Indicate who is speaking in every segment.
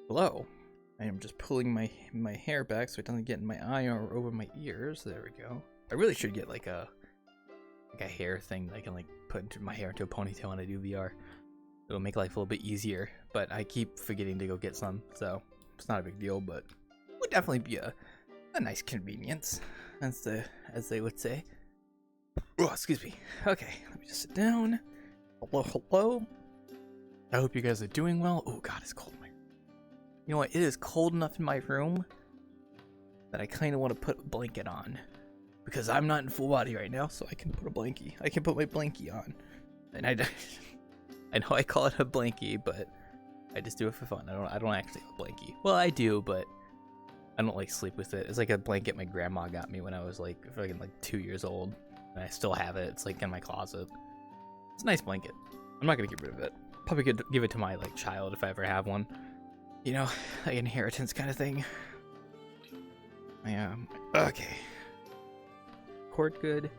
Speaker 1: Hello. I am just pulling my hair back so it doesn't get in my eye or over my ears. There we go. I really should get like a hair thing that I can like put into my hair into a ponytail when I do VR. It'll make life a little bit easier, but I keep forgetting to go get some, so it's not a big deal, but it would definitely be a nice convenience, as they would say. Oh, excuse me. Okay, let me just sit down. Hello. I hope you guys are doing well. Oh God, it's cold in my room. You know what? It is cold enough in my room that I kind of want to put a blanket on, because I'm not in full body right now, so I can put a blankie. I can put my blankie on, and I know I call it a blankie, but I just do it for fun. I don't actually have a blankie. Well, I do, but I don't like sleep with it. It's like a blanket my grandma got me when I was like fucking like 2 years old, and I still have it. It's like in my closet. It's a nice blanket. I'm not gonna get rid of it. Probably could give it to my like child if I ever have one. You know, like inheritance kind of thing. Okay. Cord good.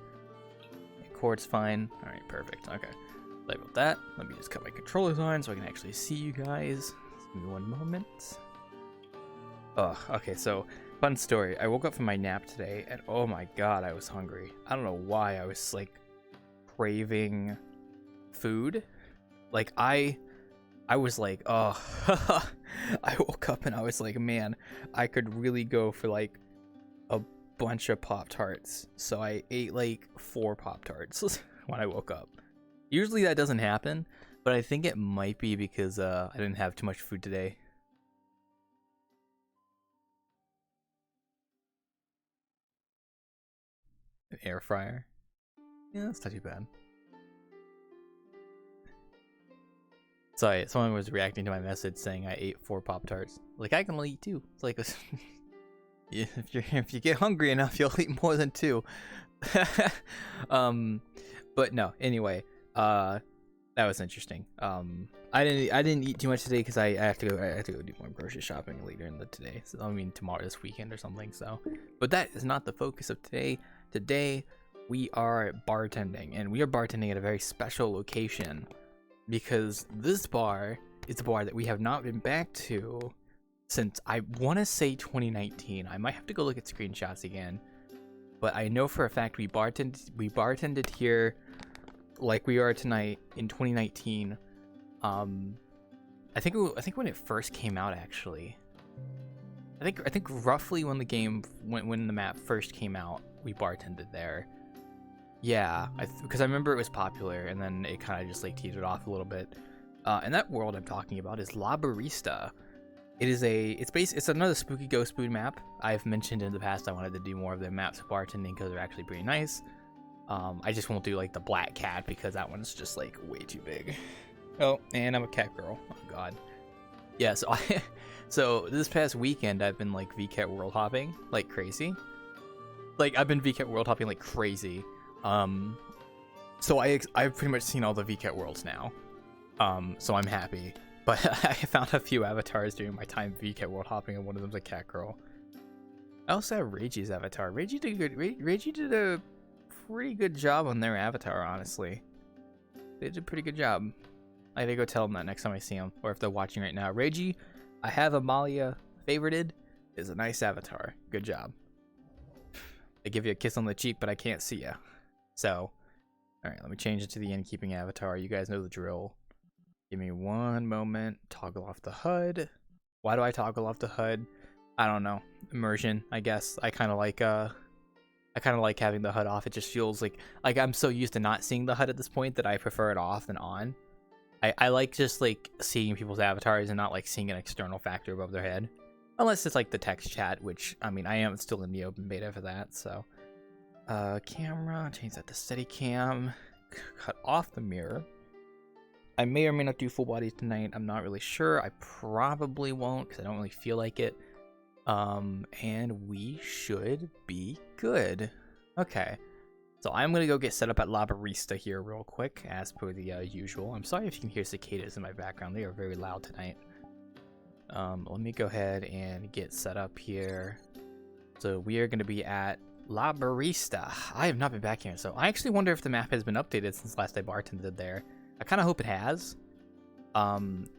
Speaker 1: Cord's fine. All right, perfect. Okay. Sorry about that. Let me just cut my controllers on so I can actually see you guys. Just give me one moment. Oh, okay, so fun story. I woke up from my nap today and oh my God, I was hungry. I don't know why I was like craving food. Like I was like, oh, I woke up and I was like, man, I could really go for like a bunch of Pop-Tarts. So I ate like 4 Pop-Tarts when I woke up. Usually that doesn't happen, but I think it might be because I didn't have too much food today. An air fryer? Yeah, that's not too bad. Sorry, someone was reacting to my message saying I ate 4 Pop-Tarts. Like, I can only eat 2. It's like, if you get hungry enough, you'll eat more than 2. But no, anyway, that was interesting. I didn't eat too much today because I have to go do more grocery shopping later in the today. So I mean tomorrow, this weekend or something. So, but that is not the focus of today. Today we are bartending, and we are bartending at a very special location because this bar is a bar that we have not been back to since I want to say 2019. I might have to go look at screenshots again, but I know for a fact we bartended here like we are tonight in 2019. I think when it first came out, actually. I think roughly when the game when the map first came out, we bartended there. Yeah, because I remember it was popular, and then it kind of just like teetered off a little bit. And that world I'm talking about is La Barista. It's another spooky ghost food map. I've mentioned in the past I wanted to do more of their maps of bartending because they're actually pretty nice. I just won't do like the black cat because that one's just like way too big. Oh, and I'm a cat girl. Oh God. Yeah, so this past weekend I've been like VRChat world hopping like crazy. Like I've been VRChat world hopping like crazy. So I've pretty much seen all the VRChat worlds now. So I'm happy. But I found a few avatars during my time VRChat world hopping, and one of them's a cat girl. I also have Reggie's avatar. Reggie did a pretty good job on their avatar, honestly. They did a pretty good job. I gotta go tell them that next time I see them, or if they're watching right now. Reggie, I have Amalia favorited. Is a nice avatar. Good job. I give you a kiss on the cheek, but I can't see ya. So, all right, let me change it to the innkeeping avatar. You guys know the drill. Give me one moment. Toggle off the HUD. Why do I toggle off the HUD? I don't know. Immersion, I guess. I kind of like having the HUD off. It just feels like I'm so used to not seeing the HUD at this point that I prefer it off than on. I like just like seeing people's avatars and not like seeing an external factor above their head. Unless it's like the text chat, which I mean I am still in the open beta for that, so camera, change that to steady cam, cut off the mirror. I may or may not do full body tonight. I'm not really sure. I probably won't because I don't really feel like it. And we should be good. Okay. So I'm gonna go get set up at La Barista here real quick, as per the usual. I'm sorry if you can hear cicadas in my background. They are very loud tonight. Let me go ahead and get set up here. So we are gonna be at La Barista. I have not been back here, so I actually wonder if the map has been updated since last I bartended there. I kind of hope it has.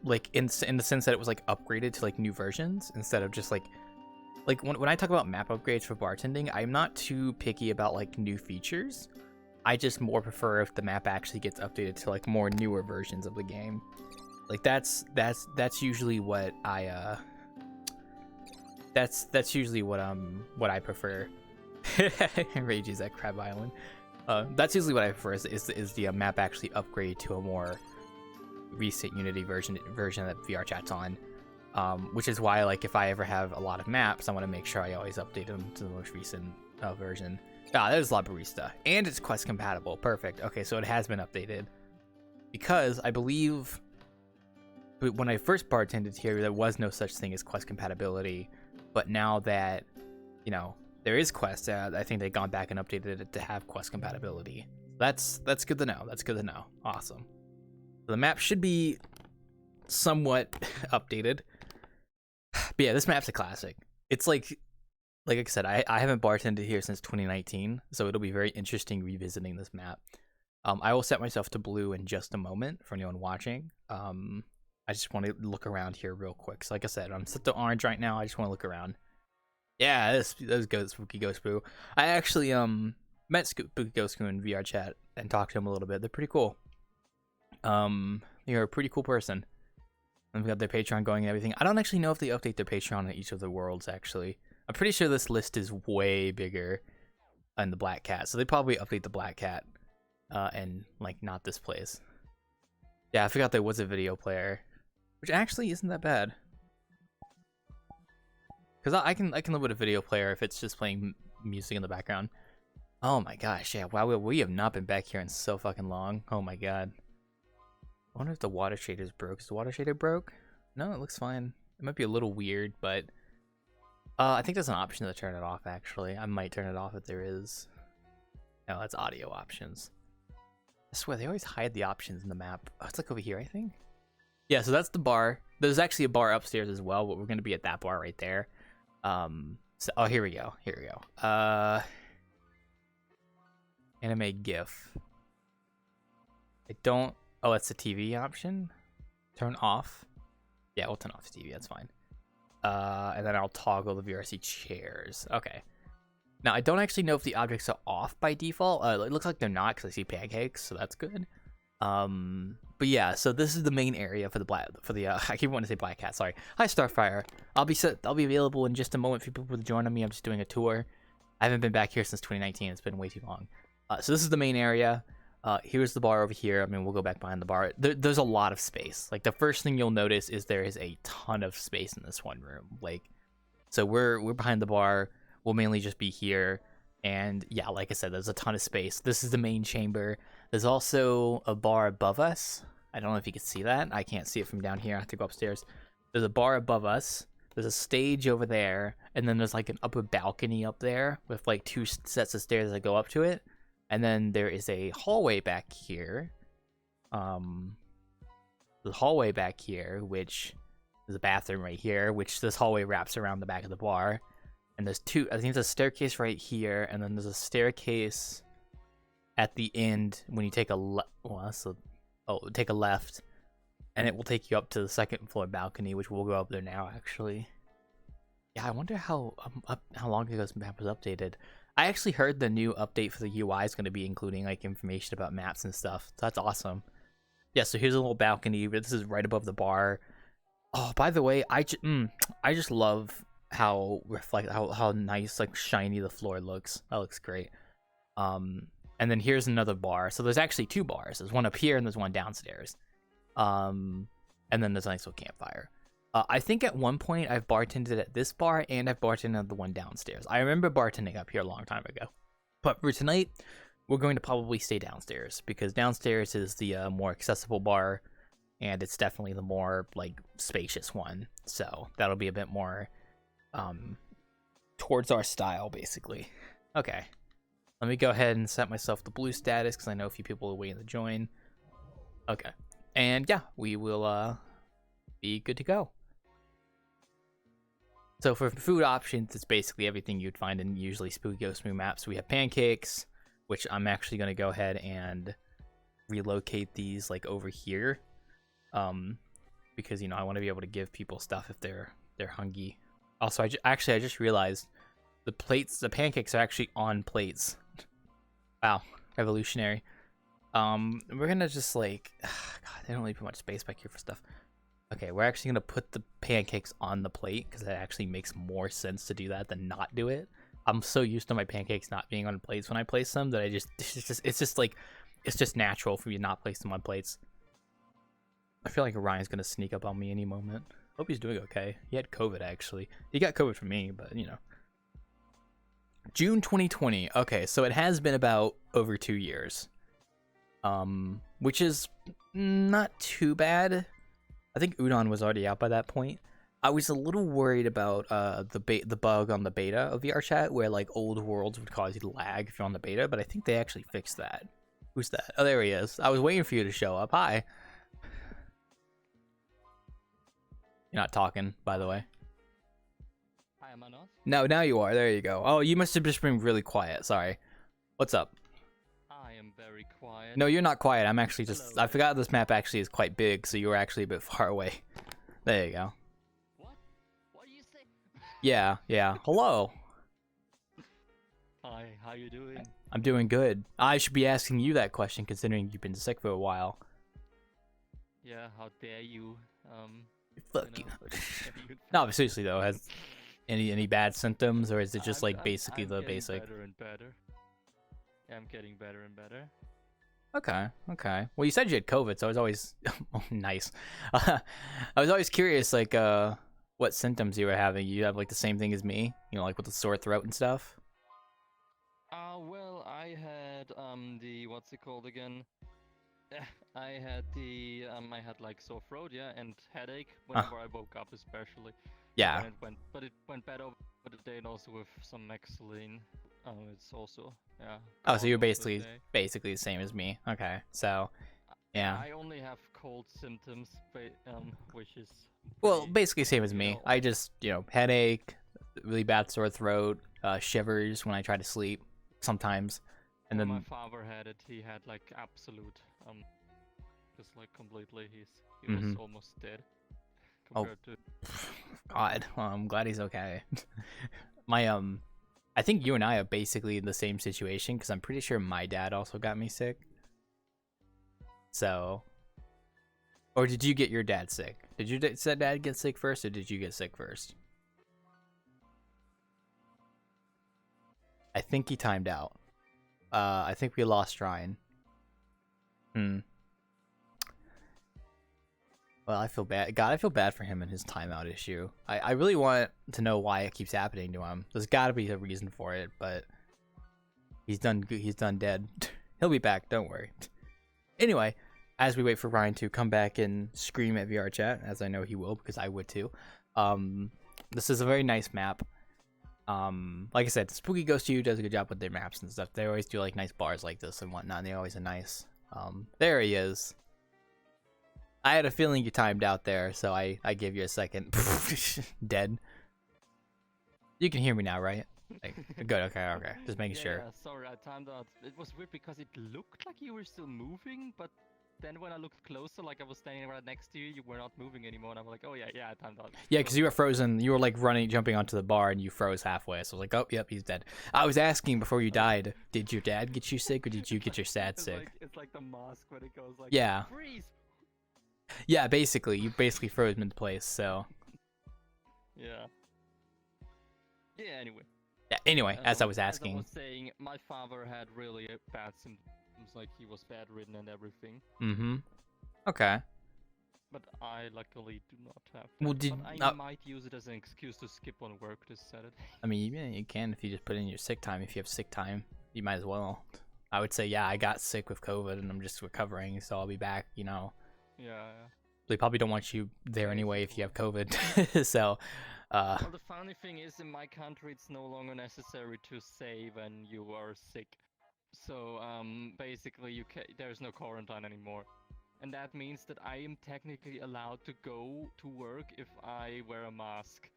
Speaker 1: Like in the sense that it was like upgraded to like new versions instead of just like when I talk about map upgrades for bartending, I'm not too picky about like new features. I just more prefer if the map actually gets updated to like more newer versions of the game. Like that's usually what I that's usually what I prefer. Rages at Crab Island. That's usually what I prefer is the map actually upgrade to a more recent Unity version that VRChat's on. Which is why, like, if I ever have a lot of maps, I want to make sure I always update them to the most recent version. Ah, there's La Barista, and it's quest compatible. Perfect. Okay, so it has been updated because I believe when I first bartended here, there was no such thing as quest compatibility. But now that there is quest, I think they've gone back and updated it to have quest compatibility. That's good to know. That's good to know. Awesome. So the map should be somewhat updated. But yeah, this map's a classic. It's like I said, I haven't bartended here since 2019, so it'll be very interesting revisiting this map. I will set myself to blue in just a moment for anyone watching. I just want to look around here real quick. So like I said, I'm set to orange right now. I just want to look around. Yeah, this goes Spooky Ghost Boo. I actually met Spooky Ghost Boo in VRChat and talked to him a little bit. They're pretty cool. You're a pretty cool person. They've got their Patreon going and everything. I don't actually know if they update their Patreon in each of the worlds, actually. I'm pretty sure this list is way bigger in the Black Cat, so they probably update the Black Cat and, like, not this place. Yeah, I forgot there was a video player, which actually isn't that bad. Because I can live with a video player if it's just playing music in the background. Oh my gosh, yeah, wow, we have not been back here in so fucking long. Oh my god. I wonder if the water shader's broke. Is the water shader broke? No, it looks fine. It might be a little weird, but I think there's an option to turn it off, actually. I might turn it off if there is. No, that's audio options. I swear, they always hide the options in the map. Oh, it's like over here, I think? Yeah, so that's the bar. There's actually a bar upstairs as well, but we're going to be at that bar right there. Oh, here we go. Here we go. Anime GIF. I don't... Oh, it's the TV option? Turn off? Yeah, we'll turn off the TV, that's fine. And then I'll toggle the VRC chairs. Okay. Now, I don't actually know if the objects are off by default. It looks like they're not because I see pancakes, so that's good. But yeah, so this is the main area for the I keep wanting to say Black Cat, sorry. Hi, Starfire. I'll be available in just a moment for people to join me. I'm just doing a tour. I haven't been back here since 2019. It's been way too long. So this is the main area. Here's the bar over here. I mean, we'll go back behind the bar. There's a lot of space. Like, the first thing you'll notice is there is a ton of space in this one room. Like, so we're behind the bar. We'll mainly just be here. And yeah, like I said, there's a ton of space. This is the main chamber. There's also a bar above us. I don't know if you can see that. I can't see it from down here. I have to go upstairs. There's a bar above us. There's a stage over there. And then there's like an upper balcony up there with like 2 sets of stairs that go up to it. And then there is a hallway back here. The hallway back here, which is a bathroom right here, which this hallway wraps around the back of the bar. And there's I think there's a staircase right here, and then there's a staircase at the end when you take take a left, and it will take you up to the 2nd floor balcony, which we'll go up there now, actually. Yeah, I wonder how long ago this map was updated. I actually heard the new update for the UI is going to be including like information about maps and stuff. So that's awesome. Yeah, so here's a little balcony, but this is right above the bar. Oh, by the way, I just love how nice, like, shiny the floor looks. That looks great. And then here's another bar. So there's actually 2 bars. There's one up here and there's one downstairs. And then there's a nice little campfire. I think at one point I've bartended at this bar and I've bartended at the one downstairs. I remember bartending up here a long time ago. But for tonight, we're going to probably stay downstairs because downstairs is the more accessible bar and it's definitely the more, like, spacious one. So that'll be a bit more towards our style, basically. Okay. Let me go ahead and set myself to blue status because I know a few people are waiting to join. Okay. And yeah, we will be good to go. So for food options, it's basically everything you'd find in usually Spooky Ghost Moo maps. We have pancakes, which I'm actually going to go ahead and relocate these like over here, because I want to be able to give people stuff if they're hungry. Also, I just realized the pancakes are actually on plates. Wow, revolutionary. We're gonna just like, God, they don't leave much space back here for stuff. Okay, we're actually gonna put the pancakes on the plate because that actually makes more sense to do that than not do it. I'm so used to my pancakes not being on plates when I place them that it's just natural for me to not place them on plates. I feel like Orion's gonna sneak up on me any moment. Hope he's doing okay. He had COVID actually. He got COVID from me, but June 2020. Okay, so it has been about over 2 years. Which is not too bad. I think Udon was already out by that point. I was a little worried about the bug on the beta of VRChat where like old worlds would cause you to lag if you're on the beta, but I think they actually fixed that. Who's that? Oh, there he is. I was waiting for you to show up. Hi. You're not talking, by the way.
Speaker 2: Hi, am I not?
Speaker 1: No, now you are. There you go. Oh, you must have just been really quiet. Sorry. What's up?
Speaker 2: I am very quiet.
Speaker 1: No, you're not quiet. I'm actually just...
Speaker 2: Hello.
Speaker 1: I forgot this map actually is quite big, so you were actually a bit far away. There you go.
Speaker 2: What? What do you say?
Speaker 1: Yeah. Hello.
Speaker 2: Hi, how you doing?
Speaker 1: I'm doing good. I should be asking you that question considering you've been sick for a while.
Speaker 2: Yeah, how dare you?
Speaker 1: Fuck you.
Speaker 2: You
Speaker 1: No, but seriously though, has any bad symptoms, or is it just like basically
Speaker 2: I'm
Speaker 1: the
Speaker 2: getting
Speaker 1: basic?
Speaker 2: better and better. Yeah, I'm getting better and better.
Speaker 1: Okay. Well, you said you had COVID, so I was always oh, nice. I was always curious, like, what symptoms you were having. You have like the same thing as me, like with the sore throat and stuff.
Speaker 2: Well, I had the what's it called again? I had I had like sore throat, yeah, and headache whenever I woke up, especially.
Speaker 1: Yeah.
Speaker 2: But it went bad over the day, and also with some Maxilline. It's also
Speaker 1: Oh, so you're
Speaker 2: gone over the day.
Speaker 1: basically the same as me. Okay, so yeah.
Speaker 2: I only have cold symptoms, which is
Speaker 1: Well,
Speaker 2: pretty,
Speaker 1: basically same as me. I just headache, really bad sore throat, shivers when I try to sleep sometimes, and
Speaker 2: when
Speaker 1: then
Speaker 2: my father had it, he had like absolute just like completely. He was almost dead compared to.
Speaker 1: God, well, I'm glad he's okay. I think you and I are basically in the same situation because I'm pretty sure my dad also got me sick. So, or did you get your dad sick? Did your dad get sick first, or did you get sick first? I think he timed out. I think we lost Ryan. Well, I feel bad. God, I feel bad for him and his timeout issue. I really want to know why it keeps happening to him. There's got to be a reason for it, but he's done. He's done dead. He'll be back. Don't worry. Anyway, as we wait for Ryan to come back and scream at VRChat, as I know he will because I would too. This is a very nice map. Like I said, Spooky Ghost U does a good job with their maps and stuff. They always do like nice bars like this and whatnot. And they always are nice. There he is. I had a feeling you timed out there, so I gave you a second. Dead. You can hear me now, right? Like, good. Okay. Just making sure.
Speaker 2: Yeah, sorry, I timed out. It was weird because it looked like you were still moving, but then when I looked closer, like I was standing right next to you, you were not moving anymore, and I was like, oh yeah, I timed out.
Speaker 1: Yeah, because you were frozen. You were like jumping onto the bar, and you froze halfway. So I was like, oh, yep, he's dead. I was asking before you died, did your dad get you sick, or did you get your dad sick?
Speaker 2: It's like the mask when it goes like,
Speaker 1: yeah.
Speaker 2: Freeze!
Speaker 1: Yeah, basically, you basically froze him into place. So.
Speaker 2: Yeah. Yeah. Anyway.
Speaker 1: Yeah. Anyway, as I was asking.
Speaker 2: As I was saying, my father had really bad symptoms, like he was bedridden and everything.
Speaker 1: Okay.
Speaker 2: But I luckily do not have that.
Speaker 1: Well,
Speaker 2: but I might use it as an excuse to skip on work this Saturday.
Speaker 1: I mean, yeah, you can if you just put in your sick time. If you have sick time, you might as well. I would say, yeah, I got sick with COVID and I'm just recovering, so I'll be back,
Speaker 2: Yeah.
Speaker 1: They probably don't want you there anyway if you have COVID. So,
Speaker 2: Well, the funny thing is, in my country, it's no longer necessary to say when you are sick. So, basically, there's no quarantine anymore. And that means that I am technically allowed to go to work if I wear a mask.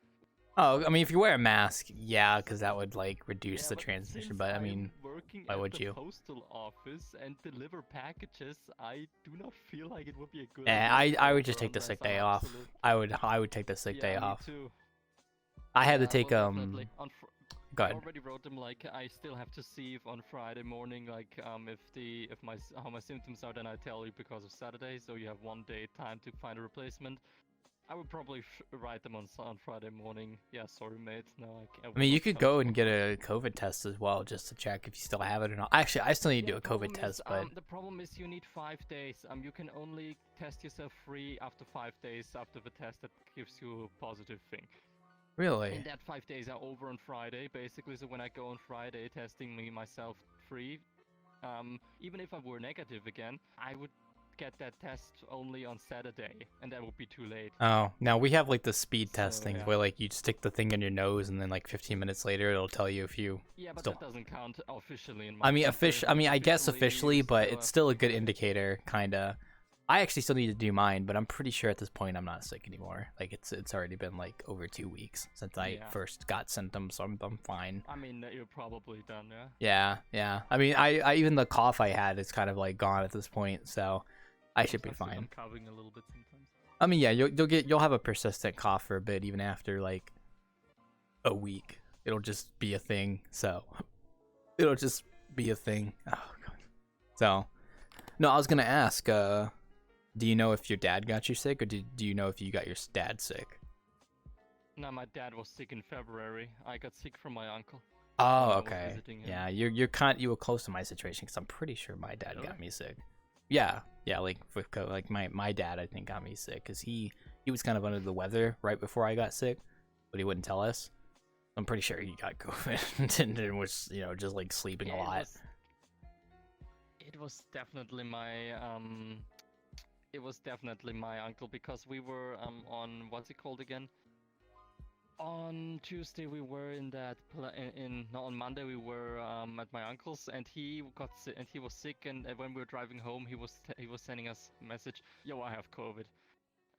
Speaker 1: Oh, I mean, if you wear a mask, yeah, because that would like reduce the transmission. But I mean,
Speaker 2: working
Speaker 1: Why
Speaker 2: at
Speaker 1: would
Speaker 2: the
Speaker 1: you?
Speaker 2: postal office and deliver packages, I do not feel like it would be a good
Speaker 1: Yeah,
Speaker 2: idea
Speaker 1: I would
Speaker 2: to
Speaker 1: just
Speaker 2: cover
Speaker 1: take the
Speaker 2: unless
Speaker 1: sick
Speaker 2: I'm
Speaker 1: day off.
Speaker 2: absolute.
Speaker 1: I would take the sick day
Speaker 2: Yeah, me
Speaker 1: off.
Speaker 2: too.
Speaker 1: I had to
Speaker 2: Yeah,
Speaker 1: take
Speaker 2: well, definitely.
Speaker 1: Go
Speaker 2: I
Speaker 1: ahead.
Speaker 2: already wrote them like I still have to see if on Friday morning like if my how my symptoms are, then I tell you because of Saturday, so you have 1 day time to find a replacement. I would probably write them on Friday morning. Yeah, sorry mate, no I
Speaker 1: I
Speaker 2: will
Speaker 1: mean, you
Speaker 2: not
Speaker 1: could
Speaker 2: come
Speaker 1: go
Speaker 2: to
Speaker 1: and
Speaker 2: work.
Speaker 1: get a COVID test as well, just to check if you still have it or not. Actually, I still need to
Speaker 2: Yeah,
Speaker 1: do a COVID test, but
Speaker 2: the problem is you need 5 days. You can only test yourself free after 5 days after the test that gives you a positive thing.
Speaker 1: really,
Speaker 2: And that 5 days are over on Friday, basically. So when I go on Friday testing myself free, even if I were negative again, I would get that test only on Saturday, and that would be too late.
Speaker 1: oh, now we have like the speed
Speaker 2: So
Speaker 1: test things
Speaker 2: yeah,
Speaker 1: where like you stick the thing in your nose and then like 15 minutes later it'll tell you if you
Speaker 2: yeah, but
Speaker 1: still.
Speaker 2: that doesn't count officially in
Speaker 1: I
Speaker 2: my
Speaker 1: mean,
Speaker 2: country.
Speaker 1: I guess
Speaker 2: Officially, you
Speaker 1: officially, but
Speaker 2: still
Speaker 1: it's
Speaker 2: have
Speaker 1: still
Speaker 2: to
Speaker 1: a
Speaker 2: take
Speaker 1: good
Speaker 2: the test.
Speaker 1: indicator, kinda. I actually still need to do mine, but I'm pretty sure at this point I'm not sick anymore. Like it's already been like over 2 weeks since I
Speaker 2: Yeah.
Speaker 1: first got symptoms, so I'm fine.
Speaker 2: I mean, you're probably done, yeah.
Speaker 1: Yeah. I mean, I even the cough I had is kind of like gone at this point, so I should be
Speaker 2: Sometimes I'm
Speaker 1: fine.
Speaker 2: coughing a little bit sometimes.
Speaker 1: I mean, yeah, you'll have a persistent cough for a bit, even after like a week. It'll just be a thing. So it'll just be a thing. Oh god. So no, I was gonna ask. Do you know if your dad got you sick, or do you know if you got your dad sick?
Speaker 2: No, my dad was sick in February. I got sick from my uncle
Speaker 1: Oh,
Speaker 2: when I was
Speaker 1: okay.
Speaker 2: visiting him.
Speaker 1: Yeah, you were close to my situation because I'm pretty sure my dad
Speaker 2: Really?
Speaker 1: got me sick. Yeah, like like my dad I think got me sick because he was kind of under the weather right before I got sick, but he wouldn't tell us. I'm pretty sure he got COVID and was just like sleeping a
Speaker 2: Yeah,
Speaker 1: lot.
Speaker 2: it was definitely my it was definitely my uncle because we were on what's it called again? On Tuesday we were in that no, on Monday we were at my uncle's and he got and he was sick and when we were driving home he was sending us a message, yo, I have COVID.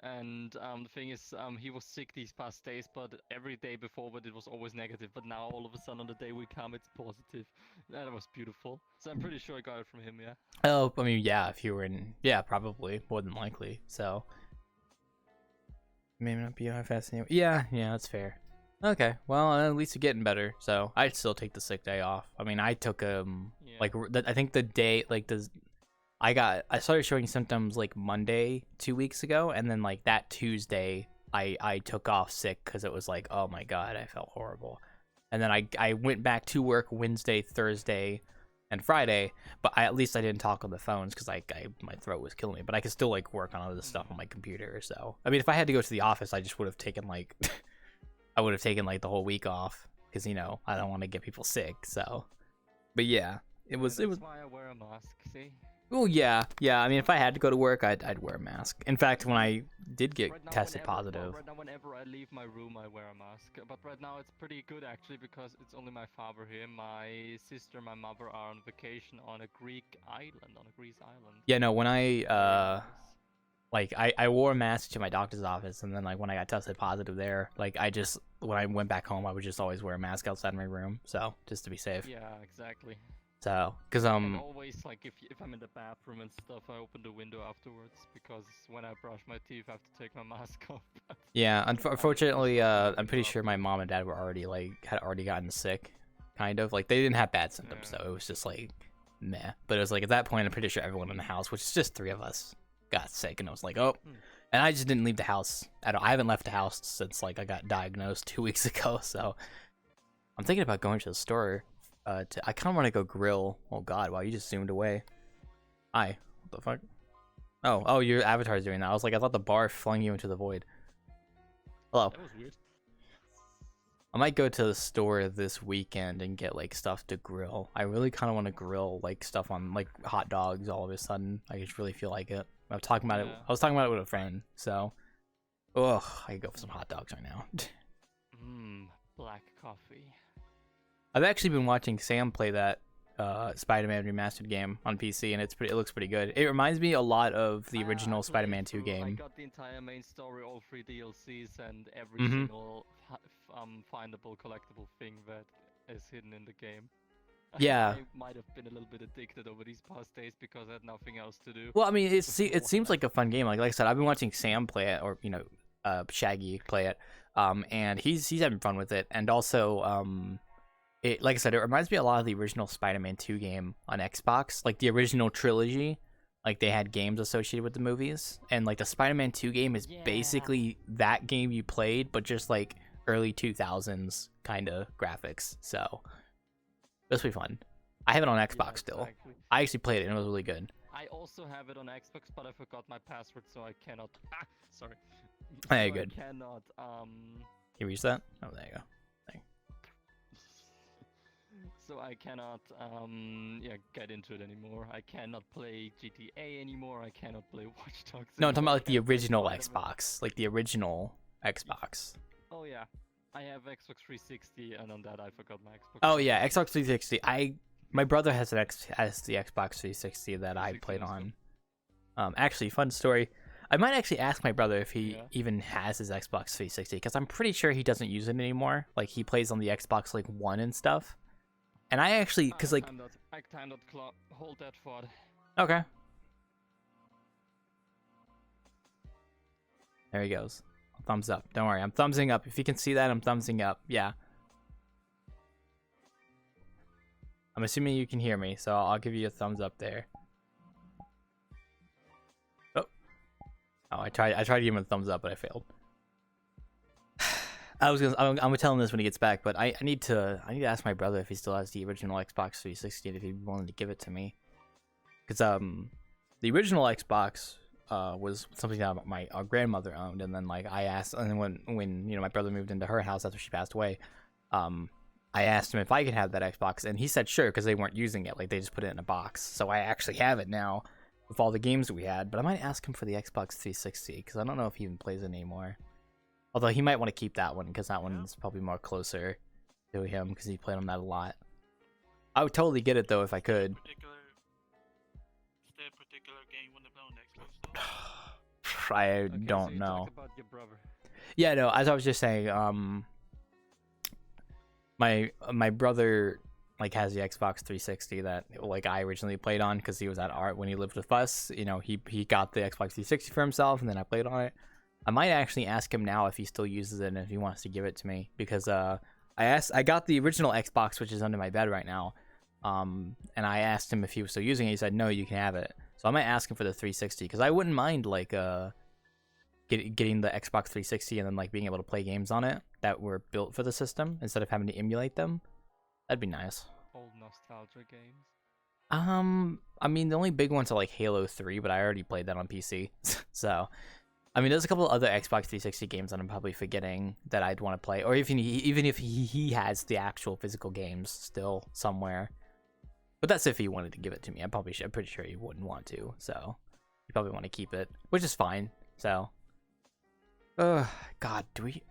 Speaker 2: And the thing is, he was sick these past days, but every day before, but it was always negative. But now, all of a sudden, on the day we come, it's positive. That was beautiful. So I'm pretty sure I got it from him, yeah.
Speaker 1: Oh, I mean, yeah, if you were yeah, probably, more than likely. So maybe not be how fast anyway. Yeah, that's fair. Okay, well, at least you're getting better. So I'd still take the sick day off. I mean, I took
Speaker 2: Yeah.
Speaker 1: like I think the day like I started showing symptoms like Monday 2 weeks ago, and then like that Tuesday I took off sick because it was like, oh my god, I felt horrible. And then I went back to work Wednesday, Thursday, and Friday, but at least I didn't talk on the phones because my throat was killing me. But I could still like work on other stuff on my computer. So I mean, if I had to go to the office, I just would have taken like I would have taken like the whole week off because I don't want to get people sick. So, but yeah,
Speaker 2: That's why I wear a mask, see?
Speaker 1: well, yeah. I mean, if I had to go to work, I'd wear a mask. In fact, when I did get tested positive,
Speaker 2: Right now, whenever I leave my room, I wear a mask. But right now, it's pretty good actually because it's only my father here. My sister, my mother are on vacation on a Greek island, on a Greece island.
Speaker 1: yeah, no, when I
Speaker 2: Nice.
Speaker 1: like I wore a mask to my doctor's office, and then like when I got tested positive there, like when I went back home, I would just always wear a mask outside my room, so just to be safe.
Speaker 2: Yeah, exactly.
Speaker 1: So, cause
Speaker 2: And always like if I'm in the bathroom and stuff, I open the window afterwards because when I brush my teeth, I have to take my mask off.
Speaker 1: yeah, unfortunately, I'm
Speaker 2: window
Speaker 1: pretty sure my
Speaker 2: afterwards.
Speaker 1: mom and dad were had already gotten sick, kind of like they didn't have bad symptoms,
Speaker 2: Yeah.
Speaker 1: so it was just like meh. But it was like at that point, I'm pretty sure everyone in the house, which is just three of us, got sick, and I was like, oh. And I just didn't leave the house at all. I haven't left the house since like I got diagnosed 2 weeks ago, so I'm thinking about going to the store. I kind of want to go grill. Oh God, wow, you just zoomed away. Hi, what the fuck? Oh, your avatar's doing that. I was like, I thought the bar flung you into the void. Hello.
Speaker 2: That was weird.
Speaker 1: I might go to the store this weekend and get like stuff to grill. I really kind of want to grill like stuff on like hot dogs. All of a sudden, I just really feel like it. I was talking about it. I was talking about it with a friend. So, ugh, I could go for some hot dogs right now.
Speaker 2: Black coffee.
Speaker 1: I've actually been watching Sam play that Spider-Man remastered game on PC, and it looks pretty good. It reminds me a lot of the original Spider-Man 2 game.
Speaker 2: I got the entire main story, all 3 DLCs, and every
Speaker 1: Mhm.
Speaker 2: single findable collectible thing that is hidden in the game.
Speaker 1: Yeah.
Speaker 2: I might have been a little bit addicted over these past days because I had nothing else to do.
Speaker 1: Well, I mean, it
Speaker 2: before
Speaker 1: seems like
Speaker 2: that.
Speaker 1: a fun game. Like I said, I've been watching Sam play it, or Shaggy play it, and he's having fun with it. And also, it, like I said, it reminds me a lot of the original Spider-Man 2 game on Xbox, like the original trilogy. Like they had games associated with the movies, and like the Spider-Man 2 game is
Speaker 2: Yeah.
Speaker 1: basically that game you played, but just like early 2000s kind of graphics. So this will be fun. I have it on Xbox still.
Speaker 2: Exactly.
Speaker 1: I actually played it and it was really good.
Speaker 2: I also have it on Xbox, but I forgot my password, so I cannot. Sorry.
Speaker 1: Hey,
Speaker 2: So
Speaker 1: good.
Speaker 2: I cannot.
Speaker 1: You reach that? Oh, there you go.
Speaker 2: So I cannot get into it anymore. I cannot play GTA anymore. I cannot play Watch Dogs.
Speaker 1: No, I'm talking about
Speaker 2: anymore.
Speaker 1: like the
Speaker 2: I can't play
Speaker 1: original
Speaker 2: Spider-Man.
Speaker 1: Xbox, like the original Xbox.
Speaker 2: Oh yeah, I have Xbox 360, and on that I forgot my Xbox.
Speaker 1: Oh yeah, Xbox 360. My brother has the Xbox 360 that I
Speaker 2: 360
Speaker 1: played
Speaker 2: is
Speaker 1: on. Actually, fun story. I might actually ask my brother if he
Speaker 2: Yeah.
Speaker 1: even has his Xbox 360 because I'm pretty sure he doesn't use it anymore. Like he plays on the Xbox like One and stuff. And I actually, cause like,
Speaker 2: I time that clock. Hold that thought.
Speaker 1: okay, there he goes. Thumbs up. Don't worry, I'm thumbsing up. If you can see that, I'm thumbsing up. Yeah. I'm assuming you can hear me, so I'll give you a thumbs up there. Oh, I tried to give him a thumbs up, but I failed. I'm gonna tell him this when he gets back, but I need to ask my brother if he still has the original Xbox 360 and if he'd be willing to give it to me. Because the original Xbox was something that our grandmother owned, and then like I asked, and then when my brother moved into her house after she passed away, I asked him if I could have that Xbox, and he said sure because they weren't using it, like they just put it in a box. So I actually have it now with all the games we had. But I might ask him for the Xbox 360 because I don't know if he even plays it anymore. Although he might want to keep that one because that one's probably more closer to him because he played on that a lot. I would totally get it though if I could.
Speaker 3: Is there a particular game you want to play on Xbox?
Speaker 1: I
Speaker 2: Okay,
Speaker 1: don't
Speaker 2: so you
Speaker 1: know.
Speaker 2: talked about your brother.
Speaker 1: Yeah, no. As I was just saying, my brother like has the Xbox 360 that like I originally played on because he was at art when he lived with us. You know, he got the Xbox 360 for himself, and then I played on it. I might actually ask him now if he still uses it and if he wants to give it to me because I got the original Xbox, which is under my bed right now. And I asked him if he was still using it. He said no, you can have it. So I might ask him for the 360 because I wouldn't mind like getting the Xbox 360 and then like being able to play games on it that were built for the system instead of having to emulate them. That'd be nice.
Speaker 2: Old nostalgia games.
Speaker 1: I mean the only big ones are like Halo 3, but I already played that on PC. So I mean, there's a couple of other Xbox 360 games that I'm probably forgetting that I'd want to play, or even if he has the actual physical games still somewhere. But that's if he wanted to give it to me. I'm pretty sure he wouldn't want to, so he probably want to keep it, which is fine. So, God, do we?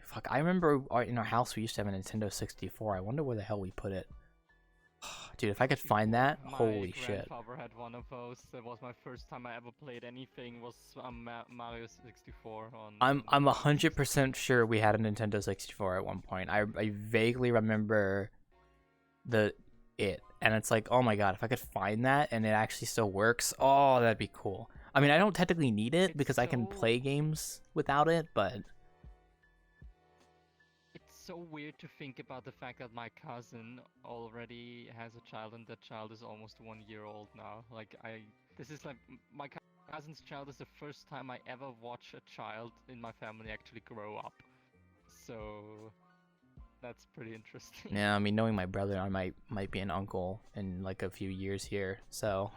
Speaker 1: Fuck, I remember in our house we used to have a Nintendo 64. I wonder where the hell we put it. Dude, if I could find that, holy shit.
Speaker 2: My grandfather had one of those. That was my first time I ever played anything. Was Mario 64 on.
Speaker 1: I'm 100% sure we had a Nintendo 64 at one point. I vaguely remember it, and it's like, oh my god, if I could find that and it actually still works, oh, that'd be cool. I mean, I don't technically need it because I can play games without it, but
Speaker 2: It's so weird to think about the fact that my cousin already has a child, and that child is almost 1 year old now. Like this is like my cousin's child is the first time I ever watch a child in my family actually grow up. So that's pretty interesting.
Speaker 1: yeah, I mean, knowing my brother, I might be an uncle in like a few years here, so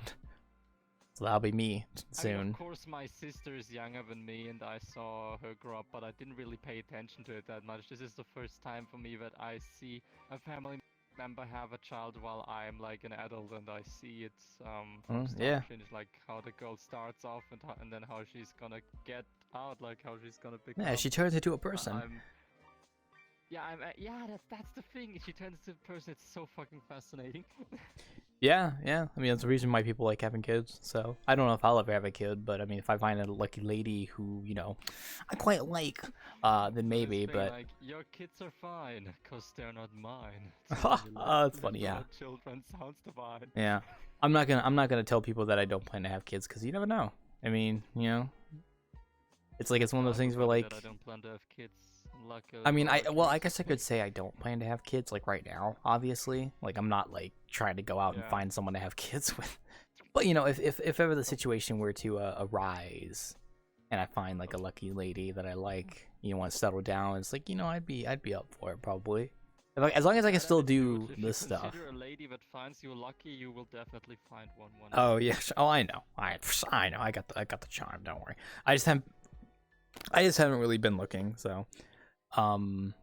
Speaker 1: that'll be me soon.
Speaker 2: I mean, of course, my sister is younger than me, and I saw her grow up, but I didn't really pay attention to it that much. This is the first time for me that I see a family member have a child while I'm like an adult, and I see it from start
Speaker 1: yeah.
Speaker 2: to finish, like how the girl starts off and then how she's gonna get out, like how she's gonna become.
Speaker 1: Yeah, she turns into a person.
Speaker 2: Yeah, that's the thing. She turns into a person. It's so fucking fascinating.
Speaker 1: Yeah, yeah. I mean, that's the reason why people like having kids. So I don't know if I'll ever have a kid, but I mean, if I find a lucky lady who, I quite like, then
Speaker 2: This
Speaker 1: maybe.
Speaker 2: thing
Speaker 1: But
Speaker 2: like your kids are fine, cause they're not mine. So
Speaker 1: oh,
Speaker 2: when you
Speaker 1: that's
Speaker 2: live
Speaker 1: funny. Yeah,
Speaker 2: without children sounds divine.
Speaker 1: yeah. I'm not gonna tell people that I don't plan to have kids because you never know. I mean, it's like it's one of those things where
Speaker 2: Everybody that
Speaker 1: like,
Speaker 2: I don't plan to have kids. Luckily,
Speaker 1: I mean,
Speaker 2: for our
Speaker 1: I
Speaker 2: case.
Speaker 1: guess I could say I don't plan to have kids like right now. Obviously, like I'm not like trying to go out and
Speaker 2: Yeah.
Speaker 1: find someone to have kids with. But if ever the situation were to arise, and I find like a lucky lady that I like, want to settle down, it's like I'd be up for it probably. As long as I can
Speaker 2: Yeah,
Speaker 1: still
Speaker 2: that'd be
Speaker 1: do
Speaker 2: good. If
Speaker 1: this
Speaker 2: you
Speaker 1: stuff.
Speaker 2: consider a lady that finds you lucky, you will definitely find one
Speaker 1: Oh
Speaker 2: day.
Speaker 1: yeah. Oh, I know. I know. I got the charm. Don't worry. I just haven't really been looking. So, um,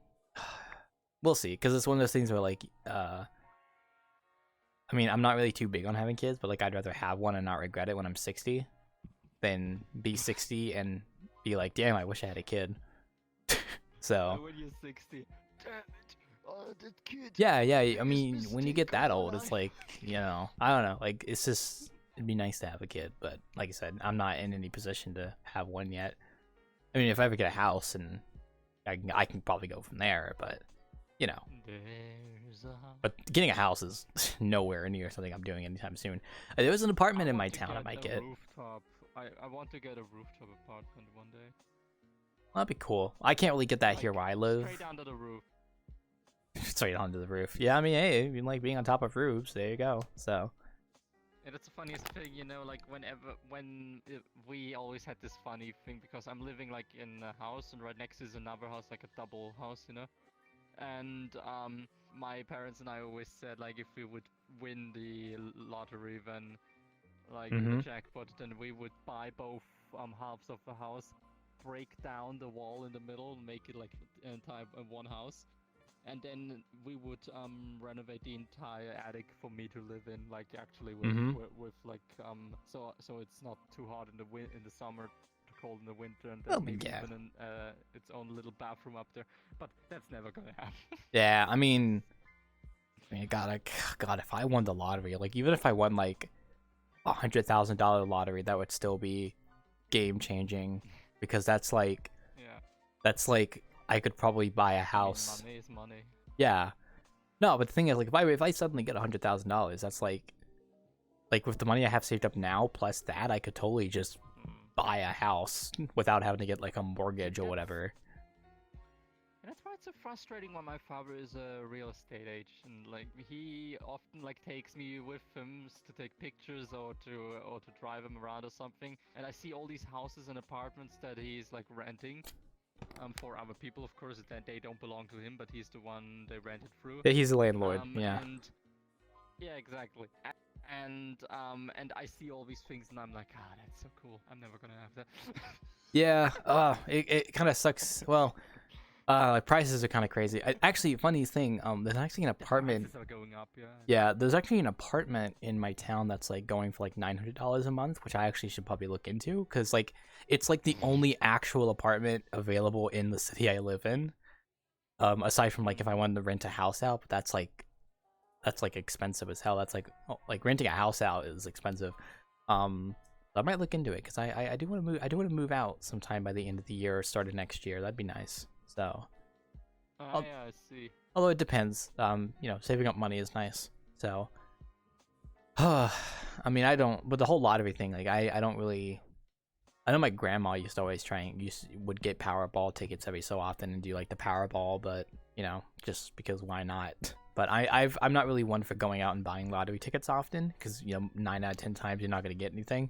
Speaker 1: we'll see. Because it's one of those things where like, I mean, I'm not really too big on having kids, but like I'd rather have one and not regret it when I'm 60 than be 60 and be like, damn, I wish I had a kid. So.
Speaker 2: When you're 60. Damn it! Oh, that kid.
Speaker 1: Yeah, yeah. I
Speaker 2: biggest
Speaker 1: mean, when you
Speaker 2: mistake
Speaker 1: get
Speaker 2: of
Speaker 1: that
Speaker 2: my
Speaker 1: old, it's
Speaker 2: life.
Speaker 1: like, I don't know. Like, it's just, it'd be nice to have a kid, but like I said, I'm not in any position to have one yet. I mean, if I ever get a house, and I can probably go from there, but
Speaker 2: There's a house.
Speaker 1: but getting a house is nowhere near something I'm doing anytime soon. There was an apartment in my
Speaker 2: want to
Speaker 1: town I might
Speaker 2: a
Speaker 1: get.
Speaker 2: Rooftop. I want to get a rooftop apartment one day.
Speaker 1: That'd be cool. I can't really get that here
Speaker 2: Like,
Speaker 1: where I live.
Speaker 2: Straight under the roof.
Speaker 1: Straight onto the roof. Yeah, I mean, hey, you like being on top of roofs. There you go. So.
Speaker 2: And that's the funniest thing, like we always had this funny thing because I'm living like in a house and right next is another house, like a double house, and my parents and I always said like if we would win the lottery, then like
Speaker 1: Mm-hmm.
Speaker 2: the jackpot, then we would buy both halves of the house, break down the wall in the middle, make it like entire one house. And then we would renovate the entire attic for me to live in, like actually with
Speaker 1: Mm-hmm.
Speaker 2: with like so it's not too hot in the summer, too cold in the winter, and
Speaker 1: Oh,
Speaker 2: then maybe
Speaker 1: yeah.
Speaker 2: even its own little bathroom up there. But that's never gonna happen.
Speaker 1: Yeah, I mean, God, if I won the lottery, like even if I won like $100,000 lottery, that would still be game changing because that's like
Speaker 2: Yeah.
Speaker 1: I could probably buy a
Speaker 2: I mean,
Speaker 1: house.
Speaker 2: money is money.
Speaker 1: Yeah, no, but the thing is, like, if I suddenly get $100,000, that's like with the money I have saved up now plus that, I could totally just
Speaker 2: Mm.
Speaker 1: buy a house without having to get like a mortgage or
Speaker 2: That's-
Speaker 1: whatever.
Speaker 2: And that's why it's so frustrating when my father is a real estate agent. Like he often like takes me with him to take pictures or to drive him around or something. And I see all these houses and apartments that he's like renting, for other people, of course, that they don't belong to him, but he's the one they rented through.
Speaker 1: Yeah, he's a landlord. Yeah.
Speaker 2: And yeah, exactly. And I see all these things and I'm like, ah, that's so cool. I'm never gonna have that.
Speaker 1: Yeah. It kind of sucks. Well, like prices are kind of crazy. Actually, funny thing, there's actually an
Speaker 2: The
Speaker 1: apartment.
Speaker 2: prices are going up, yeah.
Speaker 1: Yeah, there's actually an apartment in my town that's like going for like $900 a month, which I actually should probably look into because like it's like the only actual apartment available in the city I live in. Aside from like if I wanted to rent a house out, but that's like expensive as hell. That's like renting a house out is expensive. I might look into it because I do want to move. I do want to move out sometime by the end of the year or start of next year. That'd be nice. So.
Speaker 2: Yeah, I see.
Speaker 1: Although it depends. Saving up money is nice. So, I mean, I don't. But the whole lottery thing, like, I don't really. I know my grandma used to always would get Powerball tickets every so often and do like the Powerball, but just because why not? But I'm not really one for going out and buying lottery tickets often because 9 out of 10 times you're not gonna get anything.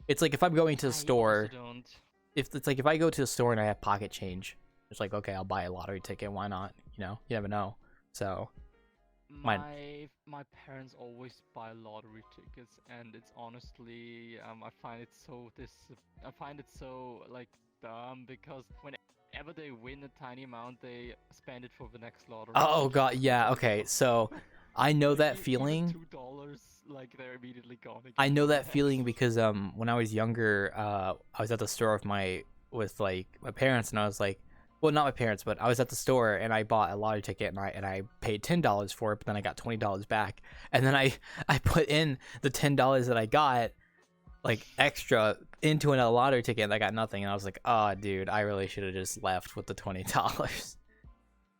Speaker 1: It's like if I'm going to the store,
Speaker 2: Don't.
Speaker 1: if I go to the store and I have pocket change, it's like, okay, I'll buy a lottery ticket. Why not? You never know. So
Speaker 2: My parents always buy lottery tickets, and it's honestly, I find it so like dumb because whenever they win a tiny amount, they spend it for the next lottery.
Speaker 1: oh god, yeah, okay. So I know that
Speaker 2: Even
Speaker 1: feeling.
Speaker 2: $2, like they're immediately gone. Again.
Speaker 1: I know that feeling because when I was younger, I was at the store with my parents, and I was like, well, not my parents, but I was at the store and I bought a lottery ticket and I paid $10 for it, but then I got $20 back, and then I put in the $10 that I got like extra into another lottery ticket and I got nothing, and I was like, oh dude, I really should have just left with the $20.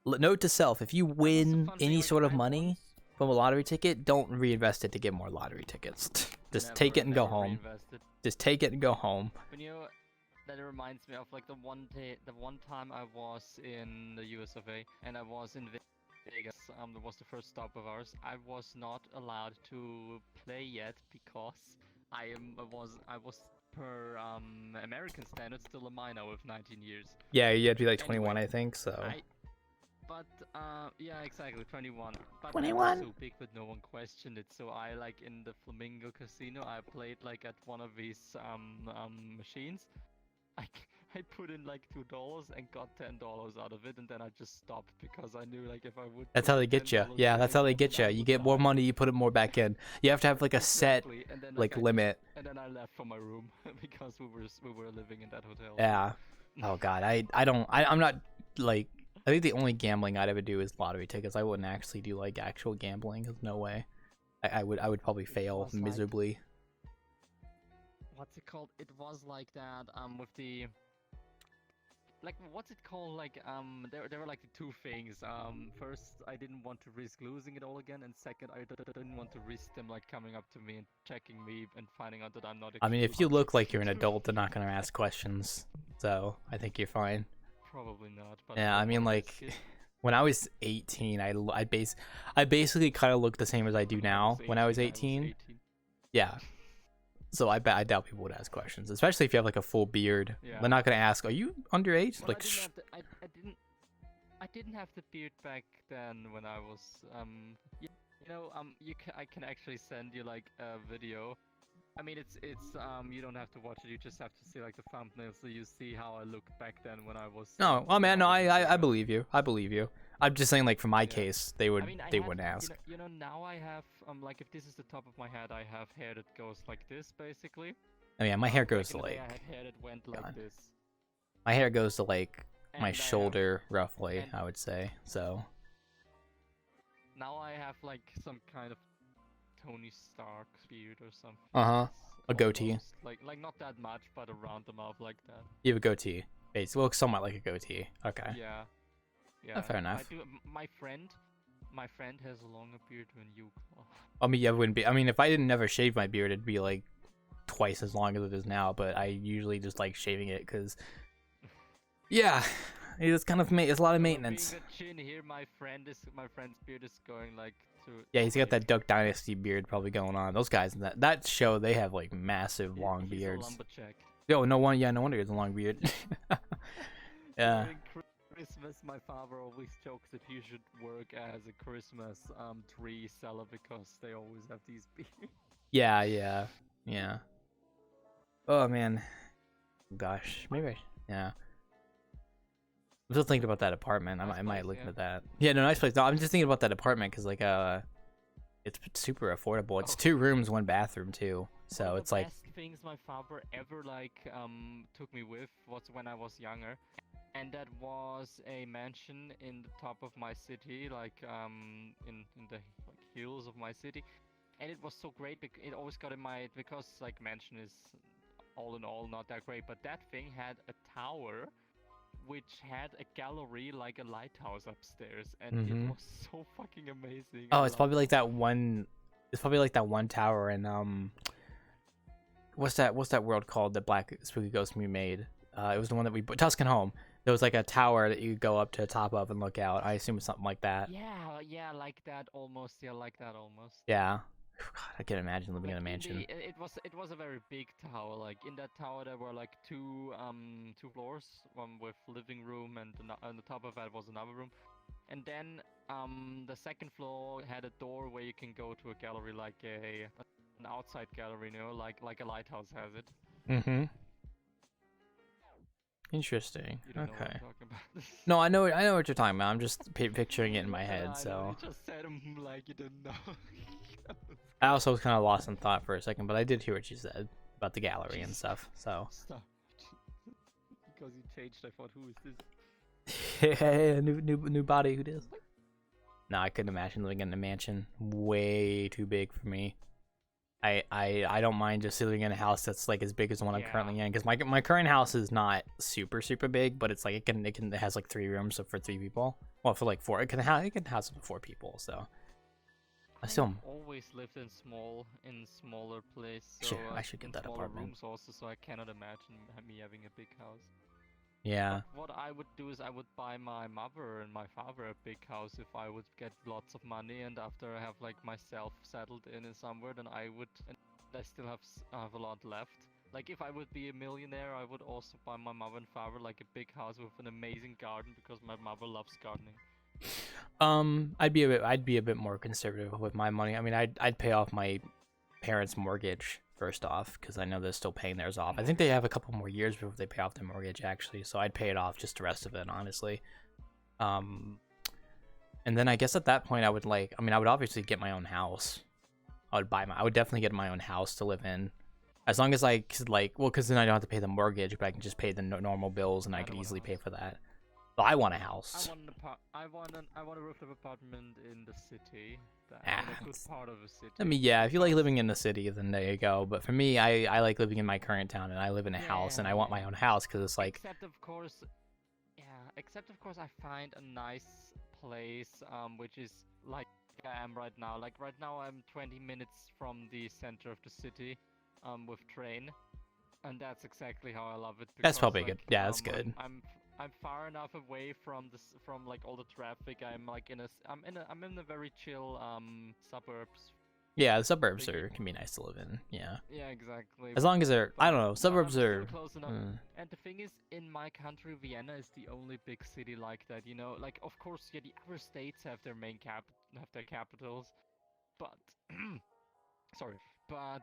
Speaker 1: Note to self: if you win any sort of money from a lottery ticket, don't reinvest it to get more lottery tickets. Just take it and go home. Just take it and go home.
Speaker 2: But you know, that reminds me of like the one time I was in the US of A and I was in Vegas. That was the first stop of ours. I was not allowed to play yet because I was per American standards still a minor with 19 years.
Speaker 1: Yeah, you had to be like 21, I think. So.
Speaker 2: Yeah, exactly, 21. But
Speaker 1: 21.
Speaker 2: I was so big that no one questioned it. So I like in the Flamingo Casino, I played like at one of these machines. I put in like $2 and got $10 out of it, and then I just stopped because I knew like if I would.
Speaker 1: That's how they get you. Yeah, that's how they get you. You get more money, you put it more back in. You have to have like a set
Speaker 2: then,
Speaker 1: like limit.
Speaker 2: And then I left for my room because we were living in that hotel.
Speaker 1: Yeah. Oh god, I'm not like. I think the only gambling I'd ever do is lottery tickets. I wouldn't actually do like actual gambling. There's no way. I would probably fail miserably.
Speaker 2: What's it called? It was like that with the like what's it called? Like there were like the two things. First, I didn't want to risk losing it all again, and second, I didn't want to risk them like coming up to me and checking me and finding out that I'm not.
Speaker 1: I mean, if you look like you're an adult, they're not gonna ask questions. So I think you're fine.
Speaker 2: Probably not. But
Speaker 1: yeah, I mean, like when I was 18, I basically kind of looked the same as I do now. When I was 18. Yeah. So I doubt people would ask questions, especially if you have like a full beard. Yeah. They're not gonna ask, "Are you underage?"
Speaker 2: Well,
Speaker 1: like,
Speaker 2: I didn't have the beard back then when I was I can actually send you like a video. I mean, it's you don't have to watch it. You just have to see like the thumbnail, so you see how I looked back then when I was.
Speaker 1: No, oh man, no, I believe you. I believe you. I'm just saying, like for my case, they wouldn't ask.
Speaker 2: You know, now I have like if this is the top of my head, I have hair that goes like this, basically.
Speaker 1: Oh yeah, my hair goes to like.
Speaker 2: I had hair that went like this.
Speaker 1: My hair goes to like my shoulder, roughly, I would say. So.
Speaker 2: Now I have like some kind of Tony Stark beard or something.
Speaker 1: A goatee.
Speaker 2: Like not that much, but around the mouth like that.
Speaker 1: You have a goatee. It looks somewhat like a goatee. Okay.
Speaker 2: Yeah. Yeah.
Speaker 1: Oh, fair enough.
Speaker 2: I do. My friend has a longer beard than you.
Speaker 1: I mean, yeah, it wouldn't be. I mean, if I didn't never shave my beard, it'd be like twice as long as it is now. But I usually just like shaving it because, yeah, it's kind of it's a lot of maintenance.
Speaker 2: Being a chin here, my friend's beard is going like.
Speaker 1: Yeah, he's got that Duck Dynasty beard probably going on. Those guys in that show, they have like massive long beards. Yo, no wonder he has a long beard. Yeah.
Speaker 2: During Christmas, my father always jokes that he should work as a Christmas tree seller because they always have these beards.
Speaker 1: Yeah. Oh man, gosh, maybe yeah. I'm still thinking about that apartment. I might look at that. Yeah, no, nice place. No, I'm just thinking about that apartment because like it's super affordable. It's 2 rooms, 1 bathroom too. So it's like.
Speaker 2: One of the best things my father ever like took me with was when I was younger, and that was a mansion in the top of my city, like in the like hills of my city, and it was so great because it always got in my because like mansion is all in all not that great, but that thing had a tower which had a gallery like a lighthouse upstairs, and it was so fucking amazing.
Speaker 1: Oh, it's probably like that one. It's probably like that one tower in what's that world called that Black Spooky Ghost movie made? It was the one that we Tuscan Home. There was like a tower that you go up to the top of and look out. I assume it's something like that.
Speaker 2: Yeah, like that almost. Yeah, like that almost.
Speaker 1: Yeah. God, I can imagine living in a mansion.
Speaker 2: It was a very big tower. Like in that tower there were like two floors, one with living room, and on the top of that was another room. And then the second floor had a door where you can go to a gallery, like an outside gallery, you know, like a lighthouse has it.
Speaker 1: Interesting.
Speaker 2: You don't know what
Speaker 1: Okay.
Speaker 2: I'm talking about.
Speaker 1: No, I know what you're talking about. I'm just picturing it in my head. So.
Speaker 2: You just said like you didn't know.
Speaker 1: I also was kind of lost in thought for a second, but I did hear what you said about the gallery and stuff. So.
Speaker 2: Stop. Because you changed, I thought, who is this?
Speaker 1: new body. Who does? No, I couldn't imagine living in a mansion. Way too big for me. I don't mind just living in a house that's like as big as the one I'm currently in, because my current house is not super big, but it's like it has like 3 rooms, so for 3 people. Well, for like 4, it can house up to 4 people. So I still
Speaker 2: always lived in smaller place. So,
Speaker 1: I should get that
Speaker 2: smaller
Speaker 1: apartment.
Speaker 2: rooms also, so I cannot imagine me having a big house.
Speaker 1: Yeah.
Speaker 2: But what I would do is I would buy my mother and my father a big house if I would get lots of money, and after I have like myself settled in somewhere, then I would, and I still have a lot left. Like if I would be a millionaire, I would also buy my mother and father like a big house with an amazing garden, because my mother loves gardening.
Speaker 1: I'd be a bit more conservative with my money. I mean, I'd pay off my parents' mortgage first off, because I know they're still paying theirs off. I think they have a couple more years before they pay off their mortgage, actually. So I'd pay it off, just the rest of it, honestly. And then I guess at that point I would obviously get my own house. I would definitely get my own house to live in, as long as I could, like, well, because then I don't have to pay the mortgage, but I can just pay the normal bills, and I could easily pay for that. But I want a house.
Speaker 2: I want a rooftop apartment in the city, in a good part of the city.
Speaker 1: I mean, yeah, if you like living in the city, then there you go. But for me, I like living in my current town, and I live in a house, and I want my own house, because it's like.
Speaker 2: Except of course, I find a nice place, which is like I am right now. Like right now, I'm 20 minutes from the center of the city, with train, and that's exactly how I love it. Because,
Speaker 1: That's probably
Speaker 2: like,
Speaker 1: good. Yeah, that's good.
Speaker 2: I'm far enough away from like all the traffic. I'm like I'm in a very chill suburbs.
Speaker 1: Yeah, the suburbs can be nice to live in. Yeah.
Speaker 2: Yeah, exactly.
Speaker 1: As long as they're, I don't know, suburbs are
Speaker 2: close enough. And the thing is, in my country, Vienna is the only big city like that. You know, like of course, yeah, the other states have their capitals, but sorry. But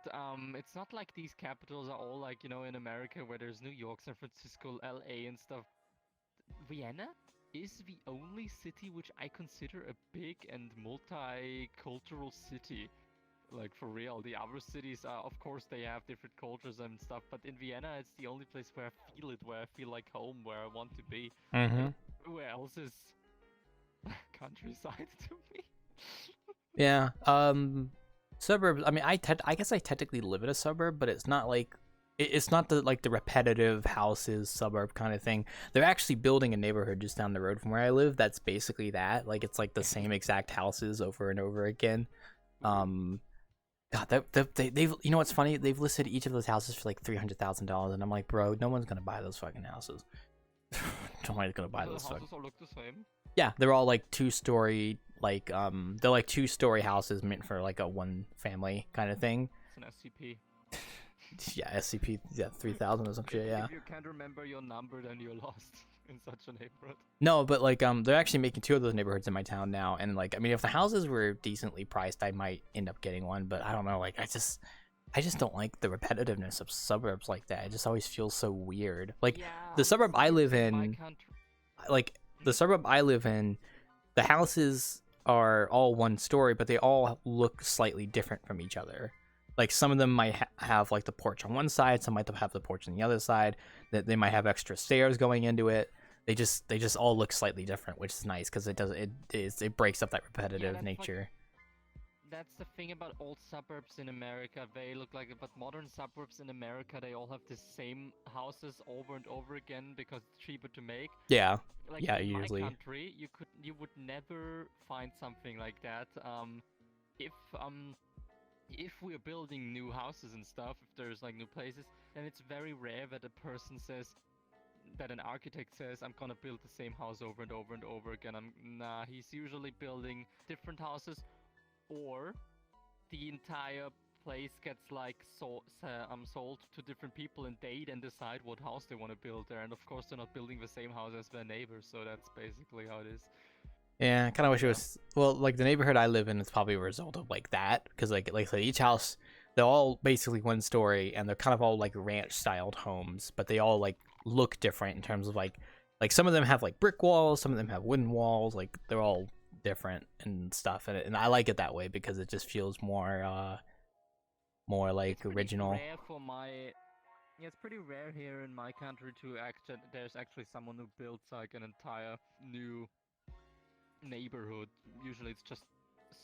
Speaker 2: it's not like these capitals are all like, you know, in America where there's New York, San Francisco, LA and stuff. Vienna is the only city which I consider a big and multicultural city. Like for real, the other cities are, of course, they have different cultures and stuff, but in Vienna, it's the only place where I feel it, where I feel like home, where I want to be. Where else is countryside to me?
Speaker 1: Yeah. Suburbs. I mean, I guess I technically live in a suburb, but it's not like it's not the repetitive houses suburb kind of thing. They're actually building a neighborhood just down the road from where I live. That's basically that. Like it's like the same exact houses over and over again. God, they've you know what's funny? They've listed each of those houses for like $300,000, and I'm like, bro, no one's gonna buy those fucking houses. Nobody's gonna buy those.
Speaker 2: The houses all look the same.
Speaker 1: Yeah, they're all like 2-story, like they're like 2-story houses meant for like a one family kind of thing.
Speaker 2: It's an SCP.
Speaker 1: Yeah, SCP 3000 or some shit. Yeah.
Speaker 2: If you can't remember your number, then you're lost in such a neighborhood.
Speaker 1: No, but like they're actually making 2 of those neighborhoods in my town now, and like I mean, if the houses were decently priced, I might end up getting one. But I don't know. Like I just don't like the repetitiveness of suburbs like that. It just always feels so weird. Like the suburb I live in, the houses are all 1-story, but they all look slightly different from each other. Like some of them might have like the porch on one side, some might have the porch on the other side. That they might have extra stairs going into it. They just all look slightly different, which is nice because it breaks up that repetitive nature.
Speaker 2: That's the thing about old suburbs in America. They look like it, but modern suburbs in America, they all have the same houses over and over again because it's cheaper to make.
Speaker 1: Yeah.
Speaker 2: Like
Speaker 1: yeah,
Speaker 2: in
Speaker 1: usually.
Speaker 2: my country, you would never find something like that. If we're building new houses and stuff, if there's like new places, then it's very rare that an architect says, I'm gonna build the same house over and over and over again. He's usually building different houses, or the entire place gets like sold to different people, and they then decide what house they want to build there. And of course, they're not building the same house as their neighbors, so that's basically how it is.
Speaker 1: Yeah, I kind of wish it was, well, like the neighborhood I live in is probably a result of like that, because like I said, each house, they're all basically 1-story, and they're kind of all like ranch styled homes, but they all like look different in terms of like some of them have like brick walls, some of them have wooden walls, like they're all different and stuff, and I like it that way because it just feels more like original.
Speaker 2: Yeah, it's pretty rare here in my country to there's actually someone who builds like an entire new neighborhood. Usually it's just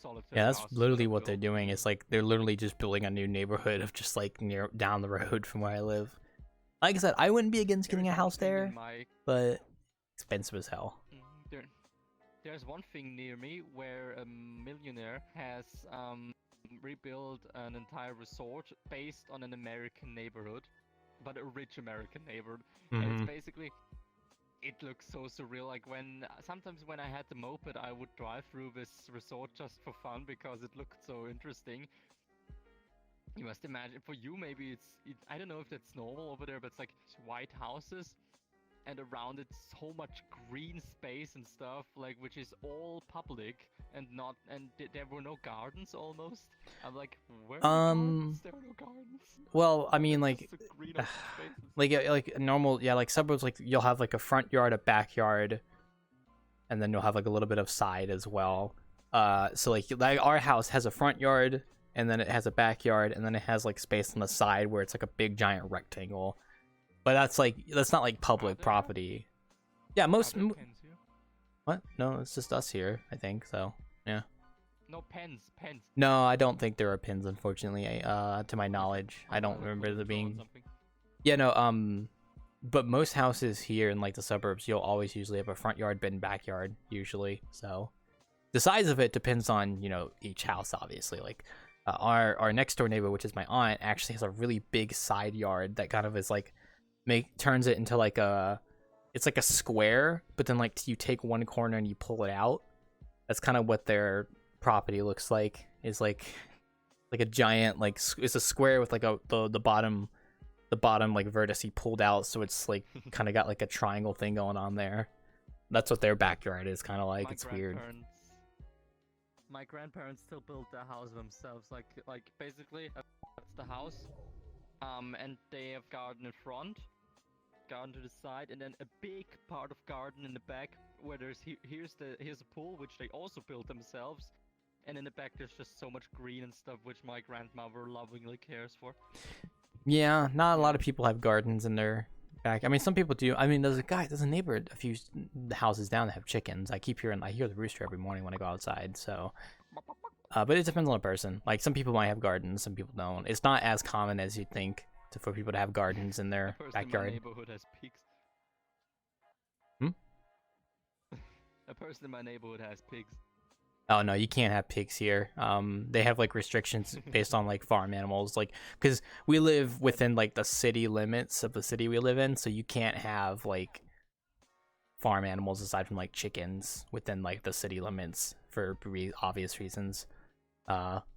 Speaker 2: solitary
Speaker 1: Yeah, that's
Speaker 2: houses that
Speaker 1: literally
Speaker 2: are
Speaker 1: what they're
Speaker 2: built.
Speaker 1: doing. It's like they're literally just building a new neighborhood of just like near down the road from where I live. Like I said, I wouldn't be against
Speaker 2: There
Speaker 1: getting
Speaker 2: is
Speaker 1: a
Speaker 2: one
Speaker 1: house
Speaker 2: thing in
Speaker 1: there,
Speaker 2: my
Speaker 1: but expensive as hell.
Speaker 2: there, there's one thing near me where a millionaire has rebuilt an entire resort based on an American neighborhood, but a rich American neighborhood, and it's
Speaker 1: Mm-hmm.
Speaker 2: basically it looks so surreal. Like sometimes when I had the moped, I would drive through this resort just for fun because it looked so interesting. You must imagine for you maybe I don't know if that's normal over there, but it's like white houses and around it so much green space and stuff, like which is all public and not there were no gardens almost. I'm like, where are the gardens? There are no gardens.
Speaker 1: Well, I mean,
Speaker 2: There's
Speaker 1: like,
Speaker 2: just the green open spaces.
Speaker 1: like normal, yeah, like suburbs, like you'll have like a front yard, a backyard, and then you'll have like a little bit of side as well. So like our house has a front yard, and then it has a backyard, and then it has like space on the side where it's like a big giant rectangle. But that's not like public
Speaker 2: there?
Speaker 1: property. Yeah, most.
Speaker 2: Are there pens here?
Speaker 1: What? No, it's just us here. I think so. Yeah.
Speaker 2: No pens.
Speaker 1: No, I don't think there are pins, unfortunately. To my knowledge, I don't remember there being. Yeah, no. But most houses here in like the suburbs, you'll always usually have a front yard, bin, backyard, usually. So, the size of it depends on each house, obviously. Like, our next door neighbor, which is my aunt, actually has a really big side yard that kind of is like turns it into like it's like a square, but then like you take one corner and you pull it out. That's kind of what their property looks like. Is like a giant like it's a square with like the bottom like vertice pulled out, so it's like kind of got like a triangle thing going on there. That's what their backyard is kind of like. It's weird.
Speaker 2: My grandparents still built their house themselves. Like basically that's the house. And they have garden in front, garden to the side, and then a big part of garden in the back where here's a pool which they also built themselves, and in the back there's just so much green and stuff which my grandmother lovingly cares for.
Speaker 1: Yeah, not a lot of people have gardens in their back. I mean, some people do. I mean, there's a neighbor a few houses down that have chickens. I hear the rooster every morning when I go outside. So, but it depends on the person. Like some people might have gardens, some people don't. It's not as common as you'd think for people to have gardens in their backyard.
Speaker 2: My neighborhood has pigs. A person in my neighborhood has pigs.
Speaker 1: Oh no, you can't have pigs here. They have like restrictions based on like farm animals, like because we live within like the city limits of the city we live in, so you can't have like farm animals aside from like chickens within like the city limits for obvious reasons.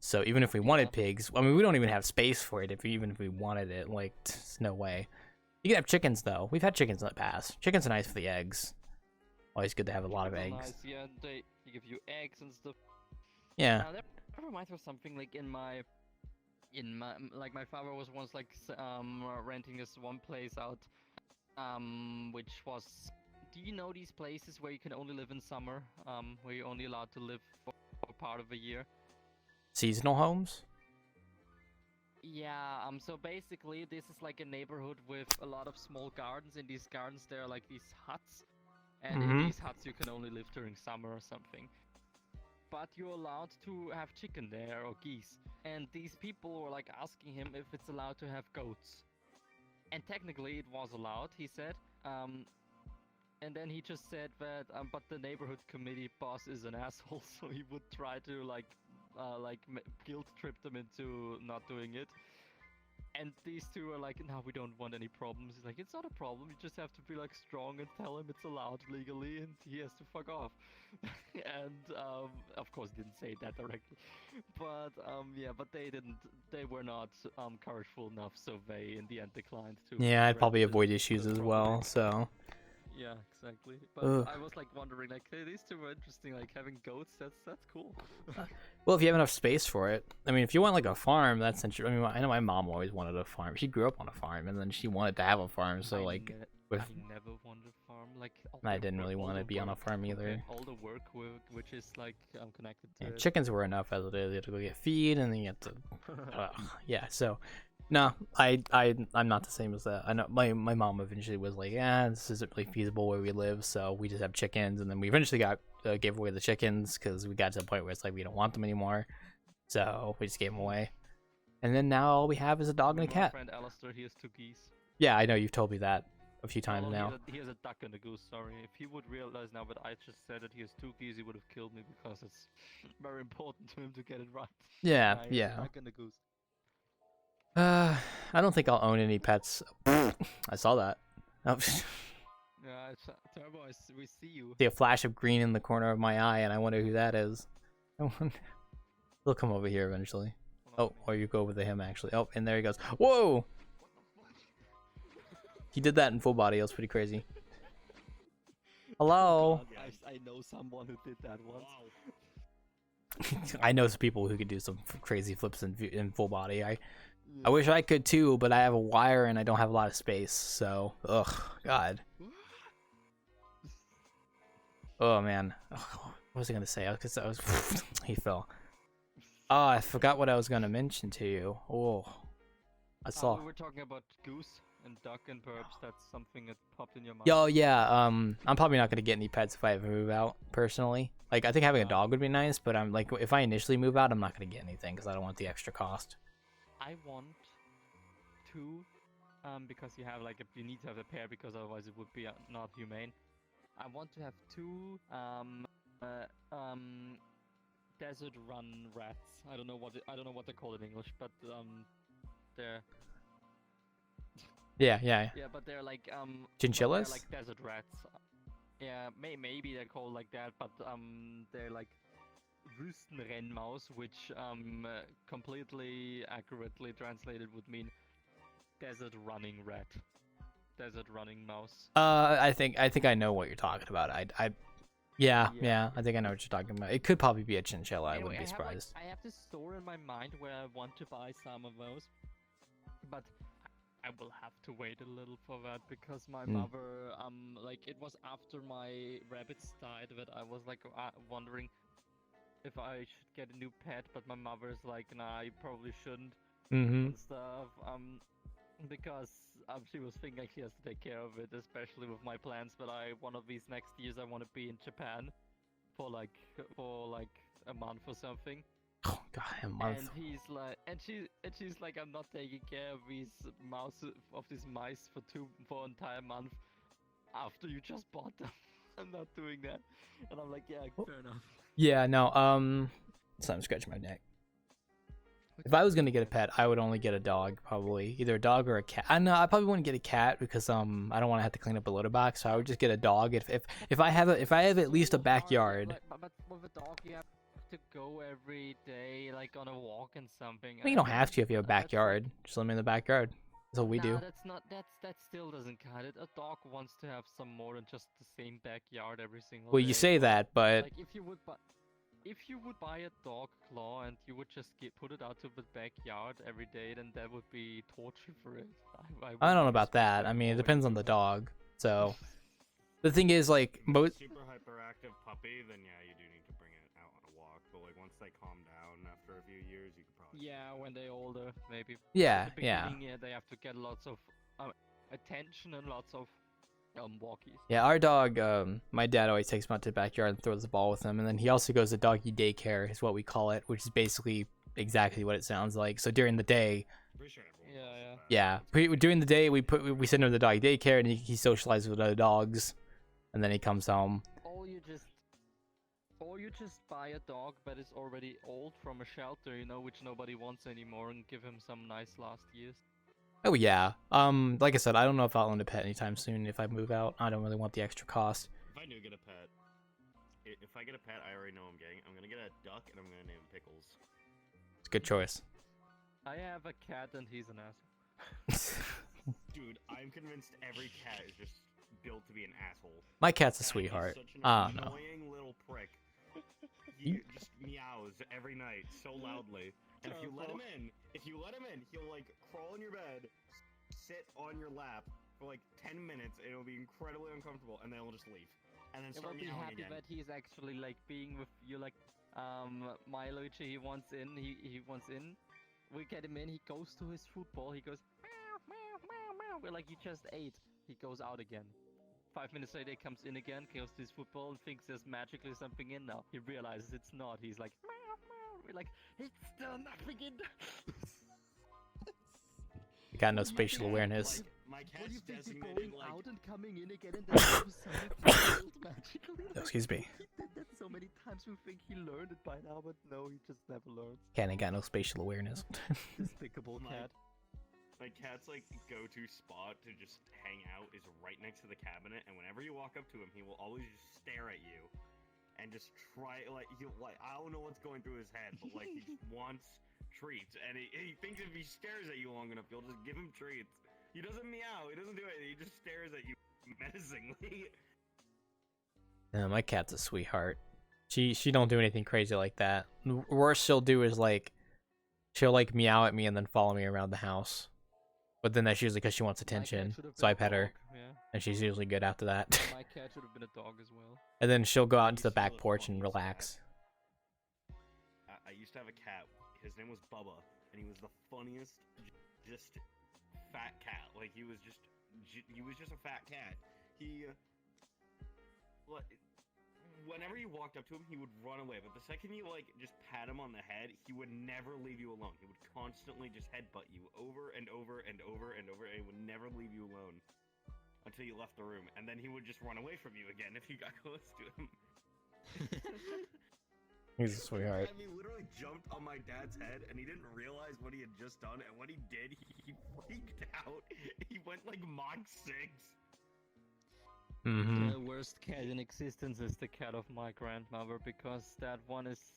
Speaker 1: So even if we wanted pigs, I mean we don't even have space for it. Even if we wanted it, like there's no way. You can have chickens though. We've had chickens in the past. Chickens are nice for the eggs. Always good to have a lot of eggs.
Speaker 2: Nice, yeah. They give you eggs and stuff.
Speaker 1: Yeah.
Speaker 2: That reminds me of something like my father was once like renting this one place out, which was. Do you know these places where you can only live in summer, where you're only allowed to live for part of a year?
Speaker 1: Seasonal homes?
Speaker 2: Yeah, so basically this is like a neighborhood with a lot of small gardens. In these gardens there are like these huts, and in these huts you can only live during summer or something. But you're allowed to have chicken there or geese. And these people were like asking him if it's allowed to have goats. And technically it was allowed, he said. And then he just said that, but the neighborhood committee boss is an asshole, so he would try to guilt trip them into not doing it. And these two are like, no, we don't want any problems. He's like, it's not a problem. You just have to be like strong and tell him it's allowed legally, and he has to fuck off. And of course, he didn't say that directly, but but they were not courageful enough, so they in the end declined to.
Speaker 1: Yeah, I'd probably avoid issues as well. So.
Speaker 2: Yeah, exactly. But I was like wondering, like, hey, these two were interesting. Like having goats, that's cool.
Speaker 1: Well, if you have enough space for it. I mean, if you want like a farm, that's interesting. I mean, I know my mom always wanted a farm. She grew up on a farm, and then she wanted to have a farm. So I
Speaker 2: never wanted a farm. Like
Speaker 1: I didn't really want to be on a farm either.
Speaker 2: All the work which is like connected to
Speaker 1: chickens were enough as it is. You have to go get feed, and then you have to. Yeah, so No, I'm not the same as that. I know my mom eventually was like, yeah, this isn't really feasible where we live, so we just have chickens, and then we eventually got gave away the chickens because we got to the point where it's like we don't want them anymore, so we just gave them away. And then now all we have is a dog and a
Speaker 2: My
Speaker 1: cat.
Speaker 2: friend Alistair, he has 2 geese.
Speaker 1: Yeah, I know you've told me that a few times
Speaker 2: Well,
Speaker 1: now.
Speaker 2: he has a duck and a goose, sorry. If he would realize now that I just said that he has 2 geese, he would have killed me because it's very important to him to get it right.
Speaker 1: Yeah,
Speaker 2: He has a
Speaker 1: yeah.
Speaker 2: duck and a goose.
Speaker 1: I don't think I'll own any pets. I saw that. Oh,
Speaker 2: Yeah, it's, Turbo, we see you.
Speaker 1: see a flash of green in the corner of my eye, and I wonder who that is. He'll come over here eventually. Oh, or you go over to him actually. Oh, and there he goes. Whoa! He did that in full body. It was pretty crazy. Hello.
Speaker 2: I know someone who did that once.
Speaker 1: I know some people who could do some crazy flips in full body. I wish I could too, but I have a wire and I don't have a lot of space. So, ugh, God. Oh man. Ugh, what was I gonna say? He fell. Oh, I forgot what I was gonna mention to you. Oh, I saw.
Speaker 2: We were talking about goose and duck, and perhaps that's something that popped in your mind.
Speaker 1: Yo, yeah. I'm probably not gonna get any pets if I ever move out. Personally, like I think having a dog would be nice, but I'm like, if I initially move out, I'm not gonna get anything because I don't want the extra cost.
Speaker 2: I want 2, because you have like you need to have a pair because otherwise it would be not humane. I want to have 2 desert run rats. I don't know what they're called in English, but they're
Speaker 1: Yeah.
Speaker 2: but they're like
Speaker 1: Chinchillas?
Speaker 2: they're like desert rats. Yeah, maybe they're called like that, but they're like Wüstenrennmaus, which completely accurately translated would mean desert running rat, desert running mouse.
Speaker 1: I think I know what you're talking about. Yeah, I think I know what you're talking about. It could probably be a chinchilla. I wouldn't be surprised.
Speaker 2: I have this store in my mind where I want to buy some of those, but I will have to wait a little for that because my mother, like it was after my rabbits died that I was like wondering if I should get a new pet, but my mother's like, nah, you probably shouldn't and stuff. Because she was thinking she has to take care of it, especially with my plans. But one of these next years, I want to be in Japan for like a month or something.
Speaker 1: Oh God, a month.
Speaker 2: And he's like, she's like, I'm not taking care of these mice for an entire month after you just bought them. I'm not doing that. And I'm like, yeah, fair enough.
Speaker 1: Yeah, no. So I'm scratching my neck. If I was gonna get a pet, I would only get a dog, probably either a dog or a cat. I know I probably wouldn't get a cat because I don't want to have to clean up a litter box. So I would just get a dog if I have at least a backyard.
Speaker 2: But with a dog, you have to go every day, like on a walk and something.
Speaker 1: Well, you don't have to if you have a backyard. Just let me in the backyard. That's what we do.
Speaker 2: That still doesn't cut it. A dog wants to have some more than just the same backyard every single day.
Speaker 1: Well, you say that, but
Speaker 2: like if you would buy a dog claw and you would just put it out to the backyard every day, then that would be torture for it.
Speaker 1: I don't know about that. I mean, it depends on the dog. So the thing is, like, most
Speaker 4: super hyperactive puppy, then yeah, you do need to bring it out on a walk. But like once they calm down after a few years, you could probably.
Speaker 2: Yeah, when they're older, maybe.
Speaker 1: Yeah,
Speaker 2: At the beginning, they have to get lots of attention and lots of walkies.
Speaker 1: Yeah, our dog, my dad always takes him out to the backyard and throws the ball with him, and then he also goes to doggy daycare, is what we call it, which is basically exactly what it sounds like. So during the day, during the day we send him to the doggy daycare, and he socializes with other dogs, and then he comes home.
Speaker 2: Or you just buy a dog that is already old from a shelter, which nobody wants anymore, and give him some nice last years.
Speaker 1: Oh yeah. Like I said, I don't know if I'll own a pet anytime soon. If I move out, I don't really want the extra cost.
Speaker 4: If I do get a pet, if I get a pet, I already know I'm getting. I'm gonna get a duck, and I'm gonna name him Pickles.
Speaker 1: It's a good choice.
Speaker 2: I have a cat, and he's an asshole.
Speaker 4: Dude, I'm convinced every cat is just built to be an asshole.
Speaker 1: My cat's a
Speaker 4: Cat is
Speaker 1: sweetheart.
Speaker 4: Such an
Speaker 1: I don't know.
Speaker 4: annoying little prick. He just meows every night so loudly. And if you let him in, he'll like crawl in your bed, sit on your lap for like 10 minutes, and it'll be incredibly uncomfortable, and then he'll just leave. And then start meowing
Speaker 2: happy
Speaker 4: again.
Speaker 2: that he's actually like being with you, like Milo. He wants in. He wants in, we get him in. He goes to his football. He goes meow meow meow meow. We're like, you just ate. He goes out again. 5 minutes later, he comes in again, goes to his football, and thinks there's magically something in now. He realizes it's not. He's like meow meow. We're like, it's still nothing in there.
Speaker 1: You got no spatial awareness.
Speaker 4: My
Speaker 2: What do
Speaker 4: cat's
Speaker 2: you think? You're
Speaker 4: designated
Speaker 2: going
Speaker 4: like
Speaker 2: out and coming in again, and then all of a sudden it's filled magically.
Speaker 1: Oh, excuse me.
Speaker 2: He did that so many times. We think he learned it by now, but no, he just never learned.
Speaker 1: Cat ain't got no spatial awareness.
Speaker 2: Despicable
Speaker 4: My-
Speaker 2: cat.
Speaker 4: my cat's like go-to spot to just hang out is right next to the cabinet, and whenever you walk up to him, he will always just stare at you and just try like I don't know what's going through his head, but like he just wants treats, and he thinks if he stares at you long enough, you'll just give him treats. He doesn't meow, he doesn't do it, he just stares at you menacingly.
Speaker 1: Yeah, my cat's a sweetheart. She don't do anything crazy like that. The worst she'll do is like she'll like meow at me and then follow me around the house. But then that's usually because she wants attention. So I pet her, and she's usually good after that.
Speaker 2: My cat should have been a dog as well.
Speaker 1: And then she'll go out into the back porch and relax.
Speaker 4: I used to have a cat. His name was Bubba, and he was the funniest, just fat cat. Like he was just a fat cat. Whenever you walked up to him, he would run away. But the second you like just pat him on the head, he would never leave you alone. He would constantly just headbutt you over and over and over and over, and he would never leave you alone until you left the room. And then he would just run away from you again if you got close to him.
Speaker 1: He's a sweetheart.
Speaker 4: He literally jumped on my dad's head, and he didn't realize what he had just done. And when he did, he freaked out. He went like Mach 6.
Speaker 1: Mm-hmm.
Speaker 2: The worst cat in existence is the cat of my grandmother, because that one is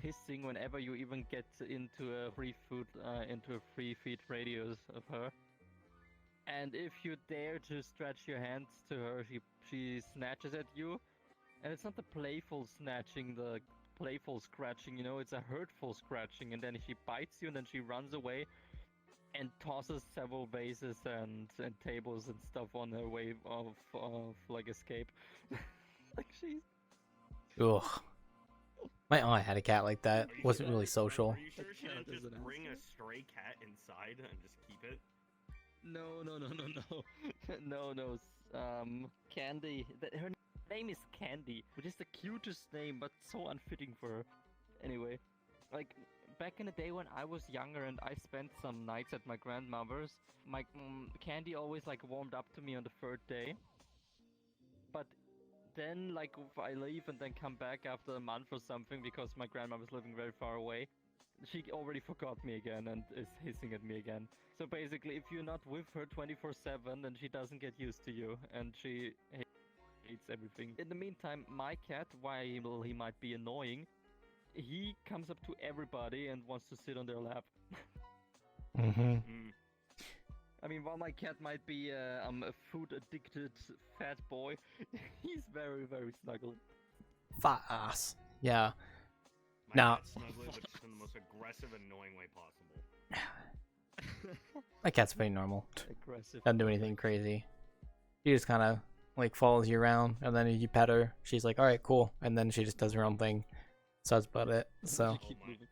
Speaker 2: hissing whenever you even get into a free feed radius of her. And if you dare to stretch your hands to her, she snatches at you. And it's not the playful snatching, the playful scratching, you know, it's a hurtful scratching, and then she bites you and then she runs away and tosses several vases and tables and stuff on her way of like escape. Like she's...
Speaker 1: Ugh. My aunt had a cat like that.
Speaker 4: Are you
Speaker 1: Wasn't
Speaker 4: sure-
Speaker 1: really social.
Speaker 4: Are you sure she
Speaker 2: cat
Speaker 4: didn't
Speaker 2: is
Speaker 4: just
Speaker 2: an
Speaker 4: bring a
Speaker 2: asshole.
Speaker 4: stray cat inside and just keep it?
Speaker 2: No. Candy. Her name is Candy, which is the cutest name, but so unfitting for her. Anyway, like back in the day when I was younger and I spent some nights at my grandmother's, my Candy always like warmed up to me on the third day. But then like if I leave and then come back after a month or something because my grandmother's living very far away, she already forgot me again and is hissing at me again. So basically, if you're not with her 24/7, then she doesn't get used to you, and she hates everything. In the meantime, my cat, while he might be annoying, he comes up to everybody and wants to sit on their lap.
Speaker 1: Mm-hmm.
Speaker 2: I mean, while my cat might be a food-addicted fat boy, he's very, very snuggly.
Speaker 1: Fat ass. Yeah.
Speaker 4: My
Speaker 1: Now-
Speaker 4: cat's snuggly, but just in the most aggressive, annoying way possible.
Speaker 1: My cat's pretty normal.
Speaker 2: Aggressive.
Speaker 1: Doesn't do anything crazy. She just kind of like follows you around, and then you pet her. She's like, "All right, cool," and then she just does her own thing. So that's about it. So
Speaker 2: Keep moving.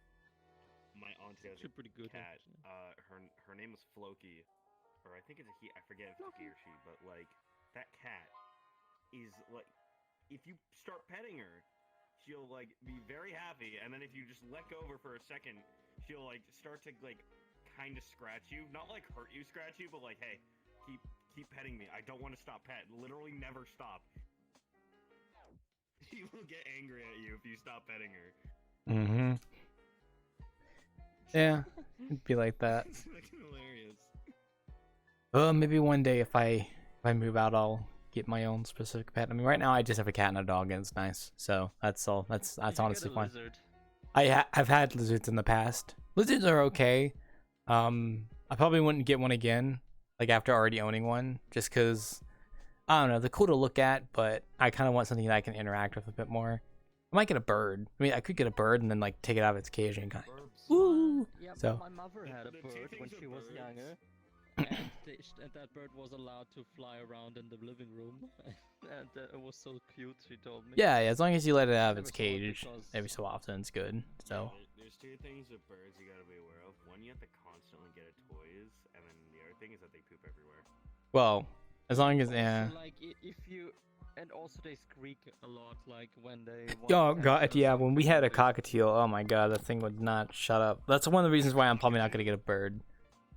Speaker 4: My auntie has
Speaker 2: She's pretty good.
Speaker 4: cat.
Speaker 2: actually.
Speaker 4: Her name is Floki, or I think it's a he. I forget if it's he or she, but like that cat is like, if you start petting her, she'll like be very happy, and then if you just let go of her for a second, she'll like start to like kind of scratch you, not like hurt you, scratch you, but like, hey, keep petting me. I don't want to stop pet. Literally never stop. She will get angry at you if you stop petting her.
Speaker 1: mm-hmm. Yeah, it'd be like that.
Speaker 4: It's fucking hilarious.
Speaker 1: Maybe one day if I move out, I'll get my own specific pet. I mean, right now I just have a cat and a dog, and it's nice. So that's all. That's
Speaker 2: You should
Speaker 1: honestly
Speaker 2: get a
Speaker 1: fine.
Speaker 2: lizard.
Speaker 1: I've had lizards in the past. Lizards are okay. I probably wouldn't get one again, like after already owning one, just because I don't know, they're cool to look at, but I kind of want something that I can interact with a bit more. I might get a bird. I mean, I could get a bird and then like take it out of its cage and kind of woo.
Speaker 2: Yeah,
Speaker 1: So-
Speaker 2: my mother had a
Speaker 4: The two
Speaker 2: bird when
Speaker 4: things with
Speaker 2: she was
Speaker 4: birds-
Speaker 2: younger, and, and that bird was allowed to fly around in the living room, and it was so cute. She told me.
Speaker 1: Yeah, as long as you let it out of
Speaker 2: Never
Speaker 1: its
Speaker 2: saw it
Speaker 1: cage
Speaker 2: because-
Speaker 1: every so often, it's good. So
Speaker 4: There's two things with birds you gotta be aware of. One, you have to constantly get it toys, and then the other thing is that they poop everywhere.
Speaker 1: Well, as long as
Speaker 2: Also, like if you, and also they squeak a lot, like when they.
Speaker 1: Oh
Speaker 2: want to
Speaker 1: god,
Speaker 2: hatch or
Speaker 1: yeah. When we
Speaker 2: something,
Speaker 1: had a
Speaker 2: they-
Speaker 1: cockatiel, oh my god, that thing would not shut up. That's one of the reasons why I'm probably not gonna get a bird,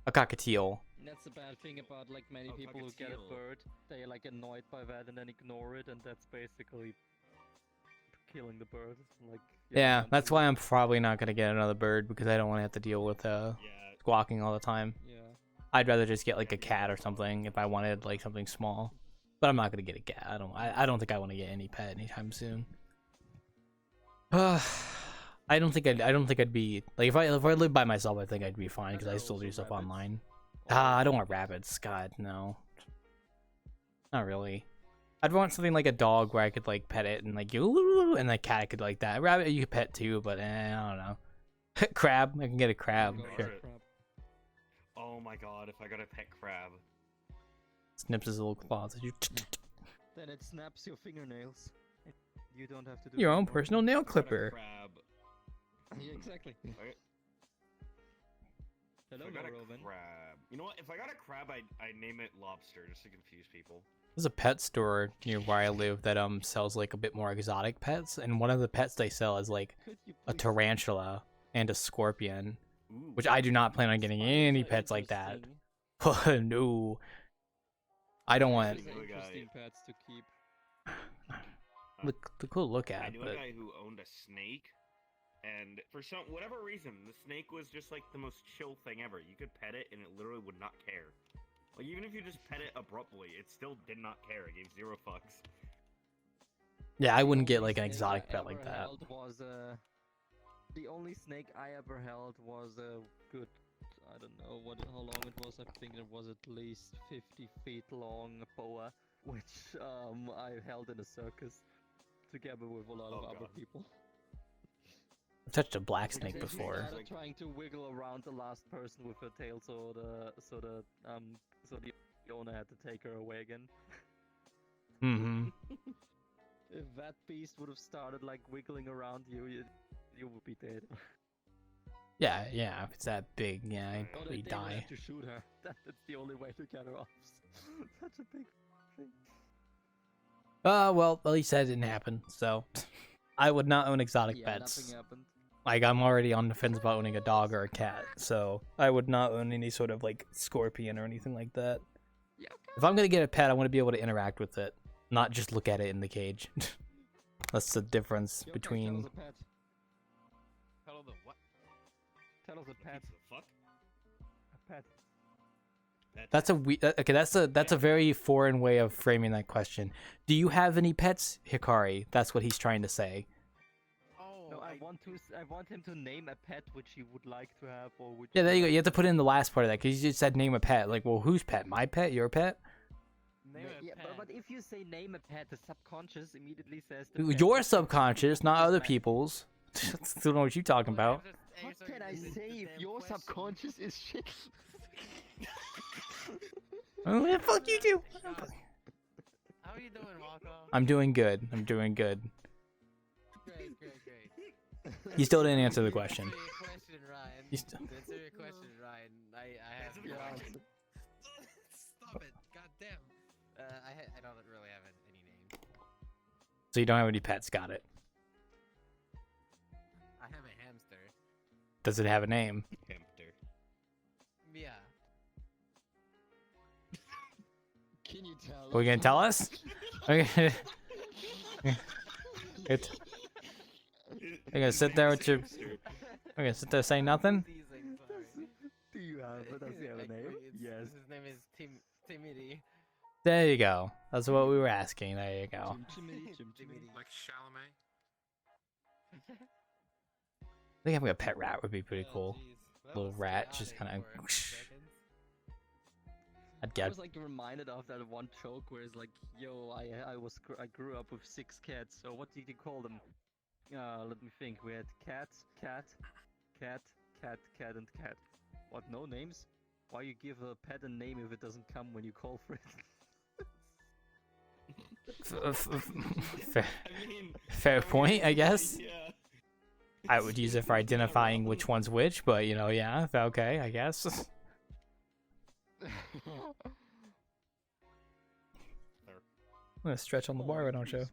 Speaker 1: a cockatiel.
Speaker 2: That's the bad thing about like many
Speaker 4: Oh,
Speaker 2: people who get a
Speaker 4: cockatiel.
Speaker 2: bird. They are like annoyed by that and then ignore it, and that's basically killing the bird. Like.
Speaker 1: Yeah, that's
Speaker 2: eventually.
Speaker 1: why I'm probably not gonna get another bird because I don't want to have to deal with
Speaker 4: Yeah.
Speaker 1: squawking all the time.
Speaker 2: Yeah.
Speaker 1: I'd rather just get like a cat or something if I wanted like something small. But I'm not gonna get a cat. I don't think I want to get any pet anytime soon. I don't think I'd be like if I lived by myself. I think I'd be fine because I still do stuff online. I don't want rabbits. God, no. Not really. I'd want something like a dog where I could like pet it and like and the cat could like that. Rabbit you could pet too, but I don't know. Crab, I can get a crab.
Speaker 2: God,
Speaker 1: Sure.
Speaker 2: crap.
Speaker 4: Oh my god, if I got a pet crab.
Speaker 1: Snips his little claws at you.
Speaker 2: Then it snaps your fingernails. You don't have to do
Speaker 1: Your
Speaker 2: it
Speaker 1: own
Speaker 2: anymore.
Speaker 1: personal nail
Speaker 4: If I got a
Speaker 1: clipper.
Speaker 4: crab.
Speaker 2: Yeah, exactly.
Speaker 4: If I,
Speaker 2: Hello,
Speaker 4: if I got a
Speaker 2: Robin.
Speaker 4: crab. You know what? If I got a crab, I'd name it lobster just to confuse people.
Speaker 1: There's a pet store near where I live that sells like a bit more exotic pets, and one of the pets they sell is like
Speaker 2: Could you
Speaker 1: a
Speaker 2: please-
Speaker 1: tarantula and a scorpion,
Speaker 4: Ooh.
Speaker 1: which I do not plan on getting
Speaker 2: Spiders
Speaker 1: any
Speaker 2: are
Speaker 1: pets like that.
Speaker 2: interesting.
Speaker 1: No, I don't want.
Speaker 2: Spiders are
Speaker 4: I knew a guy-
Speaker 2: interesting pets to keep.
Speaker 1: Look, cool to look
Speaker 4: I
Speaker 1: at,
Speaker 4: knew
Speaker 1: but
Speaker 4: a guy who owned a snake, and for whatever reason, the snake was just like the most chill thing ever. You could pet it, and it literally would not care. Like even if you just pet it abruptly, it still did not care. It gave zero fucks.
Speaker 1: yeah, I wouldn't
Speaker 2: The
Speaker 1: get
Speaker 2: only
Speaker 1: like an
Speaker 2: snake
Speaker 1: exotic
Speaker 2: I
Speaker 1: pet like
Speaker 2: ever
Speaker 1: that.
Speaker 2: held was, the only snake I ever held was a good, I don't know how long it was. I think it was at least 50 feet long boa, which I held in a circus together with a lot of
Speaker 4: Oh,
Speaker 2: other
Speaker 4: God.
Speaker 2: people.
Speaker 1: I've touched a black snake
Speaker 2: Because we
Speaker 1: before.
Speaker 2: started trying to wiggle around the last person with her tail, so the owner had to take her away again.
Speaker 1: Mm-hmm.
Speaker 2: If that beast would have started like wiggling around you, you would be dead.
Speaker 1: Yeah, yeah. If it's that big, yeah, I'd
Speaker 2: Or
Speaker 1: probably
Speaker 2: they would
Speaker 1: die.
Speaker 2: have to shoot her. That's the only way to get her off. Such a big thing.
Speaker 1: Well, at least that didn't happen. So, I would not own exotic
Speaker 2: Yeah,
Speaker 1: pets.
Speaker 2: nothing happened.
Speaker 1: Like I'm already on the fence about owning a dog or a cat, so I would not own any sort of like scorpion or anything like that.
Speaker 2: Yeah, okay.
Speaker 1: If I'm gonna get a pet, I want to be able to interact with it, not just look at it in the cage. That's the difference
Speaker 2: Yeah, okay,
Speaker 1: between.
Speaker 2: Tell us a pet.
Speaker 3: Hello, the what?
Speaker 2: Tell us a pet.
Speaker 4: The fuck?
Speaker 2: A pet.
Speaker 1: That's a okay. That's a very foreign way of framing that question. Do you have any pets, Hikari? That's what he's trying to say.
Speaker 3: Oh,
Speaker 2: No, I want him to name a pet which he would like to have, or which.
Speaker 1: Yeah, there you go. You have to put in the last part of that because you just said name a pet. Like, well, whose pet? My pet? Your pet?
Speaker 3: name a
Speaker 2: Yeah,
Speaker 3: pet.
Speaker 2: but if you say name a pet, the subconscious immediately says.
Speaker 1: Your subconscious, not other people's. Still know what you're talking about.
Speaker 2: What can I say if your subconscious is shit?
Speaker 1: Oh, what the fuck you do?
Speaker 3: How are you doing, Marco?
Speaker 1: I'm doing good. I'm doing good.
Speaker 3: Great.
Speaker 1: You still didn't answer the question.
Speaker 3: To answer your question, Ryan.
Speaker 1: You st-
Speaker 3: To answer your question, Ryan, I have.
Speaker 4: Answer the question.
Speaker 3: Stop it! God damn. I don't really have any name.
Speaker 1: So you don't have any pets? Got it.
Speaker 3: I have a hamster.
Speaker 1: Does it have a name?
Speaker 4: Hamster.
Speaker 3: Yeah.
Speaker 2: Can you tell?
Speaker 1: Are you gonna tell us? Okay. It- You're gonna sit there with your. You're gonna sit there saying nothing.
Speaker 3: Teasing, sorry.
Speaker 2: Do you have? Does he have a name?
Speaker 3: Actually,
Speaker 2: Yes.
Speaker 3: His name is Timmy.
Speaker 1: There you go. That's what we were asking. There you go.
Speaker 2: Chimney.
Speaker 5: Like Chalamet?
Speaker 1: I think having a pet rat would be pretty
Speaker 3: Oh,
Speaker 1: cool.
Speaker 3: jeez. That
Speaker 1: Little
Speaker 3: was
Speaker 1: rat just
Speaker 3: chaotic
Speaker 1: kinda-
Speaker 3: for a few seconds.
Speaker 1: I'd
Speaker 2: I
Speaker 1: get.
Speaker 2: was like reminded of that one joke where it's like, "Yo, I grew up with 6 cats. So what did you call them? Let me think. We had cat, and cat. What? No names? Why you give a pet a name if it doesn't come when you call for it?"
Speaker 1: Fair,
Speaker 4: I mean,
Speaker 1: fair point, I guess.
Speaker 4: Yeah.
Speaker 1: I would use it for identifying which one's which, but you know, yeah, okay, I guess. I'm gonna stretch on the bar, why don't you?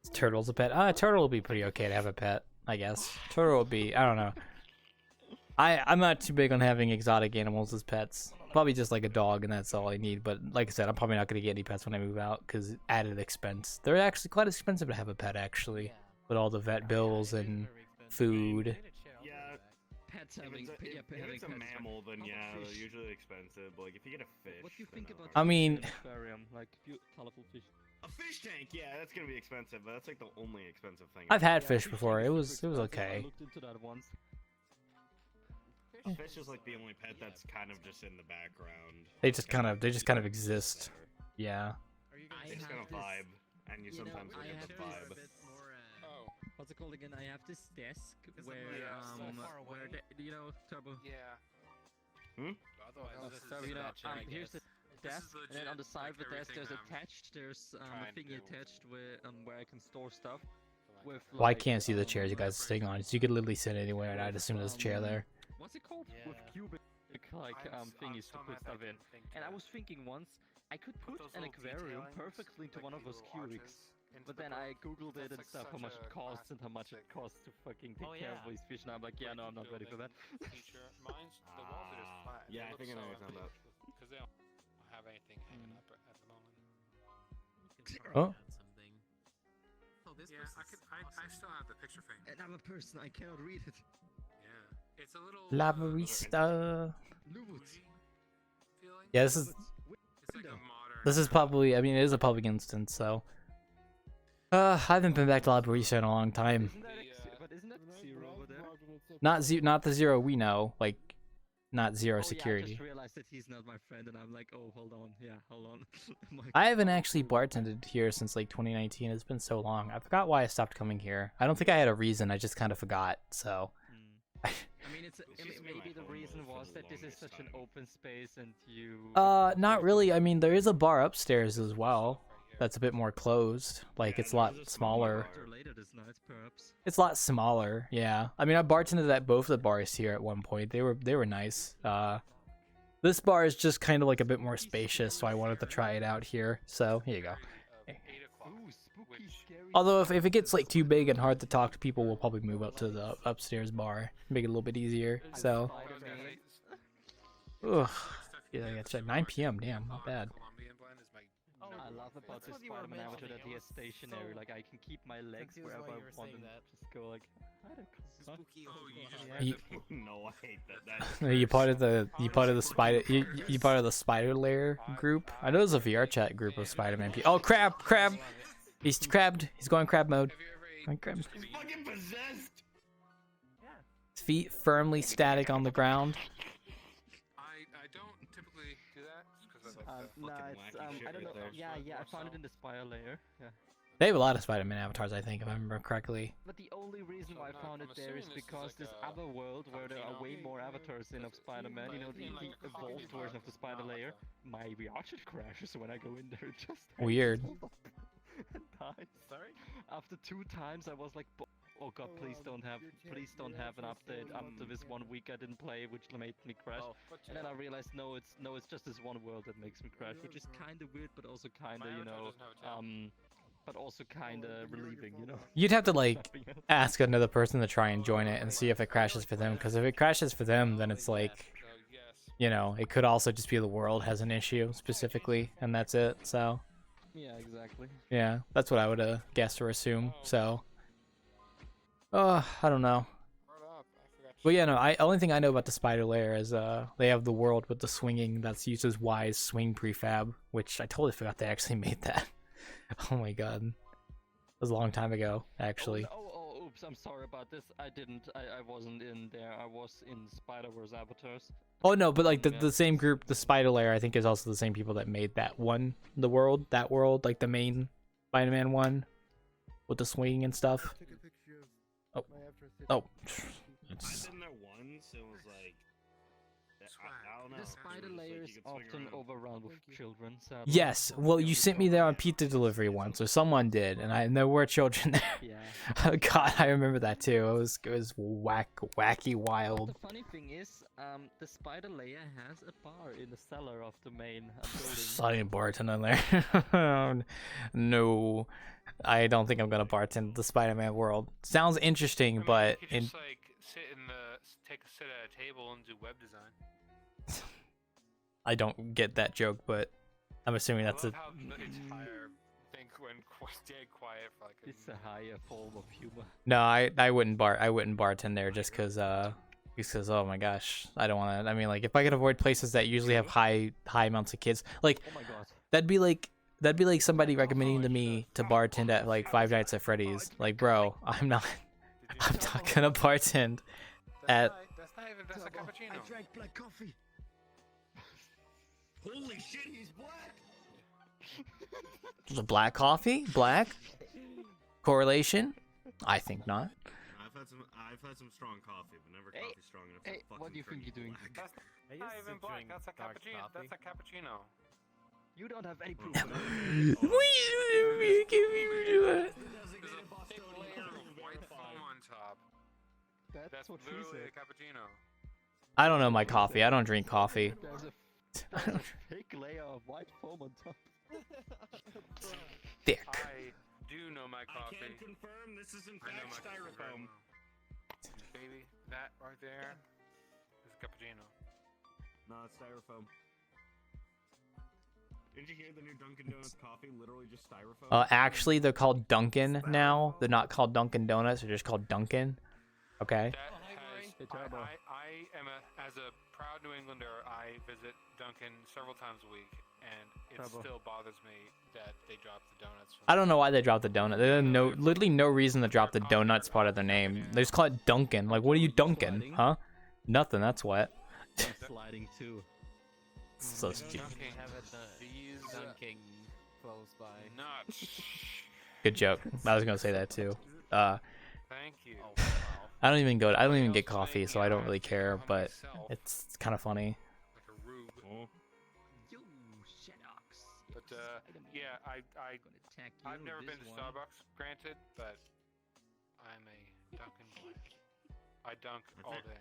Speaker 1: Is Turtle's a pet? Turtle will be pretty okay to have a pet, I guess. Turtle will be, I don't know. I'm not too big on having exotic animals as pets. Probably just like a dog, and that's all I need. But like I said, I'm probably not gonna get any pets when I move out because added expense. They're actually quite expensive to have a pet, actually, with all the vet bills and food.
Speaker 4: Yeah.
Speaker 2: Pets
Speaker 4: If
Speaker 2: having,
Speaker 4: it's a mammal, then yeah, they're usually expensive. But like if you get a fish,
Speaker 2: What do you
Speaker 4: then
Speaker 2: think about?
Speaker 1: I mean-
Speaker 2: an aquarium, like colorful fish?
Speaker 4: a fish tank? Yeah, that's gonna be expensive. But that's like the only expensive thing.
Speaker 1: I've had
Speaker 2: Yeah,
Speaker 1: fish
Speaker 2: fish
Speaker 1: before.
Speaker 2: tank
Speaker 1: It
Speaker 2: is
Speaker 1: was
Speaker 2: super expensive. I
Speaker 1: okay.
Speaker 2: looked into that once.
Speaker 4: A fish is like the only pet that's kind of just in the background.
Speaker 1: They just kind of exist. Yeah.
Speaker 4: They just kind of vibe, and you sometimes
Speaker 2: I
Speaker 4: forget
Speaker 2: have
Speaker 4: the
Speaker 2: this
Speaker 4: vibe.
Speaker 5: Oh,
Speaker 2: What's it called again? I have this desk
Speaker 5: Because
Speaker 2: where
Speaker 5: yeah, so far
Speaker 2: where
Speaker 5: away.
Speaker 2: you know Turbo.
Speaker 5: yeah.
Speaker 4: Hmm?
Speaker 5: Otherwise, this
Speaker 2: So
Speaker 5: is
Speaker 2: you know,
Speaker 5: legit, I
Speaker 2: here's the
Speaker 5: guess.
Speaker 2: desk, and then
Speaker 5: legit,
Speaker 2: on the side of the desk
Speaker 5: everything
Speaker 2: there's
Speaker 5: I'm
Speaker 2: attached there's a
Speaker 5: trying to
Speaker 2: thingy
Speaker 5: do.
Speaker 2: attached where I can store stuff. With
Speaker 1: Well, I
Speaker 2: like,
Speaker 1: can't see the chairs you guys are sitting on. So you could literally sit anywhere, and I'd assume there's a chair there.
Speaker 2: What's it called? With
Speaker 3: Yeah.
Speaker 2: cubic like thingies to put stuff in. And I was thinking once I could put
Speaker 3: those
Speaker 2: an
Speaker 3: little
Speaker 2: aquarium
Speaker 3: detailings,
Speaker 2: perfectly into
Speaker 3: like
Speaker 2: one of
Speaker 3: the
Speaker 2: those
Speaker 3: little arches
Speaker 2: cubics.
Speaker 3: into
Speaker 2: But
Speaker 3: the
Speaker 2: then
Speaker 3: boat.
Speaker 2: I googled it
Speaker 3: That's
Speaker 2: and
Speaker 3: like
Speaker 2: stuff, how
Speaker 3: such
Speaker 2: much it
Speaker 3: a
Speaker 2: costs and how much it
Speaker 3: classic
Speaker 2: costs to fucking take
Speaker 3: Oh,
Speaker 2: care of
Speaker 3: yeah.
Speaker 2: these fish. And I'm like, yeah, no, I'm not ready for that.
Speaker 5: Feature. Mine's the walls are just flat.
Speaker 4: Yeah, I think I know what you're talking about.
Speaker 5: Because they don't have anything hanging up at the moment.
Speaker 1: Oh.
Speaker 5: Yeah, I still have the picture frame.
Speaker 2: And I'm a person, I cannot read it.
Speaker 5: Yeah, it's a little
Speaker 1: La Barista.
Speaker 5: bougie feeling.
Speaker 1: Yeah, this is
Speaker 5: It's like a modern.
Speaker 1: this is probably. I mean, it is a public instance, so. I haven't been back to La Barista in a long time.
Speaker 2: Isn't that
Speaker 5: The,
Speaker 2: but isn't that zero over there?
Speaker 1: Not the zero we know. Like, not zero
Speaker 2: Oh,
Speaker 1: security.
Speaker 2: Yeah, I just realized that he's not my friend, and I'm like, oh, hold on, yeah, hold on. I'm like,
Speaker 1: I haven't actually bartended here since like 2019. It's been so long. I forgot why I stopped coming here. I don't think I had a reason. I just kind of forgot. So.
Speaker 2: I mean,
Speaker 4: This used to be
Speaker 2: maybe
Speaker 4: my
Speaker 2: the
Speaker 4: home
Speaker 2: reason
Speaker 4: for
Speaker 2: was
Speaker 4: the
Speaker 2: that this is
Speaker 4: longest
Speaker 2: such an
Speaker 4: time.
Speaker 2: open space, and you.
Speaker 1: Not really. I mean, there is a bar upstairs as well. That's a bit more closed. Like,
Speaker 4: Yeah,
Speaker 1: it's a lot
Speaker 4: there's a smaller
Speaker 1: smaller.
Speaker 4: bar.
Speaker 2: Or later this night, perhaps.
Speaker 1: It's a lot smaller. Yeah. I mean, I bartended at both the bars here at one point. They were nice. This bar is just kind of like a bit more spacious, so I wanted to try it out here. So here you go.
Speaker 5: 8 o'clock.
Speaker 2: Ooh, spooky, scary.
Speaker 1: Although if it gets like too big and hard to talk to people, we'll probably move up to the upstairs bar, make it a little bit easier. So, ugh. Yeah, it's at 9 p.m. Damn, not bad.
Speaker 5: Colombian blend is my
Speaker 2: Oh, I love about this Spider-Man avatar that he is stationary. Like I can keep my legs
Speaker 6: confused
Speaker 2: wherever
Speaker 6: why
Speaker 2: I
Speaker 6: you were
Speaker 2: want
Speaker 6: saying
Speaker 2: and
Speaker 6: that.
Speaker 2: just go like. "Hi there, Cosmo."
Speaker 5: Oh, you just
Speaker 6: Yeah.
Speaker 5: read
Speaker 1: You-
Speaker 5: the
Speaker 4: No, I hate that.
Speaker 1: You part of the spider you part of the spider lair group. I know there's a VRChat group of Spider-Man people. Oh, crab! He's crabbed. He's going crab mode.
Speaker 5: Have you ever
Speaker 1: Going crab.
Speaker 4: He's fucking possessed.
Speaker 1: His feet firmly static on the ground.
Speaker 5: I don't typically do that because I like
Speaker 2: No,
Speaker 4: fucking
Speaker 2: it's
Speaker 4: wacky shit
Speaker 2: I don't know.
Speaker 4: right there.
Speaker 2: Yeah, I found it in the Spire layer. Yeah.
Speaker 1: They have a lot of Spider-Man avatars, I think, if I remember correctly.
Speaker 2: But the only reason why I
Speaker 5: no,
Speaker 2: found it
Speaker 5: I'm
Speaker 2: there is
Speaker 5: assuming this is
Speaker 2: because
Speaker 5: like
Speaker 2: this
Speaker 5: a
Speaker 2: other world where there are way more avatars in of Spider-Man, you know, the evolved version of the Spider layer, my VRChat crashes when I go in there. It just
Speaker 1: Weird.
Speaker 2: and dies.
Speaker 3: Sorry?
Speaker 2: After 2 times, I was like, oh god, please don't have an update after this 1 week I didn't play, which made me crash. And then I realized, no, it's just this one world that makes me crash, which is kind of weird, but also kind of, you know, but also kind of relieving, you know.
Speaker 1: You'd have to like
Speaker 2: Nothing else.
Speaker 1: ask another person to try and join it and see if it crashes for them. Because if it crashes for them, then it's like, you know, it could also just be the world has an issue specifically, and that's it. So
Speaker 2: Yeah, exactly.
Speaker 1: yeah, that's what I would guess or assume. So, I don't know. Well, yeah, no. Only thing I know about the Spider Lair is they have the world with the swinging that's used as Y's swing prefab, which I totally forgot they actually made that. Oh my god, it was a long time ago, actually.
Speaker 2: Oh, oops, I'm sorry about this. I wasn't in there. I was in Spider-Verse Avatars.
Speaker 1: Oh no, but like
Speaker 2: Yeah.
Speaker 1: the same group, the Spider Lair, I think is also the same people that made that one, that world, like the main Spider-Man one, with the swinging and stuff. Oh, oh,
Speaker 4: I've been there once. It was like
Speaker 5: swag.
Speaker 4: I don't know.
Speaker 2: The spider
Speaker 4: It's like
Speaker 2: layer
Speaker 4: you
Speaker 2: is
Speaker 4: could swing
Speaker 2: often
Speaker 4: around.
Speaker 2: overrun with children. Sadly.
Speaker 1: Yes, well, you sent me there on pizza delivery once, or someone did, and there were children there.
Speaker 2: Yeah.
Speaker 1: Oh God, I remember that too. It was wacky,
Speaker 2: But
Speaker 1: wild.
Speaker 2: the funny thing is, the spider layer has a bar in the cellar of the main building.
Speaker 1: Signing bartend in there. No, I don't think I'm gonna bartend the Spider-Man world. Sounds interesting,
Speaker 5: I mean,
Speaker 1: but
Speaker 5: you could just like take a sit at a table and do web design.
Speaker 1: I don't get that joke. But I'm assuming that's
Speaker 5: I
Speaker 1: a.
Speaker 5: love how the entire thing went dead quiet for like
Speaker 2: It's a higher form of humor.
Speaker 1: No, I wouldn't bartend there just because oh my gosh, I don't want to. I mean, like if I could avoid places that usually have high amounts of kids, like
Speaker 2: Oh my god.
Speaker 1: that'd be like somebody recommending to me to bartend at like Five Nights at Freddy's. Like, bro, I'm not gonna bartend at.
Speaker 5: That's a cappuccino.
Speaker 4: I drank black coffee. Holy shit, he's black.
Speaker 1: The black coffee, black correlation. I think not.
Speaker 4: I've had some strong coffee, but never
Speaker 2: Hey,
Speaker 4: coffee strong enough.
Speaker 2: hey,
Speaker 4: to fucking
Speaker 2: what do you
Speaker 4: turn
Speaker 2: think you're doing?
Speaker 4: black.
Speaker 5: That's not even black. That's a cappuccino. That's a cappuccino.
Speaker 2: You don't have any proof.
Speaker 5: There's a thick layer of white foam on top. That's
Speaker 2: what she
Speaker 5: literally
Speaker 2: said.
Speaker 5: a cappuccino.
Speaker 1: I don't know my coffee. I don't drink coffee.
Speaker 2: There's a thick layer of white foam on top.
Speaker 1: Thick.
Speaker 5: I do know my
Speaker 4: I
Speaker 5: coffee.
Speaker 4: can confirm this is in
Speaker 5: I know
Speaker 4: fact
Speaker 5: my coffee very
Speaker 4: styrofoam.
Speaker 5: well. Baby, that right there is a cappuccino.
Speaker 4: No, it's styrofoam. Didn't you hear the new Dunkin' Donuts coffee? Literally just styrofoam.
Speaker 1: Actually, they're called Dunkin' now. They're not called Dunkin' Donuts. They're just called Dunkin'. Okay.
Speaker 5: That has,
Speaker 2: Hey, Turbo.
Speaker 5: I am as a proud New Englander, I visit Dunkin' several times a week, and it
Speaker 2: Turbo.
Speaker 5: still bothers me that they dropped the donuts.
Speaker 1: I don't know why they dropped the donut. There's literally no reason to drop the donuts part of their name. They just call it Dunkin'. Like, what are you Dunkin'? Huh? Nothing. That's what.
Speaker 2: Sliding too.
Speaker 1: So stupid.
Speaker 5: These
Speaker 6: Dunking close by.
Speaker 5: nuts.
Speaker 1: Good joke. I was gonna say that too.
Speaker 5: Thank you.
Speaker 6: Oh, wow.
Speaker 1: I don't even get coffee, so I don't really care. But it's kind of funny.
Speaker 5: Like a rube.
Speaker 4: Oh.
Speaker 2: You shedocks.
Speaker 5: But yeah, I've never been to Starbucks, granted, but I'm a Dunkin' boy. I dunk all day,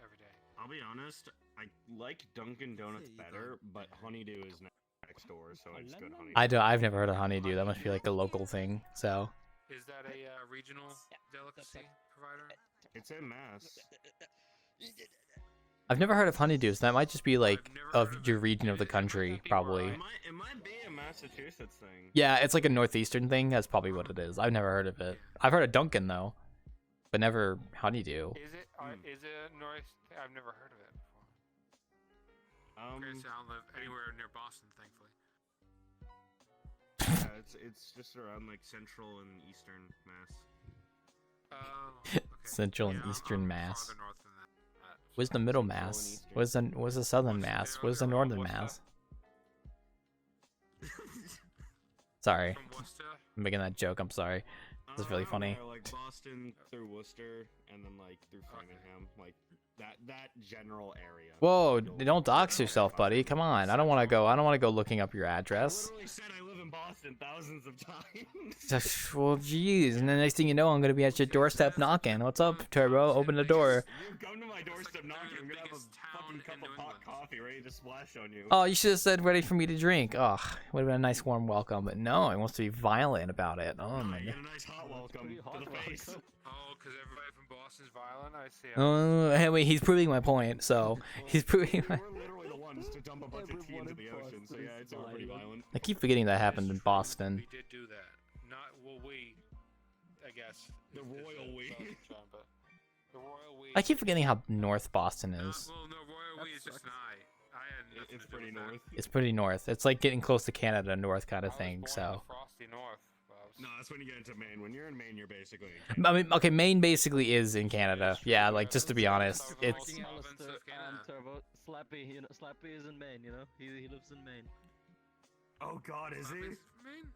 Speaker 5: every day.
Speaker 4: I'll be honest, I like Dunkin' Donuts better, but Honeydew is next door, so I just go to Honeydew.
Speaker 1: I've never heard of honeydew. That must be like a local thing. So
Speaker 5: Is that a regional delicacy provider?
Speaker 4: It's in Mass.
Speaker 1: I've never heard of honeydews. That might just be like
Speaker 5: I've never heard
Speaker 1: of
Speaker 5: of
Speaker 1: your
Speaker 5: it.
Speaker 1: region of the country, probably.
Speaker 4: It might be a Massachusetts thing.
Speaker 1: Yeah, it's like a northeastern thing. That's probably what it is. I've never heard of it. I've heard of Dunkin' though, but never honeydew.
Speaker 5: Is it? Is it North? I've never heard of it before. Granted, I don't live anywhere near Boston, thankfully.
Speaker 4: Yeah, it's just around like central and eastern Mass.
Speaker 5: Okay.
Speaker 1: Central and
Speaker 5: Yeah,
Speaker 1: Eastern
Speaker 5: I'm
Speaker 1: Mass.
Speaker 5: farther north than that.
Speaker 1: Where's the middle
Speaker 4: Central and
Speaker 1: mass?
Speaker 4: Eastern.
Speaker 1: Where's the southern mass? Where's the northern mass? Sorry,
Speaker 5: From Worcester.
Speaker 1: I'm making that joke. I'm sorry. This is really funny.
Speaker 4: Yeah, like Boston through Worcester and then like through Framingham, like that general area.
Speaker 1: Whoa! Don't dox yourself, buddy. Come on. I don't want to go looking up your
Speaker 4: I
Speaker 1: address.
Speaker 4: literally said I live in Boston thousands of times.
Speaker 1: Well, jeez. And the next thing you know, I'm gonna be at your doorstep knocking. What's up, Turbo? Open the door.
Speaker 4: You come to my doorstep knocking, I'm gonna have a
Speaker 5: biggest town
Speaker 4: fucking cup
Speaker 5: in New
Speaker 4: of hot
Speaker 5: England.
Speaker 4: coffee ready to splash on you.
Speaker 1: Oh, you should have said ready for me to drink. Oh, would have been a nice warm welcome. But no, he wants to be violent about it. Oh my
Speaker 4: You
Speaker 1: god.
Speaker 4: get a nice hot welcome
Speaker 2: pretty
Speaker 4: to
Speaker 2: hot
Speaker 4: the face.
Speaker 2: welcome.
Speaker 5: Oh, because everybody from Boston's violent. I see.
Speaker 1: Oh, hey, wait, he's proving my point. So he's proving.
Speaker 4: We're literally the ones to dump a bunch of tea
Speaker 2: Everyone
Speaker 4: into the
Speaker 2: in
Speaker 4: ocean, so
Speaker 2: Boston
Speaker 4: yeah,
Speaker 2: is
Speaker 4: it's all pretty
Speaker 2: violent.
Speaker 4: violent.
Speaker 1: I keep forgetting that happened in Boston.
Speaker 5: We did do that. Not we. I guess.
Speaker 4: The
Speaker 5: is
Speaker 4: royal
Speaker 5: a
Speaker 4: we.
Speaker 5: Southern term, but the royal we.
Speaker 1: I keep forgetting how north Boston is.
Speaker 5: Well, no, royal we is just an I. I had nothing
Speaker 4: It's
Speaker 5: to do
Speaker 4: pretty
Speaker 5: with that.
Speaker 4: north.
Speaker 1: It's pretty north. It's like getting close to Canada north kind
Speaker 5: I
Speaker 1: of
Speaker 5: was
Speaker 1: thing.
Speaker 5: born in
Speaker 1: So.
Speaker 5: the frosty north.
Speaker 4: No, that's when you get into Maine. When you're in Maine, you're basically in
Speaker 1: I mean, okay, Maine basically is in Canada. Yeah, like just to be honest,
Speaker 5: Southern
Speaker 1: it's
Speaker 5: Province of
Speaker 2: Alistair,
Speaker 5: Canada.
Speaker 2: Turbo, Slappy, you know, Slappy is in Maine, you know? He lives in Maine.
Speaker 4: Oh god, is he?
Speaker 5: Province of Maine?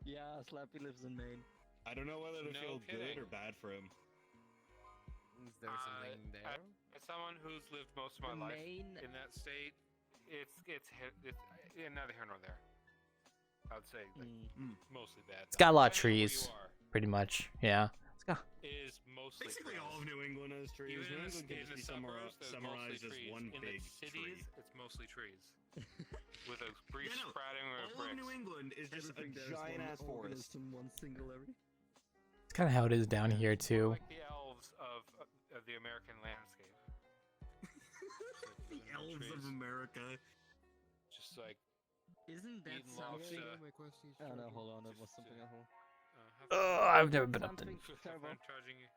Speaker 2: Yeah, Slappy lives in Maine.
Speaker 4: I don't know whether to
Speaker 5: No
Speaker 4: feel
Speaker 5: kidding.
Speaker 4: good or bad for him.
Speaker 6: Is there something there?
Speaker 5: As someone who's lived most of my life in that state, it's neither here nor there. I would say like, mostly bad.
Speaker 1: It's got a lot of
Speaker 5: Depending on where
Speaker 1: trees,
Speaker 5: you are,
Speaker 1: pretty much. Yeah. It's got.
Speaker 5: is mostly
Speaker 4: Basically,
Speaker 5: trees.
Speaker 4: all of New England has trees.
Speaker 5: Even
Speaker 4: New
Speaker 5: in
Speaker 4: England can
Speaker 5: in
Speaker 4: just
Speaker 5: the
Speaker 4: be
Speaker 5: suburbs, there's mostly
Speaker 4: summarized as
Speaker 5: trees.
Speaker 4: one
Speaker 5: In
Speaker 4: big
Speaker 5: the cities,
Speaker 4: tree.
Speaker 5: it's mostly trees. With a brief
Speaker 4: Yeah, no,
Speaker 5: sprouting or
Speaker 4: all of
Speaker 5: bricks.
Speaker 4: New England is just a giant ass forest.
Speaker 6: One singularity.
Speaker 1: It's kind of how it is down here too.
Speaker 5: Like the elves of the American landscape.
Speaker 4: The elves of America.
Speaker 5: Just like
Speaker 2: Isn't that
Speaker 5: Eating lobster.
Speaker 2: something? Oh no, hold on, that was something else.
Speaker 1: I've never been up to.
Speaker 2: Something terrible.
Speaker 5: I'm charging you.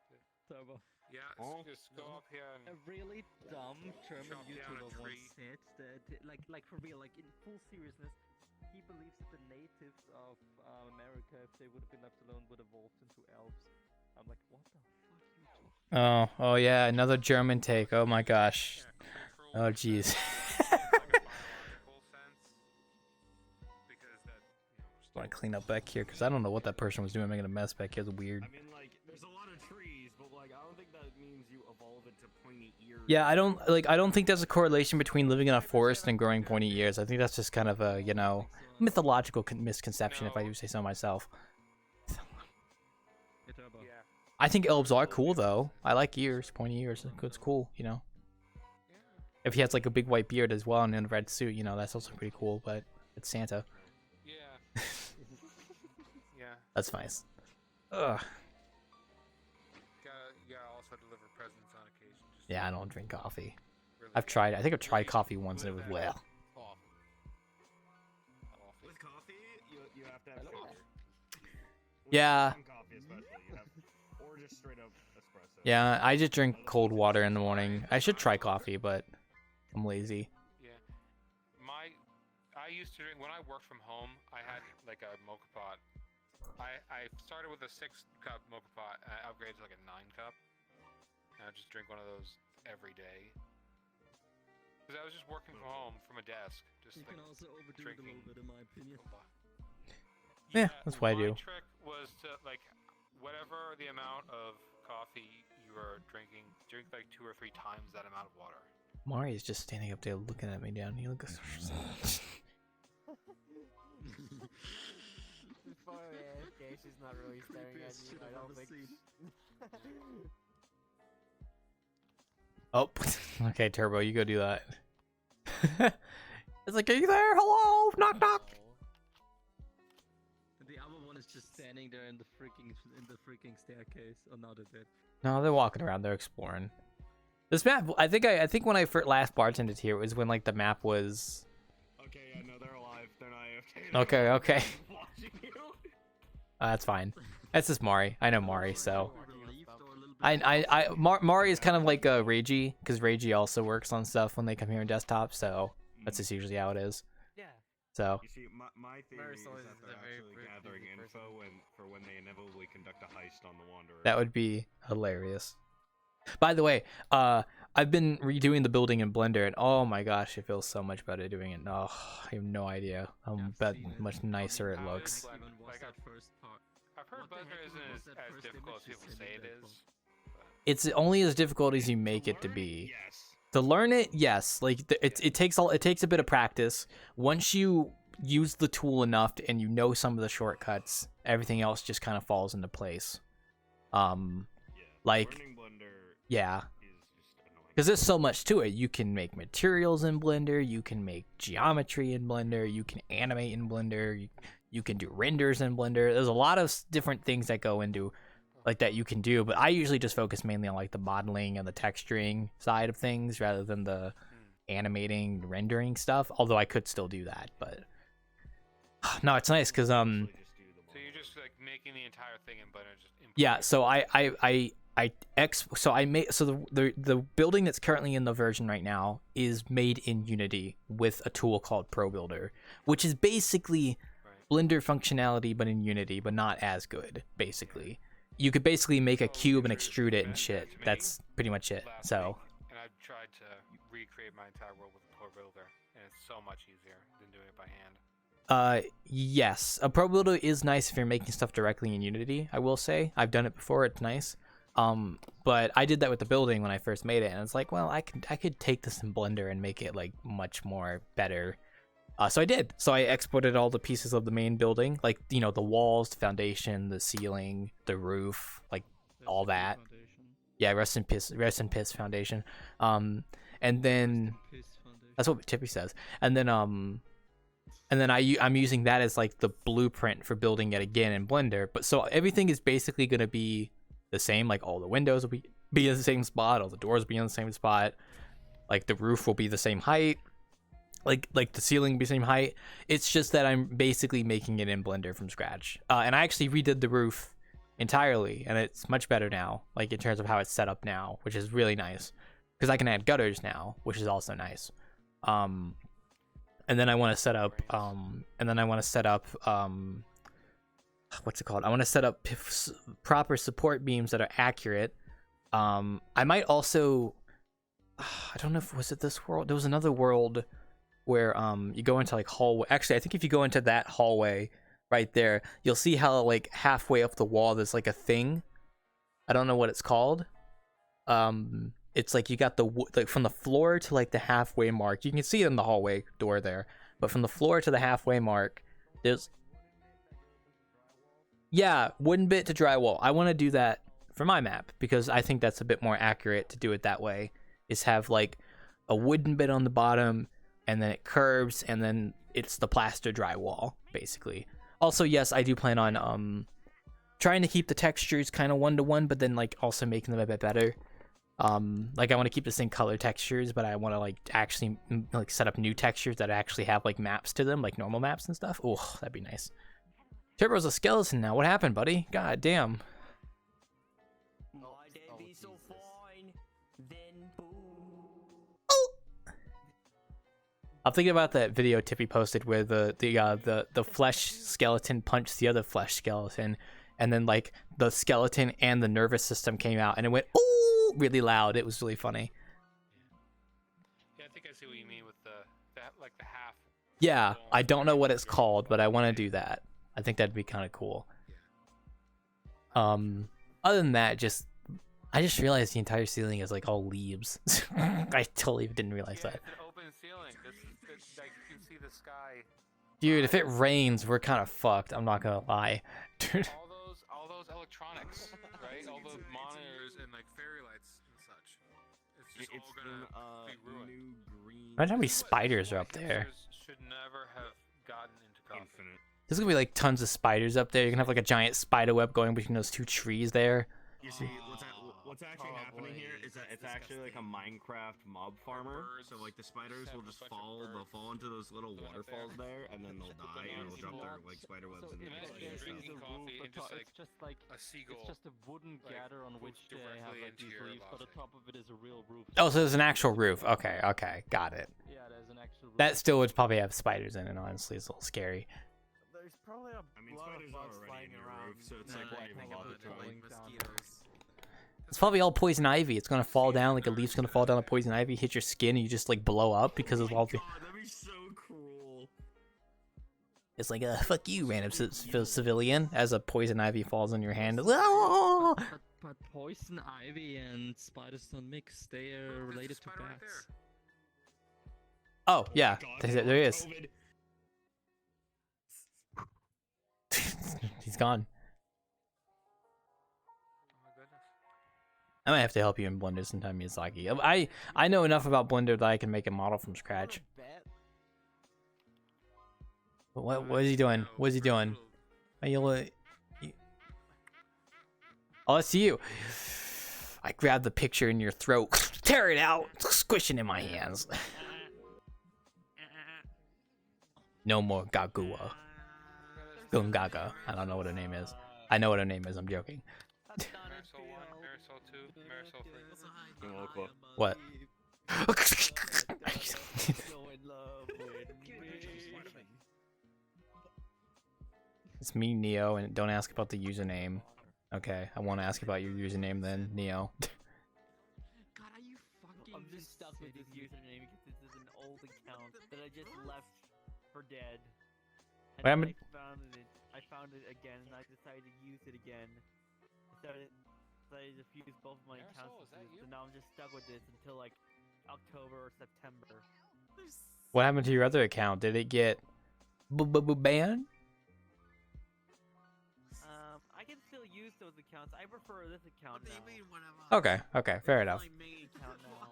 Speaker 2: Terrible.
Speaker 5: Yeah,
Speaker 4: Oh.
Speaker 5: just go up here and
Speaker 2: A really dumb German
Speaker 5: Chop down a
Speaker 2: YouTuber
Speaker 5: tree.
Speaker 2: once said that, like for real, like in full seriousness, he believes that the natives of America, if they would have been left alone, would have evolved into elves. I'm like, what the fuck, you
Speaker 1: Oh yeah, another German take. Oh my gosh. Oh jeez. I want to clean up back here because I don't know what that person was doing making a mess back here. It's weird.
Speaker 4: I mean, like, there's a lot of trees, but like, I don't think that means you evolve into pointy ears.
Speaker 1: Yeah, I don't think there's a correlation between living in a forest and growing pointy ears. I think that's just kind of a, mythological misconception, if I do say so myself. I think elves are cool though. I like ears, pointy ears. It's cool, If he has like a big white beard as well and in a red suit, that's also pretty cool. But it's Santa.
Speaker 5: Yeah. Yeah.
Speaker 1: That's nice. Ugh.
Speaker 5: You gotta also deliver presents on occasion. Just
Speaker 1: Yeah, I don't drink coffee.
Speaker 5: really
Speaker 1: I think I've tried coffee once and it was well.
Speaker 4: With coffee, you have to have sugar. With
Speaker 1: Yeah.
Speaker 4: strong coffee especially, you have, or just straight up espresso.
Speaker 1: Yeah, I just drink cold water in the morning. I should try coffee, but I'm lazy.
Speaker 5: Yeah. I used to drink when I worked from home. I had like a mocha pot. I started with a 6-cup mocha pot. And I upgraded to like a 9-cup. And I just drink one of those every day. Because I was just working from home from a desk, just
Speaker 2: You
Speaker 5: like
Speaker 2: can also overdo it a
Speaker 5: drinking.
Speaker 2: little bit, in my opinion.
Speaker 1: Yeah, that's what I do.
Speaker 5: My trick was to like whatever the amount of coffee you are drinking, drink like 2 or 3 times that amount of water.
Speaker 1: Mari is just standing up there looking at me down here.
Speaker 6: Before AFK, she's not really staring at you. I don't think.
Speaker 1: Oh, okay, Turbo, you go do that. It's like, are you there? Hello? Knock, knock.
Speaker 2: The other one is just standing there in the freaking staircase. Oh no, they're dead.
Speaker 1: No, they're walking around. They're exploring. This map, I think when I last bartended here, it was when like the map was.
Speaker 4: Okay, yeah, no, they're alive. They're not AFK.
Speaker 1: Okay, okay.
Speaker 4: Watching you.
Speaker 1: That's fine. That's just Mari. I know Mari, so.
Speaker 2: Relieved or a little bit
Speaker 1: Mari is kind of like Reiji, because Reiji also works on stuff when they come here on desktop, so that's just usually how it is.
Speaker 2: Yeah.
Speaker 1: So.
Speaker 4: You see, my theory is
Speaker 6: Marisol
Speaker 4: that
Speaker 6: is
Speaker 4: they're
Speaker 6: a very
Speaker 4: actually gathering
Speaker 6: creepy
Speaker 4: info for when they inevitably conduct a heist on the Wanderer.
Speaker 1: That would be hilarious. By the way, I've been redoing the building in Blender, and oh my gosh, it feels so much better doing it. Oh, I have no idea how much nicer it looks.
Speaker 2: Even was that first part.
Speaker 5: I've heard
Speaker 2: What the
Speaker 5: Blender
Speaker 2: heck
Speaker 5: isn't
Speaker 2: was that
Speaker 5: as
Speaker 2: first
Speaker 5: difficult as
Speaker 2: image you
Speaker 5: people
Speaker 2: sent
Speaker 5: say
Speaker 2: me
Speaker 5: it
Speaker 2: that
Speaker 5: is.
Speaker 1: It's only as difficult as you make it to be.
Speaker 4: Yes.
Speaker 1: To learn it, yes, like it takes a bit of practice. Once you use the tool enough and you know some of the shortcuts, everything else just kind of falls into place.
Speaker 4: Yeah.
Speaker 1: Like,
Speaker 4: Learning Blender
Speaker 1: yeah.
Speaker 4: is just annoying.
Speaker 1: Because there's so much to it. You can make materials in Blender, you can make geometry in Blender, you can animate in Blender, you can do renders in Blender. There's a lot of different things that go into like that you can do, but I usually just focus mainly on like the modeling and the texturing side of things rather than the animating, rendering stuff, although I could still do that, but no, it's nice because
Speaker 4: Just do the
Speaker 5: So you're just like making the entire thing in Blender, just import
Speaker 1: yeah,
Speaker 5: it.
Speaker 1: so the building that's currently in the version right now is made in Unity with a tool called Pro Builder, which is basically
Speaker 5: Right.
Speaker 1: Blender functionality but in Unity, but not as good. Basically, you could basically make a cube and extrude it and shit. That's pretty much it.
Speaker 5: Last
Speaker 1: So
Speaker 5: week, and I've tried to recreate my entire world with a Pro Builder, and it's so much easier than doing it by hand.
Speaker 1: yes, a Pro Builder is nice if you're making stuff directly in Unity. I will say I've done it before. It's nice. But I did that with the building when I first made it, and it's like, well, I could take this in Blender and make it like much more better. So I did. So I exported all the pieces of the main building, like, you know, the walls, the foundation, the ceiling, the roof, like all that. Yeah, rest in piss foundation. And then that's what Tippy says. And then I'm using that as like the blueprint for building it again in Blender. But so everything is basically gonna be the same. Like all the windows will be in the same spot, all the doors will be in the same spot. Like the roof will be the same height. Like the ceiling will be the same height. It's just that I'm basically making it in Blender from scratch. And I actually redid the roof entirely, and it's much better now, like in terms of how it's set up now, which is really nice because I can add gutters now, which is also nice. And then I want to set up what's it called? I want to set up proper support beams that are accurate. I might also, I don't know if was it this world. There was another world where you go into like hallway. Actually, I think if you go into that hallway right there, you'll see how like halfway up the wall there's like a thing. I don't know what it's called. It's like you got the like from the floor to like the halfway mark. You can see it in the hallway door there, but from the floor to the halfway mark, there's wooden bit to drywall. I want to do that for my map because I think that's a bit more accurate to do it that way. Is have like a wooden bit on the bottom, and then it curves, and then it's the plaster drywall basically. Also, yes, I do plan on trying to keep the textures kind of 1-to-1, but then like also making them a bit better. Like I want to keep the same color textures, but I want to like actually like set up new textures that actually have like maps to them, like normal maps and stuff. Oh, that'd be nice. Turbo's a skeleton now. What happened, buddy? God damn. I'm thinking about that video Tippy posted where the flesh skeleton punched the other flesh skeleton, and then like the skeleton and the nervous system came out, and it went ooh really loud. It was really funny.
Speaker 5: Yeah, I think I see what you mean with the half.
Speaker 1: Yeah, I don't know what it's called, but I want to do that. I think that'd be kind of cool. Other than that, I just realized the entire ceiling is like all leaves. I totally didn't realize that.
Speaker 5: It's an open ceiling. Like you can see the sky.
Speaker 1: Dude, if it rains, we're kind of fucked. I'm not gonna lie. Dude.
Speaker 5: All those electronics, right? All the monitors and like fairy lights and such. It's just all gonna be ruined.
Speaker 1: Imagine how many spiders are up there.
Speaker 5: Should never have gotten into coffee.
Speaker 4: Infinite.
Speaker 1: There's gonna be like tons of spiders up there. You're gonna have like a giant spider web going between those two trees there.
Speaker 4: You see, what's actually happening here is that it's actually like a Minecraft mob farmer. So like the spiders will just they'll fall into those little waterfalls there, and then they'll die, and it'll drop their like spider webs in there.
Speaker 5: Drinking coffee and just like
Speaker 2: it's just like
Speaker 5: a seagull.
Speaker 2: it's just a wooden gather on which they have like these leaves, but the top of it is a real roof.
Speaker 1: Oh, so there's an actual roof. Okay, got it.
Speaker 2: Yeah, there's an actual roof.
Speaker 1: That still would probably have spiders in it. Honestly, it's a little scary.
Speaker 6: There's probably a lot of
Speaker 4: spiders
Speaker 6: bugs
Speaker 4: are already
Speaker 6: flying
Speaker 4: in your
Speaker 6: around.
Speaker 4: roof, so it's like
Speaker 6: I
Speaker 4: not even
Speaker 6: think
Speaker 4: bother
Speaker 6: about
Speaker 4: trying.
Speaker 6: mosquitoes.
Speaker 1: It's probably all poison ivy. It's gonna fall down like a leaf's gonna fall down a poison ivy, hit your skin, and you just like blow up because of all the.
Speaker 4: God, that'd be so cruel.
Speaker 1: It's like fuck you, random civilian, as a poison ivy falls on your hand.
Speaker 2: But poison ivy and spiders don't mix. They are
Speaker 5: Look, there's a
Speaker 2: related to
Speaker 5: spider right
Speaker 2: bats.
Speaker 1: Oh yeah,
Speaker 4: God,
Speaker 1: there he is.
Speaker 4: COVID.
Speaker 1: He's gone.
Speaker 5: Oh my goodness.
Speaker 1: I might have to help you in Blender sometime, Miyazaki. I know enough about Blender that I can make a model from scratch. But what is he doing? What is he doing? Are you Oh, that's you. I grab the picture in your throat, tear it out, squish it in my hands. No more Gagua. Gungaga. I don't know what her name is. I know what her name is. I'm joking.
Speaker 5: Marisol 1, Marisol 2, Marisol 3.
Speaker 1: What? It's me, Neo, and don't ask about the username. Okay, I won't ask about your username then, Neo.
Speaker 2: God, are you fucking
Speaker 6: I'm just stuck with this username because this is an old account that I just left for dead. And
Speaker 1: What happened?
Speaker 6: I found it again, and I decided to use it again. I started I just used both of my
Speaker 5: Marisol,
Speaker 6: accounts,
Speaker 5: is that you?
Speaker 6: so now I'm just stuck with this until like October or September.
Speaker 1: What happened to your other account? Did it get banned?
Speaker 6: I can still use those accounts. I prefer this account now.
Speaker 1: Okay, fair enough.
Speaker 6: My main account now.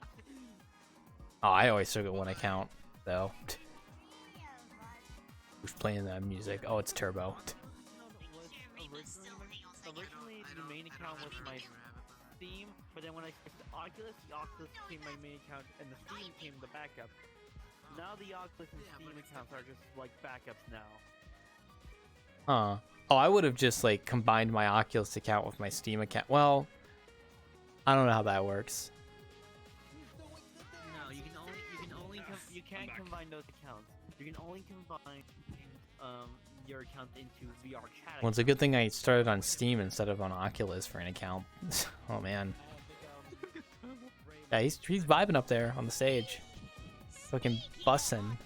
Speaker 1: Oh, I always took it one account though. Who's playing that music? Oh, it's Turbo.
Speaker 6: Originally, the main account was my Steam, but then when I switched to Oculus, the Oculus became my main account, and the Steam became the backup. Now the Oculus and Steam accounts are just like backups now.
Speaker 1: Huh. Oh, I would have just like combined my Oculus account with my Steam account. Well, I don't know how that works.
Speaker 6: No, you can't combine those accounts. You can only combine your account into VRChat.
Speaker 1: Well, it's a good thing I started on Steam instead of on Oculus for an account. Oh man. Yeah, he's vibing up there on the stage. Fucking bussin'.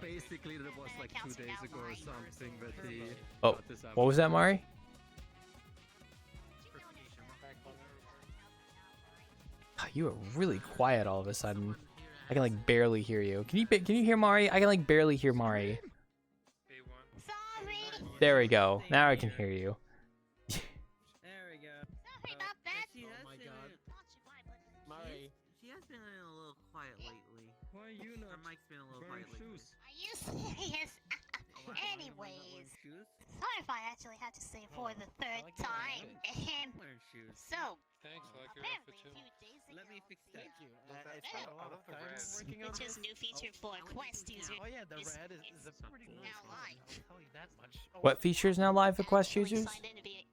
Speaker 7: Basically, that was like 2 days ago or something that he.
Speaker 1: Oh, what was that, Mari? You are really quiet all of a sudden. I can like barely hear you. Can you hear Mari? I can like barely hear Mari. There we go. Now I can hear you.
Speaker 6: There we go.
Speaker 8: Oh my god.
Speaker 6: Mari.
Speaker 8: She has been a little quiet lately.
Speaker 7: Why are you
Speaker 8: Her
Speaker 7: not
Speaker 8: mic's been a little
Speaker 7: wearing
Speaker 8: quiet lately.
Speaker 7: shoes?
Speaker 9: Are you serious? Anyways, sorry if I actually had to say for the third time.
Speaker 8: Wearing shoes.
Speaker 9: So,
Speaker 5: Thanks, I like your outfit
Speaker 9: apparently
Speaker 5: too.
Speaker 9: a few days ago,
Speaker 8: Let me fix that.
Speaker 5: I love the red.
Speaker 9: which is a new feature for Quest users,
Speaker 7: Oh yeah, the
Speaker 9: is
Speaker 7: red is a pretty cool
Speaker 9: now
Speaker 7: color.
Speaker 9: live.
Speaker 7: I'll tell you that much. Oh,
Speaker 1: What feature is now live for Quest
Speaker 9: Actually
Speaker 1: users?
Speaker 9: signed in via,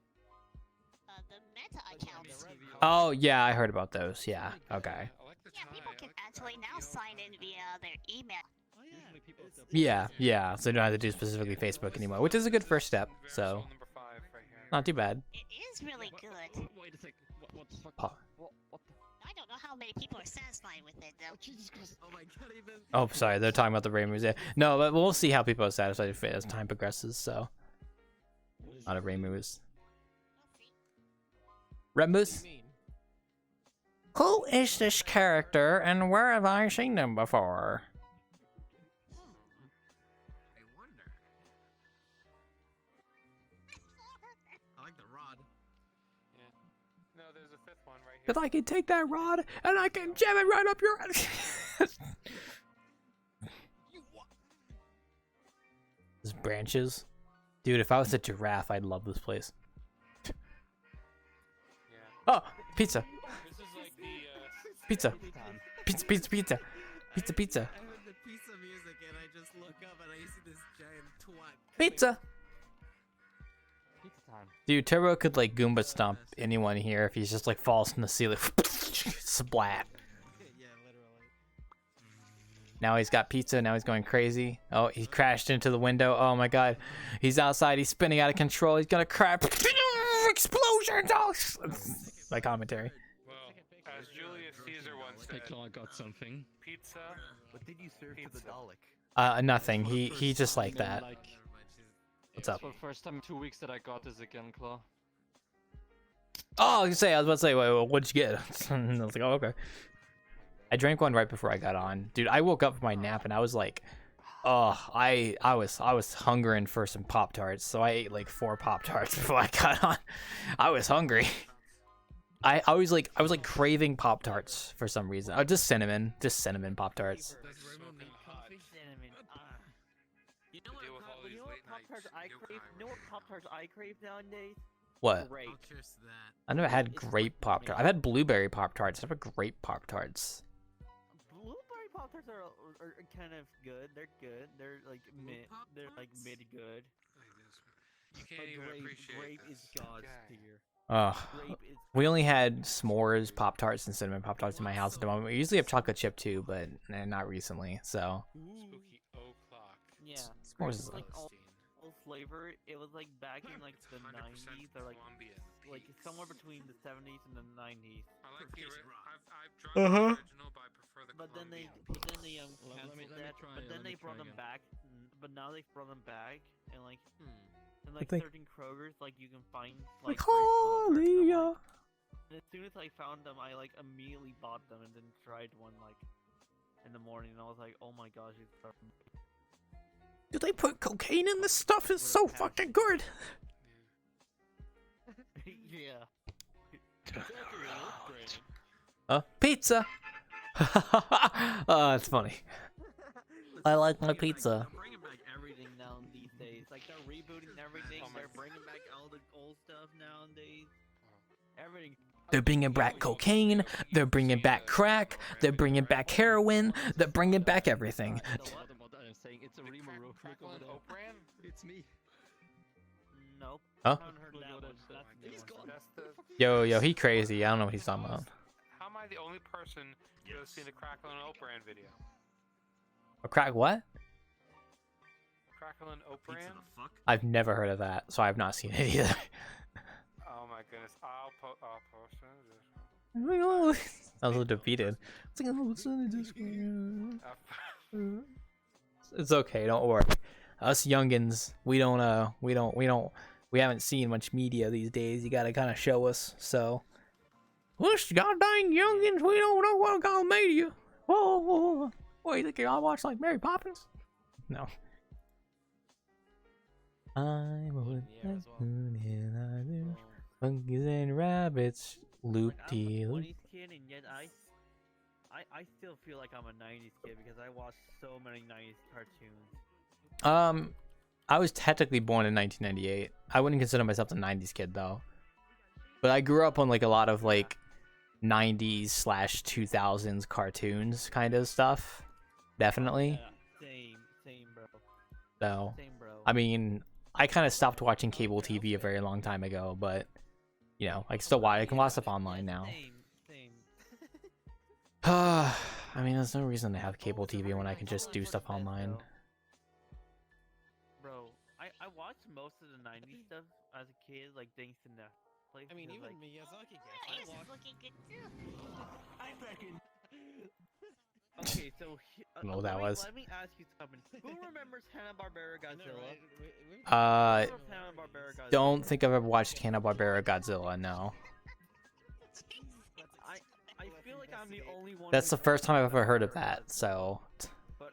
Speaker 9: the meta accounts.
Speaker 1: Oh yeah, I heard about those. Yeah. Okay.
Speaker 5: I like the
Speaker 9: Yeah,
Speaker 5: tie.
Speaker 9: people
Speaker 5: I
Speaker 9: can
Speaker 5: like the
Speaker 9: actually
Speaker 5: tie.
Speaker 9: now
Speaker 5: You know,
Speaker 9: sign in via their email.
Speaker 7: Oh yeah.
Speaker 1: Yeah. So you don't have to do specifically Facebook anymore, which is a good first step. So
Speaker 5: Versal number 5 right here.
Speaker 1: not too bad.
Speaker 9: It is really good.
Speaker 7: Wait a second. What the fuck?
Speaker 1: Pa-
Speaker 7: What the?
Speaker 9: I don't know how many people are satisfied with it though.
Speaker 7: Jesus Christ.
Speaker 8: Oh my god, even.
Speaker 1: Oh, sorry, they're talking about the Rain Moves. Yeah. No, but we'll see how people are satisfied with it as time progresses. So, not a Rain Moves. Red Moose? Who is this character, and where have I seen them before?
Speaker 8: I wonder. I like the rod.
Speaker 5: No, there's a 5th one right here.
Speaker 1: Because I can take that rod and I can jam it right up your. These branches, dude. If I was a giraffe, I'd love this place.
Speaker 5: Yeah.
Speaker 1: Oh, pizza,
Speaker 5: This is like the
Speaker 1: pizza, pizza, pizza, pizza, pizza, pizza,
Speaker 8: I heard the pizza music and I just look up and I see this giant twat.
Speaker 1: pizza.
Speaker 2: Pizza time.
Speaker 1: Dude, Turbo could like Goomba stomp anyone here if he's just like falls from the ceiling. Splat.
Speaker 8: Yeah, literally.
Speaker 1: Now he's got pizza. Now he's going crazy. Oh, he crashed into the window. Oh my god. He's outside. He's spinning out of control. He's gonna crash. Explosions! Oh, my commentary.
Speaker 5: well, as Julius Caesar once
Speaker 7: Hey,
Speaker 5: said,
Speaker 7: Claw, I got something.
Speaker 5: pizza.
Speaker 4: What did you serve to the
Speaker 5: Pizza.
Speaker 4: Dalek?
Speaker 1: Nothing. He just like that. What's up?
Speaker 2: For the first time in 2 weeks that I got this again, Claw.
Speaker 1: Oh, I was about to say, wait, what'd you get? I was like, oh, okay. I drank one right before I got on. Dude, I woke up from my nap and I was like, oh, I was hungering for some Pop-Tarts, so I ate like 4 Pop-Tarts before I got on. I was hungry. I was like craving Pop-Tarts for some reason. Oh, just cinnamon Pop-Tarts.
Speaker 6: Cinnamon.
Speaker 8: You know what?
Speaker 5: Deal with all
Speaker 6: You
Speaker 5: these
Speaker 6: know what
Speaker 5: late
Speaker 6: Pop-Tarts
Speaker 5: nights.
Speaker 6: I
Speaker 5: New
Speaker 6: crave? You know what
Speaker 5: Congress.
Speaker 6: Pop-Tarts I crave nowadays?
Speaker 1: What?
Speaker 6: Grape.
Speaker 8: Oh, cheers to that.
Speaker 1: I never had grape Pop-Tarts. I've had blueberry Pop-Tarts. I've had grape Pop-Tarts.
Speaker 6: Blueberry Pop-Tarts are kind of good. They're good. They're like mid. They're like
Speaker 8: Pop-Tarts?
Speaker 6: mid good.
Speaker 5: You
Speaker 6: But
Speaker 5: can't even appreciate
Speaker 6: grape
Speaker 5: this.
Speaker 6: is God's
Speaker 5: guy.
Speaker 6: tier.
Speaker 1: Ugh.
Speaker 6: Grape is.
Speaker 1: We only had s'mores Pop-Tarts and cinnamon Pop-Tarts in my house at the moment. We usually have chocolate chip too, but not recently. So
Speaker 5: Spooky o'clock.
Speaker 6: Yeah.
Speaker 1: s'mores is
Speaker 6: Like
Speaker 1: like,
Speaker 6: all flavor. It was like back in like the
Speaker 5: 100%
Speaker 6: 90s or like
Speaker 5: Colombian.
Speaker 6: somewhere between the 70s and the 90s.
Speaker 5: I like the
Speaker 8: Tastes rough.
Speaker 5: I've tried the original, but I prefer the
Speaker 6: But then they
Speaker 5: Colombian.
Speaker 6: canceled
Speaker 7: Let me
Speaker 6: that.
Speaker 7: try
Speaker 6: But
Speaker 7: it,
Speaker 6: then
Speaker 7: let me
Speaker 6: they brought
Speaker 7: try
Speaker 6: them
Speaker 7: again.
Speaker 6: back. But now they've brought them back and like
Speaker 8: Hmm.
Speaker 6: in like
Speaker 1: think-
Speaker 6: certain Kroger's like you can find
Speaker 1: Like,
Speaker 6: like grape
Speaker 1: oh, Aaliyah.
Speaker 6: And as soon as I found them, I like immediately bought them and then tried one like in the morning, and I was like, oh my gosh, it's perfect.
Speaker 1: Do they put cocaine in this stuff? It's so fucking good.
Speaker 6: Yeah.
Speaker 1: Pizza. Oh, it's funny. I like my pizza.
Speaker 6: They're bringing back everything now these days. Like they're rebooting everything. They're bringing back all the old stuff nowadays. Everything.
Speaker 1: They're bringing back cocaine. They're bringing back crack. They're bringing back heroin. They're bringing back everything.
Speaker 2: I'm saying it's a Rimuru.
Speaker 5: Crackling Oak brand?
Speaker 7: It's me.
Speaker 6: Nope.
Speaker 1: Huh?
Speaker 6: I haven't heard that one. That's the new one.
Speaker 5: That's the.
Speaker 1: Yo, he crazy. I don't know what he's talking about.
Speaker 5: How am I the only person who has seen the Crackling Oak brand video?
Speaker 1: A crack what?
Speaker 5: Crackling Oak brand?
Speaker 1: I've never heard of that, so I've not seen it either.
Speaker 5: Oh my goodness! I'll post it.
Speaker 1: I was a little defeated. It's like, oh, it's on the Discord. It's okay, don't worry. Us youngins, we haven't seen much media these days. You gotta kind of show us. So, us goddamn youngins, we don't know what kind of media. Whoa. What, you think I watch like Mary Poppins? No. I would monkeys and rabbits, loop de
Speaker 6: I'm a
Speaker 1: loop.
Speaker 6: 20s kid, and yet I still feel like I'm a 90s kid because I watched so many 90s cartoons.
Speaker 1: I was technically born in 1998. I wouldn't consider myself a 90s kid though. But I grew up on like a lot of like 90s/2000s cartoons kind of stuff. Definitely.
Speaker 6: Yeah, same, bro.
Speaker 1: So,
Speaker 6: Same, bro.
Speaker 1: I mean, I kind of stopped watching cable TV a very long time ago, but you know, I can still watch. I can watch stuff online now.
Speaker 6: Same.
Speaker 1: I mean, there's no reason to have cable TV when I can just do stuff online.
Speaker 6: Bro, I watched most of the 90s stuff as a kid, like thanks to Netflix.
Speaker 8: I mean, even
Speaker 6: like,
Speaker 8: Miyazaki gets.
Speaker 9: Yeah, he's looking good too.
Speaker 8: I reckon.
Speaker 6: Okay, so
Speaker 1: I don't know what that was.
Speaker 6: Let me ask you something. Who remembers Hanna-Barbera Godzilla? Hanna-Barbera Godzilla.
Speaker 1: Don't think I've ever watched Hanna-Barbera Godzilla. No.
Speaker 6: I feel like I'm the only one.
Speaker 1: That's the first time I've ever heard of that. So.
Speaker 6: But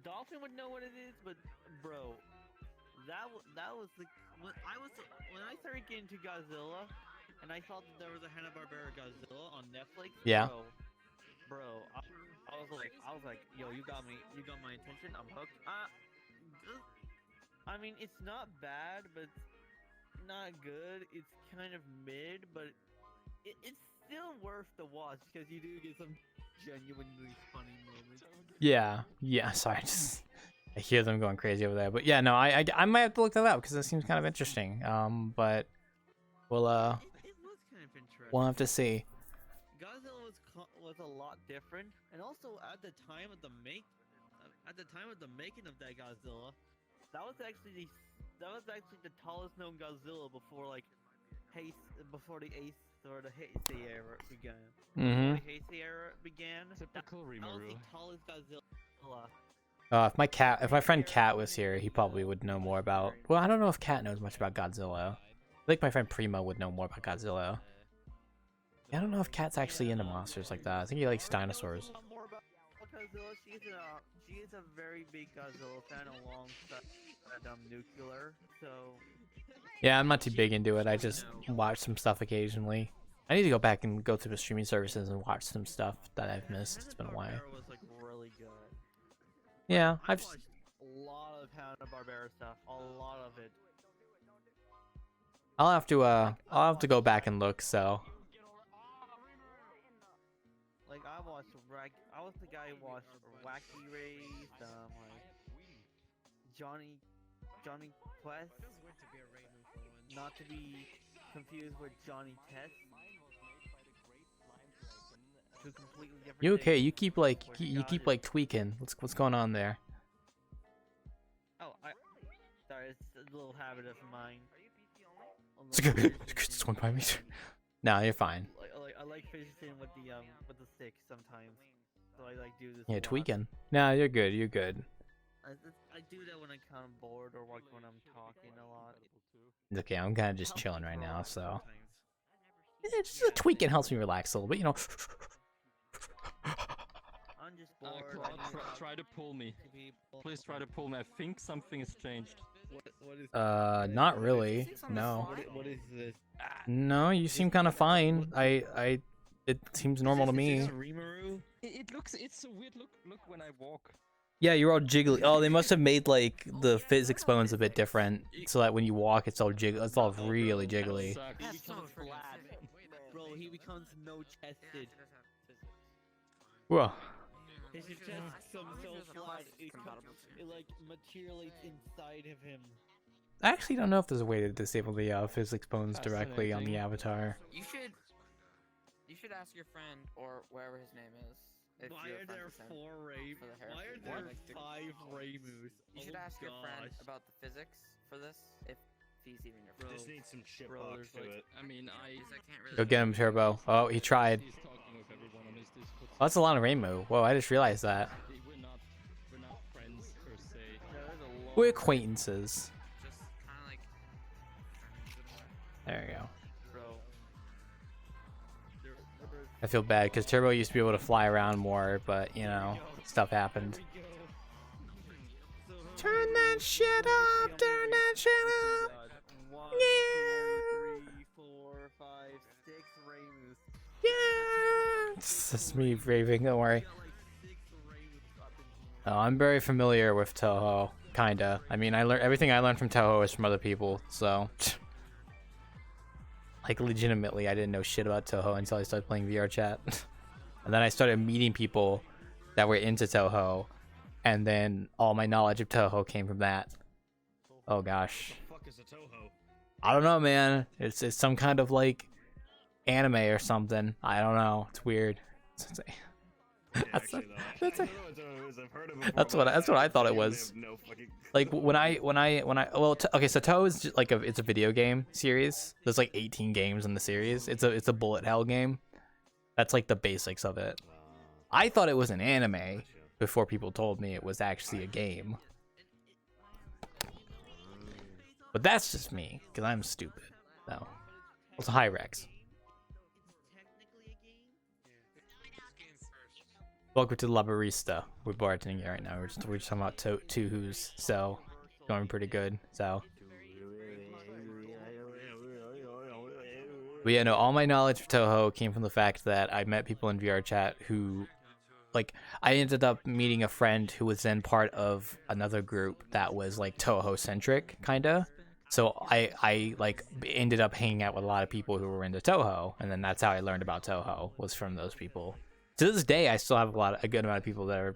Speaker 6: Dolphin would know what it is, but bro, that was the when I started getting into Godzilla, and I saw that there was a Hanna-Barbera Godzilla on Netflix.
Speaker 1: Yeah.
Speaker 6: Bro, I was like, yo, you got my attention. I'm hooked. I mean, it's not bad, but it's not good. It's kind of mid, but it's still worth the watch because you do get some genuinely funny moments.
Speaker 1: Yeah. Sorry, I hear them going crazy over there, but yeah, no, I might have to look that up because it seems kind of interesting. But we'll
Speaker 6: It was kind of interesting.
Speaker 1: we'll have to see.
Speaker 6: Godzilla was a lot different, and also at the time of the making of that Godzilla, that was actually the tallest known Godzilla before before the Heisei era began.
Speaker 1: Mm-hmm.
Speaker 6: The Heisei era began.
Speaker 2: Typical
Speaker 6: That was
Speaker 2: Rimuru.
Speaker 6: the tallest Godzilla.
Speaker 1: If my friend Kat was here, he probably would know more about. Well, I don't know if Kat knows much about Godzilla. I think my friend Primo would know more about Godzilla. I don't know if Kat's actually into monsters like that. I think he likes dinosaurs.
Speaker 6: More about Godzilla. She is a very big Godzilla fan alongside Nuclear. So
Speaker 1: Yeah, I'm not too big into it. I just watch some stuff occasionally. I need to go back and go through the streaming services and watch some stuff that I've missed. It's been a while.
Speaker 6: Hanna-Barbera was like really good.
Speaker 1: Yeah,
Speaker 6: I
Speaker 1: I've.
Speaker 6: watched a lot of Hanna-Barbera stuff. A lot of it.
Speaker 1: I'll have to go back and look. So.
Speaker 6: Like I was the guy who watched Wacky Race, like Johnny Quest, not to be confused with Johnny Test. Two completely different
Speaker 1: You okay?
Speaker 6: things.
Speaker 1: You keep like tweaking. What's going on there?
Speaker 6: Oh, sorry, it's a little habit of mine.
Speaker 1: Just one by me. No, you're fine.
Speaker 6: I like fidgeting with the stick sometimes. So I like do this.
Speaker 1: Yeah,
Speaker 6: a lot.
Speaker 1: tweaking. No, you're good. You're good.
Speaker 6: I do that when I'm kind of bored or like when I'm talking a lot.
Speaker 1: Okay, I'm kind of just chilling right now, so it's just a tweak and helps me relax a little bit, you know.
Speaker 6: I'm just bored.
Speaker 2: Claude, try to pull me. Please try to pull me. I think something has changed.
Speaker 7: What is
Speaker 1: Not really. No.
Speaker 7: what is this?
Speaker 1: No, you seem kind of fine. It seems normal to me.
Speaker 2: It's a weird look when I walk.
Speaker 1: Yeah, you're all jiggly. Oh, they must have made like the physics bones a bit different, so that when you walk, it's all jiggle. It's all really jiggly.
Speaker 6: He becomes flat. Bro, he becomes no-chested.
Speaker 1: Whoa.
Speaker 6: His chest becomes so flat, it like materializes inside of him.
Speaker 1: I actually don't know if there's a way to disable the physics bones directly on the avatar.
Speaker 10: You should ask your friend or wherever his name is.
Speaker 7: Why are there 4 Ray? Why are there 5 Raymus?
Speaker 10: You should ask your friend about the physics for this if he's even your friend.
Speaker 4: Just need some shitbox to it.
Speaker 2: I mean,
Speaker 1: Go get him, Turbo. Oh, he tried.
Speaker 2: He's talking with everyone on his Discord.
Speaker 1: Oh, that's a lot of Rainbow. Whoa, I just realized that.
Speaker 2: We're not friends per se.
Speaker 1: We're acquaintances.
Speaker 10: Just kind of like.
Speaker 1: There you go.
Speaker 6: Bro.
Speaker 1: I feel bad because Turbo used to be able to fly around more, but you know, stuff happened. Turn that shit up! Turn that shit up!
Speaker 6: 1,
Speaker 1: Yeah!
Speaker 6: 2, 3, 4, 5, 6 Raymus.
Speaker 1: Yeah! It's just me raving, don't worry. Oh, I'm very familiar with Toho, kinda. I mean, I learned everything I learned from Toho is from other people, so like legitimately, I didn't know shit about Toho until I started playing VRChat, and then I started meeting people that were into Toho, and then all my knowledge of Toho came from that. Oh gosh.
Speaker 4: What the fuck is a Toho?
Speaker 1: I don't know, man. It's some kind of like anime or something. I don't know. It's weird. That's what I thought it was. Like when I well okay, so Toho is just like it's a video game series. There's like 18 games in the series. It's a bullet hell game. That's like the basics of it. I thought it was an anime before people told me it was actually a game. But that's just me, because I'm stupid. No. It's a high Rex. Welcome to La Barista. We're bartending right now. We're just talking about two who's, so going pretty good. So. But yeah, no, all my knowledge of Toho came from the fact that I met people in VRChat who, like, I ended up meeting a friend who was then part of another group that was like Toho centric, kinda. So I like ended up hanging out with a lot of people who were into Toho, and then that's how I learned about Toho, was from those people. To this day, I still have a good amount of people that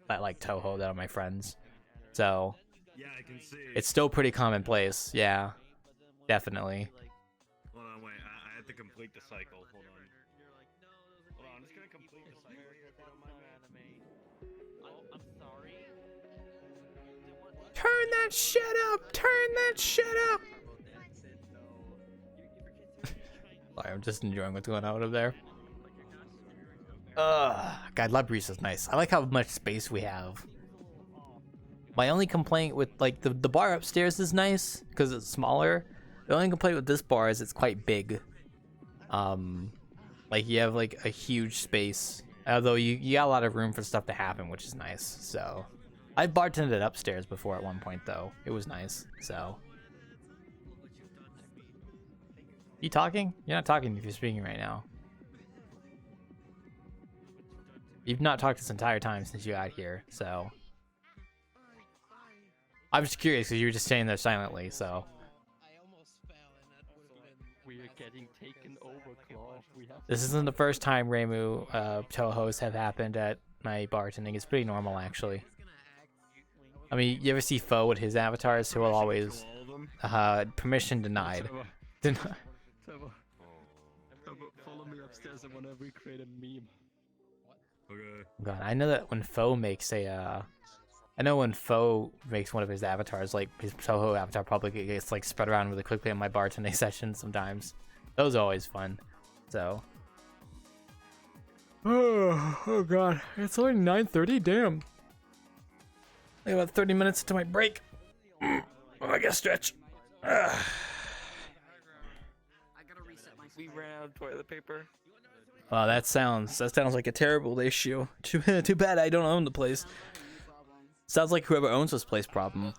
Speaker 1: like Toho that are my friends. So
Speaker 4: yeah, I can see.
Speaker 1: It's still pretty commonplace. Yeah, definitely.
Speaker 4: Hold on, wait. I have to complete the cycle. Hold on. Hold on, I'm just gonna complete the cycle.
Speaker 6: Oh, I'm sorry.
Speaker 1: Turn that shit up! Turn that shit up! Sorry, I'm just enjoying what's going on over there. God, La Barista's nice. I like how much space we have. My only complaint with like the bar upstairs is nice because it's smaller. The only complaint with this bar is it's quite big. Like you have like a huge space. Although you got a lot of room for stuff to happen, which is nice. So I bartended upstairs before at one point though. It was nice. So you talking? You're not talking if you're speaking right now. You've not talked this entire time since you got here, so I'm just curious because you were just staying there silently. So
Speaker 2: we are getting taken over, Claw.
Speaker 1: This isn't the first time Reimu Tohos have happened at my bartending. It's pretty normal actually. I mean, you ever see Foe with his avatars who will always permission denied.
Speaker 2: Follow me upstairs and whenever we create a meme.
Speaker 4: Okay.
Speaker 1: God, I know that when Foe makes I know when Foe makes one of his avatars, like his Toho avatar probably gets like spread around really quickly in my bartending sessions sometimes. Those are always fun. So. Oh God, it's only 9:30. Damn. I got about 30 minutes to my break. Oh, I gotta stretch.
Speaker 10: We ran out of toilet paper.
Speaker 1: That sounds like a terrible issue. Too bad I don't own the place. Sounds like whoever owns this place problem.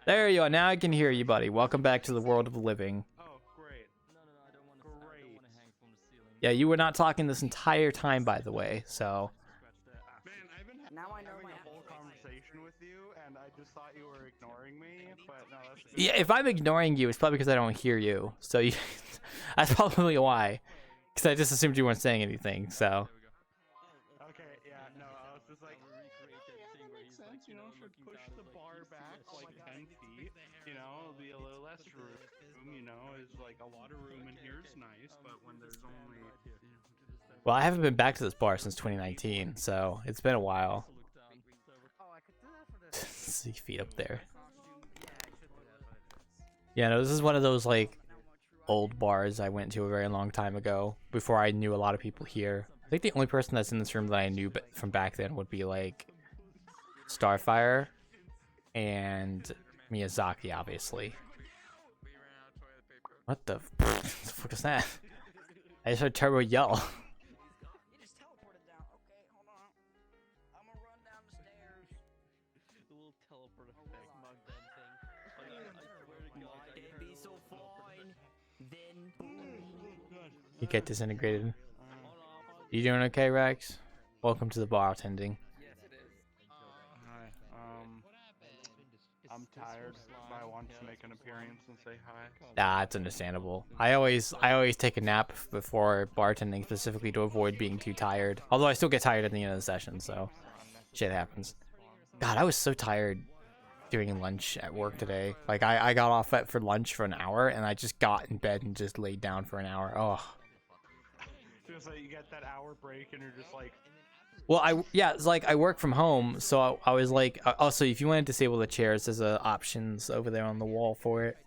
Speaker 1: There you are. Now I can hear you, buddy. Welcome back to the world of the living.
Speaker 4: Oh, great. Great.
Speaker 1: Yeah, you were not talking this entire time, by the way. So.
Speaker 4: Man, I've been having a whole conversation with you, and I just thought you were ignoring me, but no, that's a good
Speaker 1: Yeah, if I'm ignoring you, it's probably because I don't hear you. So you, that's probably why. Because I just assumed you weren't saying anything. So.
Speaker 4: Okay, yeah, no, I was just like, yeah, that makes sense, you know, should push the bar back like 10 feet, you know, it'll be a little less room, you know, is like a lot of room in here is nice, but when there's only...
Speaker 1: Well, I haven't been back to this bar since 2019, so it's been a while. See feet up there. Yeah, no, this is one of those like old bars I went to a very long time ago before I knew a lot of people here. I think the only person that's in this room that I knew from back then would be like Starfire and Miyazaki, obviously. What the fuck is that? I just heard Turbo yell. You get disintegrated. You doing okay, Rex? Welcome to the bartending.
Speaker 4: Hi, I'm tired, but I wanted to make an appearance and say hi.
Speaker 1: Ah, it's understandable. I always take a nap before bartending specifically to avoid being too tired. Although I still get tired at the end of the session, so shit happens. God, I was so tired doing lunch at work today. Like I got off for lunch for an hour and I just got in bed and just laid down for an hour. Oh.
Speaker 4: Feels like you get that hour break and you're just like...
Speaker 1: Well, it's like I work from home, so I was like, also if you want to disable the chairs, there's options over there on the wall for it.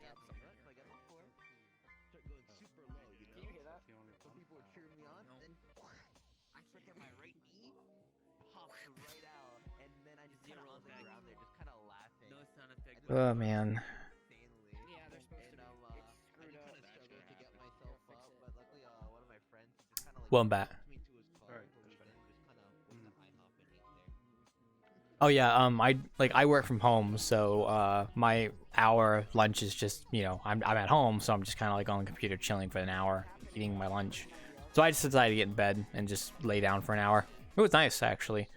Speaker 1: Oh man. Well, I'm back. Oh yeah, I work from home, so my hour lunch is just, you know, I'm at home, so I'm just kind of like on the computer chilling for an hour, eating my lunch. So I just decided to get in bed and just lay down for an hour. It was nice actually.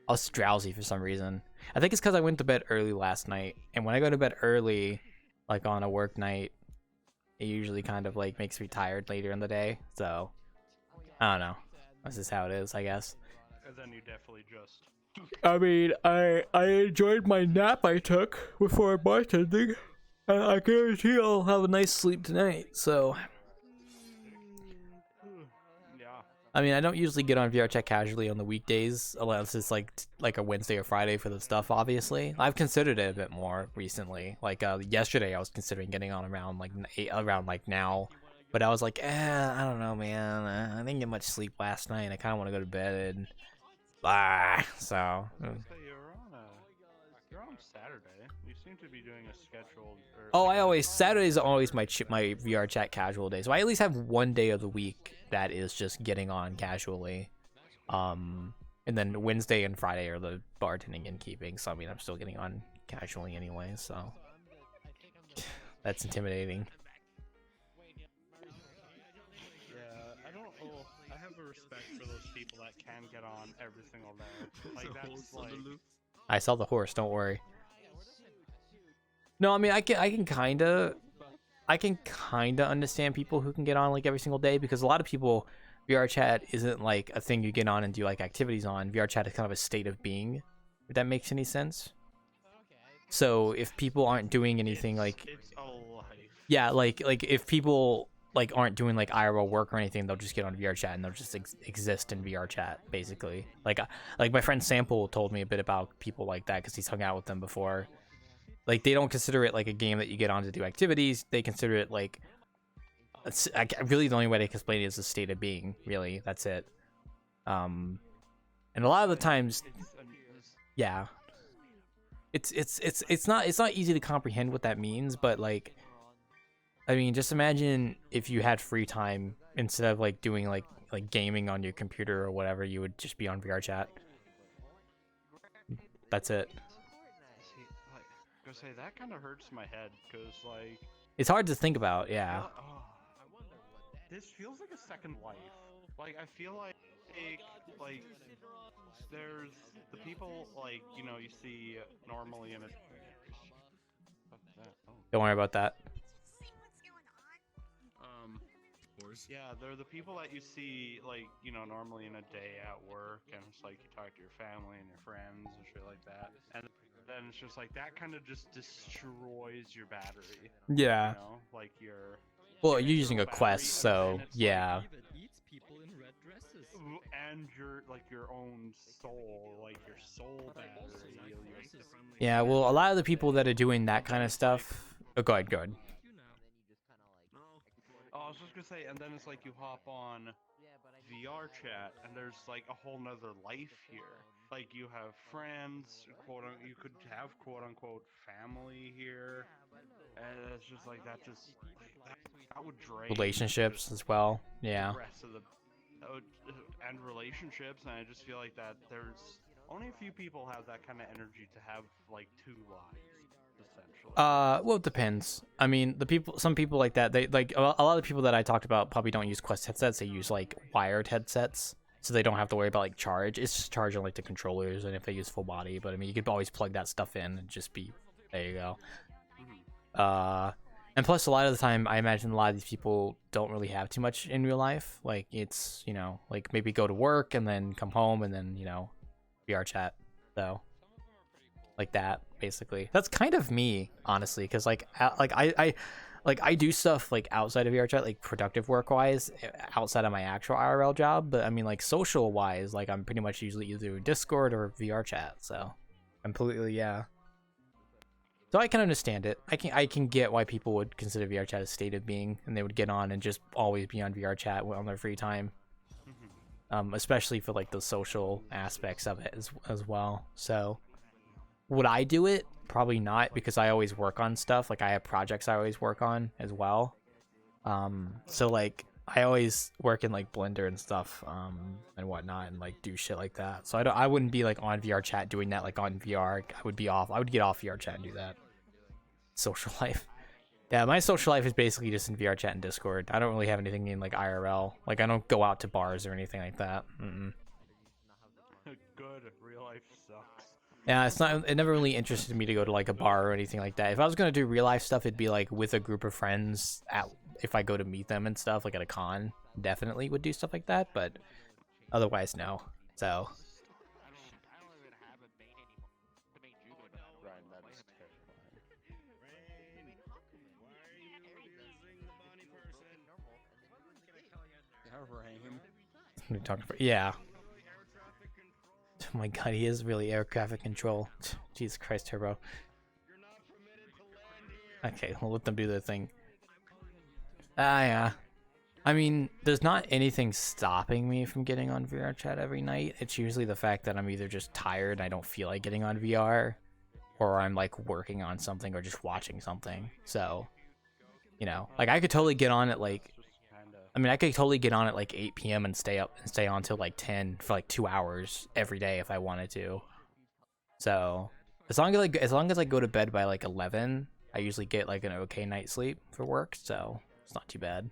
Speaker 1: I was drowsy for some reason. I think it's because I went to bed early last night, and when I go to bed early, like on a work night, it usually kind of like makes me tired later in the day. So I don't know. That's just how it is, I guess.
Speaker 4: And then you definitely just...
Speaker 1: I mean, I enjoyed my nap I took before bartending. I guarantee I'll have a nice sleep tonight, so...
Speaker 4: Yeah.
Speaker 1: I mean, I don't usually get on VRChat casually on the weekdays, unless it's like a Wednesday or Friday for the stuff, obviously. I've considered it a bit more recently. Like, yesterday I was considering getting on around like now. But I was like, I don't know, man. I didn't get much sleep last night, and I kind of want to go to bed. And... so...
Speaker 4: You're on Saturday. You seem to be doing a scheduled...
Speaker 1: Saturdays are always my VRChat casual day. So I at least have one day of the week that is just getting on casually. And then Wednesday and Friday are the bartending and keeping. So I mean, I'm still getting on casually anyway, so... That's intimidating.
Speaker 4: I have a respect for those people that can get on every single day. Like, that's like...
Speaker 1: I saw the horse, don't worry. No, I mean, I can kind of understand people who can get on like every single day, because a lot of people, VRChat isn't like a thing you get on and do like activities on. VRChat is kind of a state of being, if that makes any sense. So if people aren't doing anything like...
Speaker 4: It's a life.
Speaker 1: Yeah, like if people like aren't doing like IRL work or anything, they'll just get on VRChat and they'll just exist in VRChat basically. Like my friend Sample told me a bit about people like that because he's hung out with them before. Like they don't consider it like a game that you get on to do activities. They consider it like really the only way they can explain it is a state of being. Really, that's it. And a lot of the times, yeah, it's not easy to comprehend what that means, but like I mean, just imagine if you had free time instead of like doing like gaming on your computer or whatever, you would just be on VRChat. That's it.
Speaker 4: See, like, I was gonna say that kind of hurts my head because like
Speaker 1: It's hard to think about, yeah.
Speaker 4: This feels like a second life. Like I feel like there's the people like you know you see normally in a.
Speaker 1: Don't worry about that.
Speaker 4: Yeah, they're the people that you see, like, you know, normally in a day at work, and it's like you talk to your family and your friends and shit like that. And then it's just like that kind of just destroys your battery.
Speaker 1: Yeah.
Speaker 4: You know, like your.
Speaker 1: Well, you're using a Quest, so yeah.
Speaker 4: And your own soul, like your soul battery.
Speaker 1: Yeah, well, a lot of the people that are doing that kind of stuff. Oh, go ahead, go ahead.
Speaker 4: Oh, I was just gonna say, and then it's like you hop on VRChat, and there's like a whole nother life here. Like you have friends, you could have quote unquote family here, and it's just like that. That would drain
Speaker 1: Relationships as well. Yeah.
Speaker 4: The rest of the and relationships, and I just feel like that there's only a few people have that kind of energy to have like two lives.
Speaker 1: Well, it depends. I mean, some people like that, they like a lot of the people that I talked about probably don't use Quest headsets. They use like wired headsets, so they don't have to worry about like charge. It's just charge on like the controllers, and if they use full body. But I mean, you could always plug that stuff in and just be there. You go. And plus, a lot of the time, I imagine a lot of these people don't really have too much in real life. Like it's like maybe go to work and then come home and then VRChat. So. Like that, basically. That's kind of me, honestly, because I do stuff like outside of VRChat, like productive work wise, outside of my actual IRL job. But I mean, like social wise, like I'm pretty much usually either Discord or VRChat. So completely, yeah. So I can understand it. I can get why people would consider VRChat a state of being, and they would get on and just always be on VRChat on their free time. Especially for like the social aspects of it as well. So. Would I do it? Probably not, because I always work on stuff. Like I have projects I always work on as well. So like I always work in like Blender and stuff, and whatnot, and like do shit like that. So I wouldn't be like on VRChat doing that like on VR. I would be off. I would get off VRChat and do that. Social life. Yeah, my social life is basically just in VRChat and Discord. I don't really have anything in like IRL. Like I don't go out to bars or anything like that.
Speaker 4: Good. Real life sucks.
Speaker 1: Yeah, it never really interested me to go to like a bar or anything like that. If I was gonna do real life stuff, it'd be like with a group of friends if I go to meet them and stuff, like at a con, definitely would do stuff like that, but otherwise no. So what are you talking about? Yeah. Oh my god, he is really air traffic control. Jesus Christ, Turbo. Okay, we'll let them do their thing. Yeah. I mean, there's not anything stopping me from getting on VRChat every night. It's usually the fact that I'm either just tired and I don't feel like getting on VR, or I'm like working on something or just watching something. So, like I could totally get on at like I could totally get on at like 8 p.m. and stay on till like 10 for like 2 hours every day if I wanted to. So as long as I go to bed by like 11, I usually get like an okay night's sleep for work. So it's not too bad.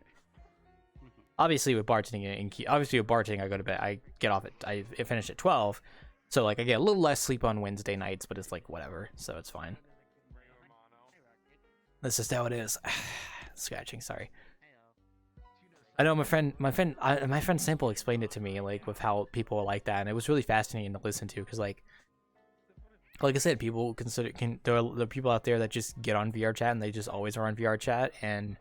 Speaker 1: Obviously with bartending, I go to bed. I finish at 12, so like I get a little less sleep on Wednesday nights, but it's like whatever, so it's fine. That's just how it is. Scratching, sorry. I know my friend Simple explained it to me, like with how people are like that, and it was really fascinating to listen to, because like I said, people there are people out there that just get on VRChat and they just always are on VRChat, and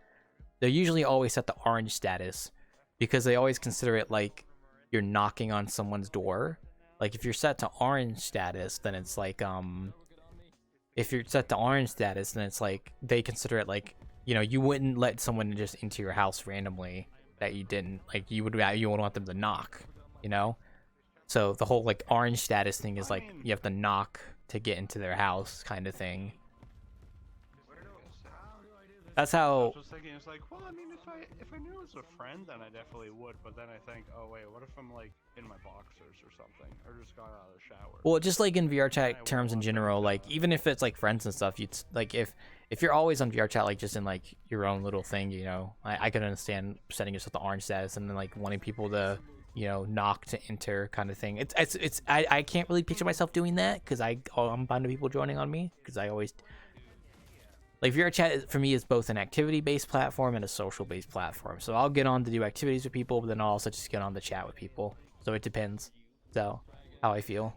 Speaker 1: they're usually always at the orange status, because they always consider it like you're knocking on someone's door. Like if you're set to orange status, then it's like they consider it like, you wouldn't let someone just into your house randomly that you didn't like. You would want them to knock, so the whole like orange status thing is like you have to knock to get into their house kind of thing. That's
Speaker 11: I
Speaker 1: how.
Speaker 11: was just thinking, it's like, well, I mean, if I knew it was a friend, then I definitely would. But then I think, oh wait, what if I'm like in my boxers or something, or just got out of the shower?
Speaker 1: Well, just like in
Speaker 11: Then I
Speaker 1: VRChat
Speaker 11: wouldn't
Speaker 1: terms in
Speaker 11: want things
Speaker 1: general,
Speaker 11: to
Speaker 1: like even if it's like friends and stuff, you'd like if you're always on VRChat, like just in like your own little thing, you know, I could understand setting yourself to orange status and then like wanting people to, you know, knock to enter kind of thing. I can't really picture myself doing that because I'm bound to people joining on me because I always like VRChat for me is both an activity-based platform and a social-based platform. So I'll get on to do activities with people, but then I'll also just get on to chat with people. So it depends. So how I feel.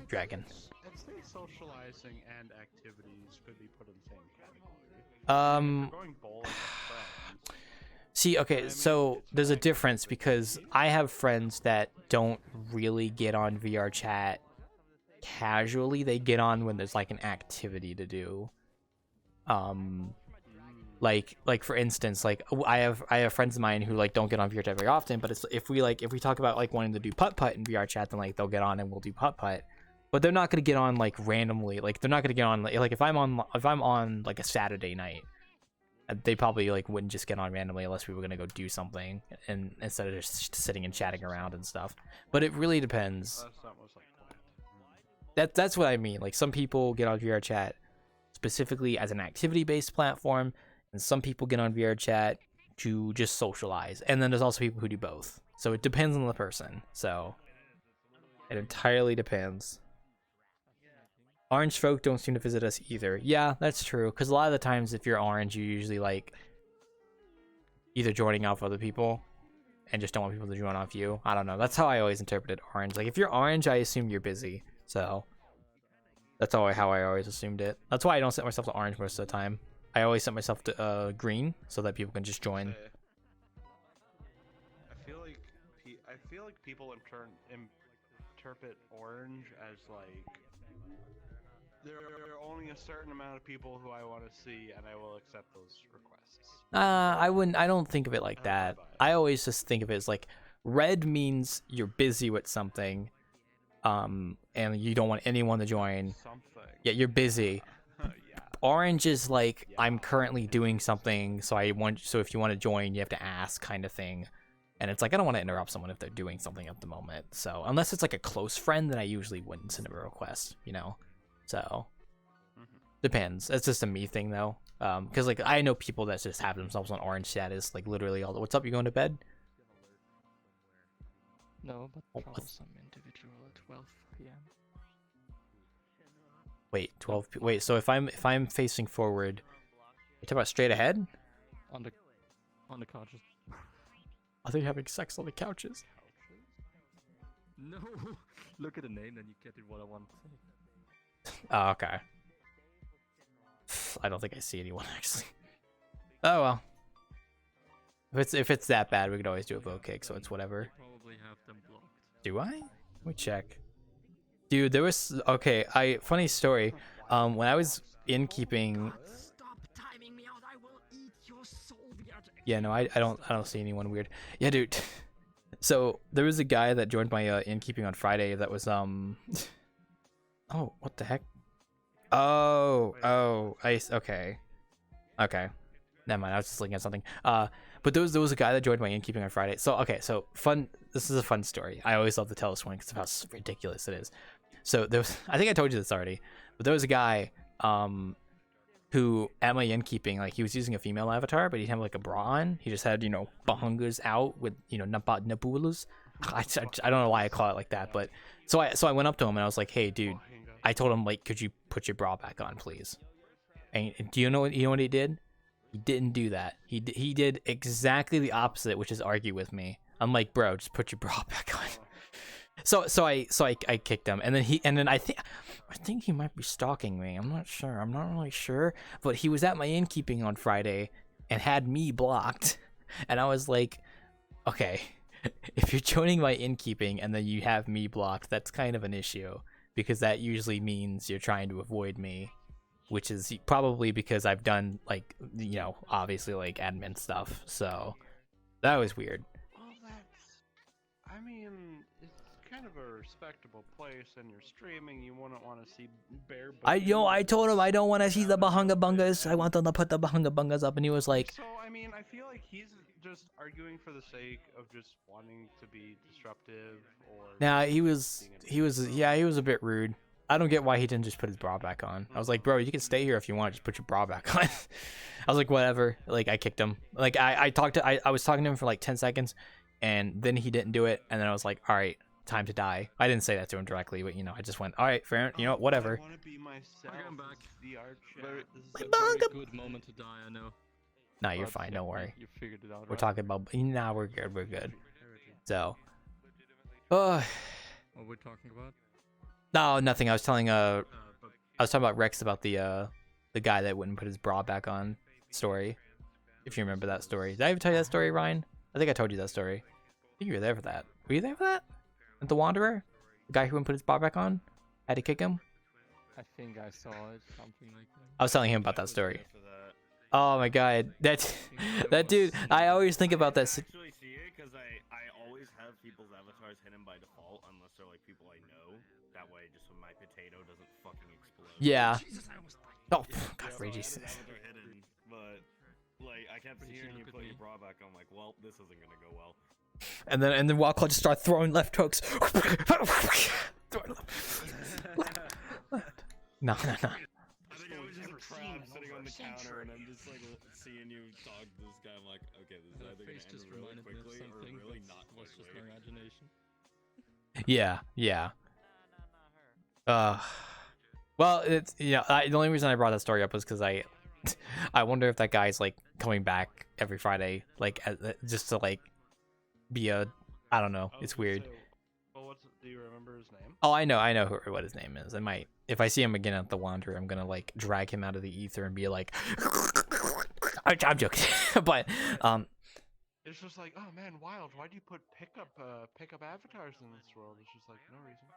Speaker 1: Dragon.
Speaker 11: I'd say socializing and activities could be put in the same category. If you're going bowling with friends.
Speaker 1: See, okay, so there's a difference because I have friends that don't really get on VRChat casually. They get on when there's like an activity to do. Like for instance, like I have friends of mine who like don't get on VRChat very often, but it's if we talk about like wanting to do putt-putt in VRChat, then like they'll get on and we'll do putt-putt. But they're not gonna get on like randomly. Like they're not gonna get on like if I'm on like a Saturday night, they probably like wouldn't just get on randomly unless we were gonna go do something and instead of just sitting and chatting around and stuff. But it really depends. That's what I mean. Like some people get on VRChat specifically as an activity-based platform, and some people get on VRChat to just socialize. And then there's also people who do both. So it depends on the person. So it entirely depends. Orange folk don't seem to visit us either. Yeah, that's true. Because a lot of the times, if you're orange, you're usually like either joining off other people and just don't want people to join off you. I don't know. That's how I always interpreted orange. Like if you're orange, I assume you're busy. So that's how I always assumed it. That's why I don't set myself to orange most of the time. I always set myself to green so that people can just join.
Speaker 11: I feel like people interpret orange as like there are only a certain amount of people who I want to see, and I will accept those requests.
Speaker 1: I don't think of it like that. I always just think of it as like red means you're busy with something, and you don't want anyone to join. Yeah, you're busy. Orange is like I'm currently doing something, so if you want to join, you have to ask, kind of thing. And it's like I don't want to interrupt someone if they're doing something at the moment. So unless it's like a close friend, then I usually wouldn't send a request, you know. So depends. It's just a me thing though, because like I know people that just have themselves on orange status, like literally all. What's up? You going to bed?
Speaker 2: No, but troublesome individual at 12 p.m.
Speaker 1: Wait, 12. Wait, so if I'm facing forward, you talking about straight ahead?
Speaker 2: On the couches.
Speaker 1: Are they having sex on the couches?
Speaker 7: No, look at the name, then you get it what I want.
Speaker 1: Oh, okay. I don't think I see anyone actually. Oh well. If it's that bad, we could always do a vote kick, so it's whatever.
Speaker 7: Probably have them blocked.
Speaker 1: Do I? Let me check. Dude, there was funny story. When I was innkeeping.
Speaker 8: Stop timing me out. I will eat your soul.
Speaker 1: Yeah, no, I don't see anyone weird. Yeah, dude. So there was a guy that joined my innkeeping on Friday that was oh, what the heck? Okay. Never mind. I was just looking at something. But there was a guy that joined my innkeeping on Friday. So so fun. This is a fun story. I always love to tell this one because of how ridiculous it is. So there was, I think I told you this already, but there was a guy who at my innkeeping, like he was using a female avatar, but he didn't have like a bra on. He just had, bahungas out with, nabulas. I don't know why I call it like that, but so I went up to him and I was like, hey dude, I told him like, could you put your bra back on, please? And do you know what he did? He didn't do that. He did exactly the opposite, which is argue with me. I'm like, bro, just put your bra back on. So I kicked him, and then I think he might be stalking me. I'm not sure. I'm not really sure, but he was at my innkeeping on Friday and had me blocked, and I was like, okay, if you're joining my innkeeping and then you have me blocked, that's kind of an issue because that usually means you're trying to avoid me, which is probably because I've done like obviously like admin stuff. So that was weird.
Speaker 11: Well, I mean, kind of a respectable place and you're streaming, you wouldn't want to see bare.
Speaker 1: I told him I don't want to see the bahunga bungas. I want them to put the bahunga bungas up, and he was like,
Speaker 11: So I mean, I feel like he's just arguing for the sake of just wanting to be disruptive, or.
Speaker 1: Nah, he was a bit rude. I don't get why he didn't just put his bra back on. I was like, bro, you can stay here if you want, just put your bra back on. I was like, whatever. Like, I kicked him. Like, I was talking to him for like 10 seconds, and then he didn't do it, and then I was like, all right, time to die. I didn't say that to him directly, but I just went, all right, fair, whatever.
Speaker 7: Okay, I'm back.
Speaker 3: Very,
Speaker 7: This is a very good moment to die, I know.
Speaker 1: Nah, you're fine. Don't worry.
Speaker 2: You figured it out.
Speaker 1: We're
Speaker 2: right?
Speaker 1: talking about. Nah, we're good. We're good. So.
Speaker 7: What are we talking about?
Speaker 1: No, nothing. I was talking about Rex about the guy that wouldn't put his bra back on story. If you remember that story. Did I ever tell you that story, Ryan? I think I told you that story. I think you were there for that. Were you there for that? At the Wanderer? The guy who wouldn't put his bra back on? Had to kick him?
Speaker 2: I think I saw it. Something like that.
Speaker 1: I was telling him about that story. Oh my god. That dude, I always think about that.
Speaker 4: I actually see it because I always have people's avatars hidden by default unless they're like people I know. That way, just so my potato doesn't fucking explode.
Speaker 1: Yeah.
Speaker 7: Jesus, I almost died.
Speaker 1: Oh, God,
Speaker 4: So
Speaker 1: Reggie.
Speaker 4: I have avatar hidden, but like I kept hearing you put your bra back on. Like, well, this isn't gonna go well.
Speaker 1: And then Wildclaw just start throwing left hooks. No.
Speaker 4: I think I was just crab sitting on the counter, and I'm just like seeing you talk to this guy. I'm like, okay, this is either
Speaker 7: Face
Speaker 4: gonna
Speaker 7: just
Speaker 4: end really
Speaker 7: reminded me of
Speaker 4: quickly or
Speaker 7: something.
Speaker 4: really
Speaker 7: That
Speaker 4: not
Speaker 7: was just
Speaker 4: quickly.
Speaker 7: my imagination.
Speaker 1: Yeah. Well, it's the only reason I brought that story up was because I wonder if that guy's like coming back every Friday, like just to like be a, I don't know. It's weird.
Speaker 11: Well, do you remember his name?
Speaker 1: Oh, I know what his name is. I might, if I see him again at the Wanderer, I'm gonna like drag him out of the ether and be like, I'm joking, but
Speaker 11: It's just like, oh man, Wild, why do you put pickup avatars in this world? It's just like no reason.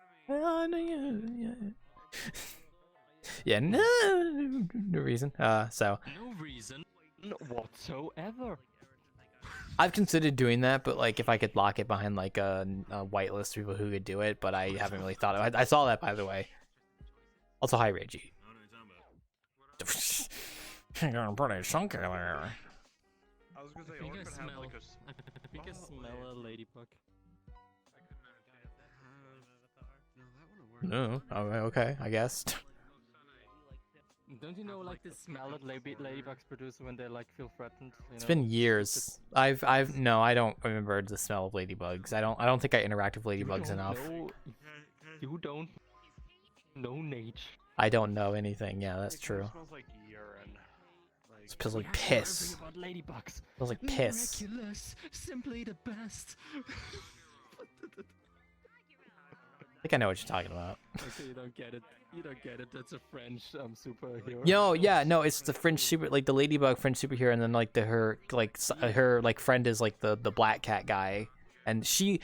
Speaker 1: Yeah, no reason. So
Speaker 2: No reason whatsoever.
Speaker 1: I've considered doing that, but like if I could lock it behind like a whitelist of people who could do it, but I haven't really thought of it. I saw that, by the way. Also, hi, Reggie. You're gonna put a chunk in there.
Speaker 11: I was gonna say,
Speaker 7: I think
Speaker 11: or
Speaker 7: I
Speaker 11: could have
Speaker 7: smell.
Speaker 11: like a.
Speaker 7: I think I smell a ladybug.
Speaker 1: No, okay, I guess.
Speaker 2: Don't you know like the smell that ladybugs produce when they like feel threatened?
Speaker 1: It's been years. I don't remember the smell of ladybugs. I don't think I interact with ladybugs enough.
Speaker 2: You don't know nature.
Speaker 1: I don't know anything. Yeah, that's true.
Speaker 11: It smells like urine.
Speaker 1: It smells like piss.
Speaker 2: About ladybugs.
Speaker 1: It smells like piss.
Speaker 7: Miraculous, simply the best.
Speaker 1: I think I know what you're talking about.
Speaker 2: Okay, you don't get it. You don't get it. That's a French superhero.
Speaker 1: No, it's the French super, like the ladybug French superhero, and then like her friend is like the black cat guy, and she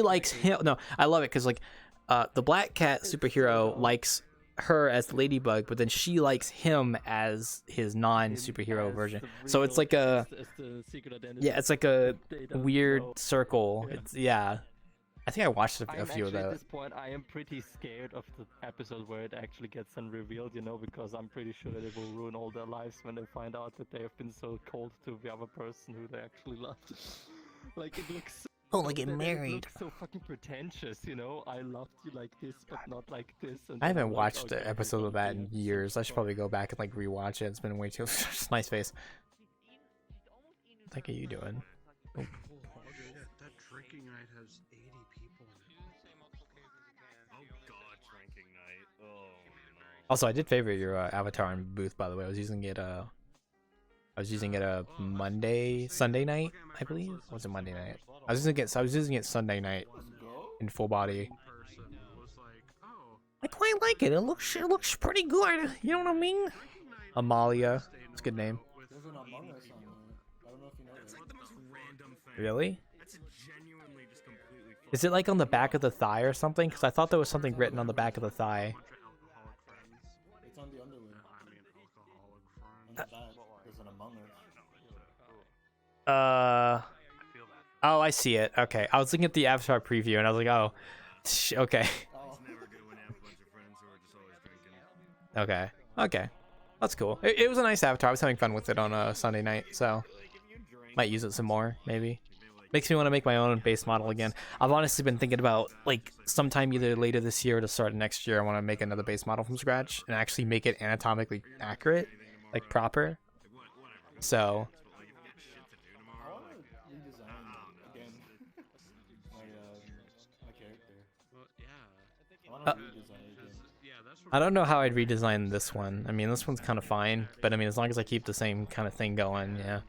Speaker 1: likes him. No, I love it because like the black cat superhero likes her as the ladybug, but then she likes him as his non-superhero version. So it's like a it's like a weird circle. It's I think I watched a few of those.
Speaker 2: At this point, I am pretty scared of the episode where it actually gets unrevealed, because I'm pretty sure that it will ruin all their lives when they find out that they have been so cold to the other person who they actually loved. Like, it looks so...
Speaker 1: Oh, like get married.
Speaker 2: It looks so fucking pretentious, I loved you like this, but not like this. And
Speaker 1: I haven't
Speaker 2: I'm like,
Speaker 1: watched
Speaker 2: okay,
Speaker 1: an episode of that in
Speaker 2: yeah.
Speaker 1: years. I should probably go back and like rewatch it. It's been way too. Nice face. What are you doing? Oh.
Speaker 11: That drinking night has 80 people in it.
Speaker 4: Oh god, drinking night. Oh no.
Speaker 1: Also, I did favorite your avatar in booth. By the way, I was using it Sunday night, I believe. Or was it Monday night? I was using it Sunday night in full body. I quite like it. It looks pretty good. You know what I mean? Amalia, it's a good name.
Speaker 12: There's an Among Us on there. I don't know if you know
Speaker 4: That's
Speaker 12: that.
Speaker 4: like the most random thing.
Speaker 1: Really?
Speaker 4: That's genuinely just completely.
Speaker 1: Is it like on the back of the thigh or something? Because I thought there was something written on the back of the thigh.
Speaker 12: It's on the underwear. On the back, there's an Among Us.
Speaker 1: Oh, I see it. Okay, I was looking at the avatar preview and I was like, oh, Okay.
Speaker 12: It's never good when you have a bunch of friends who are just always drinking.
Speaker 1: Okay. That's cool. It was a nice avatar. I was having fun with it on a Sunday night, so might use it some more, maybe. Makes me want to make my own base model again. I've honestly been thinking about, like, sometime either later this year or to start of next year, I want to make another base model from scratch and actually make it anatomically accurate, like proper. So,
Speaker 12: I want to redesign again my character.
Speaker 7: Well, yeah.
Speaker 12: I want to redesign it again.
Speaker 1: I don't know how I'd redesign this one. I mean, this one's kind of fine, but I mean, as long as I keep the same kind of thing going, yeah.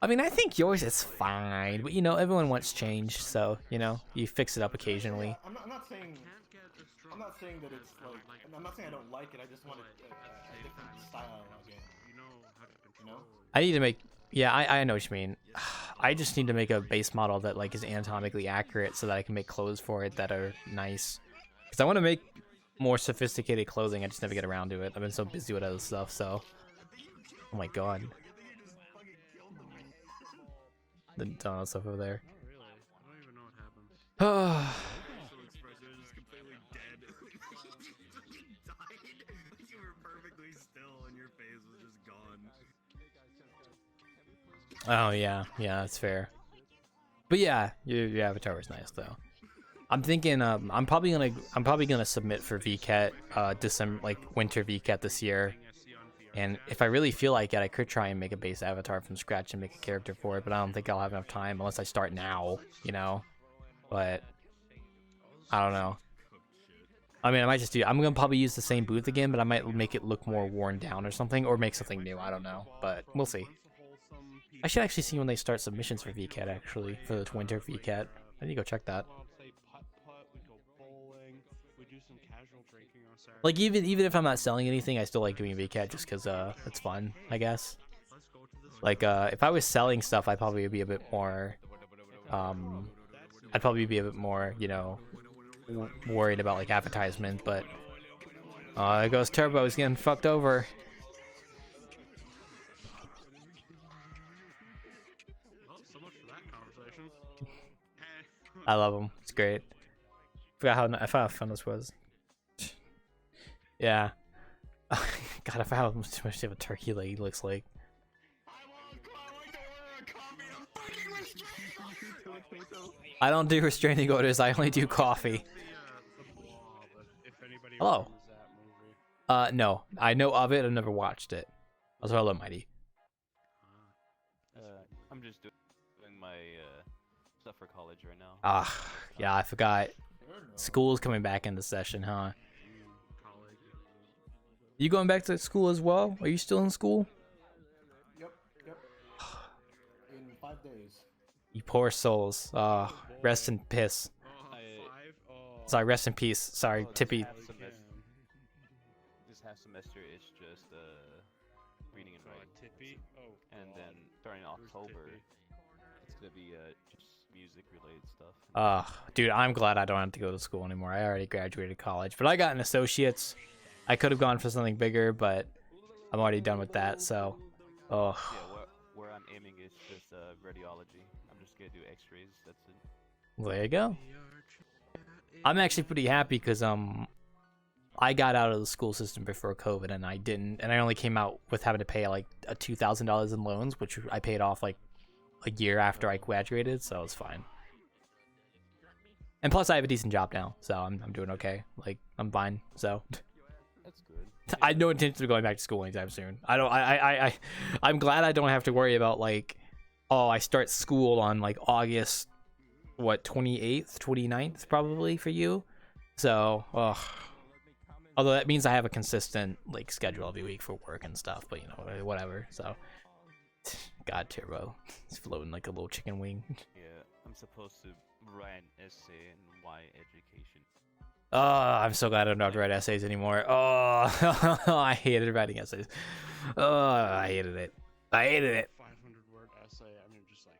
Speaker 1: I mean, I think yours is fine, but you know, everyone wants change, so you know, you fix it up occasionally.
Speaker 12: I'm not saying that it's like. I'm not saying I don't like it. I just want a different style again. You know?
Speaker 1: I need to make. Yeah, I know what you mean. I just need to make a base model that like is anatomically accurate, so that I can make clothes for it that are nice. Because I want to make more sophisticated clothing. I just never get around to it. I've been so busy with other stuff. So, oh my god. The donut stuff over there.
Speaker 7: Oh, really? I don't even know what happened.
Speaker 12: Facial expression is completely dead. You died. You were perfectly still, and your face was just gone.
Speaker 1: Oh yeah, that's fair. But yeah, your avatar was nice though. I'm thinking I'm probably gonna submit for VRChat December, like winter VRChat this year. And if I really feel like it, I could try and make a base avatar from scratch and make a character for it, but I don't think I'll have enough time unless I start now, you know? But I don't know. I mean, I'm gonna probably use the same booth again, but I might make it look more worn down or something, or make something new, I don't know. But we'll see. I should actually see when they start submissions for VRChat, actually, for the winter VRChat. I need to go check that. Like, even if I'm not selling anything, I still like doing VRChat just because it's fun, I guess. Like, if I was selling stuff, I'd probably be a bit more, you know, worried about, like, advertisement, but, there goes Turbo, he's getting fucked over.
Speaker 7: Well, so much for that conversation.
Speaker 1: I love him, it's great. I forgot how fun this was. Yeah. God, I forgot how much of a turkey leg looks like. I don't do restraining orders, I only do coffee. Hello. No. I know of it, I've never watched it. Also, hello, Mighty.
Speaker 13: I'm just doing my stuff for college right now.
Speaker 1: Ah, yeah, I forgot. School's coming back into session, huh? You going back to school as well? Are you still in school?
Speaker 12: Yep. In 5 days.
Speaker 1: You poor souls. Rest in piss. Sorry, rest in peace. Sorry, Tippy.
Speaker 13: This half semester is just reading and writing. And then starting in October, it's gonna be just music related stuff.
Speaker 1: Dude, I'm glad I don't have to go to school anymore. I already graduated college, but I got an associate's. I could have gone for something bigger, but I'm already done with that, so.
Speaker 13: Yeah, where I'm aiming is just radiology. I'm just gonna do x-rays, that's it.
Speaker 1: Well, there you go. I'm actually pretty happy because I got out of the school system before COVID, and I only came out with having to pay like $2,000 in loans, which I paid off like a year after I graduated, so it's fine. And plus, I have a decent job now, so I'm doing okay. Like, I'm fine, so.
Speaker 13: That's good.
Speaker 1: I have no intention of going back to school anytime soon. I'm glad I don't have to worry about like, oh, I start school on like August, what, 28th, 29th probably for you. So, although that means I have a consistent like schedule every week for work and stuff, but you know, whatever. So, God, Turbo, he's floating like a little chicken wing.
Speaker 13: Yeah, I'm supposed to write an essay in why education.
Speaker 1: Oh, I'm so glad I don't have to write essays anymore. Oh, I hated writing essays. Oh, I hated it.
Speaker 11: 500-word essay. I mean, just like.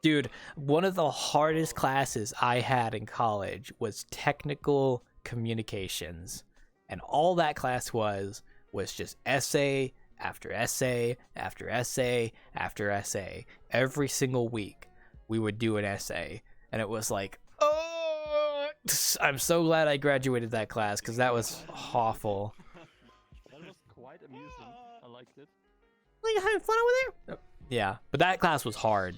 Speaker 1: Dude, one of the hardest classes I had in college was technical communications, and all that class was just essay after essay after essay after essay. Every single week, we would do an essay, and it was like, oh, I'm so glad I graduated that class because that was awful.
Speaker 2: That was quite amusing. I liked it.
Speaker 1: Are you having fun over there? Yeah, but that class was hard.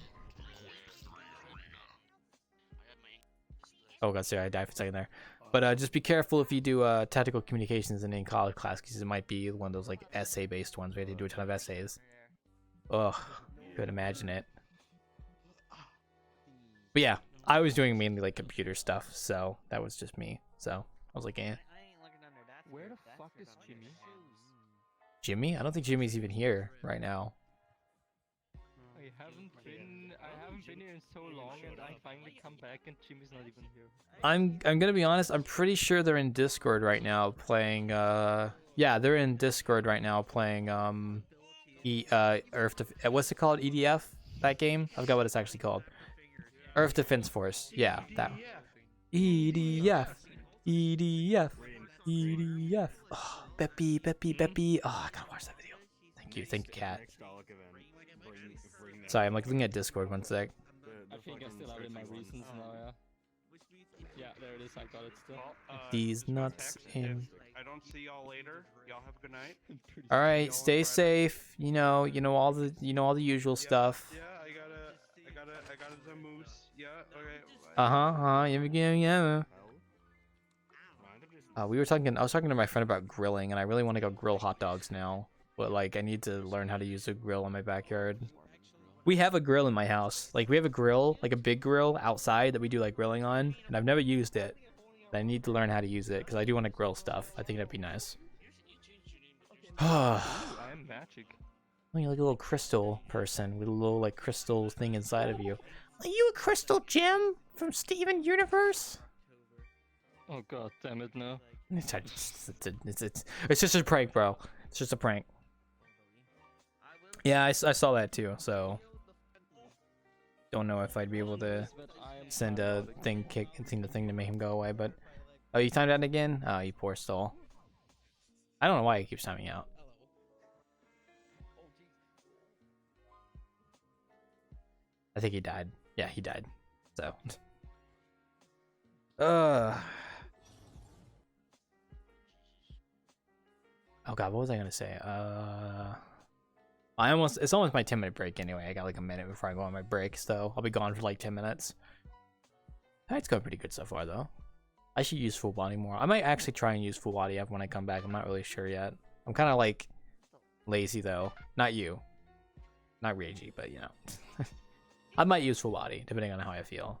Speaker 1: Oh god, sorry, I died for a second there. But just be careful if you do tactical communications in college class, because it might be one of those like essay-based ones where you have to do a ton of essays. Ugh, could imagine it. But yeah, I was doing mainly like computer stuff, so that was just me. So I was like, eh.
Speaker 2: Where the fuck is Jimmy?
Speaker 1: Jimmy? I don't think Jimmy's even here right now.
Speaker 2: I haven't been here in so long, and I finally come back, and Jimmy's not even here.
Speaker 1: I'm gonna be honest. I'm pretty sure they're in Discord right now playing. Yeah, they're in Discord right now playing. What's it called? EDF? That game? I forgot what it's actually called. Earth Defense Force. Yeah, that. EDF. EDF. EDF. Oh, Beppy. Oh, I gotta watch that video. Thank you, Kat. Sorry, I'm like looking at Discord. One sec.
Speaker 2: I think I still have it in my reasons now, yeah. Yeah, there it is, I got it still.
Speaker 1: These nuts in.
Speaker 11: I don't see y'all later. Y'all have a good night.
Speaker 1: All right, stay safe. You know all the usual stuff.
Speaker 11: Yeah, I got the moose. Yeah, okay.
Speaker 1: Yeah. I was talking to my friend about grilling, and I really want to go grill hot dogs now. But like, I need to learn how to use a grill in my backyard. We have a grill in my house. Like, we have a grill, like a big grill outside that we do like grilling on, and I've never used it. But I need to learn how to use it because I do want to grill stuff. I think that'd be nice.
Speaker 2: I am magic.
Speaker 1: Oh, you're like a little crystal person with a little like crystal thing inside of you. Are you a crystal gem from Steven Universe?
Speaker 2: Oh god damn it, no.
Speaker 1: It's just a prank, bro. It's just a prank. Yeah, I saw that too, so don't know if I'd be able to send a thing to make him go away, but oh, you timed out again? Oh, you poor soul. I don't know why he keeps timing out. I think he died. Yeah, he died. So oh god, what was I gonna say? It's almost my 10-minute break anyway. I got like a minute before I go on my break, so I'll be gone for like 10 minutes. It's going pretty good so far though. I should use full body more. I might actually try and use full body when I come back. I'm not really sure yet. I'm kind of like lazy though. Not you. Not ragey, but you know. I might use full body depending on how I feel.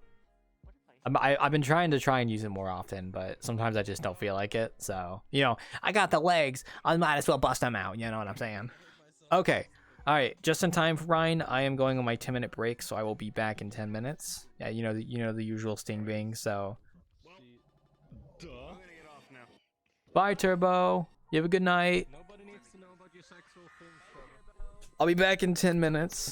Speaker 1: I've been trying and use it more often, but sometimes I just don't feel like it. So, you know, I got the legs. I might as well bust them out. You know what I'm saying? Okay. All right. Just in time for Ryan. I am going on my 10-minute break, so I will be back in 10 minutes. Yeah, you know the usual sting bing. So, bye, Turbo. You have a good night. I'll be back in 10 minutes.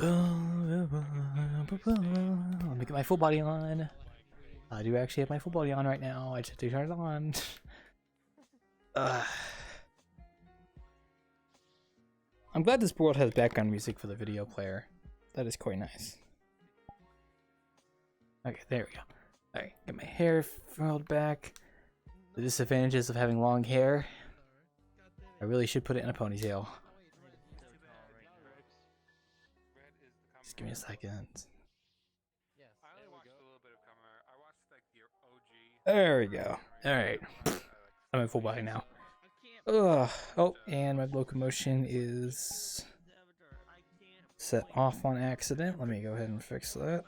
Speaker 1: Let me get my full body on. I do actually have my full body on right now. I just have to turn it on. I'm glad this board has background music for the video player. That is quite nice. Okay, there we go. Alright, get my hair rolled back. The disadvantages of having long hair. I really should put it in a ponytail. Just give me a second. There we go. Alright. I'm in full body now. Ugh. Oh, and my locomotion is set off on accident. Let me go ahead and fix that.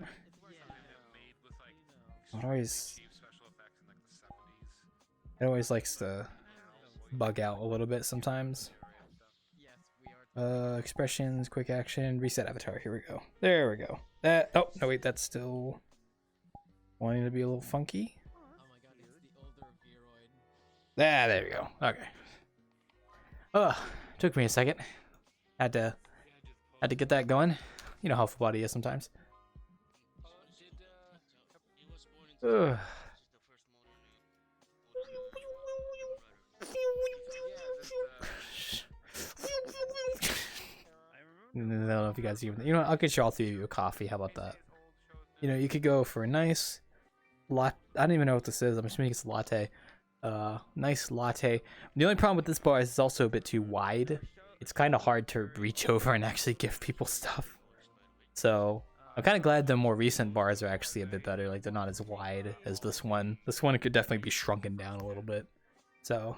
Speaker 1: It always likes to bug out a little bit sometimes. Expressions, quick action, reset avatar. Here we go. There we go. That. Oh no, wait. That's still wanting to be a little funky. Ah, there we go. Okay. Took me a second. Had to get that going. You know how full body is sometimes. Ugh. I don't know if you guys even. You know, I'll get you all three of you a coffee. How about that? You know, you could go for a nice latte. I don't even know what this is. I'm assuming it's a latte. Nice latte. The only problem with this bar is it's also a bit too wide. It's kind of hard to reach over and actually give people stuff. So I'm kind of glad the more recent bars are actually a bit better. Like they're not as wide as this one. This one could definitely be shrunken down a little bit. So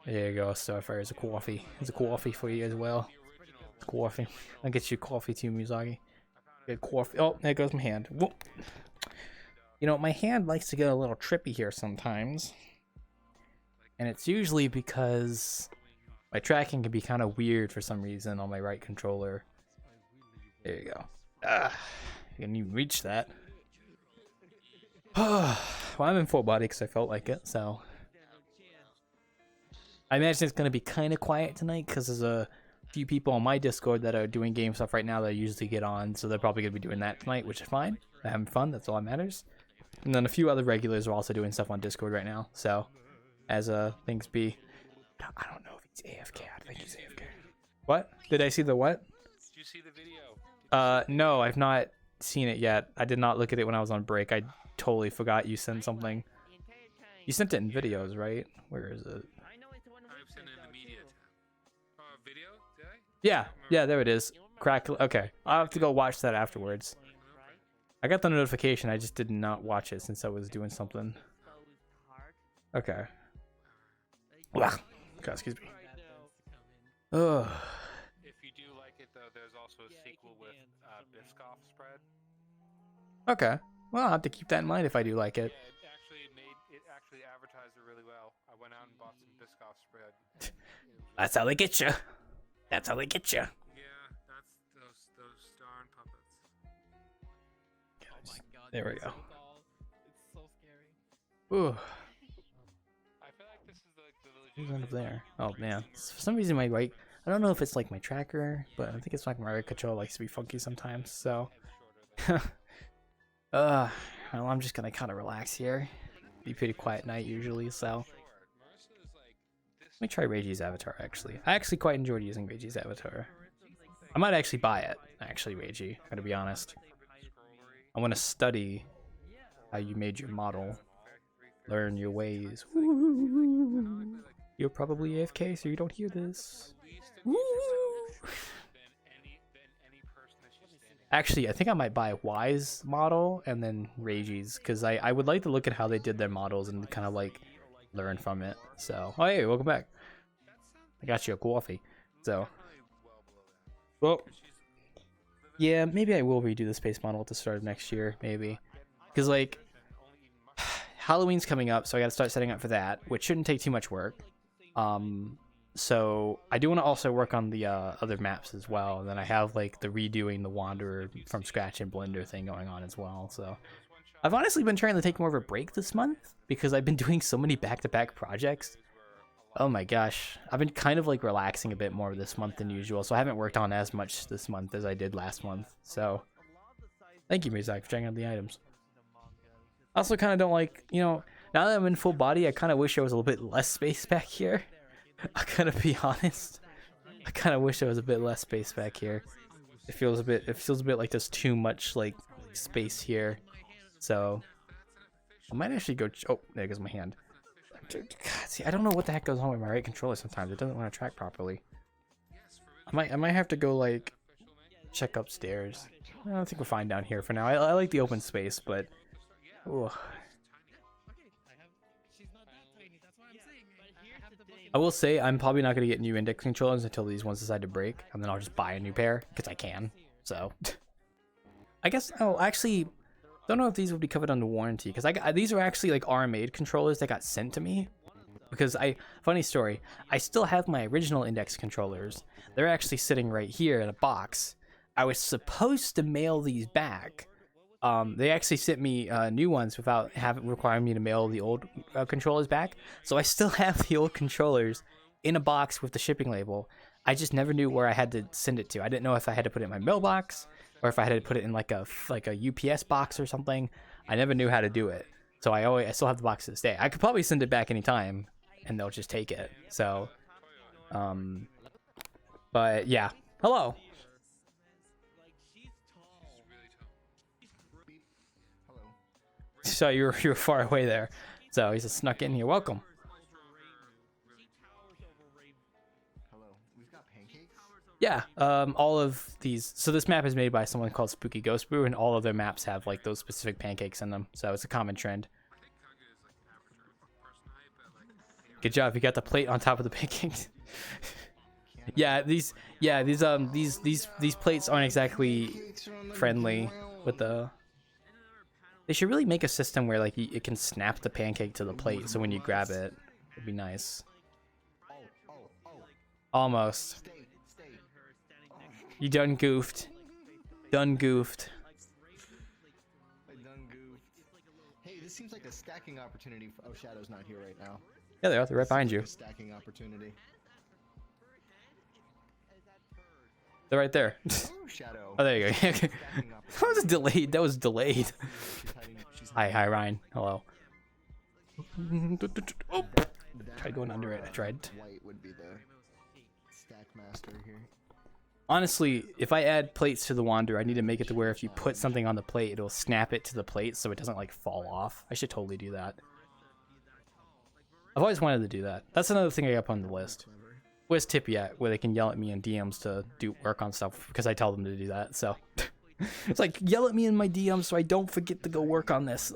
Speaker 1: there you go. Starfire is a coffee. It's a coffee for you as well. It's coffee. I'll get you coffee too, Miyazaki. Good coffee. Oh, there goes my hand. Whoop. You know, my hand likes to get a little trippy here sometimes. And it's usually because my tracking can be kind of weird for some reason on my right controller. There you go. I didn't even reach that. Well, I'm in full body because I felt like it, so. I imagine it's going to be kind of quiet tonight because there's a few people on my Discord that are doing game stuff right now that I usually get on, so they're probably going to be doing that tonight, which is fine. They're having fun, that's all that matters. And then a few other regulars are also doing stuff on Discord right now, so as things be. I don't know if he's AFK. I think he's AFK. What? Did I see the what?
Speaker 5: Did you see the video?
Speaker 1: No, I've not seen it yet. I did not look at it when I was on break. I totally forgot you sent something. You sent it in videos, right? Where is it?
Speaker 5: I've sent it in the media tab. Video? Did I?
Speaker 1: Yeah, there it is. Crack. Okay, I'll have to go watch that afterwards. I got the notification. I just did not watch it since I was doing something. Okay. Wow. God, excuse me. Ugh.
Speaker 5: If you do like it, though, there's also a sequel with Biscoff spread.
Speaker 1: Okay. Well, I'll have to keep that in mind if I do like it.
Speaker 5: Yeah, it actually advertised it really well. I went out and bought some Biscoff spread.
Speaker 1: That's how they get you. That's how they get you.
Speaker 5: Yeah, that's those darn puppets.
Speaker 8: Oh my god.
Speaker 1: There we go.
Speaker 8: It's so scary.
Speaker 1: Ooh.
Speaker 5: I feel like this is like the
Speaker 1: Who's up there? Oh man. For some reason my right, I don't know if it's like my tracker, but I think it's like my right control likes to be funky sometimes, so. Well, I'm just gonna kind of relax here. Be a pretty quiet night usually, so. Let me try Reiji's avatar actually. I actually quite enjoyed using Reiji's avatar. I might actually buy it, actually, Reiji, gotta be honest. I want to study how you made your model. Learn your ways. Woo. You're probably AFK, so you don't hear this. Woo. Actually, I think I might buy a Wise model and then Reiji's, because I would like to look at how they did their models and kind of like learn from it. So, oh hey, welcome back. I got you a coffee. So, well, yeah, maybe I will redo the space model at the start of next year, maybe, because like Halloween's coming up, so I got to start setting up for that, which shouldn't take too much work. So I do want to also work on the other maps as well, and then I have like the redoing the Wanderer from scratch in Blender thing going on as well. So I've honestly been trying to take more of a break this month because I've been doing so many back-to-back projects Oh my gosh, I've been kind of like relaxing a bit more this month than usual, so I haven't worked on as much this month as I did last month. So, thank you, Mizak, for checking out the items. I also kind of don't like, you know, now that I'm in full body, I kind of wish there was a little bit less space back here. I gotta be honest. I kind of wish there was a bit less space back here. It feels a bit like there's too much like space here. So, I might actually go. Oh, there goes my hand. God, see, I don't know what the heck goes on with my right controller sometimes. It doesn't want to track properly. I might have to go like check upstairs. I don't think we're fine down here for now. I like the open space, but ooh. I will say I'm probably not gonna get new index controllers until these ones decide to break, and then I'll just buy a new pair because I can. So I guess. Oh, actually, don't know if these will be covered under warranty because these are actually like RMA controllers that got sent to me. Because funny story, I still have my original index controllers. They're actually sitting right here in a box. I was supposed to mail these back. They actually sent me new ones without requiring me to mail the old controllers back. So I still have the old controllers in a box with the shipping label. I just never knew where I had to send it to. I didn't know if I had to put it in my mailbox or if I had to put it in like a UPS box or something. I never knew how to do it. So I still have the box to this day. I could probably send it back anytime and they'll just take it. So, but yeah. Hello. So you were far away there. So he just snuck in here. Welcome. Yeah, all of these. So this map is made by someone called Spooky Ghost Brew, and all of their maps have like those specific pancakes in them. So it's a common trend. Good job. You got the plate on top of the pancakes. these plates aren't exactly friendly with the. They should really make a system where like it can snap the pancake to the plate, so when you grab it, it'd be nice. Almost. You done goofed. Done goofed.
Speaker 14: Hey, this seems like a stacking opportunity. Oh, Shadow's not here right now.
Speaker 1: Yeah, they are. They're right behind you.
Speaker 14: Stacking opportunity.
Speaker 1: They're right there.
Speaker 14: Oh, Shadow.
Speaker 1: Oh, there you go. That was delayed. That was delayed. Hi, Ryan. Hello. Oh, tried going under it. I tried.
Speaker 14: White would be the stack master here.
Speaker 1: Honestly, if I add plates to the Wanderer, I need to make it to where if you put something on the plate, it'll snap it to the plate so it doesn't like fall off. I should totally do that. I've always wanted to do that. That's another thing I got on the list. Where's Tippy at? Where they can yell at me in DMs to do work on stuff because I tell them to do that. So it's like yell at me in my DMs so I don't forget to go work on this.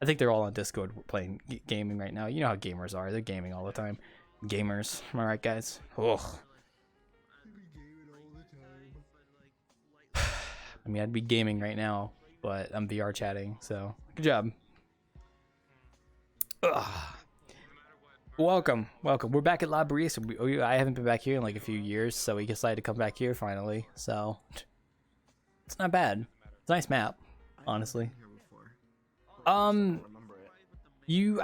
Speaker 1: I think they're all on Discord playing gaming right now. You know how gamers are. They're gaming all the time. Gamers. Am I right, guys? Ugh. I mean, I'd be gaming right now, but I'm VR chatting, so good job. Ugh. Welcome. We're back at La Barista. I haven't been back here in like a few years, so we decided to come back here finally. So it's not bad. It's a nice map, honestly. I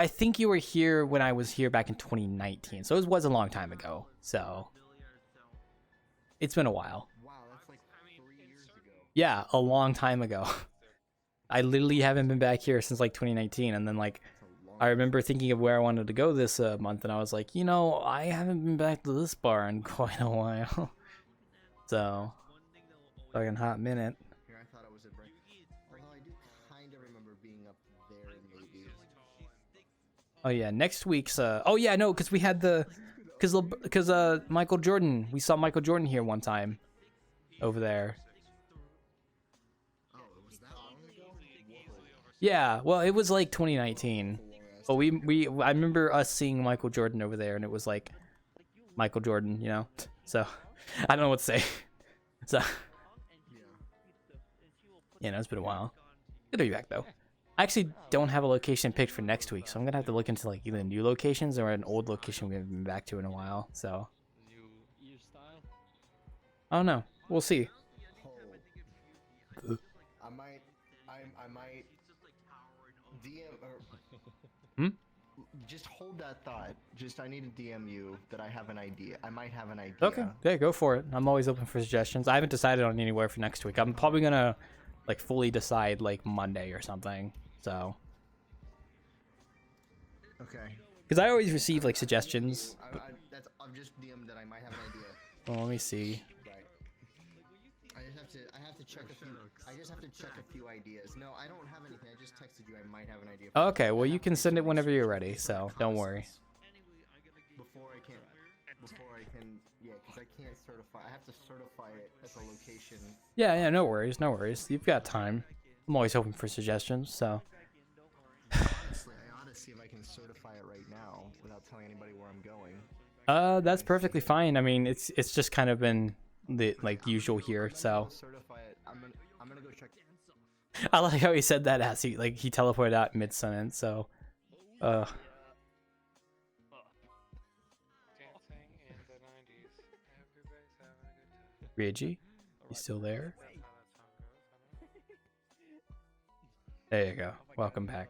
Speaker 1: think you were here when I was here back in 2019, so it was a long time ago. So it's been a while. Yeah, a long time ago. I literally haven't been back here since like 2019, and then like I remember thinking of where I wanted to go this month, and I was like, you know, I haven't been back to this bar in quite a while. So, fucking hot minute.
Speaker 14: Here, I thought it was a break. Although I do kind of remember being up there maybe.
Speaker 1: Oh yeah, next week's. Oh yeah, no, because we had because Michael Jordan. We saw Michael Jordan here one time, over there. Yeah, well, it was like 2019, but I remember us seeing Michael Jordan over there, and it was like Michael Jordan, you know. So I don't know what to say. So yeah, no, it's been a while. Good to be back though. I actually don't have a location picked for next week, so I'm gonna have to look into like either new locations or an old location we haven't been back to in a while. So I don't know. We'll see.
Speaker 14: I might DM or just hold that thought. Just I need to DM you that I have an idea. I might have an idea.
Speaker 1: Okay, yeah, go for it. I'm always open for suggestions. I haven't decided on anywhere for next week. I'm probably gonna like fully decide like Monday or something. So.
Speaker 14: Okay.
Speaker 1: Because I always receive like suggestions.
Speaker 14: I've just DM'd that I might have an idea.
Speaker 1: Well, let me see.
Speaker 14: Right. I have to check a few. I just have to check a few ideas. No, I don't have anything. I just texted you. I might have an idea.
Speaker 1: Okay, well you can send it whenever you're ready. So don't worry.
Speaker 14: Before I can, yeah, because I can't certify. I have to certify it at the location.
Speaker 1: Yeah, no worries, no worries. You've got time. I'm always hoping for suggestions. So.
Speaker 14: Honestly, I ought to see if I can certify it right now without telling anybody where I'm going.
Speaker 1: That's perfectly fine. I mean, it's just kind of been the like usual here. So.
Speaker 14: Certify it. I'm gonna go check.
Speaker 1: I like how he said that as he teleported out mid sentence. So. Reggie, you still there? There you go. Welcome back.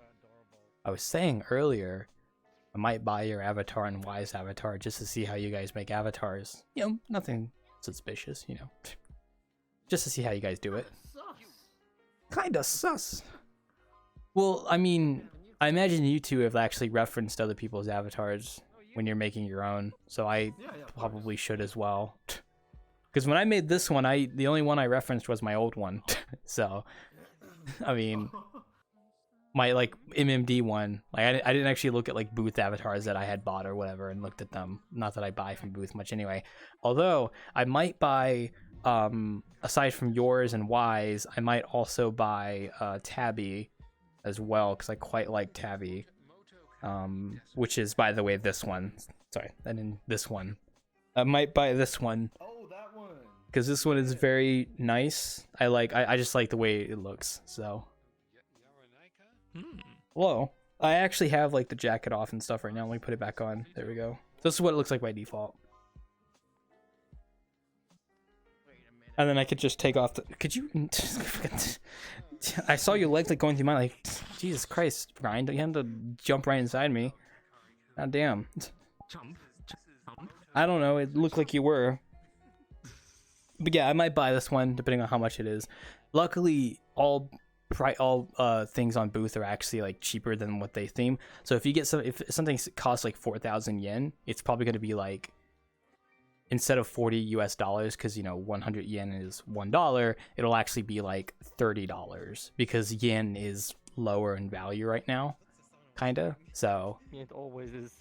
Speaker 1: I was saying earlier, I might buy your avatar and Y's avatar just to see how you guys make avatars. You know, nothing suspicious, you know. Just to see how you guys do it. Kinda sus. Well, I mean, I imagine you two have actually referenced other people's avatars when you're making your own, so I probably should as well. Because when I made this one, the only one I referenced was my old one. So, I mean, my like MMD one, like I didn't actually look at like booth avatars that I had bought or whatever and looked at them. Not that I buy from booth much anyway. Although I might buy, aside from yours and Y's, I might also buy Tabby as well because I quite like Tabby, which is, by the way, this one. Sorry, and then this one. I might buy this one. Because this one is very nice. I just like the way it looks, so. Whoa. I actually have like the jacket off and stuff right now. Let me put it back on. There we go. This is what it looks like by default. And then I could just take off the... Could you... I saw your legs like going through mine, like, Jesus Christ, Ryan, you have to jump right inside me. God damn.
Speaker 7: Jump.
Speaker 1: I don't know, it looked like you were. But yeah, I might buy this one depending on how much it is. Luckily, all things on booth are actually like cheaper than what they theme. So if you get if something costs like 4,000 yen, it's probably going to be like, instead of $40 US, because you know 100 yen is $1, it'll actually be like $30 because yen is lower in value right now, kinda. So
Speaker 2: it always is.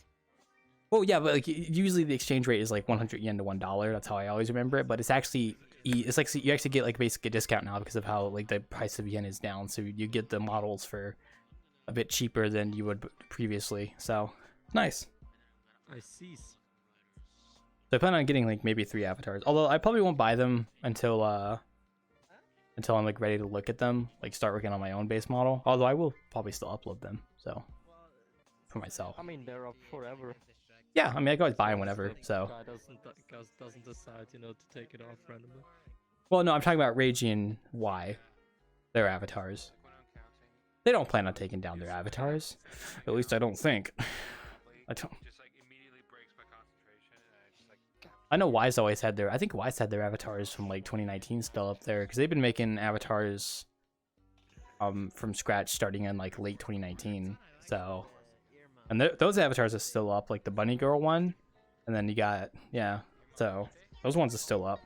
Speaker 1: Well, yeah, but like usually the exchange rate is like 100 yen to $1. That's how I always remember it. But it's actually like you actually get like basically a discount now because of how like the price of yen is down. So you get the models for a bit cheaper than you would previously. So nice.
Speaker 7: I see.
Speaker 1: So I plan on getting like maybe 3 avatars. Although I probably won't buy them until I'm like ready to look at them, like start working on my own base model. Although I will probably still upload them. So for myself.
Speaker 2: I mean, they're up forever.
Speaker 1: Yeah, I mean, I can always buy them whenever, so.
Speaker 7: Guy doesn't decide, you know, to take it off randomly.
Speaker 1: Well, no, I'm talking about Reiji and Y. Their avatars. They don't plan on taking down their avatars. At least I don't think. I don't. I know Y's always had their... I think Y's had their avatars from, like, 2019 still up there. Because they've been making avatars from scratch starting in, like, late 2019. So... And those avatars are still up, like the bunny girl one, and then you got, yeah, so those ones are still up.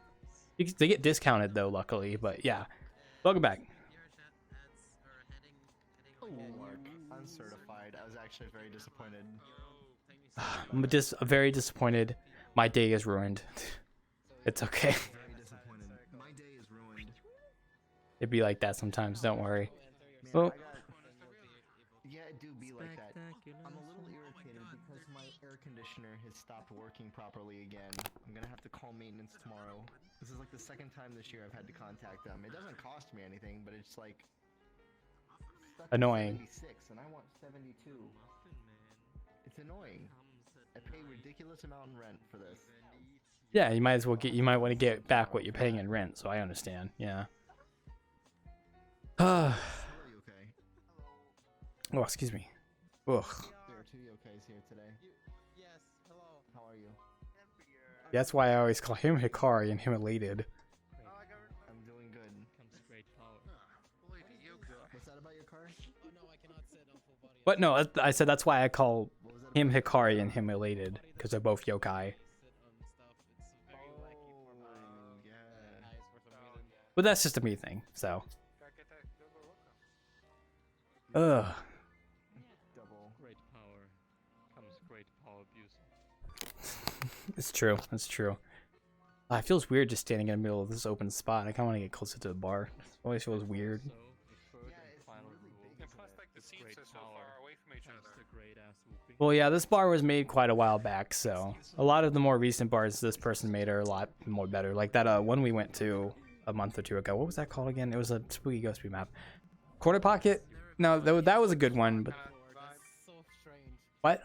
Speaker 1: They get discounted though, luckily, but yeah. Welcome back.
Speaker 14: Mark, uncertified. I was actually very disappointed.
Speaker 1: I'm just very disappointed. My day is ruined. It's okay.
Speaker 14: Very disappointed. My day is ruined.
Speaker 1: It'd be like that sometimes, don't worry. Well,
Speaker 14: yeah, it do be like that. I'm a little irritated because my air conditioner has stopped working properly again. I'm gonna have to call maintenance tomorrow. This is like the second time this year I've had to contact them. It doesn't cost me anything, but it's like
Speaker 1: annoying.
Speaker 14: 76 and I want 72. It's annoying. I pay a ridiculous amount in rent for this.
Speaker 1: Yeah, you might as well you might want to get back what you're paying in rent, so I understand. Yeah. Oh, excuse me. Ugh.
Speaker 14: There, too, okay? is here today.
Speaker 8: Yes, hello.
Speaker 14: How are you?
Speaker 1: That's why I always call him Hikari and him Elated.
Speaker 14: I'm doing good.
Speaker 7: Comes great power.
Speaker 14: What's that about your car?
Speaker 8: Oh no, I cannot sit on full body.
Speaker 1: But no, I said that's why I call him Hikari and him Elated, because they're both yokai. But that's just a me thing, so. Ugh.
Speaker 7: Double. Great power comes great power abuse.
Speaker 1: It's true. It's true. It feels weird just standing in the middle of this open spot. I kind of want to get closer to the bar. It always feels weird.
Speaker 5: And plus, like, the seats are so far away from each other.
Speaker 1: Well, yeah, this bar was made quite a while back, so a lot of the more recent bars this person made are a lot more better. Like that one we went to a month or two ago. What was that called again? It was a spooky ghosty map. Corner Pocket? No, that was a good one, but what?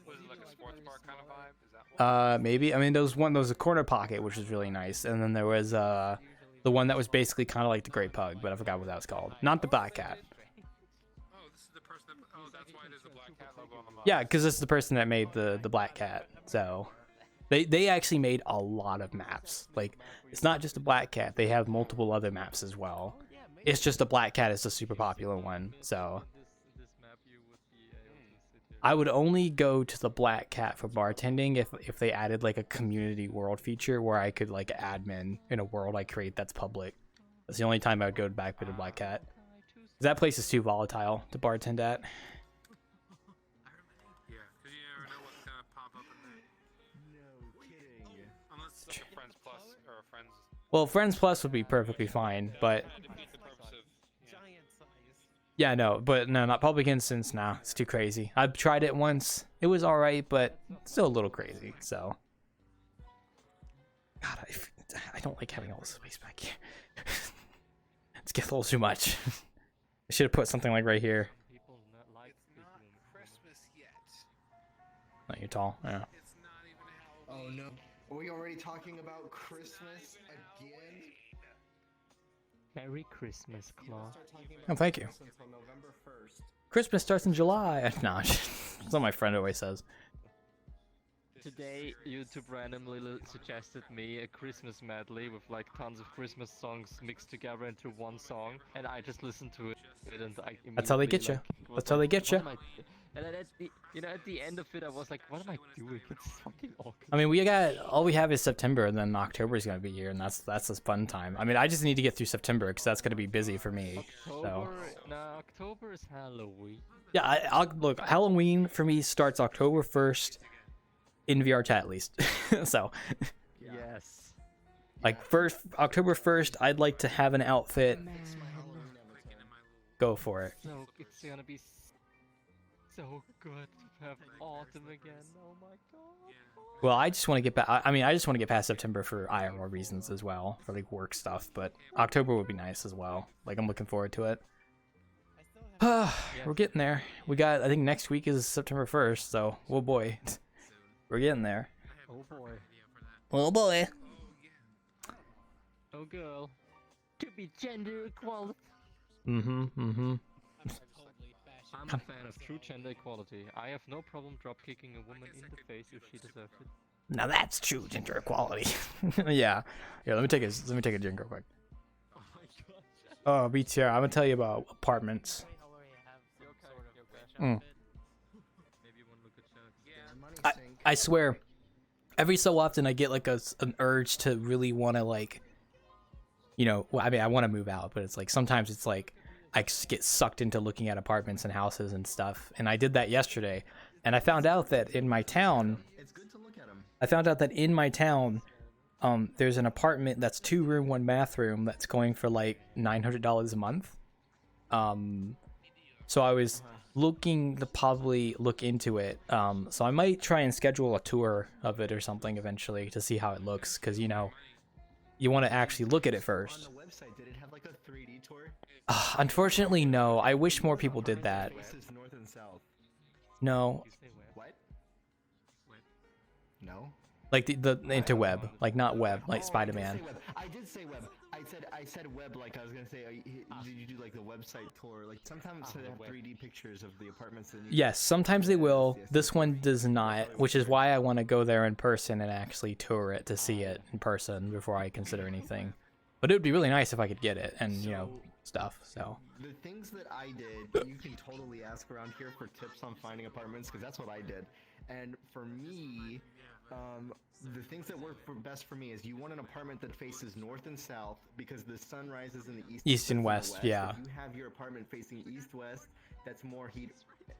Speaker 5: Was it like a sports bar kind of vibe? Is that what?
Speaker 1: Maybe. I mean, there was a Corner Pocket, which was really nice, and then there was the one that was basically kind of like the Great Pug, but I forgot what that was called. Not the Black Cat.
Speaker 5: Oh, this is the person that. Oh, that's why there's a black cat logo on the mug.
Speaker 1: Yeah, because this is the person that made the Black Cat. So they actually made a lot of maps. Like, it's not just a Black Cat. They have multiple other maps as well. It's just the Black Cat is the super popular one. So I would only go to the Black Cat for bartending if they added like a community world feature where I could like admin in a world I create that's public. That's the only time I would go back to the Black Cat. 'Cause that place is too volatile to bartend at.
Speaker 5: Yeah, because you never know what's gonna pop up in there.
Speaker 14: No kidding.
Speaker 5: Unless it's like a Friends Plus or a Friends.
Speaker 1: Well, Friends Plus would be perfectly fine, but
Speaker 5: Defeat the purpose of.
Speaker 8: Giant size.
Speaker 1: yeah, no, but no, not public instance. Nah, it's too crazy. I've tried it once. It was all right, but still a little crazy. So, God, I don't like having all this space back here. It's getting a little too much. I should have put something like right here.
Speaker 5: People not like Christmas yet.
Speaker 1: Not you tall. Yeah.
Speaker 5: It's not even
Speaker 14: Oh no. Are we already talking about Christmas again?
Speaker 2: Merry Christmas, Claw.
Speaker 1: Oh, thank you.
Speaker 14: Until November 1st.
Speaker 1: Christmas starts in July. No, that's what my friend always says.
Speaker 2: Today, YouTube randomly suggested me a Christmas medley with like tons of Christmas songs mixed together into one song, and I just listened to it, and I
Speaker 1: That's how they get you. That's how they get you.
Speaker 2: And then at the end of it, I was like, what am I doing? It's fucking awkward.
Speaker 1: I mean, all we have is September, and then October is gonna be here, and that's a fun time. I mean, I just need to get through September because that's gonna be busy for me. So.
Speaker 2: October is Halloween.
Speaker 1: Yeah, I'll look. Halloween for me starts October 1st, in VRChat at least. So.
Speaker 2: Yes.
Speaker 1: Like October 1st, I'd like to have an outfit. Go for it.
Speaker 2: So it's gonna be so good to have autumn again. Oh my god.
Speaker 1: Well, I just want to get back. I mean, I just want to get past September for IRL reasons as well, for like work stuff. But October would be nice as well. Like, I'm looking forward to it. We're getting there. We got. I think next week is September 1st. So, oh boy, we're getting there.
Speaker 2: Oh boy.
Speaker 1: Oh boy.
Speaker 2: Oh girl. To be gender equality.
Speaker 1: Mm-hmm.
Speaker 2: I'm a fan of true gender equality. I have no problem drop kicking a woman in the face if she deserves it.
Speaker 1: Now that's true gender equality. Yeah. Let me take a drink real quick.
Speaker 2: Oh my god.
Speaker 1: Oh, BTR, I'm gonna tell you about apartments. I swear, every so often I get like an urge to really want to like, well, I mean, I want to move out, but it's like sometimes it's like I get sucked into looking at apartments and houses and stuff. And I did that yesterday, and I found out that in my town, there's an apartment that's 2-room, 1-bathroom that's going for like $900 a month. So I was looking to probably look into it. So I might try and schedule a tour of it or something eventually to see how it looks, because you want to actually look at it first.
Speaker 14: On the website, did it have like a 3D tour?
Speaker 1: Unfortunately, no. I wish more people did that.
Speaker 14: North and south.
Speaker 1: No.
Speaker 14: What? No.
Speaker 1: Like the interweb, like not web, like Spider-Man.
Speaker 14: I did say web. I said web, like I was gonna say, did you do like the website tour? Like sometimes they have 3D pictures of the apartments. That
Speaker 1: Yes, sometimes they will. This one does not, which is why I want to go there in person and actually tour it to see it in person before I consider anything. But it would be really nice if I could get it and, you know, stuff, so.
Speaker 14: The things that I did, you can totally ask around here for tips on finding apartments, because that's what I did. And for me, the things that work best for me is you want an apartment that faces north and south, because the sun rises in the east
Speaker 1: and west, yeah.
Speaker 14: If you have your apartment facing east-west, that's more heat,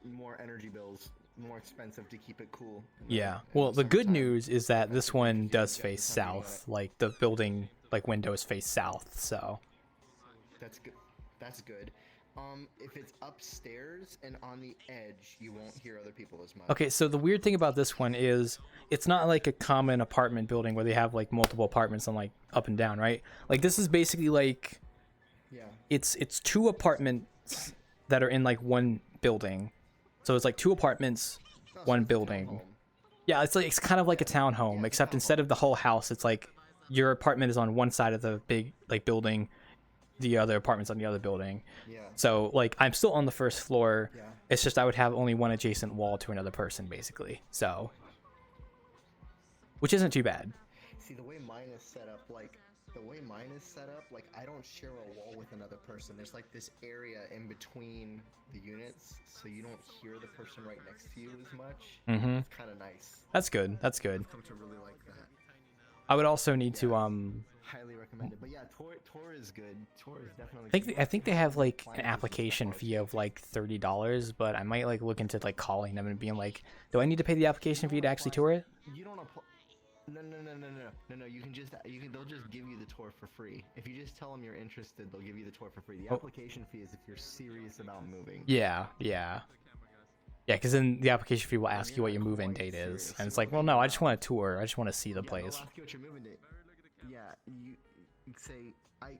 Speaker 14: more energy bills, more expensive to keep it cool.
Speaker 1: Yeah, well, the good news is that this one does face south, like the building, like windows face south, so.
Speaker 14: That's good. That's good. If it's upstairs and on the edge, you won't hear other people as much.
Speaker 1: Okay, so the weird thing about this one is it's not like a common apartment building where they have like multiple apartments on like up and down, right? Like this is basically like it's 2 apartments that are in like one building. So it's like 2 apartments, 1 building. Yeah, it's kind of like a townhome, except instead of the whole house, it's like your apartment is on one side of the big like building, the other apartments on the other building. So like I'm still on the first floor. It's just I would have only one adjacent wall to another person basically. So which isn't too bad.
Speaker 14: See, the way mine is set up, like I don't share a wall with another person. There's like this area in between the units, so you don't hear the person right next to you as much.
Speaker 1: Mhm.
Speaker 14: It's kind of nice.
Speaker 1: That's good. That's good.
Speaker 14: I've come to really like that.
Speaker 1: I would also need to
Speaker 14: highly recommend it. But yeah, tour is good. Tour is definitely.
Speaker 1: I think they have like an application fee of like $30, but I might like look into like calling them and being like, do I need to pay the application fee to actually tour it?
Speaker 14: You don't apply. No. You can they'll just give you the tour for free. If you just tell them you're interested, they'll give you the tour for free. The application fee is if you're serious about moving.
Speaker 1: Yeah, because then the application fee will ask you what your move-in date is, and it's like, well, no, I just want a tour. I just want to see the place.
Speaker 14: They'll ask you what your move-in date. Yeah, you say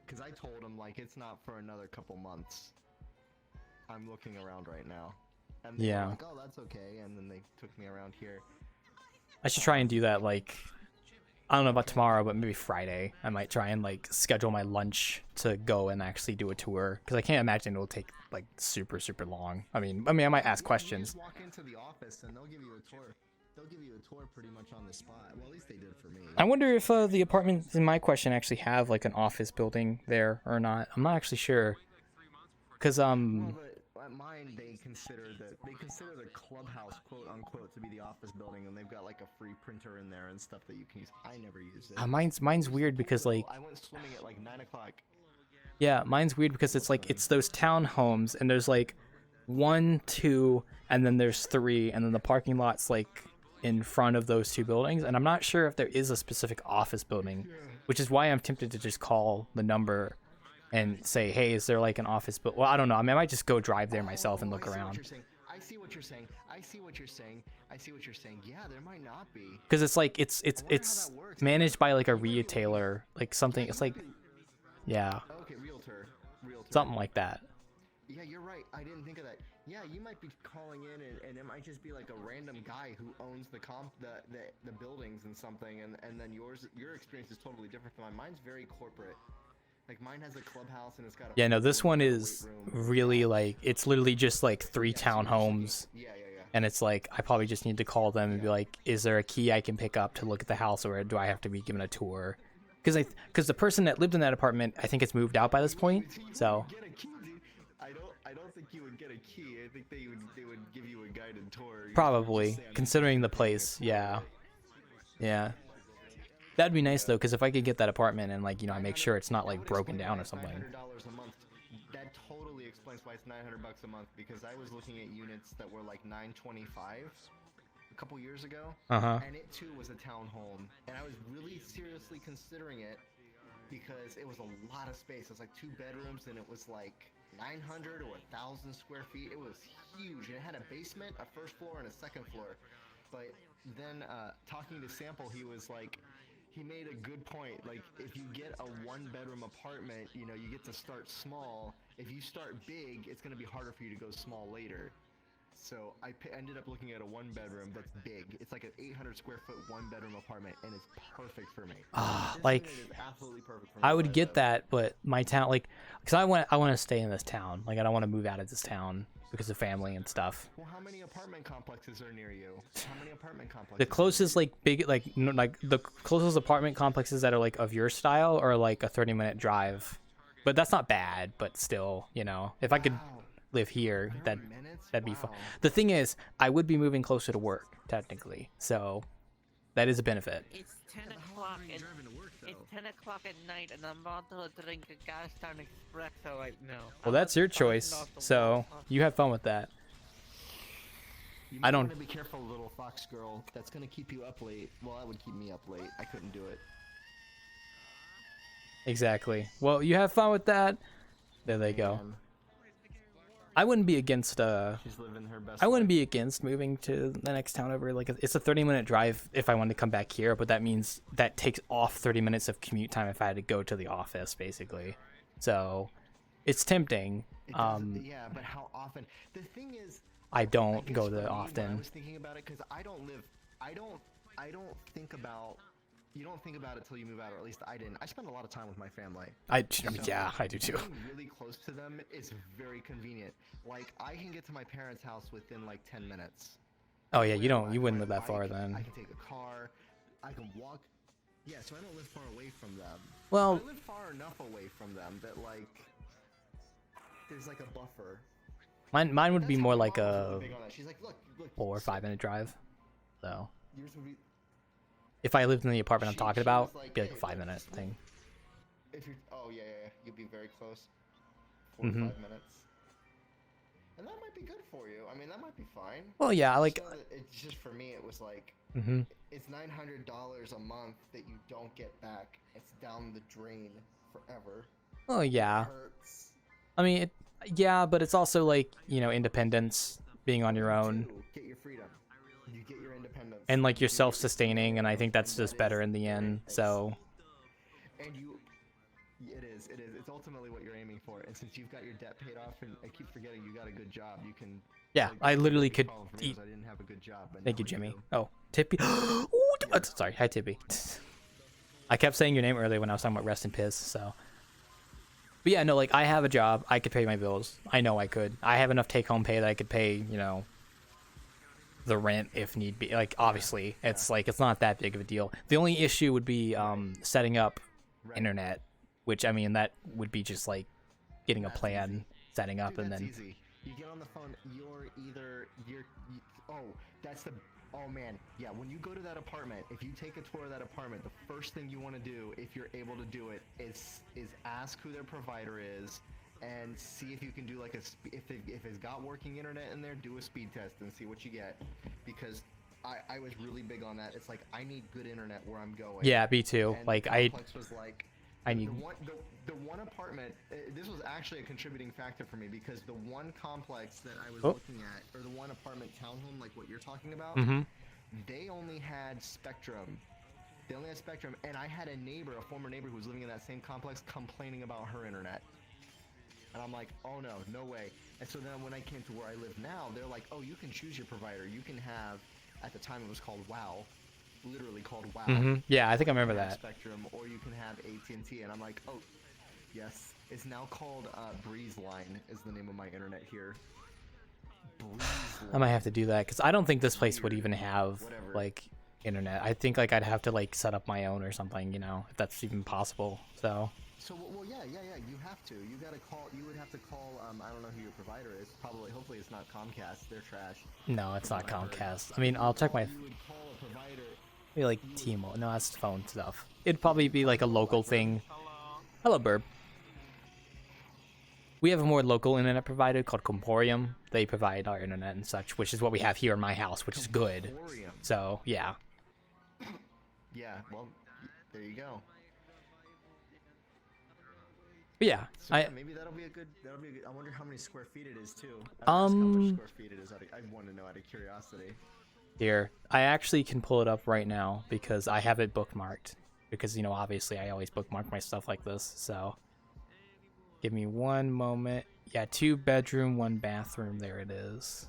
Speaker 14: because I told them like it's not for another couple months. I'm looking around right now. And they were like, oh, that's okay. And then they took me around here.
Speaker 1: I should try and do that, like, I don't know about tomorrow, but maybe Friday. I might try and, like, schedule my lunch to go and actually do a tour. Because I can't imagine it'll take, like, super, super long. I mean, I might ask questions.
Speaker 14: You just walk into the office and they'll give you a tour. They'll give you a tour pretty much on the spot. Well, at least they did for me.
Speaker 1: I wonder if the apartments in my question actually have, like, an office building there or not. I'm not actually sure. Because,
Speaker 14: At mine, they consider the clubhouse, quote unquote, to be the office building, and they've got like a free printer in there and stuff that you can use. I never use it.
Speaker 1: Mine's weird because like
Speaker 14: I went swimming at like 9 o'clock.
Speaker 1: Yeah, mine's weird because it's like it's those townhomes, and there's like 1, 2, and then there's 3, and then the parking lot's like in front of those 2 buildings, and I'm not sure if there is a specific office building, which is why I'm tempted to just call the number and say, hey, is there like an office? But well, I don't know. I mean, I might just go drive there myself and look around.
Speaker 14: I see what you're saying. Yeah, there might not be.
Speaker 1: Because it's like it's managed by like a retailer, like something. It's like, yeah.
Speaker 14: Okay, realtor.
Speaker 1: Something like that.
Speaker 14: Yeah, you're right. I didn't think of that. Yeah, you might be calling in, and it might just be like a random guy who owns the buildings and something, and then your experience is totally different from mine. Mine's very corporate. Like mine has a clubhouse and it's got a
Speaker 1: yeah, no, this one is really like it's literally just like 3 townhomes.
Speaker 14: Yeah.
Speaker 1: And it's like I probably just need to call them and be like, is there a key I can pick up to look at the house, or do I have to be given a tour? Because the person that lived in that apartment, I think it's moved out by this point. So
Speaker 14: I don't think you would get a key. I think they would give you a guided tour.
Speaker 1: Probably, considering the place. Yeah. That'd be nice though, because if I could get that apartment and like, you know, I make sure it's not like broken down or something.
Speaker 14: $900 a month. That totally explains why it's $900 a month, because I was looking at units that were like $925 a couple years ago, and it too was a townhome, and I was really seriously considering it because it was a lot of space. It was like 2 bedrooms, and it was like 900 or 1,000 square feet. It was huge, and it had a basement, a first floor, and a second floor. But then talking to Sample, he was like, he made a good point. Like, if you get a 1-bedroom apartment, you know, you get to start small. If you start big, it's going to be harder for you to go small later. So I ended up looking at a 1-bedroom that's big. It's like an 800 square foot 1-bedroom apartment, and it's perfect for me.
Speaker 1: Like,
Speaker 14: It is absolutely perfect for me
Speaker 1: I
Speaker 14: where
Speaker 1: would get
Speaker 14: live.
Speaker 1: that, but my town, like, because I want to stay in this town. Like, I don't want to move out of this town because of family and stuff.
Speaker 14: Well, how many apartment complexes are near you? How many apartment complexes?
Speaker 1: The closest, like, big, like the closest apartment complexes that are like of your style are like a 30-minute drive, but that's not bad. But still, you know, if I could live here, that'd be fun. The thing is, I would be moving closer to work technically, so that is a benefit.
Speaker 6: It's 10 o'clock. It's 10 o'clock at night, and I'm about to drink a Gastown Espresso right now.
Speaker 1: Well, that's your choice, so you have fun with that.
Speaker 14: You
Speaker 1: I
Speaker 14: might
Speaker 1: don't.
Speaker 14: want to be careful, little fox girl. That's gonna keep you up late. Well, that would keep me up late. I couldn't do it.
Speaker 1: Exactly. Well, you have fun with that. There they go. I wouldn't be against
Speaker 14: She's living her best
Speaker 1: I wouldn't be against moving to the next town over. Like, it's a 30-minute drive if I wanted to come back here, but that means that takes off 30 minutes of commute time if I had to go to the office, basically. So, it's tempting.
Speaker 14: Yeah, but how often? The thing is,
Speaker 1: I don't
Speaker 14: guess
Speaker 1: go
Speaker 14: for me,
Speaker 1: there
Speaker 14: when I
Speaker 1: often.
Speaker 14: was thinking about it because I don't think about. You don't think about it till you move out, or at least I didn't. I spend a lot of time with my family.
Speaker 1: Yeah, I do too.
Speaker 14: Being really close to them is very convenient. Like, I can get to my parents' house within like 10 minutes.
Speaker 1: Oh yeah, you wouldn't live that far then.
Speaker 14: I can take a car. I can walk. Yeah, so I don't live far away from them.
Speaker 1: Well,
Speaker 14: I live far enough away from them that like there's like a buffer.
Speaker 1: Mine would be more like a
Speaker 14: Big on that. She's like, look,
Speaker 1: 4 or 5 minute drive. So,
Speaker 14: yours would be.
Speaker 1: if I lived in the apartment I'm talking about,
Speaker 14: was like,
Speaker 1: it'd be like a
Speaker 14: hey,
Speaker 1: 5-minute thing.
Speaker 14: If you're, oh yeah, you'd be very close. 4 to 5 minutes. And that might be good for you. I mean, that might be fine.
Speaker 1: Well, yeah, I like.
Speaker 14: It's just for me. It was like, it's $900 a month that you don't get back. It's down the drain forever.
Speaker 1: Oh yeah.
Speaker 14: It hurts.
Speaker 1: I mean, yeah, but it's also like, you know, independence, being on your own,
Speaker 14: Get your freedom. You get your independence.
Speaker 1: and like you're self-sustaining, and I think that's just better in the end. So.
Speaker 14: And it is. It's ultimately what you're aiming for. And since you've got your debt paid off, and I keep forgetting you got a good job, you can.
Speaker 1: Yeah,
Speaker 14: like,
Speaker 1: I literally could
Speaker 14: problem for me
Speaker 1: eat.
Speaker 14: was I didn't have a good job. But
Speaker 1: Thank
Speaker 14: now
Speaker 1: you,
Speaker 14: I
Speaker 1: Jimmy.
Speaker 14: do.
Speaker 1: Oh, Tippy. Ooh, sorry, hi Tippy. I kept saying your name earlier when I was talking about Rest in Piss. So. But yeah, no, like I have a job. I could pay my bills. I know I could. I have enough take-home pay that I could pay, you know, the rent if need be. Like, obviously, it's like it's not that big of a deal. The only issue would be setting up internet, which I mean that would be just like getting a plan, setting up, and
Speaker 14: That's
Speaker 1: then.
Speaker 14: easy. You get on the phone. Oh man, yeah. When you go to that apartment, if you take a tour of that apartment, the first thing you want to do, if you're able to do it, is ask who their provider is, and see if you can do like if it's got working internet in there, do a speed test and see what you get, because I was really big on that. It's like I need good internet where I'm going.
Speaker 1: Yeah, me too.
Speaker 14: And
Speaker 1: Like
Speaker 14: the
Speaker 1: I
Speaker 14: complex was like,
Speaker 1: need.
Speaker 14: the one apartment. This was actually a contributing factor for me because the one complex that I was
Speaker 1: Oh.
Speaker 14: looking at, or the one apartment townhome, like what you're talking about, they only had Spectrum. They only had Spectrum, and I had a former neighbor who was living in that same complex, complaining about her internet. And I'm like, oh no way. And so then when I came to where I live now, they're like, oh, you can choose your provider. You can have, at the time it was called WoW, literally called WoW.
Speaker 1: Yeah, I think I remember
Speaker 14: You can have
Speaker 1: that.
Speaker 14: Spectrum, or you can have AT&T, and I'm like, oh, yes. It's now called Breeze Line is the name of my internet here. Breeze
Speaker 1: I might have to do that because I don't think this place would even have like internet. I think like I'd have to like set up my own or something, you know, if that's even possible. So.
Speaker 14: So well, yeah. You have to. You gotta call. You would have to call. I don't know who your provider is. Probably. Hopefully, it's not Comcast. They're trash.
Speaker 1: No, it's not Comcast. I mean, I'll check my.
Speaker 14: You would call a provider.
Speaker 1: Maybe like T-Mobile. No, that's phone stuff. It'd probably be like a local thing. Hello, Burb. We have a more local internet provider called Comporium. They provide our internet and such, which is what we have here in my house, which is good. So yeah.
Speaker 14: Yeah. Well, there you go.
Speaker 1: But yeah,
Speaker 14: So, maybe that'll be a good. I wonder how many square feet it is too. How much square feet it is. I want to know out of curiosity.
Speaker 1: Here, I actually can pull it up right now because I have it bookmarked. Because, you know, obviously I always bookmark my stuff like this. So, give me one moment. Yeah, 2 bedroom, 1 bathroom. There it is.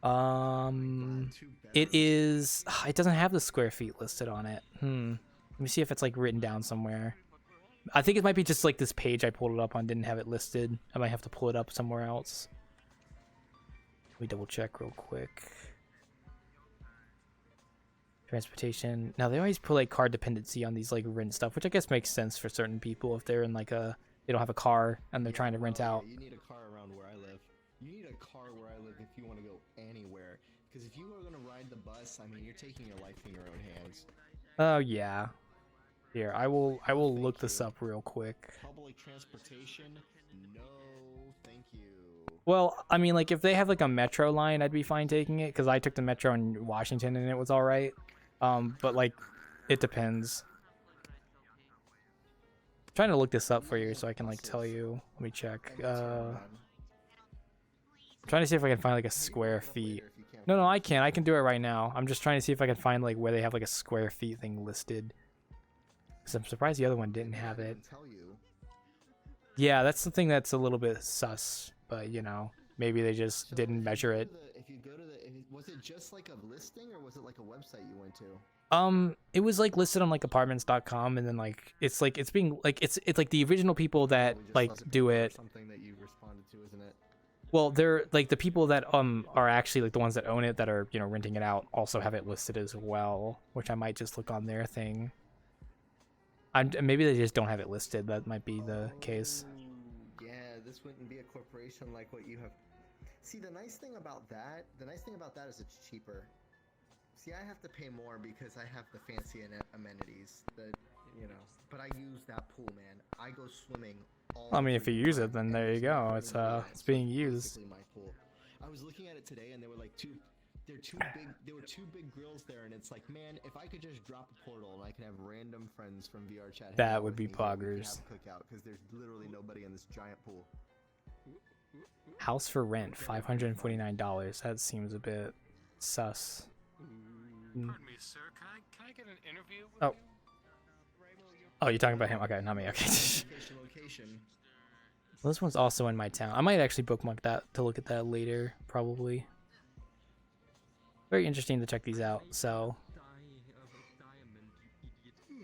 Speaker 1: It is. It doesn't have the square feet listed on it. Let me see if it's like written down somewhere. I think it might be just like this page I pulled it up on didn't have it listed. I might have to pull it up somewhere else. Let me double check real quick. Transportation. Now they always put like car dependency on these like rent stuff, which I guess makes sense for certain people if they're in like they don't have a car and they're trying to rent out.
Speaker 14: You need a car around where I live. You need a car where I live if you want to go anywhere. Because if you are going to ride the bus, I mean, you're taking your life in your own hands.
Speaker 1: Oh yeah. Here, I will look this up real quick.
Speaker 14: Public transportation? No, thank you.
Speaker 1: Well, I mean, like if they have like a metro line, I'd be fine taking it because I took the metro in Washington and it was all right. But like, it depends. I'm trying to look this up for you so I can like tell you. Let me check. I'm trying to see if I can find like a square feet. No, I can. I can do it right now. I'm just trying to see if I can find like where they have like a square feet thing listed. Because I'm surprised the other one didn't have it. Yeah, that's the thing that's a little bit sus. But, you know, maybe they just didn't measure it.
Speaker 14: If you go to was it just like a listing or was it like a website you went to?
Speaker 1: It was like listed on like apartments.com and then like it's being like it's like the original people that like do it.
Speaker 14: Something that you responded to, isn't it?
Speaker 1: Well, they're like the people that are actually like the ones that own it that are, you know, renting it out also have it listed as well, which I might just look on their thing. Maybe they just don't have it listed. That might be the case.
Speaker 14: Yeah, this wouldn't be a corporation like what you have. See, the nice thing about that is it's cheaper. See, I have to pay more because I have the fancy amenities that, you know, but I use that pool, man. I go swimming all
Speaker 1: I mean, if you use it, then there you go. It's being used.
Speaker 14: My pool. I was looking at it today and there were like two big grills there, and it's like, man, if I could just drop a portal and I could have random friends from VRChat.
Speaker 1: That would be poggers.
Speaker 14: Because there's literally nobody in this giant pool.
Speaker 1: House for rent, $549. That seems a bit sus.
Speaker 5: Pardon me, sir. Can I get an interview with
Speaker 1: you? Oh, you're talking about him? Okay, not me. Okay. Well, this one's also in my town. I might actually bookmark that to look at that later, probably. Very interesting to check these out. So,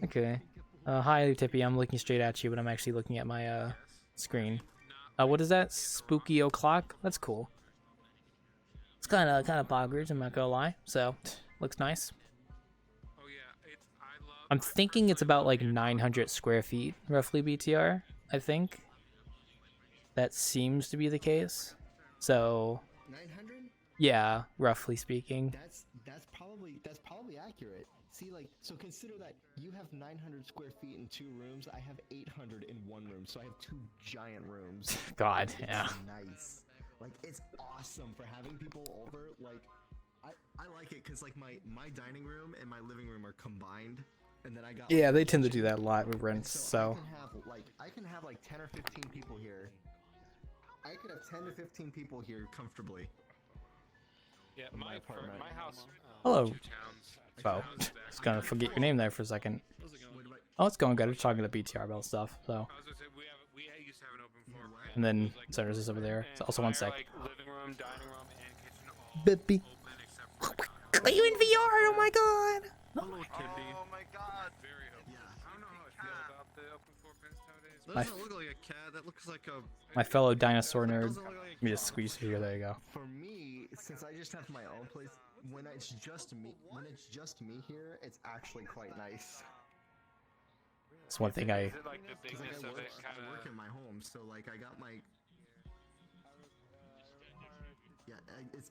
Speaker 1: okay. Hi, Tippy. I'm looking straight at you, but I'm actually looking at my screen. What is that? Spooky o'clock? That's cool. It's kind of boggers, I'm not gonna lie. So, looks nice. I'm thinking it's about like 900 square feet, roughly, BTR. I think that seems to be the case. So,
Speaker 14: 900?
Speaker 1: Yeah, roughly speaking.
Speaker 14: That's probably accurate. See, like, so consider that you have 900 square feet in 2 rooms. I have 800 in 1 room, so I have 2 giant rooms.
Speaker 1: God, yeah.
Speaker 14: Nice. Like, it's awesome for having people over. Like, I like it because like my dining room and my living room are combined, and then I got.
Speaker 1: Yeah, they tend to do that a lot with rents. So.
Speaker 14: I can have like 10 or 15 people here. I could have 10 to 15 people here comfortably.
Speaker 5: Yeah, my house.
Speaker 1: Hello.
Speaker 5: 2 towns.
Speaker 1: Oh, just gonna forget your name there for a second. Oh, it's going good. I'm talking to BTR about stuff. So.
Speaker 5: We used to have an open floor.
Speaker 1: And then Centers is over there. It's also one sec.
Speaker 5: Like living room, dining room, and kitchen all
Speaker 1: Bippy.
Speaker 5: open except for
Speaker 1: Are you in VR? Oh my god.
Speaker 5: Hello, Tippy. Oh my god. Very open. I don't know how I feel about the open floor pens nowadays.
Speaker 7: That doesn't look like a cat. That looks like a.
Speaker 1: My fellow dinosaur nerd. Let me just squeeze through here. There you go.
Speaker 14: For me, since I just have my own place, when it's just me here, it's actually quite nice.
Speaker 1: It's one thing I.
Speaker 5: Is it like the bigness of it kind
Speaker 14: I work in my home, so like I got my. Yeah, it's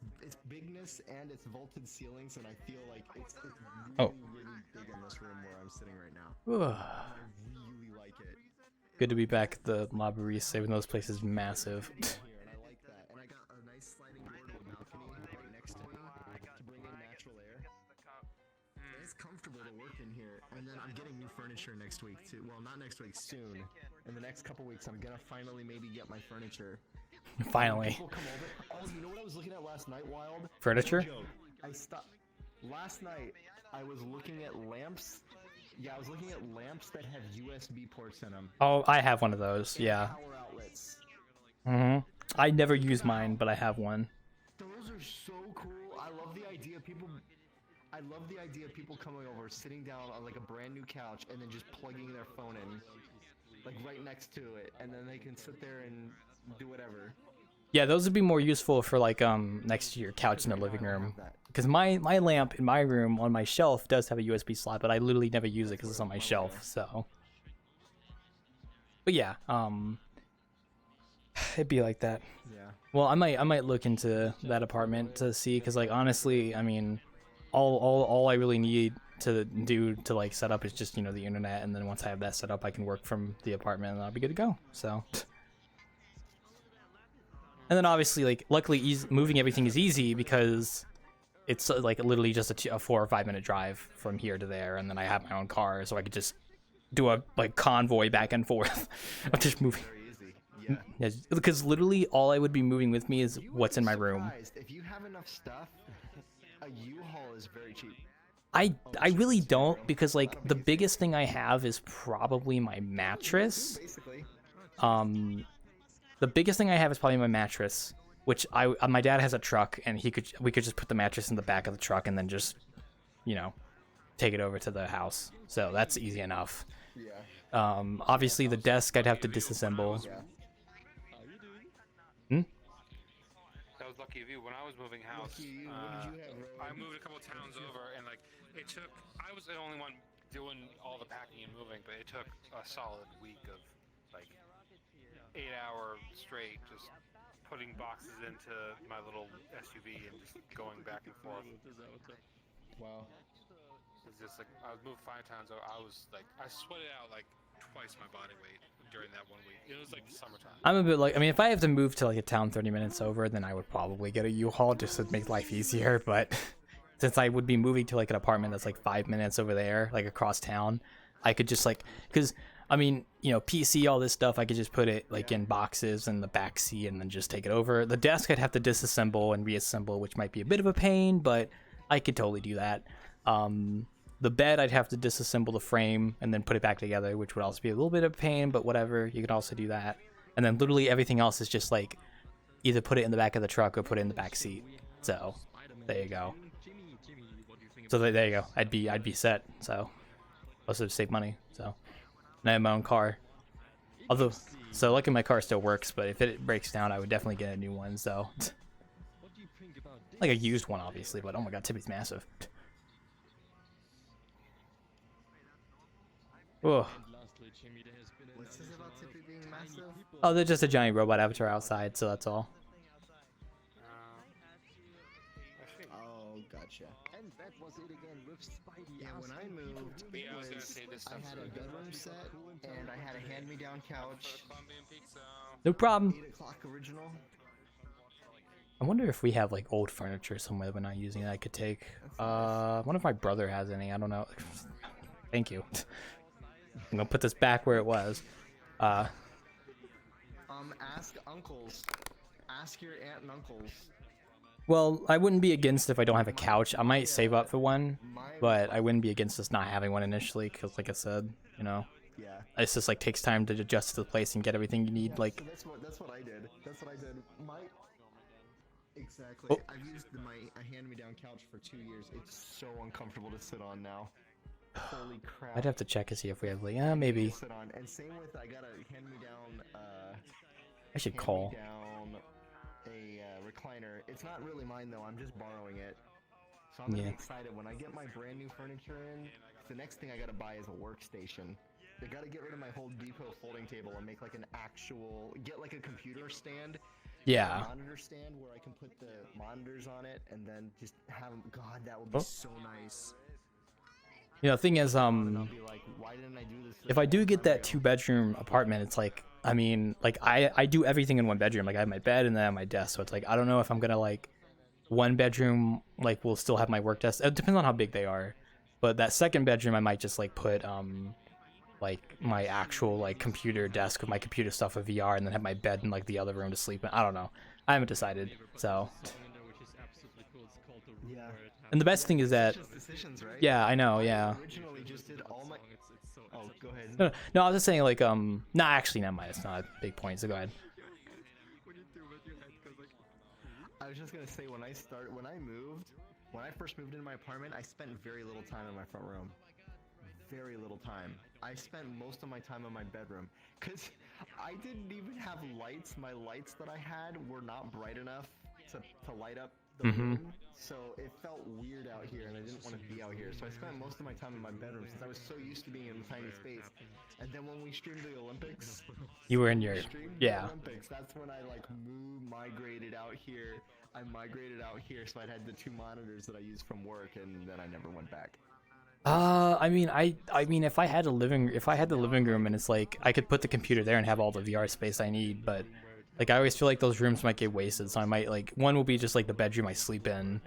Speaker 14: bigness and it's vaulted ceilings, and I feel like it's really, really big in this room where I'm sitting right now. I really like it.
Speaker 1: Good to be back at the La Barista, even though this place is massive.
Speaker 14: And I like that. And I got a nice sliding board with a balcony right next to me to bring in natural air. It's comfortable to work in here. And then I'm getting new furniture next week too. Well, not next week, soon. In the next couple weeks, I'm gonna finally maybe get my furniture.
Speaker 1: Finally.
Speaker 14: Oh, you know what I was looking at last night, Wild?
Speaker 1: Furniture?
Speaker 14: No joke. I stopped. Last night, I was looking at lamps. Yeah, I was looking at lamps that have USB ports in them.
Speaker 1: Oh, I have one of those. Yeah.
Speaker 14: Power outlets.
Speaker 1: I never use mine, but I have one.
Speaker 14: Those are are so cool. I love the idea of people. I love the idea of people coming over, sitting down on like a brand new couch, and then just plugging their phone in, like right next to it, and then they can sit there and do whatever.
Speaker 1: Yeah, those would be more useful for like next to your couch in the living room. Because my lamp in my room on my shelf does have a USB slot, but I literally never use it because it's on my shelf. So, but yeah, it'd be like that.
Speaker 14: Yeah.
Speaker 1: Well, I might look into that apartment to see, because like honestly, I mean, all I really need to do to like set up is just, you know, the internet, and then once I have that set up, I can work from the apartment and I'll be good to go. So. And then obviously, like, luckily, moving everything is easy because it's like literally just a 4 or 5 minute drive from here to there, and then I have my own car, so I could just do a like convoy back and forth of just moving. Yeah, because literally all I would be moving with me is what's in my room.
Speaker 14: If you have enough stuff, a U-Haul is very cheap.
Speaker 1: I really don't, because like the biggest thing I have is probably my mattress.
Speaker 14: Basically.
Speaker 1: The biggest thing I have is probably my mattress, which my dad has a truck, and we could just put the mattress in the back of the truck and then just, you know, take it over to the house. So that's easy enough.
Speaker 14: Yeah.
Speaker 1: Obviously the desk I'd have to disassemble.
Speaker 5: That was lucky of you. When I was moving house, I moved a couple towns over, and like I was the only one doing all the packing and moving, but it took a solid week of like 8-hour straight just putting boxes into my little SUV and just going back and forth.
Speaker 14: Wow.
Speaker 5: It's just like I was moved 5 times. I sweated out like twice my body weight during that 1 week. It was like summertime.
Speaker 1: I'm a bit like, I mean, if I have to move to like a town 30 minutes over, then I would probably get a U-Haul just to make life easier. But since I would be moving to like an apartment that's like 5 minutes over there, like across town, I could just like, because I mean, you know, PC, all this stuff, I could just put it like in boxes in the back seat and then just take it over. The desk I'd have to disassemble and reassemble, which might be a bit of a pain, but I could totally do that. The bed, I'd have to disassemble the frame and then put it back together, which would also be a little bit of a pain, but whatever, you can also do that. And then literally everything else is just like either put it in the back of the truck or put it in the back seat. So there you go. So there you go. I'd be set. So also save money. So. And I have my own car. Although, so luckily my car still works, but if it breaks down, I would definitely get a new one, so. Like a used one, obviously, but oh my god, Tippy's massive. Oh.
Speaker 14: What's this about Tippy being massive?
Speaker 1: Oh, they're just a giant robot avatar outside, so that's all.
Speaker 14: Oh, gotcha. And that was it again with Spidey. Yeah, when I moved, I had a bedroom set, and I had a hand-me-down couch.
Speaker 1: No problem.
Speaker 14: 8 o'clock original.
Speaker 1: I wonder if we have like old furniture somewhere that we're not using that I could take. I wonder if my brother has any. I don't know. Thank you. I'm gonna put this back where it was.
Speaker 14: Ask uncles. Ask your aunt and uncles.
Speaker 1: Well, I wouldn't be against if I don't have a couch. I might save up for one, but I wouldn't be against us not having one initially, because like I said, you know, it's just like takes time to adjust to the place and get everything you need. Like
Speaker 14: That's what I did. Exactly.
Speaker 1: Oh.
Speaker 14: I've used a hand-me-down couch for 2 years. It's so uncomfortable to sit on now. Holy crap.
Speaker 1: I'd have to check to see if we have like, maybe.
Speaker 14: Sit on. And same with, I got a hand-me-down.
Speaker 1: I should call.
Speaker 14: A recliner. It's not really mine though. I'm just borrowing it. So I'm really excited when I get my brand new furniture in. The next thing I gotta buy is a workstation. I gotta get rid of my whole depot folding table and make like an actual, get like a computer stand.
Speaker 1: Yeah.
Speaker 14: A monitor stand where I can put the monitors on it and then just have. God, that would be so nice.
Speaker 1: You know, the thing is,
Speaker 14: I'll be like, why didn't I do this?
Speaker 1: if I do get that 2-bedroom apartment, it's like, I mean, like I do everything in one bedroom. Like I have my bed and then I have my desk. So it's like, I don't know if I'm gonna like 1 bedroom, like will still have my work desk. It depends on how big they are. But that 2nd bedroom, I might just like put like my actual like computer desk with my computer stuff with VR, and then have my bed in like the other room to sleep in. I don't know. I haven't decided. So.
Speaker 14: Yeah.
Speaker 1: And the best thing is that.
Speaker 14: Decisions, right?
Speaker 1: Yeah, I know. Yeah.
Speaker 14: Originally just did all my. Oh, go ahead.
Speaker 1: No, I was just saying like nah, actually, never mind. It's not a big point. So go ahead.
Speaker 14: I was just gonna say when I first moved into my apartment, I spent very little time in my front room. Very little time. I spent most of my time in my bedroom because I didn't even have lights. My lights that I had were not bright enough to light up the room, so it felt weird out here, and I didn't want to be out here. So I spent most of my time in my bedroom since I was so used to being in a tiny space. And then when we streamed the Olympics,
Speaker 1: You were in your yeah.
Speaker 14: Olympics. That's when I like migrated out here. I migrated out here, so I had the 2 monitors that I used from work, and then I never went back.
Speaker 1: I mean, if I had the living room and it's like I could put the computer there and have all the VR space I need, but like I always feel like those rooms might get wasted, so I might like one will be just like the bedroom I sleep in,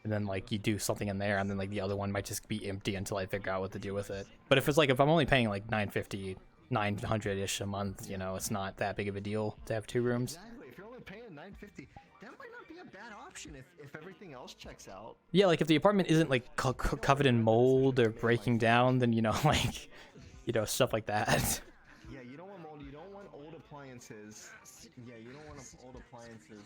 Speaker 1: and then like you do something in there, and then like the other one might just be empty until I figure out what to do with it. But if I'm only paying like $900-ish a month, you know, it's not that big of a deal to have 2 rooms.
Speaker 14: Exactly. If you're only paying $950, that might not be a bad option if everything else checks out.
Speaker 1: Yeah, like if the apartment isn't like covered in mold or breaking down, then you know, like, you know, stuff like that.
Speaker 14: Yeah, you don't want mold. You don't want old appliances. Yeah, you don't want old appliances.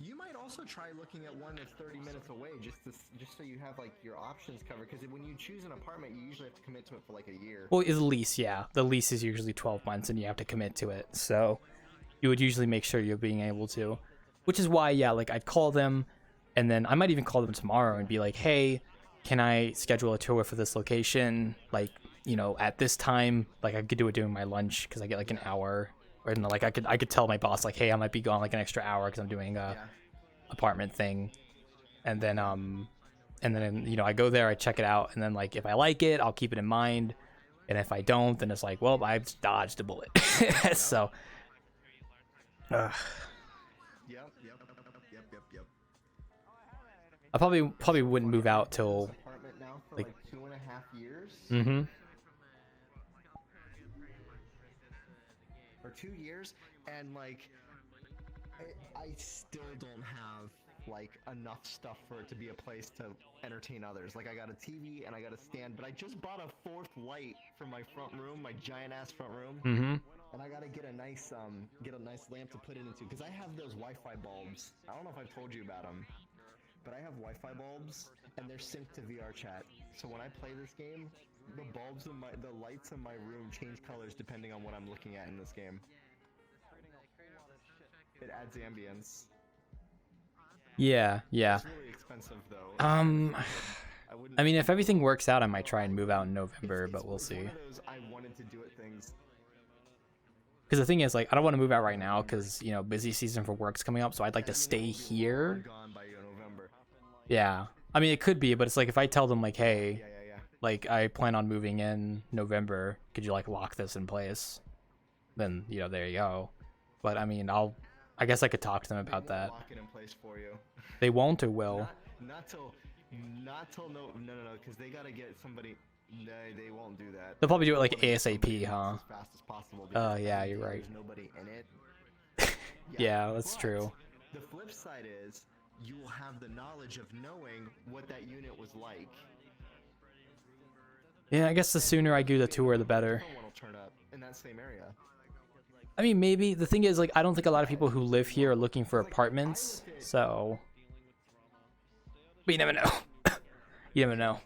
Speaker 14: You might also try looking at one that's 30 minutes away, just so you have like your options covered. Because when you choose an apartment, you usually have to commit to it for like a year.
Speaker 1: Well, it's a lease, yeah. The lease is usually 12 months, and you have to commit to it. So you would usually make sure you're being able to. Which is why, yeah, like I'd call them, and then I might even call them tomorrow and be like, hey, can I schedule a tour for this location? Like, you know, at this time, like I could do it during my lunch because I get like an hour. Or like I could tell my boss like, hey, I might be gone like an extra hour because I'm doing a apartment thing, and then you know I go there, I check it out, and then like if I like it, I'll keep it in mind, and if I don't, then it's like, well, I've dodged a bullet. So.
Speaker 14: Yep.
Speaker 1: I probably wouldn't move out till
Speaker 14: apartment now for like 2.5 years.
Speaker 1: Mm-hmm.
Speaker 14: Or 2 years, and like I still don't have like enough stuff for it to be a place to entertain others. Like I got a TV and I got a stand, but I just bought a 4th light for my front room, my giant ass front room.
Speaker 1: Mm-hmm.
Speaker 14: And I gotta get a nice lamp to put it into, because I have those Wi-Fi bulbs. I don't know if I've told you about them, but I have Wi-Fi bulbs and they're synced to VRChat. So when I play this game, the lights in my room change colors depending on what I'm looking at in this game. It adds ambience.
Speaker 1: Yeah.
Speaker 14: It's really expensive though.
Speaker 1: I mean, if everything works out, I might try and move out in November, but we'll see.
Speaker 14: One of those I wanted to do it things.
Speaker 1: Because the thing is, like, I don't want to move out right now because, you know, busy season for work's coming up, so I'd like to stay here. Yeah. I mean, it could be, but it's like if I tell them, like, hey, like, I plan on moving in November, could you, like, lock this in place? Then, you know, there you go. But, I mean, I guess I could talk to them about that.
Speaker 14: Lock it in place for you.
Speaker 1: They won't or will?
Speaker 14: Not till no, because they gotta get somebody. No, they won't do that.
Speaker 1: They'll probably do it like ASAP, huh?
Speaker 14: As fast as possible.
Speaker 1: Oh, yeah, you're right.
Speaker 14: There's nobody in it.
Speaker 1: Yeah, that's true.
Speaker 14: The flip side is you will have the knowledge of knowing what that unit was like.
Speaker 1: Yeah, I guess the sooner I do the tour, the better.
Speaker 14: Someone will turn up in that same area.
Speaker 1: I mean, maybe. The thing is, like, I don't think a lot of people who live here are looking for apartments, so... But you never know. You never know.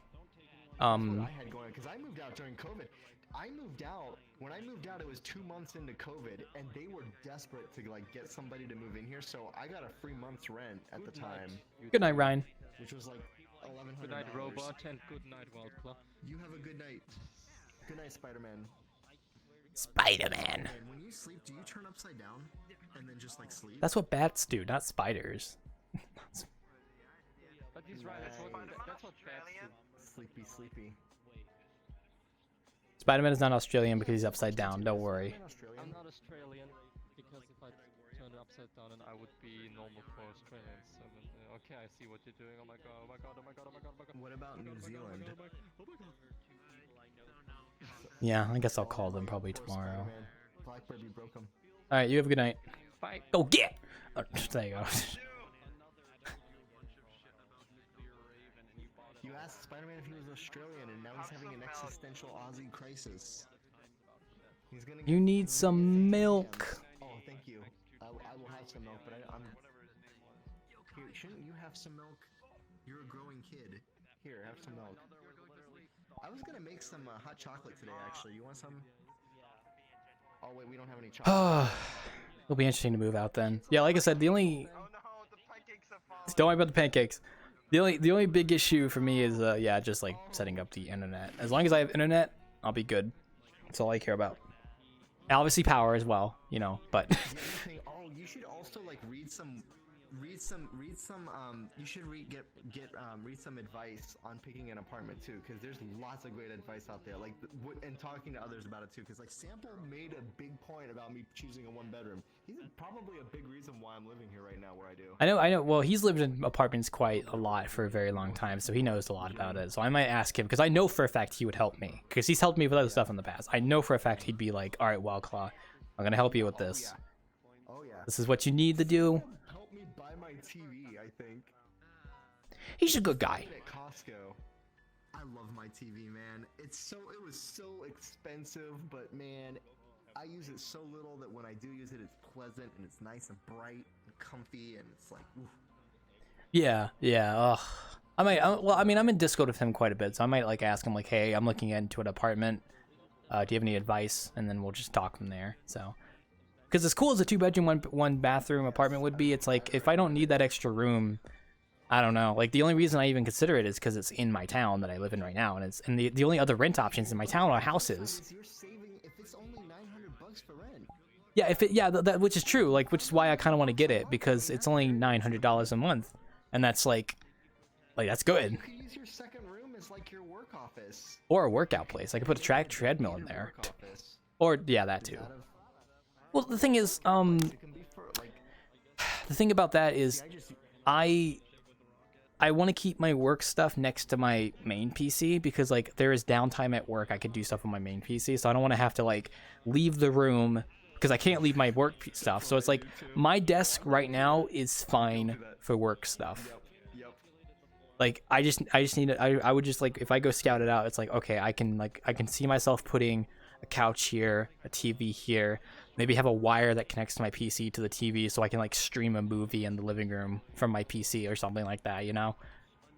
Speaker 14: I had going, because I moved out during COVID. When I moved out, it was 2 months into COVID, and they were desperate to like get somebody to move in here, so I got a free month's rent at the time.
Speaker 1: Good night, Ryan.
Speaker 14: Which was like $1,100.
Speaker 2: Good night, robot, and good night, Wildclaw.
Speaker 14: You have a good night. Good night, Spider-Man.
Speaker 1: Spider-Man.
Speaker 14: When you sleep, do you turn upside down and then just like sleep?
Speaker 1: That's what bats do, not spiders.
Speaker 2: But he's right, that's what bats do.
Speaker 14: Sleepy.
Speaker 1: Spider-Man is not Australian because he's upside down, don't worry.
Speaker 2: I'm not Australian, because if I turned it upside down, then I would be normal for Australians. So, okay, I see what you're doing. Oh my god, oh my god, oh my god, oh my god, oh my god.
Speaker 14: What about New Zealand?
Speaker 1: Yeah, I guess I'll call them probably tomorrow.
Speaker 14: Blackberry broke him.
Speaker 1: Alright, you have a good night.
Speaker 2: Bye.
Speaker 1: Go get! Oh, there you go.
Speaker 14: You asked Spider-Man if he was Australian, and now he's having an existential Aussie crisis. He's gonna
Speaker 1: You need some milk.
Speaker 14: Oh, thank you. I will have some milk, but Here, shouldn't you have some milk? You're a growing kid. Here, have some milk. I was gonna make some hot chocolate today, actually. You want some? Oh wait, we don't have any chocolate.
Speaker 1: It'll be interesting to move out then. Yeah, like I said, the only don't worry about the pancakes. The only big issue for me is yeah, just like setting up the internet. As long as I have internet, I'll be good. That's all I care about. And obviously power as well, you know, but
Speaker 14: Oh, you should also like read some you should read some advice on picking an apartment too, because there's lots of great advice out there, like and talking to others about it too, because like Sample made a big point about me choosing a 1-bedroom. He's probably a big reason why I'm living here right now where I do.
Speaker 1: I know. Well, he's lived in apartments quite a lot for a very long time, so he knows a lot about it. So I might ask him, because I know for a fact he would help me, because he's helped me with other stuff in the past. I know for a fact he'd be like, all right, well, Claw, I'm gonna help you with this.
Speaker 14: Oh yeah.
Speaker 1: This is what you need to do.
Speaker 14: Help me buy my TV, I think.
Speaker 1: He's a good guy.
Speaker 14: At Costco. I love my TV, man. It was so expensive, but man, I use it so little that when I do use it, it's pleasant and it's nice and bright and comfy, and it's like, oof.
Speaker 1: Yeah. Ugh. I'm in Discord with him quite a bit, so I might like ask him like, hey, I'm looking into an apartment. Do you have any advice? And then we'll just talk from there. So, because as cool as a 2-bedroom, one bathroom apartment would be, it's like if I don't need that extra room, I don't know. Like the only reason I even consider it is because it's in my town that I live in right now, and the only other rent options in my town are houses.
Speaker 14: You're saving if it's only $900 for rent.
Speaker 1: Yeah, that which is true. Like, which is why I kind of want to get it, because it's only $900 a month, and that's like that's good.
Speaker 14: You can use your second room as like your work office.
Speaker 1: Or a workout place. I could put a treadmill in there. Or yeah, that too. Well, the thing is, the thing about that is, I want to keep my work stuff next to my main PC, because like there is downtime at work. I could do stuff on my main PC, so I don't want to have to like leave the room, because I can't leave my work stuff. So it's like my desk right now is fine for work stuff. Like I just need it. I would just like, if I go scout it out, it's like, okay, I can see myself putting a couch here, a TV here, maybe have a wire that connects to my PC to the TV, so I can like stream a movie in the living room from my PC or something like that, you know?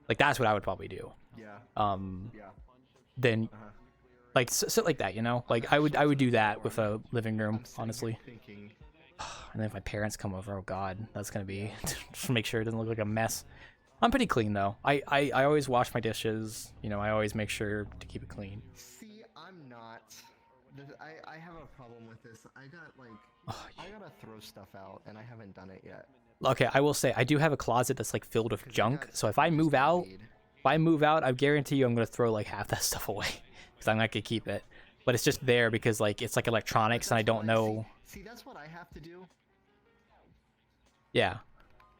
Speaker 1: Like that's what I would probably do.
Speaker 14: Yeah.
Speaker 1: Then like sit like that, you know? Like I would do that with a living room, honestly. And then if my parents come over, oh god, that's gonna be just make sure it doesn't look like a mess. I'm pretty clean though. I always wash my dishes, you know, I always make sure to keep it clean.
Speaker 14: See, I'm not. I have a problem with this. I gotta throw stuff out, and I haven't done it yet.
Speaker 1: Okay, I will say I do have a closet that's like filled with junk. So if I move out, I guarantee you I'm gonna throw like half that stuff away, because I'm not gonna keep it. But it's just there because like it's like electronics, and I don't know.
Speaker 14: See, that's what I have to do.
Speaker 1: Yeah.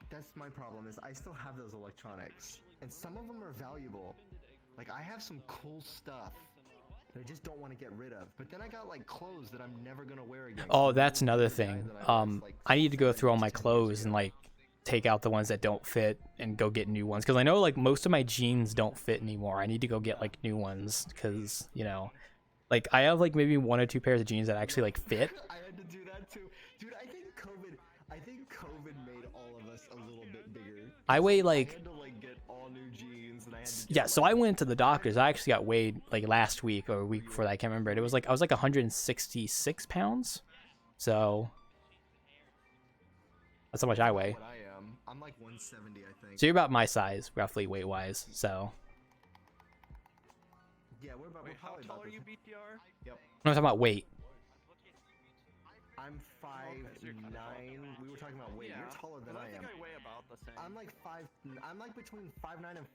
Speaker 14: That's my problem, is I still have those electronics, and some of them are valuable. Like I have some cool stuff that I just don't want to get rid of. But then I got like clothes that I'm never gonna wear again.
Speaker 1: Oh, that's another thing. I need to go through all my clothes and like take out the ones that don't fit and go get new ones, because I know like most of my jeans don't fit anymore. I need to go get like new ones, because you know, like I have like maybe 1 or 2 pairs of jeans that actually like fit.
Speaker 14: I had to do that too, dude. I think COVID made all of us a little bit bigger.
Speaker 1: I weigh like.
Speaker 14: I had to like get all new jeans, and I had to
Speaker 1: Yeah, so I went to the doctors. I actually got weighed like last week or a week before that. I can't remember it. It was like I was like 166 pounds. So that's how much I weigh.
Speaker 14: What I am. I'm like 170, I think.
Speaker 1: So you're about my size, roughly weight wise. So.
Speaker 14: Yeah, we're about.
Speaker 6: Wait, how tall are you, BTR?
Speaker 14: Yep.
Speaker 1: I'm talking about weight.
Speaker 14: I'm 5'9". We were talking about weight.
Speaker 6: Yeah.
Speaker 14: You're taller than I am.
Speaker 6: I weigh about the same.
Speaker 14: I'm like between 5'9" and.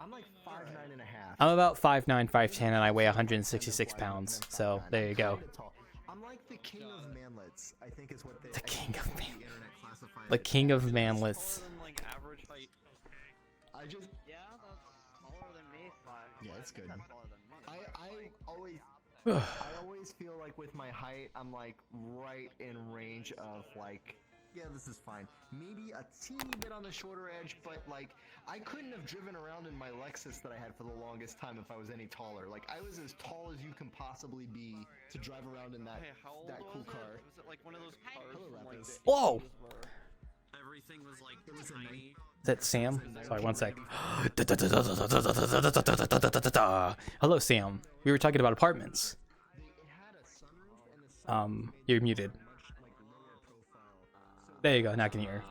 Speaker 14: I'm like 5'9" and a half.
Speaker 1: I'm about 5'9", 5'10", and I weigh 166 pounds. So there you go.
Speaker 14: I'm like the king of manlets, I think is what they.
Speaker 1: The king of manlets. The king of manlets.
Speaker 6: Like average height.
Speaker 14: I just.
Speaker 6: Yeah, that's taller than me.
Speaker 14: Yeah, it's good.
Speaker 6: I
Speaker 14: always feel like with my height, I'm like right in range of like, yeah, this is fine. Maybe a teeny bit on the shorter edge, but like I couldn't have driven around in my Lexus that I had for the longest time if I was any taller. Like I was as tall as you can possibly be to drive around in that cool car.
Speaker 6: Was it like one of those cars?
Speaker 14: Hello,
Speaker 6: from, like,
Speaker 14: Raptors.
Speaker 6: the
Speaker 1: Whoa!
Speaker 6: 80s where
Speaker 8: everything was like tiny.
Speaker 1: Is that Sam? Sorry, one sec. Hello, Sam. We were talking about apartments. You're muted. There you go. Now I can hear.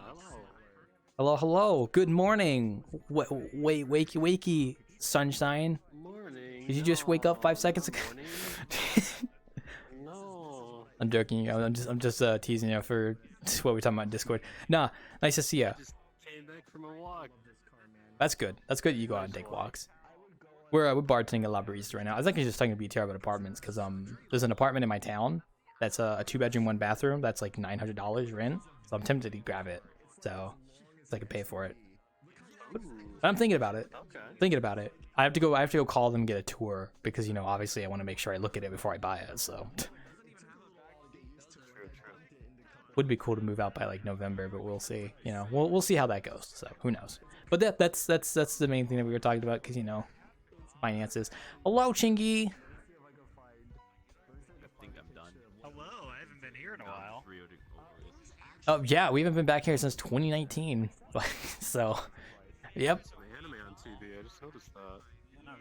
Speaker 1: Hello, hello. Good morning. Wait, wakey, sunshine.
Speaker 15: Morning.
Speaker 1: Did you just wake up 5 seconds ago?
Speaker 15: No.
Speaker 1: I'm joking. I'm just teasing you for what we're talking about in Discord. Nah, nice to see you.
Speaker 15: Just came back from a walk.
Speaker 1: That's good. That's good that you go out and take walks. We're bartending at Barista right now. I was actually just talking to BTR about apartments because there's an apartment in my town that's a 2-bedroom, 1-bathroom that's like $900 rent. So I'm tempted to grab it. So I can pay for it. But I'm thinking about it.
Speaker 15: Okay.
Speaker 1: Thinking about it. I have to go call them and get a tour because obviously I want to make sure I look at it before I buy it. So would be cool to move out by like November, but we'll see. We'll see how that goes. So who knows? But that's the main thing that we were talking about because finances. Hello, Chingy.
Speaker 13: I think I'm done.
Speaker 16: Hello, I haven't been here in a while.
Speaker 1: Oh yeah, we haven't been back here since 2019. So, yep.
Speaker 15: Some anime on TV. I just noticed that.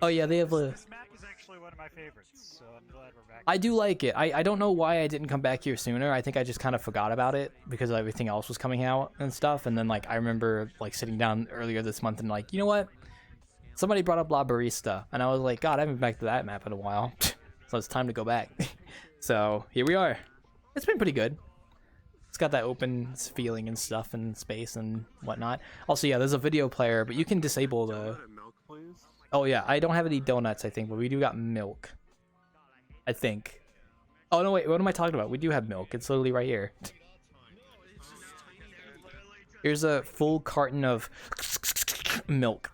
Speaker 1: Oh yeah, they have a.
Speaker 16: This map is actually one of my favorites, so I'm glad we're back.
Speaker 1: I do like it. I don't know why I didn't come back here sooner. I think I just kind of forgot about it because everything else was coming out and stuff. And then like I remember like sitting down earlier this month and like, you know what? Somebody brought up La Barista, and I was like, God, I haven't been back to that map in a while, so it's time to go back. So here we are. It's been pretty good. It's got that open feeling and stuff and space and whatnot. Also, yeah, there's a video player, but you can disable the.
Speaker 15: Milk, please.
Speaker 1: Oh yeah, I don't have any donuts, I think, but we do got milk. I think. Oh no, wait, what am I talking about? We do have milk. It's literally right here. Here's a full carton of milk.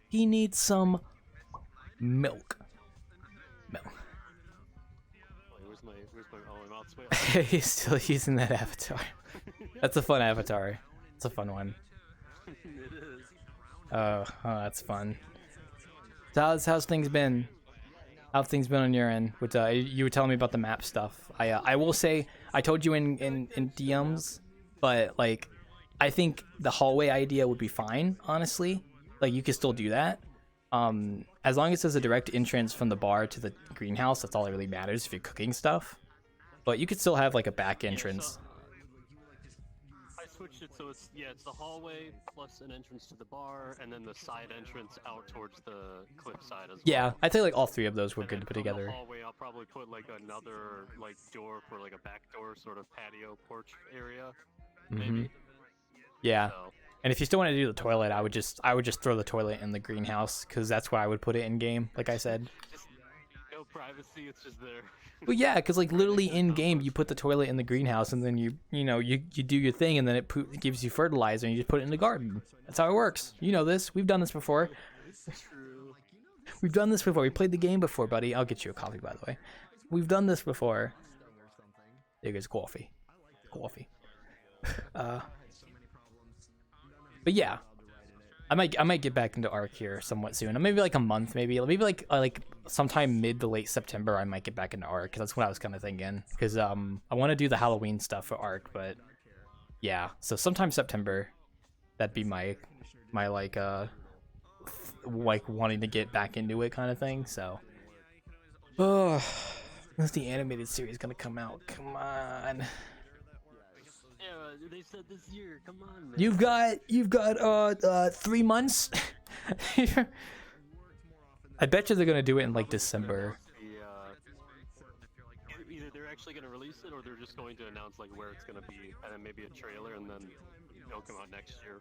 Speaker 1: He needs some milk.
Speaker 15: Where's my mouth's way.
Speaker 1: He's still using that avatar. That's a fun avatar. It's a fun one.
Speaker 15: It is.
Speaker 1: Oh, that's fun. So how's things been? How've things been on your end? With you were telling me about the map stuff. I will say I told you in DMs, but like I think the hallway idea would be fine. Honestly, like you could still do that. As long as there's a direct entrance from the bar to the greenhouse, that's all that really matters if you're cooking stuff. But you could still have like a back entrance.
Speaker 15: I switched it so it's the hallway plus an entrance to the bar, and then the side entrance out towards the cliffside as well.
Speaker 1: Yeah, I think like all three of those were good to put
Speaker 15: From
Speaker 1: together.
Speaker 15: the hallway, I'll probably put like another like door for like a back door sort of patio porch area. Maybe.
Speaker 1: Yeah.
Speaker 15: So.
Speaker 1: And if you still want to do the toilet, I would just throw the toilet in the greenhouse because that's where I would put it in game. Like I said.
Speaker 15: Just no privacy. It's just there.
Speaker 1: Well, yeah, because like literally in game, you put the toilet in the greenhouse, and then you do your thing, and then it gives you fertilizer, and you just put it in the garden. That's how it works. You know this. We've done this before. We've done this before. We played the game before, buddy. I'll get you a coffee, by the way. We've done this before. There goes coffee. Coffee. But yeah, I might get back into Ark here somewhat soon. Maybe like a month, maybe like sometime mid to late September. I might get back into Ark. That's what I was kind of thinking. Because I want to do the Halloween stuff for Ark, but yeah. So sometime September, that'd be my like wanting to get back into it kind of thing. So, when's the animated series gonna come out? Come on.
Speaker 15: Yeah, they said this year. Come on, man.
Speaker 1: You've got 3 months. I bet you they're gonna do it in like December.
Speaker 15: Either they're actually gonna release it, or they're just going to announce like where it's gonna be, and then maybe a trailer, and then it'll come out next year.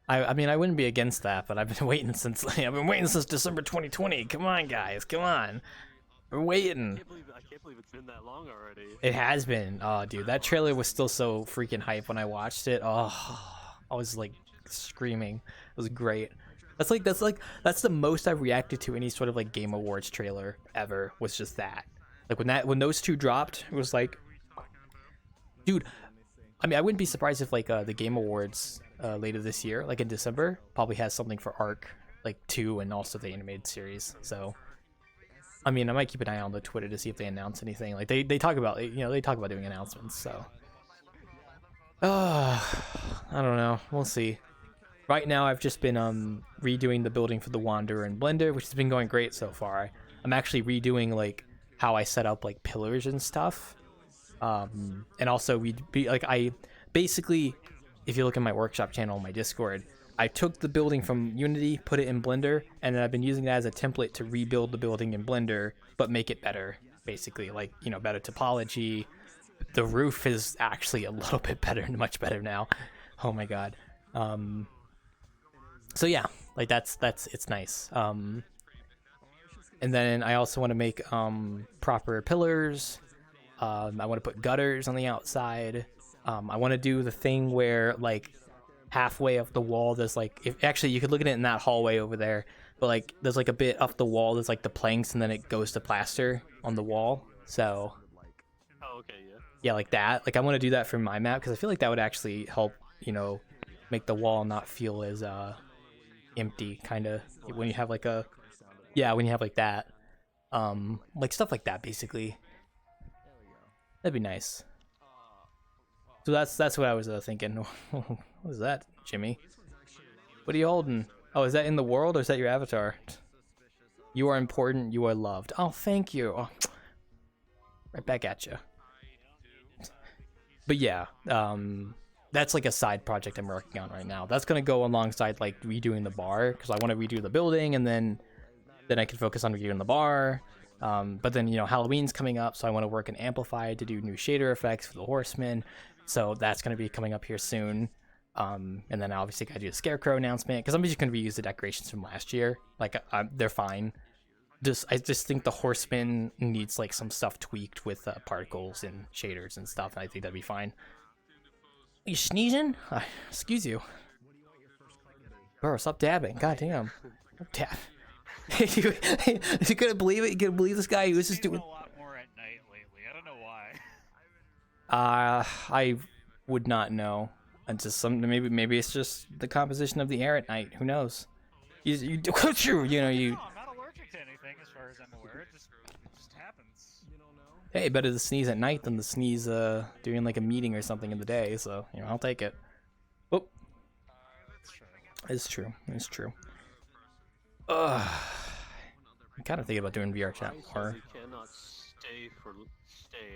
Speaker 1: I mean I wouldn't be against that, but I've been waiting since December 2020. Come on, guys, come on. We're waiting.
Speaker 15: I can't believe it's been that long already.
Speaker 1: It has been. Oh, dude, that trailer was still so freaking hype when I watched it. Oh, I was like screaming. It was great. That's the most I've reacted to any sort of like Game Awards trailer ever. Was just that. Like when those two dropped, it was like, dude. I mean, I wouldn't be surprised if like the Game Awards later this year, like in December, probably has something for Ark, like 2 and also the animated series. So. I mean, I might keep an eye on the Twitter to see if they announce anything. Like they talk about, they talk about doing announcements. So I don't know. We'll see. Right now, I've just been redoing the building for the Wanderer in Blender, which has been going great so far. I'm actually redoing like how I set up like pillars and stuff. And also I basically, if you look at my workshop channel on my Discord, I took the building from Unity, put it in Blender, and then I've been using that as a template to rebuild the building in Blender, but make it better. Basically, like, you know, better topology. The roof is actually a little bit better, much better now. Oh my god. So yeah, like that's it's nice. And then I also want to make proper pillars. I want to put gutters on the outside. I want to do the thing where like halfway up the wall there's like, if actually you could look at it in that hallway over there, but like there's like a bit up the wall there's like the planks and then it goes to plaster on the wall. So
Speaker 15: Oh, okay, yeah.
Speaker 1: yeah, like that. Like I want to do that for my map because I feel like that would actually help, you know, make the wall not feel as empty, kind of, when you have like a, yeah, when you have like that, like stuff like that basically. That'd be nice. So that's what I was thinking. What is that, Jimmy? What are you holding? Oh, is that in the world or is that your avatar? You are important. You are loved. Oh, thank you. Oh, right back at you. But yeah, that's like a side project I'm working on right now. That's gonna go alongside like redoing the bar because I want to redo the building, and then I can focus on redoing the bar. But then, you know, Halloween's coming up, so I want to work in Amplify to do new shader effects for the Horsemen. So that's going to be coming up here soon. And then obviously I do a Scarecrow announcement because I'm just going to reuse the decorations from last year. Like they're fine. I just think the Horsemen needs like some stuff tweaked with particles and shaders and stuff. And I think that'd be fine. Are you sneezing? Excuse you. Bro, stop dabbing. God damn. Dab. You couldn't believe it? You couldn't believe this guy? He was just doing
Speaker 16: a lot more at night lately. I don't know why.
Speaker 1: I would not know. It's just maybe it's just the composition of the air at night. Who knows? You know, you.
Speaker 16: No, I'm not allergic to anything as far as I'm aware. It just happens.
Speaker 1: Hey, better to sneeze at night than to sneeze during like a meeting or something in the day. So, you know, I'll take it. Oh, it's true. It's true. I'm kind of thinking about doing VRChat more.
Speaker 15: Cannot stay.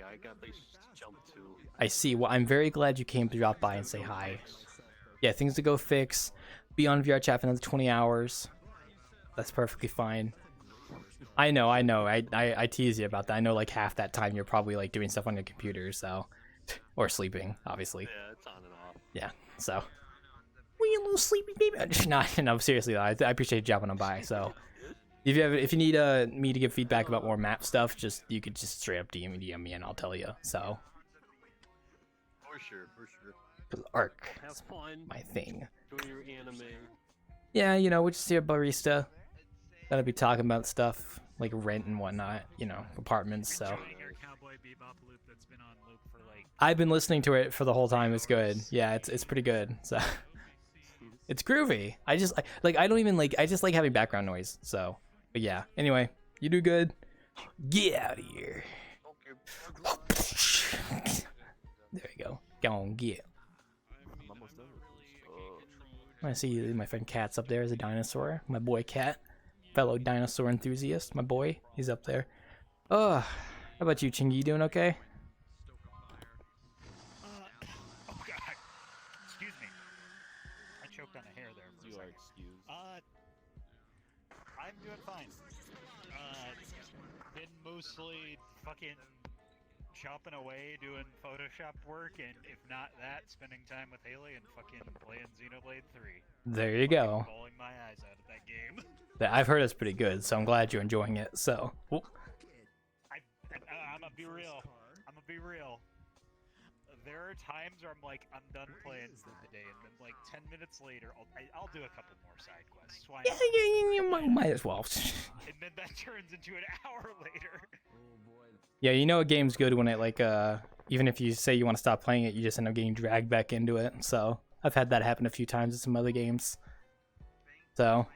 Speaker 15: I got places to jump to.
Speaker 1: I see. Well, I'm very glad you came to drop by and say hi. Yeah, things to go fix. Be on VRChat for another 20 hours. That's perfectly fine. I know. I tease you about that. I know like half that time you're probably like doing stuff on your computer, so, or sleeping, obviously.
Speaker 15: Yeah, it's on and off.
Speaker 1: Yeah, so. Were you a little sleepy, baby? No, seriously though, I appreciate you jumping on by. So, if you need me to give feedback about more map stuff, you could just straight up DM me and I'll tell you. So.
Speaker 15: For sure.
Speaker 1: Arc.
Speaker 15: Have fun.
Speaker 1: My thing.
Speaker 15: Enjoy your anime.
Speaker 1: Yeah, you know, we're just here at Barista. Gonna be talking about stuff like rent and whatnot, you know, apartments. So. I've been listening to it for the whole time. It's good. Yeah, it's pretty good. So. It's groovy. I just like I just like having background noise. So, but yeah. Anyway, you do good. Get out of here. There you go. Go on, get. I see my friend Cat's up there as a dinosaur. My boy Cat, fellow dinosaur enthusiast. My boy, he's up there. How about you, Chingy? You doing okay?
Speaker 16: Oh god. Excuse me. I choked on a hair there for a second.
Speaker 13: Excused.
Speaker 16: I'm doing fine. Been mostly fucking chopping away doing Photoshop work, and if not that, spending time with Haley and fucking playing Xenoblade 3.
Speaker 1: There you go.
Speaker 16: Bawling my eyes out of that game.
Speaker 1: I've heard it's pretty good, so I'm glad you're enjoying it. So.
Speaker 16: I'm gonna be real. There are times where I'm like, I'm done playing for the day, and then like 10 minutes later, I'll do a couple more side quests. Why not?
Speaker 1: Yeah, you might as well.
Speaker 16: And then that turns into an hour later.
Speaker 1: Yeah, you know a game's good when it like even if you say you want to stop playing it, you just end up getting dragged back into it. So I've had that happen a few times with some other games. So,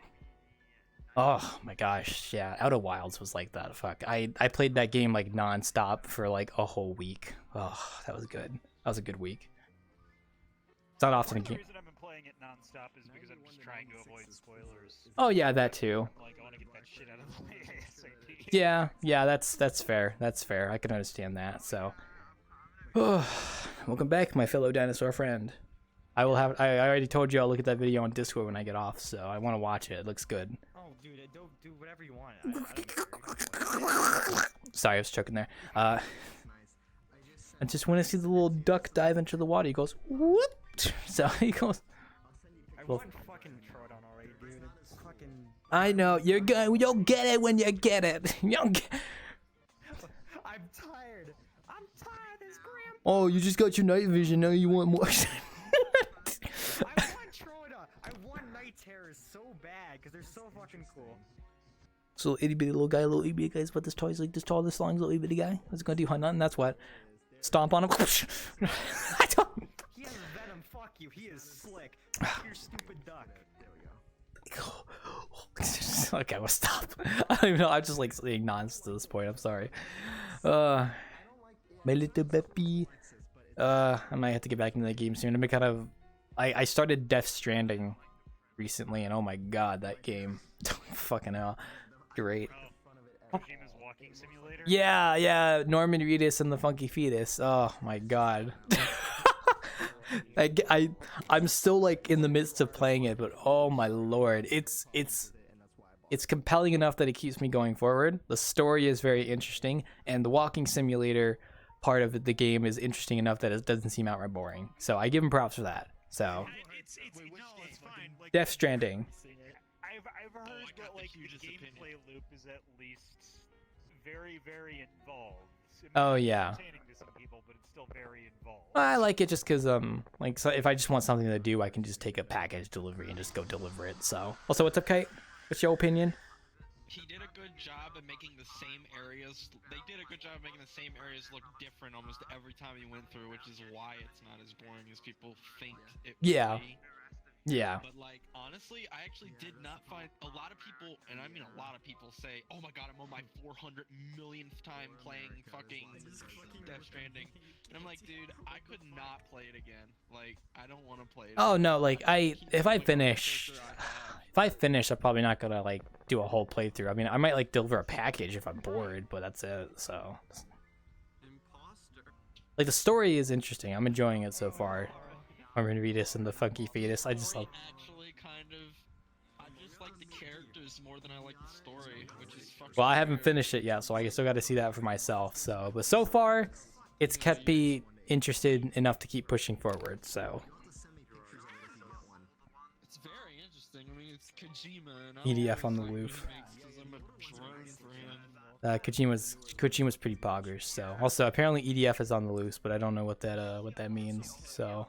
Speaker 1: oh my gosh, yeah, Outer Wilds was like that. Fuck, I played that game like non-stop for like a whole week. Oh, that was good. That was a good week. It's not often a
Speaker 16: The
Speaker 1: game.
Speaker 16: reason I've been playing it non-stop is because I'm just trying to avoid spoilers.
Speaker 1: Oh yeah, that too.
Speaker 16: Like, I want to get that shit out of the way ASAP.
Speaker 1: Yeah, that's fair. That's fair. I can understand that. So, welcome back, my fellow dinosaur friend. I already told you I'll look at that video on Discord when I get off, so I want to watch it. It looks good.
Speaker 17: Oh, dude, don't do whatever you want. I don't care.
Speaker 1: Sorry, I was choking there. I just want to see the little duck dive into the water. He goes, whoop. So he goes.
Speaker 17: I want fucking Troodon already, dude. It's fucking.
Speaker 1: I know you're good. You'll get it when you get it. You'll get.
Speaker 17: I'm tired. I'm tired as Grandpa.
Speaker 1: Oh, you just got your night vision. Now you want more.
Speaker 17: I want Troodon. I want night terrors so bad because they're so fucking cool.
Speaker 1: So itty bitty little guy, little itty bitty guy's about this tall. He's like this tall, this long, little itty bitty guy. What's he gonna do? Hunt nothing. That's what. Stomp on him. I don't.
Speaker 17: He has venom. Fuck you. He is slick. Your stupid duck.
Speaker 1: Okay, well stop. I don't even know. I'm just like saying nonsense to this point. I'm sorry. My little baby. I might have to get back into that game soon. I'm kind of. I started Death Stranding recently, and oh my god, that game. Fucking hell. Great.
Speaker 16: Kojima's walking simulator?
Speaker 1: Yeah, Norman Reedus and the Funky Fetus. Oh my god. I'm still like in the midst of playing it, but oh my lord, it's compelling enough that it keeps me going forward. The story is very interesting, and the walking simulator part of the game is interesting enough that it doesn't seem outright boring. So I give him props for that. So
Speaker 16: It's fine. Like,
Speaker 1: Death Stranding.
Speaker 16: I've heard that like the gameplay loop is at least very, very involved. It
Speaker 1: Oh,
Speaker 16: might be
Speaker 1: yeah.
Speaker 16: entertaining to some people, but it's still very involved.
Speaker 1: I like it just because like so if I just want something to do, I can just take a package delivery and just go deliver it. So also, what's up, Kite? What's your opinion?
Speaker 18: He did a good job of making the same areas. They did a good job of making the same areas look different almost every time he went through, which is why it's not as boring as people think it would
Speaker 1: Yeah.
Speaker 18: be.
Speaker 1: Yeah.
Speaker 18: But like honestly, I actually did not find a lot of people, and I mean a lot of people say, "Oh my god, I'm on my 400 millionth time playing fucking Death Stranding," and I'm like, dude, I could not play it again. Like, I don't want to play it.
Speaker 1: Oh no, like if I finish, I'm probably not gonna like do a whole playthrough. I mean, I might like deliver a package if I'm bored, but that's it. So, like the story is interesting. I'm enjoying it so far. I'm gonna read this and the Funky Fetus. I just love.
Speaker 18: Actually, I just like the characters more than I like the story, which is fucking.
Speaker 1: Well, I haven't finished it yet, so I still got to see that for myself. So, but so far, it's kept me interested enough to keep pushing forward. So.
Speaker 18: It's very interesting. I mean, it's Kojima, and I
Speaker 1: EDF on the
Speaker 18: always like
Speaker 1: roof.
Speaker 18: what he makes 'cause I'm a drone for him.
Speaker 1: Kojima's pretty poggers. So also apparently EDF is on the loose, but I don't know what that means. So.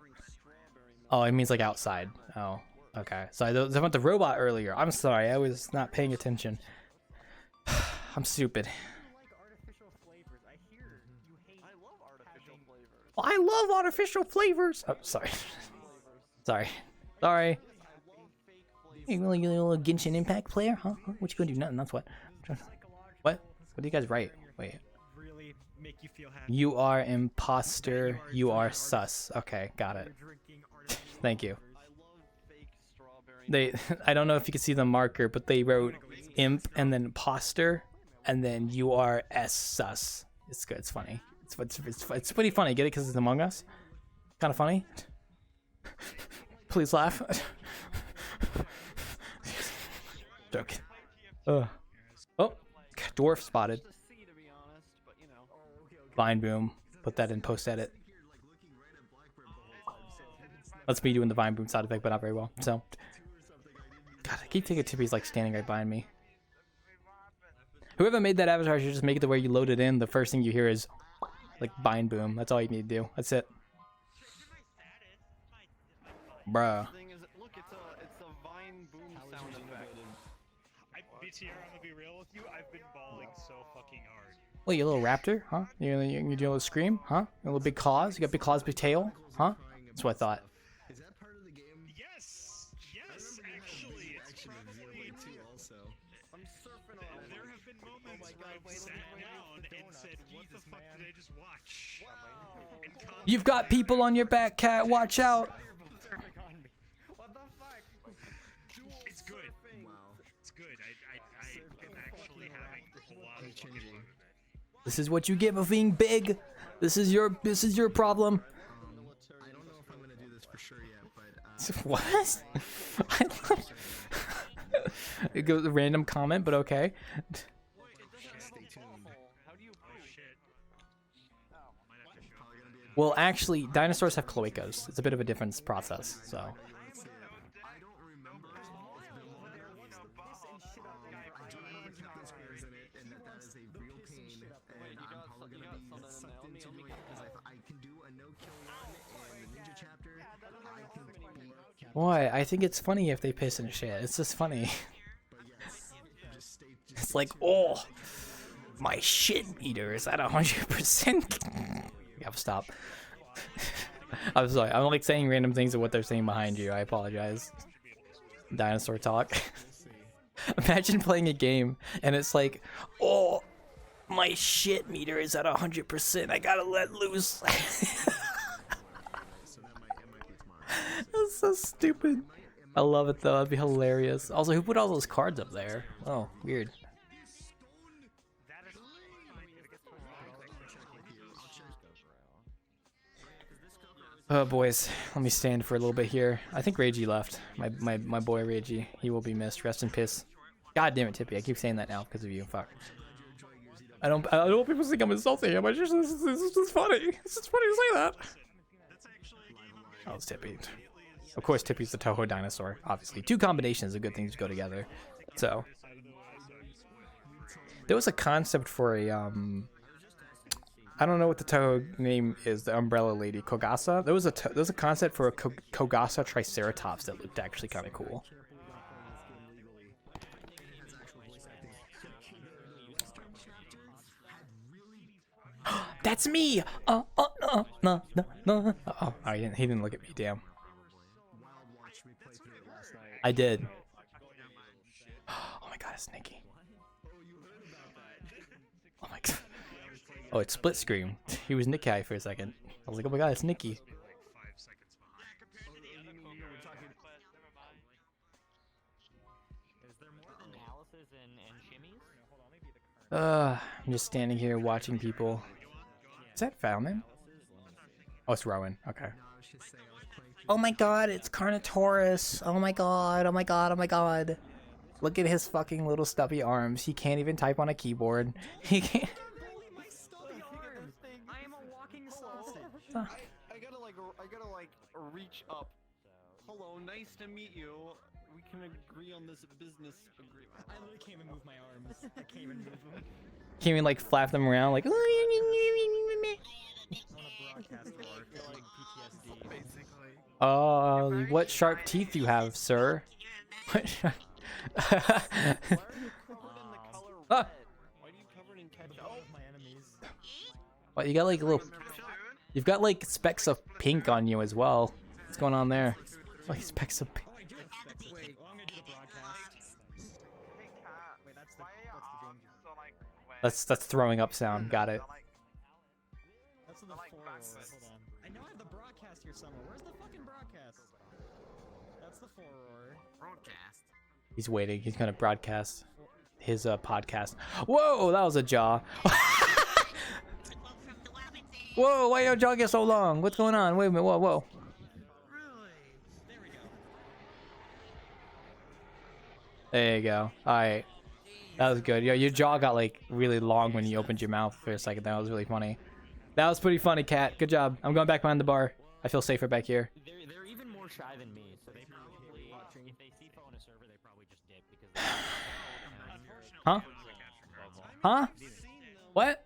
Speaker 1: Oh, it means like outside. Oh, okay. So I went the robot earlier. I'm sorry, I was not paying attention. I'm stupid. I love artificial flavors. Oh, sorry. Sorry. You really a little Genshin Impact player, huh? What you gonna do? Nothing. That's what. What? What do you guys write? Wait.
Speaker 17: Really make you feel happy.
Speaker 1: You are imposter. You are sus. Okay, got it. Thank you. I don't know if you can see the marker, but they wrote imp and then imposter and then you are s sus. It's good. It's funny. It's pretty funny. Get it because it's Among Us. Kind of funny. Please laugh. Joke. Oh, dwarf spotted. Vine boom. Put that in post edit. That's me doing the Vine boom sound effect, but not very well. So, God, I keep thinking Tippy's like standing right behind me. Whoever made that avatar should just make it to where you load it in. The first thing you hear is like Vine boom. That's all you need to do. That's it. Bruh.
Speaker 17: Look, it's a Vine boom sound effect.
Speaker 16: BTR, I'm gonna be real with you. I've been bawling so fucking hard.
Speaker 1: What, you little raptor? Huh? You do a little scream? Huh? A little big claws? You got big claws, big tail? Huh? That's what I thought.
Speaker 16: Yes, actually, it's probably too. Also,
Speaker 17: I'm surfing on.
Speaker 16: There have been moments where I've sat down and said, "What the fuck did I just watch?"
Speaker 1: You've got people on your back, cat. Watch out.
Speaker 16: It's good.
Speaker 14: Wow.
Speaker 16: It's good. I'm actually having a lot of fucking fun.
Speaker 1: This is what you get for being big. This is your problem.
Speaker 14: I don't know if I'm gonna do this for sure yet, but
Speaker 1: What? I love... It goes a random comment, but okay.
Speaker 14: stay tuned.
Speaker 1: Well, actually, dinosaurs have cloacas. It's a bit of a different process, so. Why? I think it's funny if they piss and shit. It's just funny. It's like, oh, my shit meter is at 100%. You have to stop. I'm sorry. I'm like saying random things of what they're saying behind you. I apologize. Dinosaur talk. Imagine playing a game and it's like, oh, my shit meter is at 100%. I gotta let loose. That's so stupid. I love it though. That'd be hilarious. Also, who put all those cards up there? Oh, weird. Oh boys, let me stand for a little bit here. I think Ragey left. My boy Ragey. He will be missed. Rest in piss. God damn it, Tippy. I keep saying that now because of you. Fuck. I don't want people to think I'm insulting him. This is just funny. It's just funny to say that. Oh, it's Tippy. Of course, Tippy's the Toho dinosaur. Obviously, two combinations of good things go together. So there was a concept for a I don't know what the Toho name is. The umbrella lady, Kogasa. There was a concept for a Kogasa Triceratops that looked actually kind of cool. That's me. No. Oh, he didn't look at me. Damn. I did. Oh my god, it's Nikki. Oh my god. Oh, it's split screen. He was Nicky for a second. I was like, oh my god, it's Nikki. I'm just standing here watching people. Is that Falman? Oh, it's Rowan. Okay. Oh my god, it's Carnotaurus. Oh my god, oh my god, oh my god. Look at his fucking little stubby arms. He can't even type on a keyboard. He can't.
Speaker 17: I am a walking sausage.
Speaker 4: I gotta like reach up. Hello, nice to meet you. We can agree on this business agreement.
Speaker 17: I literally can't even move my arms. I can't even move them.
Speaker 1: Can't even like flap them around like. What sharp teeth you have, sir? What? Ah. What, you got like little. You've got like specks of pink on you as well. What's going on there? Like specks of pink. That's throwing up sound. Got it.
Speaker 17: That's the 4 Hold on. I know I have the broadcast here somewhere. Where's the fucking broadcast? That's the 4 broadcast.
Speaker 1: He's waiting. He's gonna broadcast his podcast. Whoa, that was a jaw. Whoa, why your jaw get so long? What's going on? Wait a minute. Whoa, whoa. There you go. All right. That was good. Yo, your jaw got like really long when you opened your mouth for a second. That was really funny. That was pretty funny, Cat. Good job. I'm going back behind the bar. I feel safer back here.
Speaker 6: They're even more shy than me, so they probably, if they see phone on a server, they probably just dip because.
Speaker 1: Huh? Huh? What?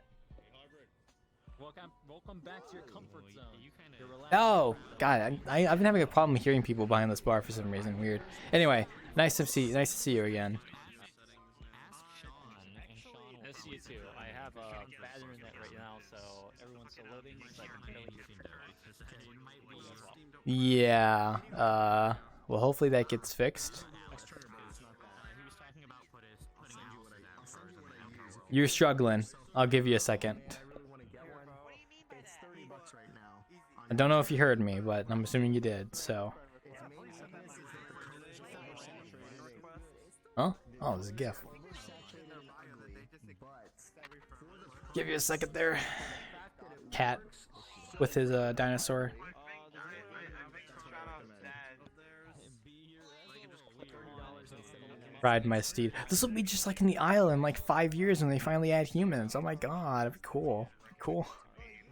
Speaker 6: Welcome back to your comfort zone.
Speaker 1: Oh, God, I've been having a problem hearing people behind this bar for some reason. Weird. Anyway, nice to see you again.
Speaker 6: Nice to see you too. I have a bad internet right now, so everyone's still loading. So I can barely hear.
Speaker 1: Yeah. Well, hopefully that gets fixed. You're struggling. I'll give you a second. I don't know if you heard me, but I'm assuming you did, so. Huh? Oh, there's a GIF. Give you a second there. Cat with his dinosaur. Ride my steed. This will be just like in the Isle in like 5 years when they finally add humans. Oh my god, that'd be cool. Cool.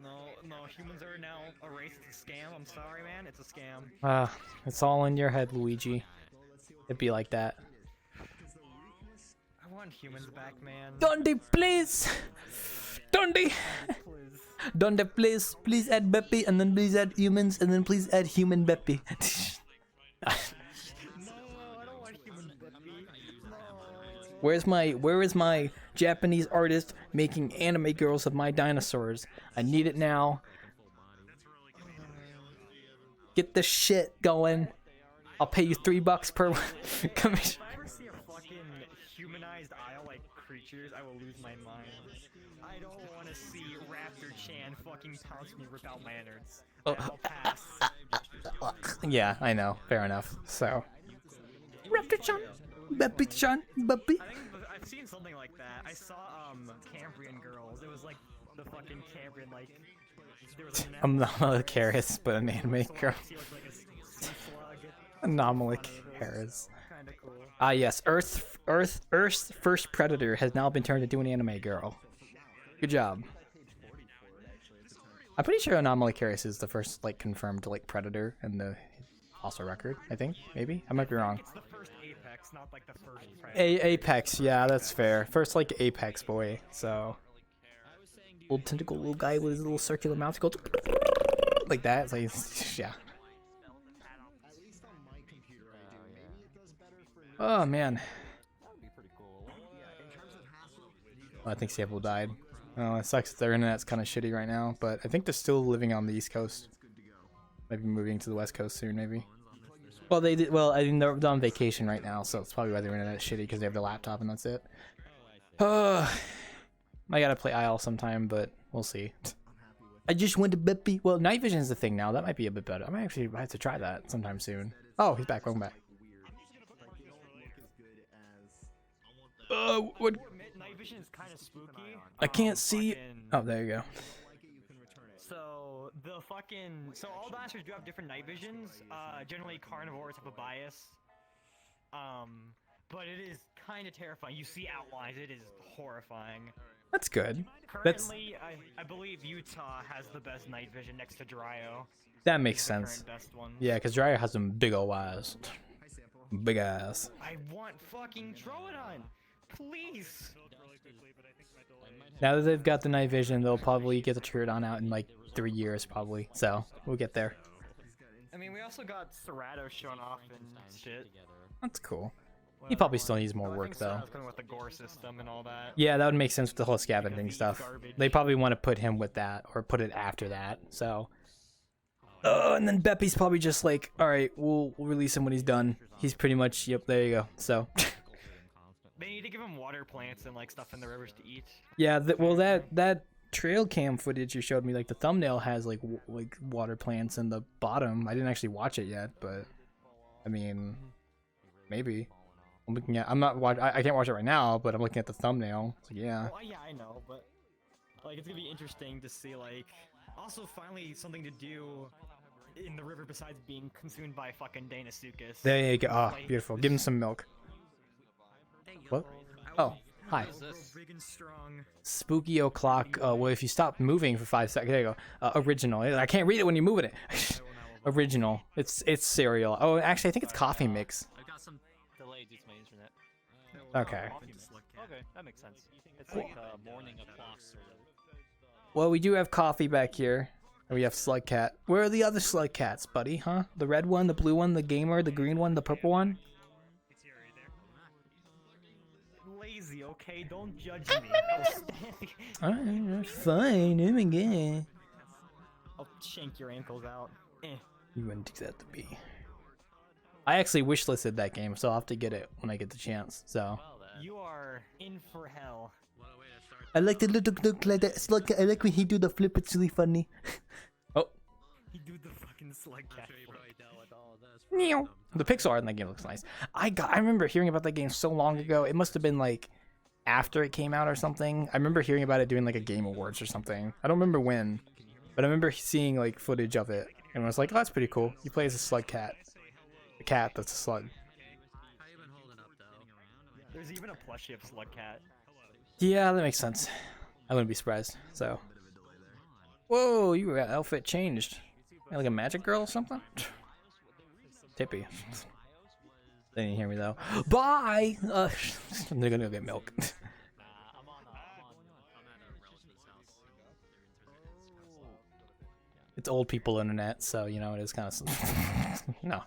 Speaker 17: No, humans are now a race. It's a scam. I'm sorry, man. It's a scam.
Speaker 1: It's all in your head, Luigi. It'd be like that.
Speaker 17: I want humans back, man.
Speaker 1: Dundee, please! Dundee! Dundee, please! Please add Beppy, and then please add humans, and then please add human Beppy. Where is my Japanese artist making anime girls of my dinosaurs? I need it now. Get this shit going. I'll pay you $3 per commission.
Speaker 17: If I ever see a fucking humanized Isle-like creatures, I will lose my mind. I don't want to see Raptor Chan fucking pounce me, rip out my innards. I'll pass.
Speaker 1: Yeah, I know. Fair enough. So, Raptor Chan, Beppy Chan, Beppy.
Speaker 17: I've seen something like that. I saw Cambrian girls. It was like the fucking Cambrian like. There was
Speaker 1: I'm not a Karis, but an anime girl. Anomaly Karis. Ah yes, Earth's first predator has now been turned into an anime girl. Good job. I'm pretty sure Anomaly Karis is the first like confirmed like predator in the fossil record. I think maybe I might be wrong.
Speaker 17: It's the first apex, not like the first predator.
Speaker 1: Apex, yeah, that's fair. First like apex boy. So little tentacle, little guy with his little circular mouth goes like that. It's like yeah. Oh man. Oh, I think Sample died. Oh, it sucks. Their internet's kind of shitty right now, but I think they're still living on the East Coast. Maybe moving to the West Coast soon, maybe. Well, they did. Well, I mean, they're on vacation right now, so it's probably why their internet's shitty because they have their laptop and that's it. I gotta play Isle sometime, but we'll see. I just went to Beppy. Well, night vision is the thing now. That might be a bit better. I might actually have to try that sometime soon. Oh, he's back. Welcome back. What?
Speaker 17: Night vision is kind of spooky.
Speaker 1: I can't see. Oh, there you go.
Speaker 17: So all dinosaurs do have different night visions. Generally carnivores have a bias. But it is kind of terrifying. You see outlines. It is horrifying.
Speaker 1: That's good.
Speaker 17: Currently, I believe Utah has the best night vision next to Dryo.
Speaker 1: That makes sense. Yeah, because Dryo has some big ol' eyes. Big ass.
Speaker 17: I want fucking Troodon! Please!
Speaker 1: Now that they've got the night vision, they'll probably get the Troodon out in like 3 years, probably. So, we'll get there.
Speaker 17: I mean, we also got Cerato shown off and shit.
Speaker 1: That's cool. He probably still needs more work, though.
Speaker 17: With the gore system and all that.
Speaker 1: Yeah, that would make sense with the whole scavenging stuff. They probably want to put him with that, or put it after that, so... and then Beppy's probably just like, alright, we'll release him when he's done. He's pretty much, yep, there you go, so...
Speaker 17: They need to give him water plants and like stuff in the rivers to eat.
Speaker 1: Yeah, well, that trail cam footage you showed me, like the thumbnail has like water plants in the bottom. I didn't actually watch it yet, but... I mean... Maybe. I'm looking at. I can't watch it right now, but I'm looking at the thumbnail. So yeah.
Speaker 17: Well, yeah, I know, but like it's gonna be interesting to see like also finally something to do in the river besides being consumed by fucking Deinosuchus.
Speaker 1: There you go. Oh, beautiful. Give him some milk. What? Oh, hi.
Speaker 17: Big and strong.
Speaker 1: Spooky o'clock. Well, if you stop moving for 5 seconds, there you go. Original. I can't read it when you're moving it. Original. It's cereal. Oh, actually, I think it's coffee mix.
Speaker 2: Delayed due to my internet.
Speaker 1: Okay.
Speaker 2: Okay, that makes sense. It's like morning o'clock sort of.
Speaker 1: Well, we do have coffee back here. And we have Slug Cat. Where are the other Slug Cats, buddy? Huh? The red one, the blue one, the gamer, the green one, the purple one?
Speaker 17: Lazy, okay? Don't judge me.
Speaker 1: Alright, fine. Oh my god.
Speaker 17: I'll shank your ankles out.
Speaker 1: You wouldn't do that to me. I actually wishlisted that game, so I'll have to get it when I get the chance. So
Speaker 17: you are in for hell.
Speaker 1: I like the look like that. It's like I like when he do the flip. It's really funny. Oh.
Speaker 17: He do the fucking Slug Cat flip.
Speaker 1: The pixel art in that game looks nice. I remember hearing about that game so long ago. It must have been like after it came out or something. I remember hearing about it doing like a Game Awards or something. I don't remember when, but I remember seeing like footage of it and I was like, oh, that's pretty cool. You play as a slug cat. A cat that's a slug.
Speaker 17: There's even a plushie of Slug Cat.
Speaker 1: Yeah, that makes sense. I wouldn't be surprised. So, whoa, your outfit changed. You're like a magic girl or something? Tippy. They didn't hear me though. Bye! They're gonna go get milk. It's old people internet, so you know it is kind of no.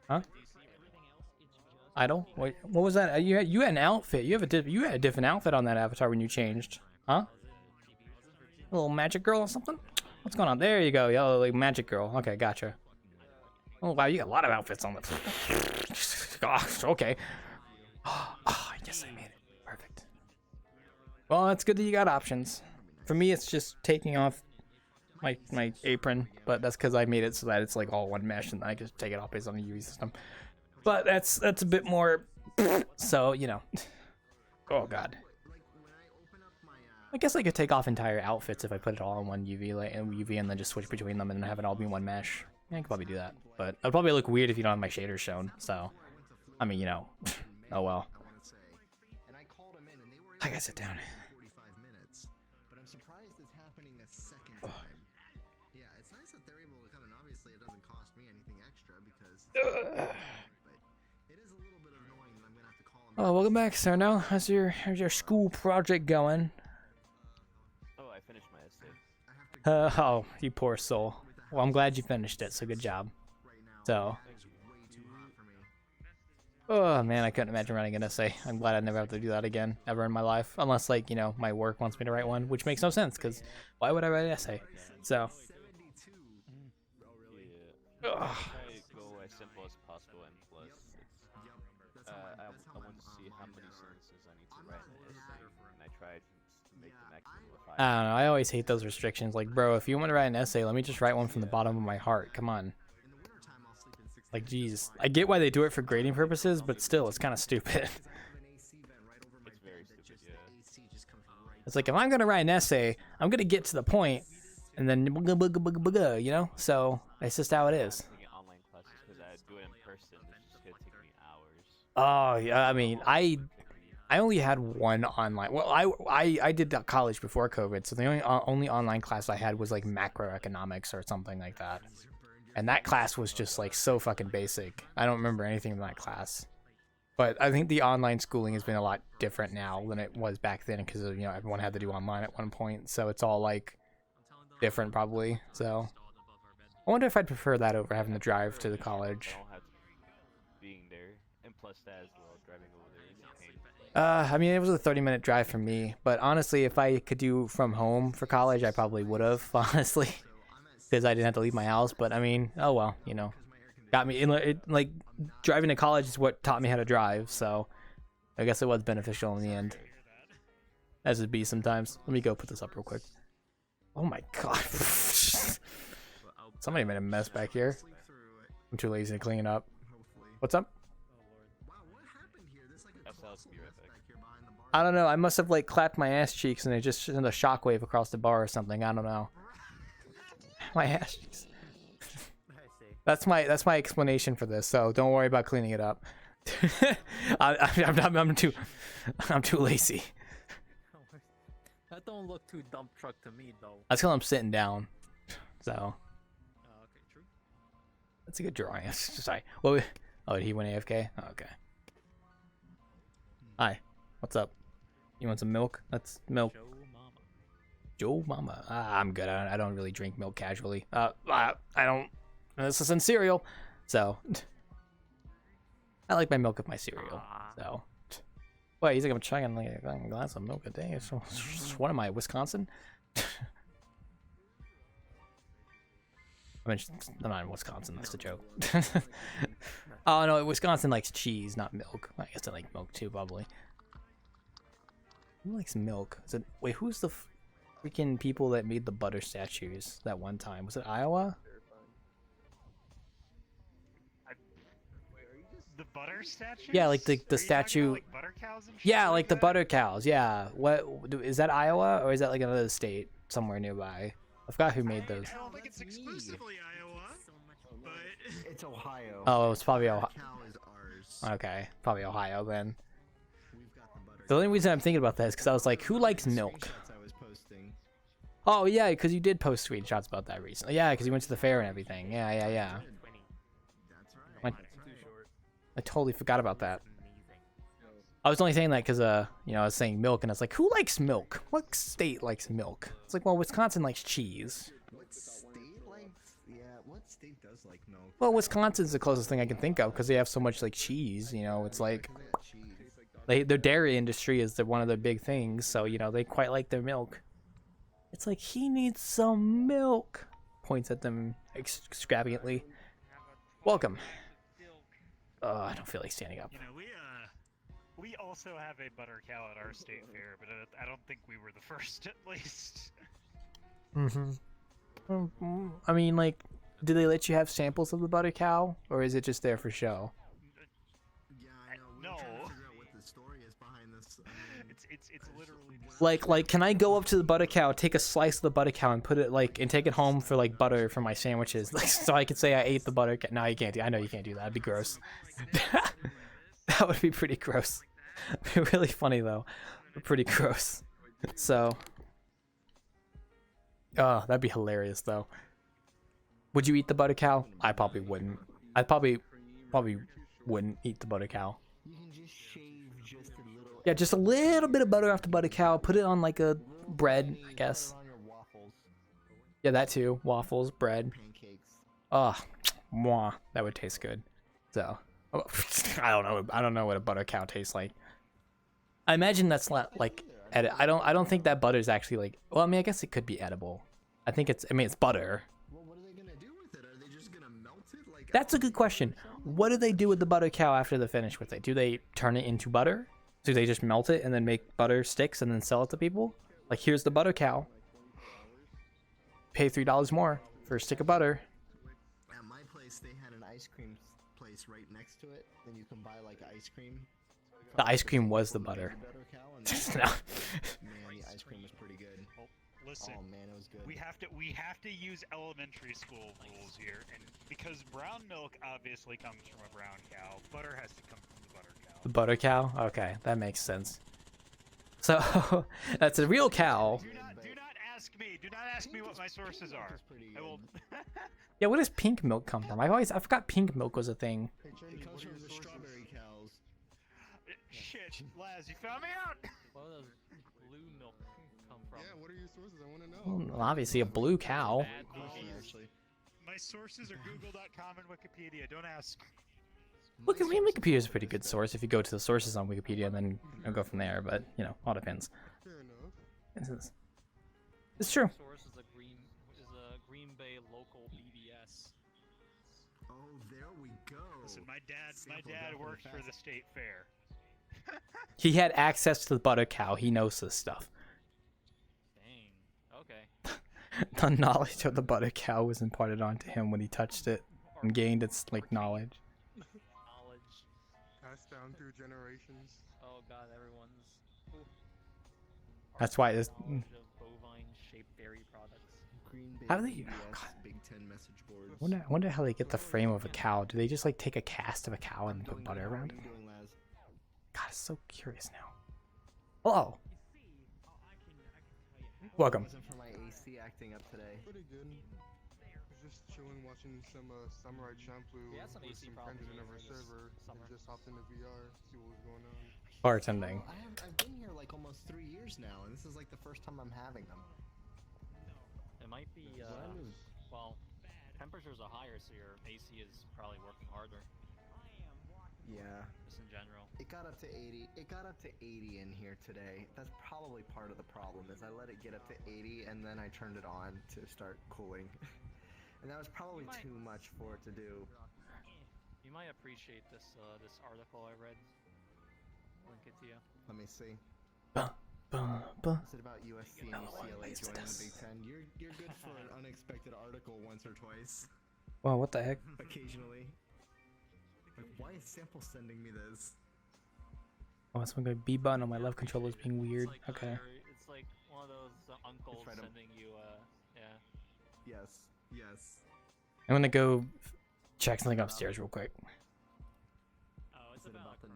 Speaker 1: Huh? Idle? Wait, what was that? You had an outfit. You had a different outfit on that avatar when you changed, huh? A little magic girl or something? What's going on? There you go, yellow like magic girl. Okay, gotcha. Oh wow, you got a lot of outfits on this. Gosh, okay. Oh, yes, I made it. Perfect. Well, it's good that you got options. For me, it's just taking off my apron, but that's because I made it so that it's like all one mesh, and I just take it off based on the UV system. But that's a bit more. So you know. Oh god. I guess I could take off entire outfits if I put it all in one UV and then just switch between them and then have it all be one mesh. Yeah, I could probably do that. But it'd probably look weird if you don't have my shaders shown. So, I mean, you know. Oh well. I gotta sit down.
Speaker 14: But I'm surprised it's happening a second time. Yeah, it's nice that they're able to come, and obviously it doesn't cost me anything extra because. But it is a little bit annoying that I'm gonna have to call them.
Speaker 1: Oh, welcome back, sir. Now, how's your school project going?
Speaker 13: Oh, I finished my essay.
Speaker 1: Oh, you poor soul. Well, I'm glad you finished it, so good job. So. Oh man, I couldn't imagine writing an essay. I'm glad I never have to do that again, ever in my life. Unless, like, you know, my work wants me to write one, which makes no sense, because why would I write an essay? So.
Speaker 13: Yeah. I try to go as simple as possible, and plus, it's, I want to see how many sentences I need to write in an essay, and I tried to make the maximum of 5.
Speaker 1: I don't know, I always hate those restrictions. Like, bro, if you want to write an essay, let me just write one from the bottom of my heart. Come on. Like, jeez. I get why they do it for grading purposes, but still, it's kind of stupid.
Speaker 13: It's very stupid, yeah.
Speaker 1: It's like, if I'm going to write an essay, I'm going to get to the point, and then, you know? So, it's just how it is.
Speaker 13: Taking online classes because I do it in person. It's just going to take me hours.
Speaker 1: Oh, yeah, I mean, I only had one online. Well, I did college before COVID, so the only online class I had was, like, macroeconomics or something like that. And that class was just like so fucking basic. I don't remember anything from that class. But I think the online schooling has been a lot different now than it was back then because, you know, everyone had to do online at one point. So it's all like different probably. So I wonder if I'd prefer that over having to drive to the college.
Speaker 13: I don't have being there, and plus that as well, driving over there is a pain.
Speaker 1: I mean, it was a 30-minute drive for me. But honestly, if I could do from home for college, I probably would have, honestly. Because I didn't have to leave my house, but I mean, oh well, you know, got me. Like driving to college is what taught me how to drive, so I guess it was beneficial in the end. As it be sometimes. Let me go put this up real quick. Oh my god, somebody made a mess back here. I'm too lazy to clean it up. What's up? I don't know. I must have like clapped my ass cheeks and it just sent a shockwave across the bar or something. I don't know. My ass cheeks. That's my explanation for this. So don't worry about cleaning it up. I'm too lazy.
Speaker 6: That don't look too dump truck to me though.
Speaker 1: That's because I'm sitting down. So.
Speaker 6: Okay, true.
Speaker 1: That's a good drawing. Sorry. Oh, did he went AFK? Oh, okay. Hi. What's up? You want some milk? That's milk. Joe Mama. I'm good. I don't really drink milk casually. I don't. This is in cereal, so I like my milk with my cereal. So, wait, he's like I'm chugging like a glass of milk a day. So, what am I, Wisconsin? I'm not in Wisconsin. That's the joke. Oh no, Wisconsin likes cheese, not milk. I guess I like milk too, probably. Who likes milk? Is it? Wait, who's the freaking people that made the butter statues that one time? Was it Iowa?
Speaker 16: the butter statues?
Speaker 1: Yeah, like the
Speaker 16: Are you talking
Speaker 1: statue.
Speaker 16: about, like, butter cows and shit
Speaker 1: Yeah,
Speaker 16: like
Speaker 1: like the
Speaker 16: that?
Speaker 1: butter cows. Yeah. What is that, Iowa, or is that like another state somewhere nearby? I forgot who made those.
Speaker 16: I don't think it's exclusively Iowa, but
Speaker 14: It's Ohio.
Speaker 1: Oh, it's probably Ohio.
Speaker 14: Cow is ours.
Speaker 1: Okay, probably Ohio then. The only reason I'm thinking about that is because I was like, who likes milk?
Speaker 14: Screenshots I was posting.
Speaker 1: Oh yeah, because you did post screenshots about that recently. Yeah, because you went to the fair and everything. Yeah. I totally forgot about that. I was only saying that because you know, I was saying milk, and I was like, who likes milk? What state likes milk? It's like, well, Wisconsin likes cheese.
Speaker 14: What state likes? Yeah, what state does like milk?
Speaker 1: Well, Wisconsin's the closest thing I can think of because they have so much like cheese. You know, it's like their dairy industry is one of their big things, so you know they quite like their milk. It's like, he needs some milk. Points at them extravagantly. Welcome. I don't feel like standing up.
Speaker 16: you know, we also have a butter cow at our state fair, but I don't think we were the first, at least.
Speaker 1: I mean, like, do they let you have samples of the butter cow, or is it just there for show?
Speaker 16: No.
Speaker 3: It's literally just
Speaker 1: Like, can I go up to the butter cow, take a slice of the butter cow, and put it and take it home for like butter for my sandwiches, like, so I could say I ate the butter cow? No, you can't. I know you can't do that. That'd be gross. That would be pretty gross. Be really funny though. Pretty gross. So, oh, that'd be hilarious though. Would you eat the butter cow? I probably wouldn't. I probably wouldn't eat the butter cow.
Speaker 14: You can just shave just a little.
Speaker 1: Yeah, just a little bit of butter off the butter cow. Put it on like a bread, I guess.
Speaker 14: On your waffles.
Speaker 1: Yeah, that too. Waffles, bread.
Speaker 14: Pancakes.
Speaker 1: Oh, mwah, that would taste good. So, I don't know what a butter cow tastes like. I imagine that's not like I don't think that butter is actually like. Well, I mean, I guess it could be edible. I mean, it's butter.
Speaker 14: Well, what are they gonna do with it? Are they just gonna melt it? Like,
Speaker 1: That's a good question. What do they do with the butter cow after they're finished with it? Do they turn it into butter? Do they just melt it and then make butter sticks and then sell it to people? Like, here's the butter cow. Pay $3 more for a stick of butter.
Speaker 14: At my place, they had an ice cream place right next to it. Then you can buy like ice cream.
Speaker 1: The ice cream was the butter. No.
Speaker 14: Man, the ice cream was pretty good.
Speaker 16: Listen,
Speaker 14: Oh man, it was good.
Speaker 16: we have to use elementary school rules here, and because brown milk obviously comes from a brown cow, butter has to come from the butter cow.
Speaker 1: The butter cow? Okay, that makes sense. So, that's a real cow.
Speaker 16: Do not ask me. Do not ask me what my sources are. I will.
Speaker 1: Yeah, where does pink milk come from? I forgot pink milk was a thing.
Speaker 14: It comes from the strawberry cows.
Speaker 16: Shit, Laz, you found me out.
Speaker 2: Where does blue milk come from?
Speaker 7: Yeah, what are your sources? I want to know.
Speaker 1: Well, obviously a blue cow.
Speaker 16: My sources are Google.com and Wikipedia. Don't ask.
Speaker 1: Look, I mean, Wikipedia is a pretty good source if you go to the sources on Wikipedia and then go from there. But you know, all depends.
Speaker 7: Fair enough.
Speaker 1: It's true.
Speaker 2: Source is a Green Bay local BBS.
Speaker 14: Oh, there we go.
Speaker 16: Listen, my dad worked for the state fair.
Speaker 1: He had access to the butter cow. He knows this stuff.
Speaker 2: Dang. Okay.
Speaker 1: The knowledge of the butter cow was imparted onto him when he touched it and gained its like knowledge.
Speaker 2: Knowledge.
Speaker 7: Passed down through generations.
Speaker 2: Oh god, everyone's. Ooh.
Speaker 1: That's why this.
Speaker 2: Knowledge of bovine-shaped dairy products.
Speaker 14: Green Bay
Speaker 1: How do they?
Speaker 14: BBS,
Speaker 1: Oh, God.
Speaker 14: Big Ten message boards.
Speaker 1: I wonder how they get the frame of a cow. Do they just like take a cast of a cow and put butter around it?
Speaker 14: What are you doing, Laz?
Speaker 1: God, I'm so curious now. Hello. Welcome.
Speaker 14: Wasn't for my AC acting up today.
Speaker 7: Pretty good. Was just chilling, watching some Samurai Champloo
Speaker 2: Yeah, some
Speaker 7: with
Speaker 2: AC
Speaker 7: some friends
Speaker 2: problems
Speaker 7: in our
Speaker 2: this
Speaker 7: server.
Speaker 2: summer.
Speaker 7: Just hopped into VR, see what was going on.
Speaker 1: Bartending.
Speaker 14: I've been here like almost 3 years now, and this is like the first time I'm having them.
Speaker 2: It might be, well, temperatures are higher, so your AC is probably working harder.
Speaker 14: Yeah.
Speaker 2: Just in general.
Speaker 14: It got up to 80. It got up to 80 in here today. That's probably part of the problem. Is I let it get up to 80 and then I turned it on to start cooling, and that was probably too much for it to do.
Speaker 2: You might appreciate this this article I read. Link it to you.
Speaker 14: Let me see.
Speaker 1: Buh.
Speaker 14: Is it about USC and UCLA joining the Big Ten? You're good for an unexpected article once or twice.
Speaker 1: Well, what the heck?
Speaker 14: Occasionally. Like Why is Sample sending me this?
Speaker 1: Oh, someone going B button on my left controller is being weird. Okay.
Speaker 6: It's like one of those uncles sending you, yeah.
Speaker 14: Yes.
Speaker 1: I'm gonna go check something upstairs real quick.
Speaker 6: Oh, it's about the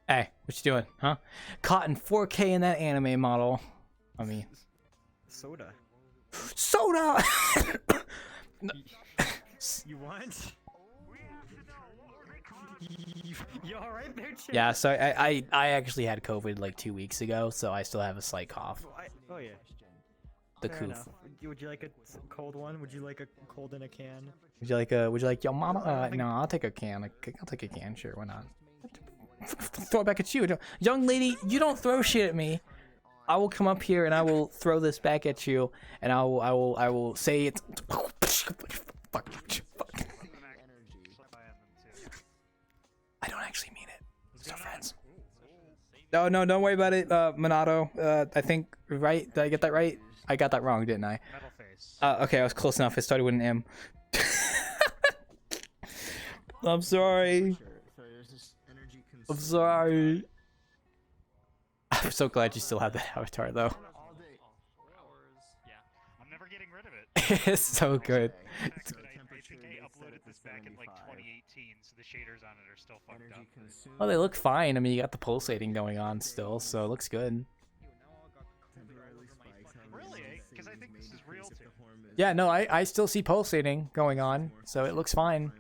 Speaker 1: Hey, what you doing, huh? Caught in 4K in that anime model. I mean,
Speaker 17: Soda.
Speaker 1: soda.
Speaker 17: You want? You alright there, Chip?
Speaker 1: Yeah, so I actually had COVID like 2 weeks ago, so I still have a slight cough.
Speaker 17: Oh yeah.
Speaker 1: The
Speaker 17: Fair
Speaker 1: coof.
Speaker 17: enough. Would you like a cold one? Would you like a cold in a can?
Speaker 1: Would you like yo mama? No, I'll take a can. I'll take a can. Sure, why not? Throw it back at you, young lady. You don't throw shit at me. I will come up here and I will throw this back at you, and I will say it's. Fuck. I don't actually mean it. Still friends. No, don't worry about it, Monado. I think right. Did I get that right? I got that wrong, didn't I?
Speaker 16: Metal face.
Speaker 1: Okay, I was close enough. It started with an M. I'm sorry. I'm sorry. I'm so glad you still have that avatar, though.
Speaker 16: I'm never getting rid of it.
Speaker 1: It's so good.
Speaker 16: I think I uploaded this back in like 2018, so the shaders on it are still fucked up.
Speaker 1: Well, they look fine. I mean, you got the pulsating going on still, so it looks good.
Speaker 16: Really? Because I think this is real too.
Speaker 1: Yeah, no, I still see pulsating going on, so it looks fine.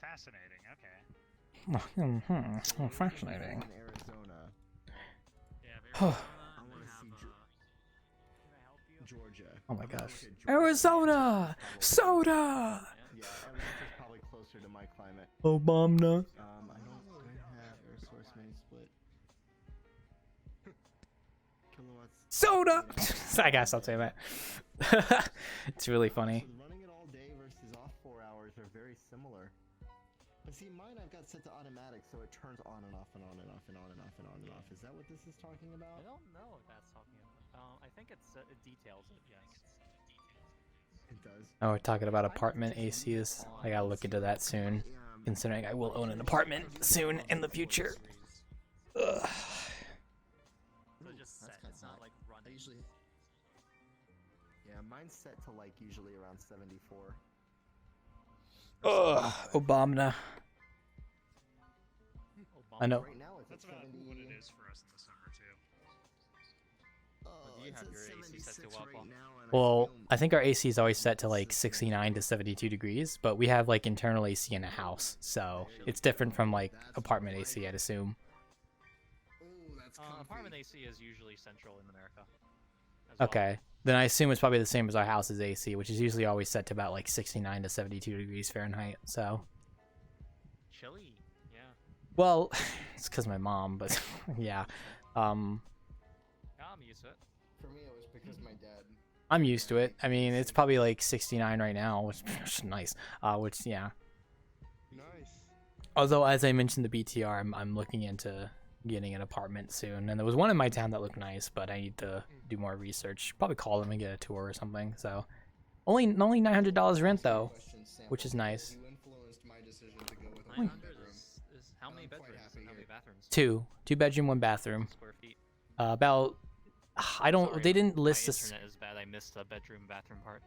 Speaker 16: Fascinating. Okay.
Speaker 1: Oh, fascinating.
Speaker 14: Georgia.
Speaker 1: Oh my gosh. Arizona! Soda!
Speaker 14: Yeah, Atlanta's probably closer to my climate.
Speaker 1: Obama.
Speaker 14: I don't have air source mini split. Kilowatts.
Speaker 1: Soda! I gotta stop saying that. It's really funny.
Speaker 14: So running it all day versus off 4 hours are very similar. But see, mine I've got set to automatic, so it turns on and off and on and off and on and off and on and off. Is that what this is talking about?
Speaker 6: I don't know what that's talking about. I think it details it, yes.
Speaker 14: It does.
Speaker 1: Oh, we're talking about apartment ACs. I gotta look into that soon, considering I will own an apartment soon in the future. Ugh.
Speaker 6: So just set. It's not like running.
Speaker 14: Yeah, mine's set to like usually around 74.
Speaker 1: Ugh, Obama. I know.
Speaker 14: Right now it's
Speaker 16: That's
Speaker 14: at
Speaker 16: about
Speaker 14: 70.
Speaker 16: what it is for us in the summer too.
Speaker 6: You have your AC set to up on.
Speaker 1: Well, I think our AC is always set to like 69 to 72 degrees, but we have like internal AC in a house, so it's different from like apartment AC, I'd assume.
Speaker 6: Apartment AC is usually central in America.
Speaker 1: Okay, then I assume it's probably the same as our house's AC, which is usually always set to about like 69 to 72 degrees Fahrenheit. So,
Speaker 6: Chilly, yeah.
Speaker 1: well, it's because my mom, but yeah,
Speaker 6: I'm used to it.
Speaker 14: For me, it was because my dad.
Speaker 1: I'm used to it. I mean, it's probably like 69 right now, which is nice. Which yeah.
Speaker 14: Nice.
Speaker 1: Although, as I mentioned, the BTR, I'm looking into getting an apartment soon, and there was one in my town that looked nice, but I need to do more research. Probably call them and get a tour or something. So, only $900 rent though, which is nice.
Speaker 14: You influenced my decision to go with a
Speaker 6: 900
Speaker 14: one-bedroom.
Speaker 6: is how many bedrooms and how many bathrooms?
Speaker 1: Two bedroom, one bathroom.
Speaker 6: Square feet.
Speaker 1: About I don't.
Speaker 6: Sorry,
Speaker 1: they didn't list
Speaker 6: my
Speaker 1: this.
Speaker 6: internet is bad. I missed the bedroom bathroom part.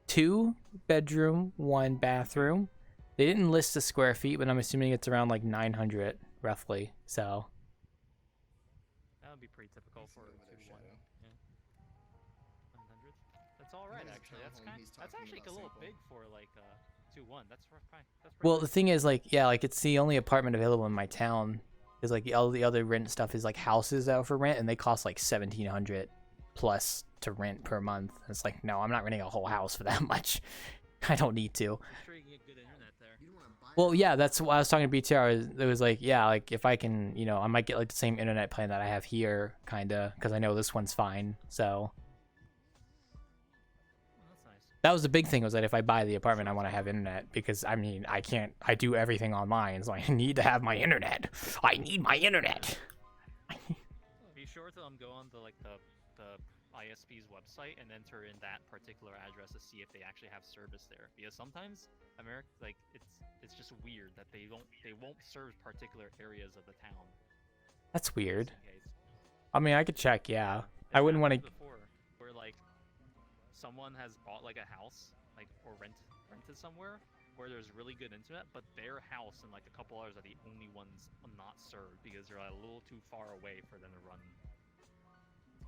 Speaker 1: 2 bedroom, 1 bathroom. They didn't list the square feet, but I'm assuming it's around like 900 roughly. So.
Speaker 6: That would be pretty typical for a 2-1. Yeah. 900. That's all right actually. That's actually a little big for like 2-1. That's fine. That's
Speaker 1: Well, the thing is, like, yeah, like it's the only apartment available in my town. Because like all the other rent stuff is like houses out for rent, and they cost like $1,700 plus to rent per month. And it's like, no, I'm not renting a whole house for that much. I don't need to.
Speaker 6: I'm sure you can get good internet there.
Speaker 1: Well, yeah, that's why I was talking to BTR. It was like, yeah, like if I can, you know, I might get like the same internet plan that I have here, kinda, because I know this one's fine. So
Speaker 6: That's nice.
Speaker 1: that was the big thing, was that if I buy the apartment, I want to have internet, because I mean, I do everything online, so I need to have my internet. I need my internet.
Speaker 6: Be sure to go on the
Speaker 19: ISP's website and enter in that particular address to see if they actually have service there. Because sometimes it's just weird that they won't serve particular areas of the town.
Speaker 1: That's weird.
Speaker 19: Just in case.
Speaker 1: I mean, I could check. Yeah, I wouldn't want to.
Speaker 19: Before, where like someone has bought like a house, like or rented somewhere where there's really good internet, but their house and like a couple others are the only ones not served because they're a little too far away for them to run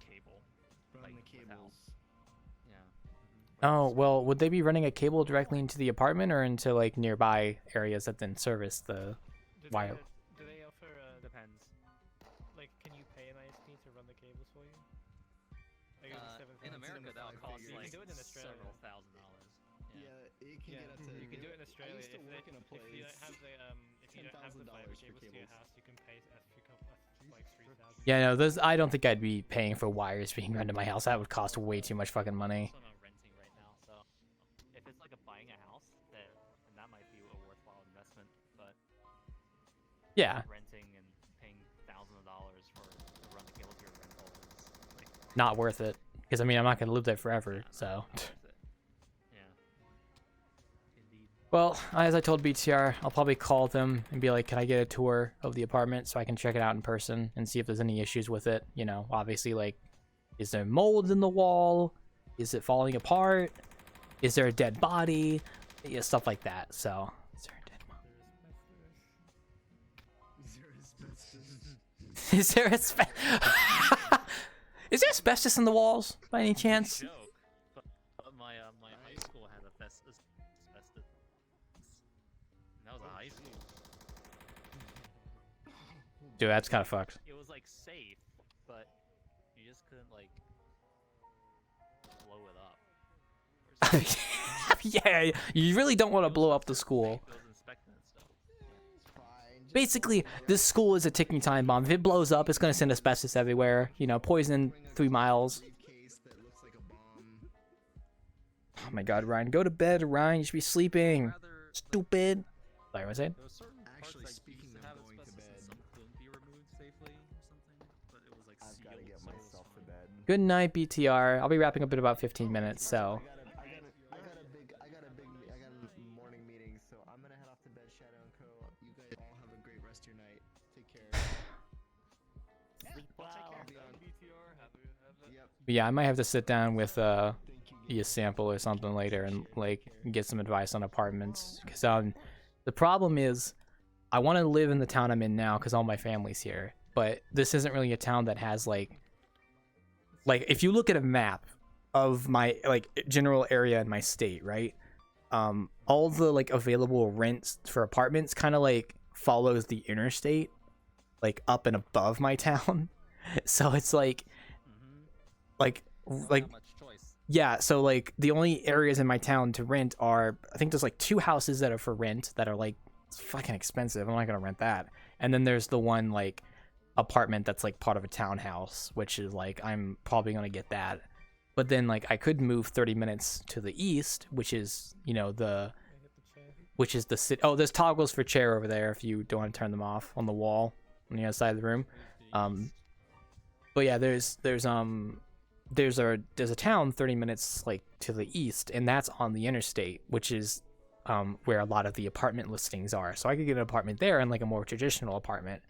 Speaker 19: cable.
Speaker 14: Run the cables.
Speaker 19: Yeah.
Speaker 1: Oh well, would they be running a cable directly into the apartment or into like nearby areas that then service the wire?
Speaker 20: Do they offer? Depends. Like, can you pay an ISP to run the cables for you? Like,
Speaker 19: in America, that'll cost like
Speaker 20: you can do it in Australia.
Speaker 19: several $1,000s.
Speaker 14: Yeah, it can get up to.
Speaker 20: You can do it in Australia.
Speaker 14: I used to work in a place.
Speaker 20: If you don't have the fiber cables to your house, you can pay like $3,000.
Speaker 1: Yeah, no, those. I don't think I'd be paying for wires being run to my house. That would cost way too much fucking money.
Speaker 19: I'm renting right now, so if it's like buying a house, then that might be a worthwhile investment. But
Speaker 1: Yeah.
Speaker 19: renting and paying thousands of dollars to run the cable to your rental is like
Speaker 1: Not worth it, because I mean I'm not gonna live there forever. So. Well, as I told BTR, I'll probably call them and be like, can I get a tour of the apartment so I can check it out in person and see if there's any issues with it? You know, obviously, like, is there mold in the wall? Is it falling apart? Is there a dead body? Yeah, stuff like that. So, is there a dead body? Is there Is there asbestos in the walls by any chance?
Speaker 19: my high school had asbestos. That was a high school.
Speaker 1: Dude, that's kind of fucked.
Speaker 19: It was like safe, but you just couldn't like blow it up.
Speaker 1: Yeah, you really don't want to blow up the school. Basically, this school is a ticking time bomb. If it blows up, it's going to send asbestos everywhere. You know, poison 3 miles. Oh my god, Ryan. Go to bed, Ryan. You should be sleeping. Stupid. Sorry, what was I saying?
Speaker 14: Actually, speaking of going to bed, I've got to get myself to bed.
Speaker 1: Good night, BTR. I'll be wrapping up in about 15 minutes, so.
Speaker 14: I got a morning meeting, so I'm gonna head off to bed. Shadow and Co. You guys all have a great rest of your night. Take care.
Speaker 1: But yeah, I might have to sit down with a sample or something later and like get some advice on apartments. Because the problem is, I want to live in the town I'm in now because all my family's here. But this isn't really a town that has like if you look at a map of my like general area in my state, right? All the like available rents for apartments kind of like follows the interstate, like up and above my town. So it's like yeah, so like the only areas in my town to rent are, I think there's like 2 houses that are for rent that are like fucking expensive. I'm not gonna rent that. And then there's the one like apartment that's like part of a townhouse, which is like I'm probably gonna get that. But then like I could move 30 minutes to the east, which is, you know, the city. Oh, there's toggles for chair over there if you don't want to turn them off on the wall on the other side of the room. But yeah, there's a town 30 minutes like to the east, and that's on the interstate, which is where a lot of the apartment listings are. So I could get an apartment there and like a more traditional apartment.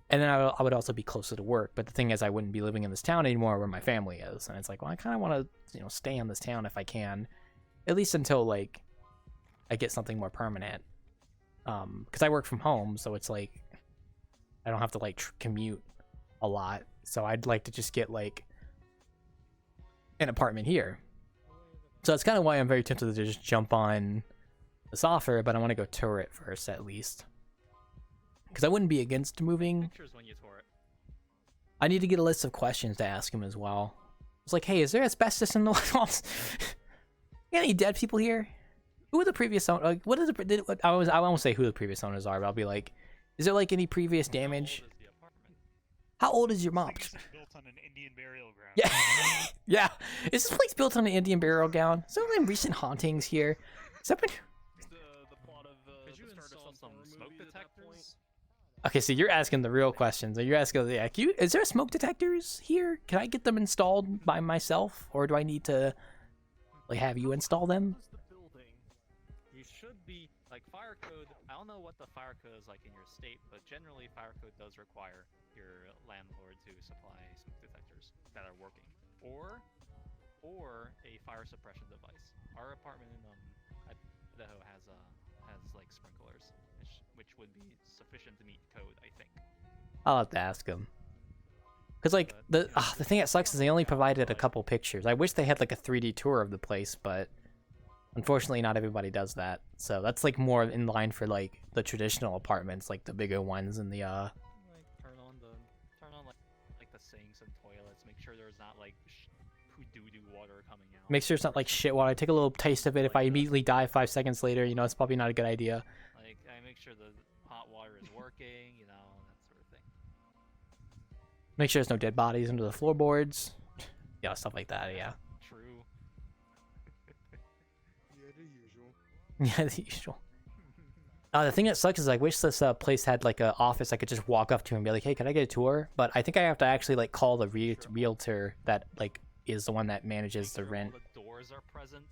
Speaker 1: And then I would also be closer to work. But the thing is, I wouldn't be living in this town anymore where my family is. And it's like, well, I kind of want to, you know, stay in this town if I can, at least until like I get something more permanent. Because I work from home, so it's like I don't have to like commute a lot. So I'd like to just get like an apartment here. So that's kind of why I'm very tempted to just jump on this offer, but I want to go tour it first at least. Because I wouldn't be against moving.
Speaker 19: Pictures when you tour it.
Speaker 1: I need to get a list of questions to ask him as well. It's like, hey, is there asbestos in the walls? Got any dead people here? Who are the previous owners? Like, what is the? I won't say who the previous owners are, but I'll be like, is there like any previous damage? How old is your mom?
Speaker 16: Built on an Indian burial ground.
Speaker 1: Yeah, yeah. Is this place built on an Indian burial ground? Is there any recent hauntings here? Has that been... Okay, so you're asking the real questions. You're asking, yeah, is there smoke detectors here? Can I get them installed by myself, or do I need to like have you install them?
Speaker 19: You should be like fire code. I don't know what the fire code is like in your state, but generally fire code does require your landlord to supply smoke detectors that are working, or a fire suppression device. Our apartment in Idaho has like sprinklers, which would be sufficient to meet code, I think.
Speaker 1: I'll have to ask them. Cause like the thing that sucks is they only provided a couple pictures. I wish they had like a 3D tour of the place, but unfortunately not everybody does that. So that's like more in line for like the traditional apartments, like the bigger ones and the
Speaker 19: Like turn on like the sinks and toilets. Make sure there's not like doo-doo water coming out.
Speaker 1: Make sure it's not like shit water. I take a little taste of it. If I immediately die 5 seconds later, you know, it's probably not a good idea.
Speaker 19: Like I make sure the hot water is working, you know, that sort of thing.
Speaker 1: Make sure there's no dead bodies under the floorboards. Yeah, stuff like that, yeah.
Speaker 19: True.
Speaker 11: Yeah, the usual.
Speaker 1: Yeah, the usual. The thing that sucks is I wish this place had like an office I could just walk up to and be like, hey, can I get a tour? But I think I have to actually like call the realtor that like is the one that manages the rent.
Speaker 19: All the doors are present.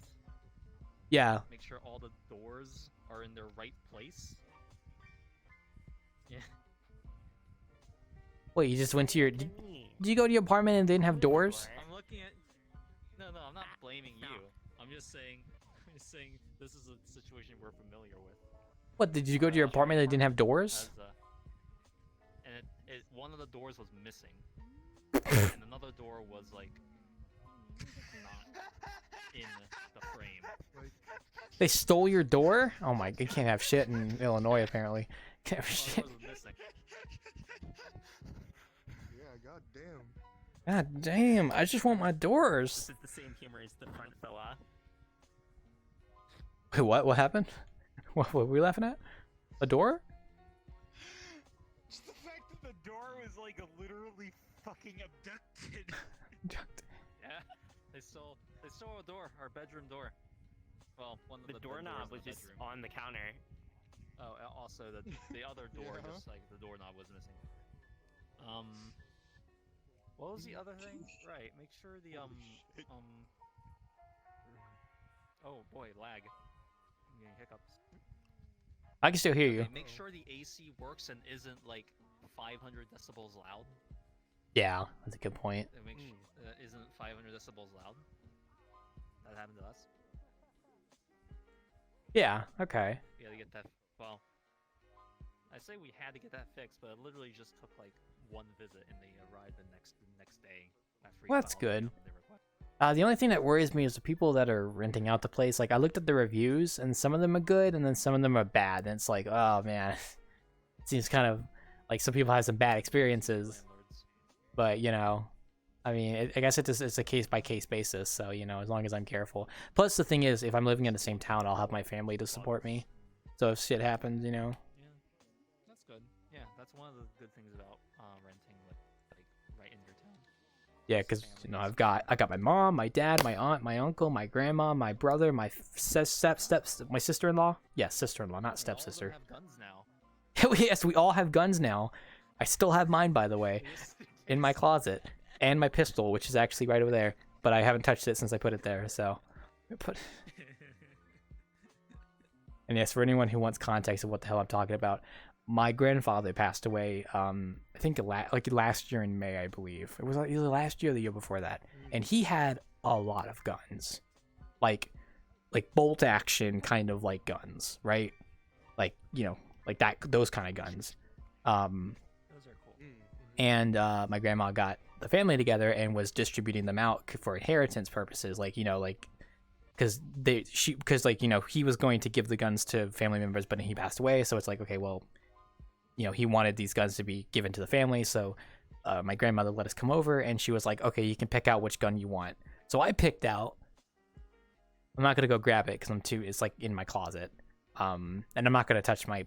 Speaker 1: Yeah.
Speaker 19: Make sure all the doors are in their right place. Yeah.
Speaker 1: Wait, you just went to your... Did you go to your apartment and didn't have doors?
Speaker 19: I'm looking at... No, I'm not blaming you. I'm just saying this is a situation we're familiar with.
Speaker 1: What, did you go to your apartment that didn't have doors?
Speaker 19: And one of the doors was missing. And another door was like... not in the frame.
Speaker 1: They stole your door? Oh my... You can't have shit in Illinois, apparently. Can't have shit.
Speaker 11: Yeah, goddamn.
Speaker 1: God damn, I just want my doors.
Speaker 17: It's the same humor as the front fella.
Speaker 1: Wait, what? What happened? What were we laughing at? A door?
Speaker 16: Just the fact that the door was like literally fucking abducted.
Speaker 19: Yeah, they stole a door, our bedroom door. Well, one of the
Speaker 17: doorknob was just on the counter.
Speaker 19: Oh, also the other door, just like the doorknob was missing. What was the other thing? Right, make sure the oh boy, lag. I'm getting hiccups.
Speaker 1: I can still hear you.
Speaker 19: Okay, make sure the AC works and isn't like 500 decibels loud.
Speaker 1: Yeah, that's a good point.
Speaker 19: Make sure isn't 500 decibels loud. That happened to us.
Speaker 1: Yeah, okay.
Speaker 19: We had to get that. Well, I say we had to get that fixed, but it literally just took like one visit, and they arrived the next day.
Speaker 1: Well, that's good. The only thing that worries me is the people that are renting out the place. Like, I looked at the reviews, and some of them are good, and then some of them are bad. And it's like, oh man, it seems kind of like some people have some bad experiences. But you know, I mean, I guess it's a case by case basis. So you know, as long as I'm careful. Plus, the thing is, if I'm living in the same town, I'll have my family to support me. So if shit happens, you know.
Speaker 19: Yeah, that's good. Yeah, that's one of the good things about renting like right in your town.
Speaker 1: Yeah, because you know I got my mom, my dad, my aunt, my uncle, my grandma, my brother, my my sister-in-law. Yes, sister-in-law, not stepsister.
Speaker 19: Have guns now.
Speaker 1: Yes, we all have guns now. I still have mine, by the way, in my closet, and my pistol, which is actually right over there. But I haven't touched it since I put it there. So, and yes, for anyone who wants context of what the hell I'm talking about, my grandfather passed away. I think like last year in May, I believe. It was either last year or the year before that, and he had a lot of guns, like bolt action kind of like guns, right? Like you know, like those kind of guns.
Speaker 19: Those are cool.
Speaker 1: And my grandma got the family together and was distributing them out for inheritance purposes, like you know, like because like you know he was going to give the guns to family members, but he passed away, so it's like okay, well, you know, he wanted these guns to be given to the family, so my grandmother let us come over, and she was like, okay, you can pick out which gun you want. So I picked out. I'm not gonna go grab it because it's like in my closet. And I'm not gonna touch my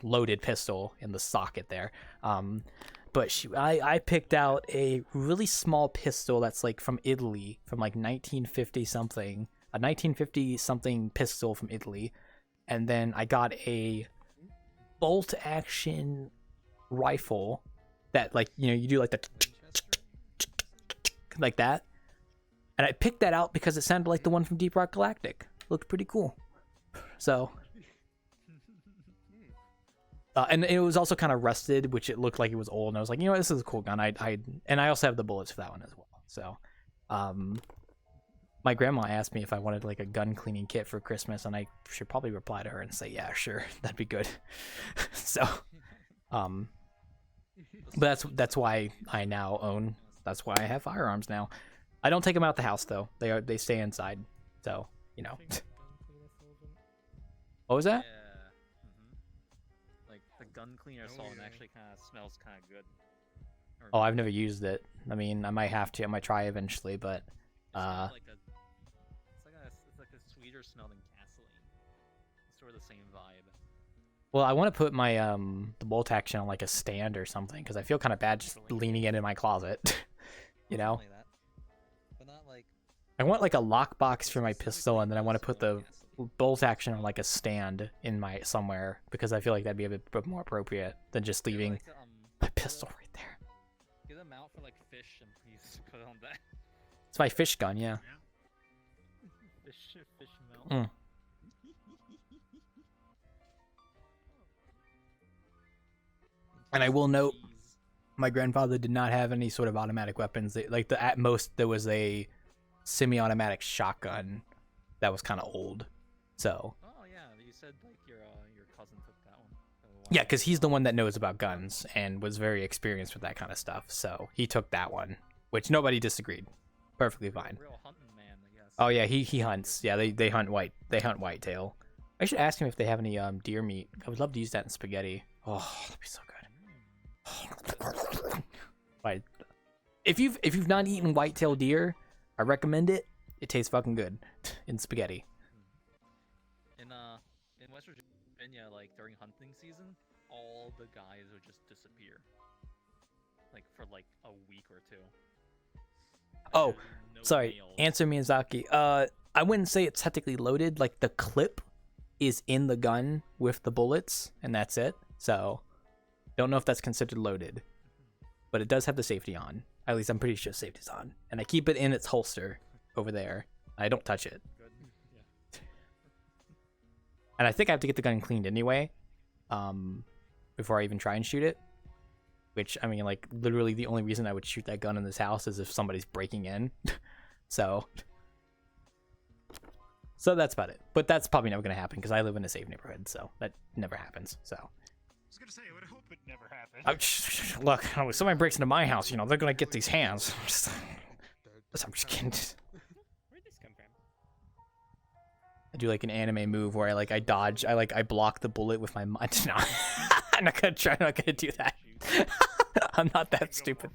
Speaker 1: loaded pistol in the socket there. But I picked out a really small pistol that's like from Italy, from like 1950 something, a 1950 something pistol from Italy, and then I got a bolt action rifle that, like, you know, you do like the like that. And I picked that out because it sounded like the one from Deep Rock Galactic. Looked pretty cool. So, and it was also kind of rusted, which it looked like it was old. And I was like, you know what, this is a cool gun. And I also have the bullets for that one as well. So, my grandma asked me if I wanted like a gun cleaning kit for Christmas, and I should probably reply to her and say, yeah, sure, that'd be good. So, but that's why I now own. That's why I have firearms now. I don't take them out the house though. They stay inside. So, you know. What was that?
Speaker 19: Yeah. Like the gun cleaner solvent actually kind of smells kind of good.
Speaker 1: Oh, I've never used it. I mean, I might have to. I might try eventually, but
Speaker 19: it's like a sweeter smell than gasoline. It's sort of the same vibe.
Speaker 1: well, I want to put my the bolt action on like a stand or something because I feel kind of bad just leaning it in my closet. You know.
Speaker 19: But not like.
Speaker 1: I want like a lockbox for my pistol, and then I want to put the bolt action on like a stand in my somewhere because I feel like that'd be a bit more appropriate than just leaving my pistol right there.
Speaker 19: Get a mount for like fish and please put it on that.
Speaker 1: It's my fish gun, yeah.
Speaker 19: Fish mount.
Speaker 1: And I will note, my grandfather did not have any sort of automatic weapons. Like at most there was a semi-automatic shotgun that was kind of old. So.
Speaker 19: Oh yeah, you said like your cousin took that one.
Speaker 1: Yeah, because he's the one that knows about guns and was very experienced with that kind of stuff. So he took that one, which nobody disagreed. Perfectly fine.
Speaker 19: Real hunting man, I guess.
Speaker 1: Oh yeah, he hunts. Yeah, they hunt whitetail. I should ask him if they have any deer meat. I would love to use that in spaghetti. Oh, that'd be so good. Right. If you've not eaten whitetail deer, I recommend it. It tastes fucking good in spaghetti.
Speaker 19: In West Virginia, like during hunting season, all the guys would just disappear. Like for like a week or two.
Speaker 1: Oh, sorry. Answer Miyazaki. I wouldn't say it's technically loaded. Like the clip is in the gun with the bullets, and that's it. So, don't know if that's considered loaded, but it does have the safety on. At least I'm pretty sure safety's on, and I keep it in its holster over there. I don't touch it. And I think I have to get the gun cleaned anyway, before I even try and shoot it. Which, I mean, like, literally the only reason I would shoot that gun in this house is if somebody's breaking in. So that's about it. But that's probably never going to happen because I live in a safe neighborhood, so that never happens. So.
Speaker 16: I was gonna say, I would hope it never happened.
Speaker 1: Look, if somebody breaks into my house, you know, they're going to get these hands. I'm just kidding.
Speaker 20: Where'd this come from?
Speaker 1: I do like an anime move where I dodge, I block the bullet with my no. I'm not gonna do that. I'm not that stupid.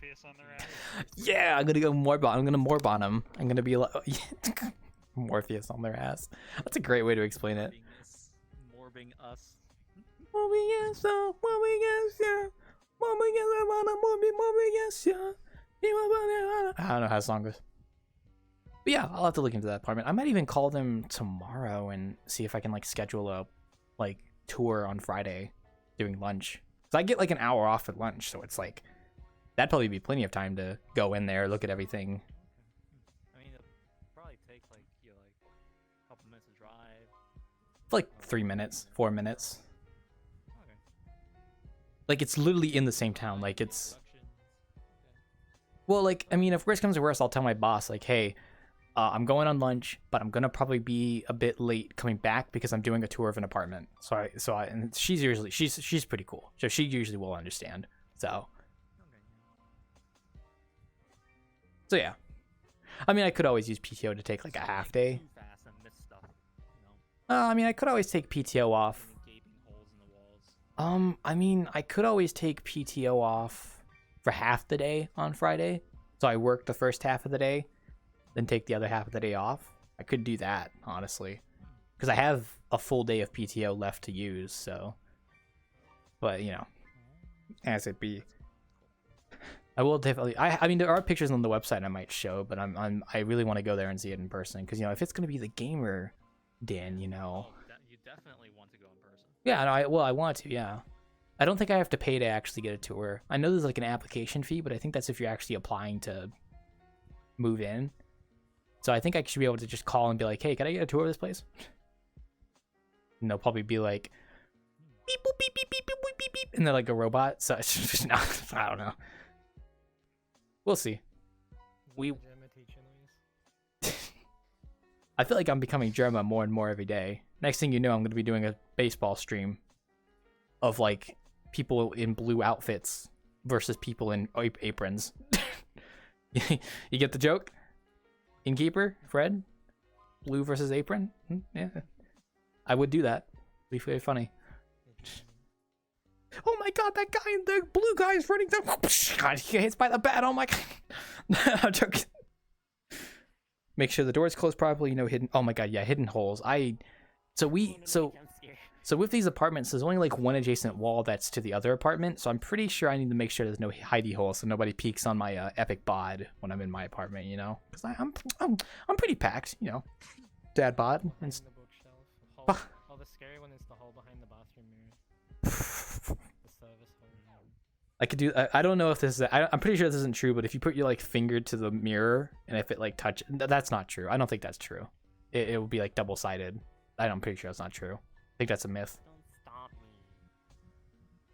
Speaker 1: Yeah, I'm gonna go Morbon. I'm gonna Morbon him. I'm gonna be like Morpheus on their ass. That's a great way to explain it.
Speaker 19: Morbing us.
Speaker 1: Morbius, yeah. I don't know how the song goes. But yeah, I'll have to look into that apartment. I might even call them tomorrow and see if I can schedule a tour on Friday during lunch. So I get an hour off at lunch, so it's that'd probably be plenty of time to go in there, look at everything.
Speaker 19: I mean, it'll probably take a couple minutes to drive.
Speaker 1: For 3 minutes, 4 minutes. It's literally in the same town. It's. Well, I mean, if worst comes to worst, I'll tell my boss, hey, I'm going on lunch, but I'm gonna probably be a bit late coming back because I'm doing a tour of an apartment. And she's pretty cool, so she usually will understand. So yeah, I mean, I could always use PTO to take a half day. I mean, I could always take PTO off. I mean, I could always take PTO off for half the day on Friday, so I work the first half of the day, then take the other half of the day off. I could do that, honestly, because I have a full day of PTO left to use. So, but as it be, I will definitely. I mean, there are pictures on the website I might show, but I really want to go there and see it in person because if it's gonna be the gamer den,
Speaker 19: You definitely want to go in person.
Speaker 1: Yeah, no, I want to, yeah. I don't think I have to pay to actually get a tour. I know there's like an application fee, but I think that's if you're actually applying to move in. So I think I should be able to just call and be like, hey, can I get a tour of this place? And they'll probably be like, beep, boop, beep, beep, beep, beep, beep, beep, beep. And they're like a robot. So it's just, no, I don't know. We'll see. I feel like I'm becoming Germa more and more every day. Next thing you know, I'm going to be doing a baseball stream of like people in blue outfits versus people in aprons. You get the joke? Innkeeper, Fred? Blue versus apron? Yeah. I would do that. It'd be very funny. Oh my god, that guy, the blue guy is running down. God, he gets by the bat. Oh my god. I'm joking. Make sure the door's closed properly, no hidden. Oh my god, yeah, hidden holes. So with these apartments, there's only like one adjacent wall that's to the other apartment. So I'm pretty sure I need to make sure there's no hidey holes so nobody peeks on my epic bod when I'm in my apartment, you know? Because I'm pretty packed, you know. Dad bod. And
Speaker 20: Oh, the scary one is the hole behind the bathroom mirror. The service hole.
Speaker 1: I could do. I don't know if this is. I'm pretty sure this isn't true. But if you put your like finger to the mirror and if it like that's not true. I don't think that's true. It will be like double sided. I'm pretty sure that's not true. I think that's a myth.
Speaker 21: Don't stop me.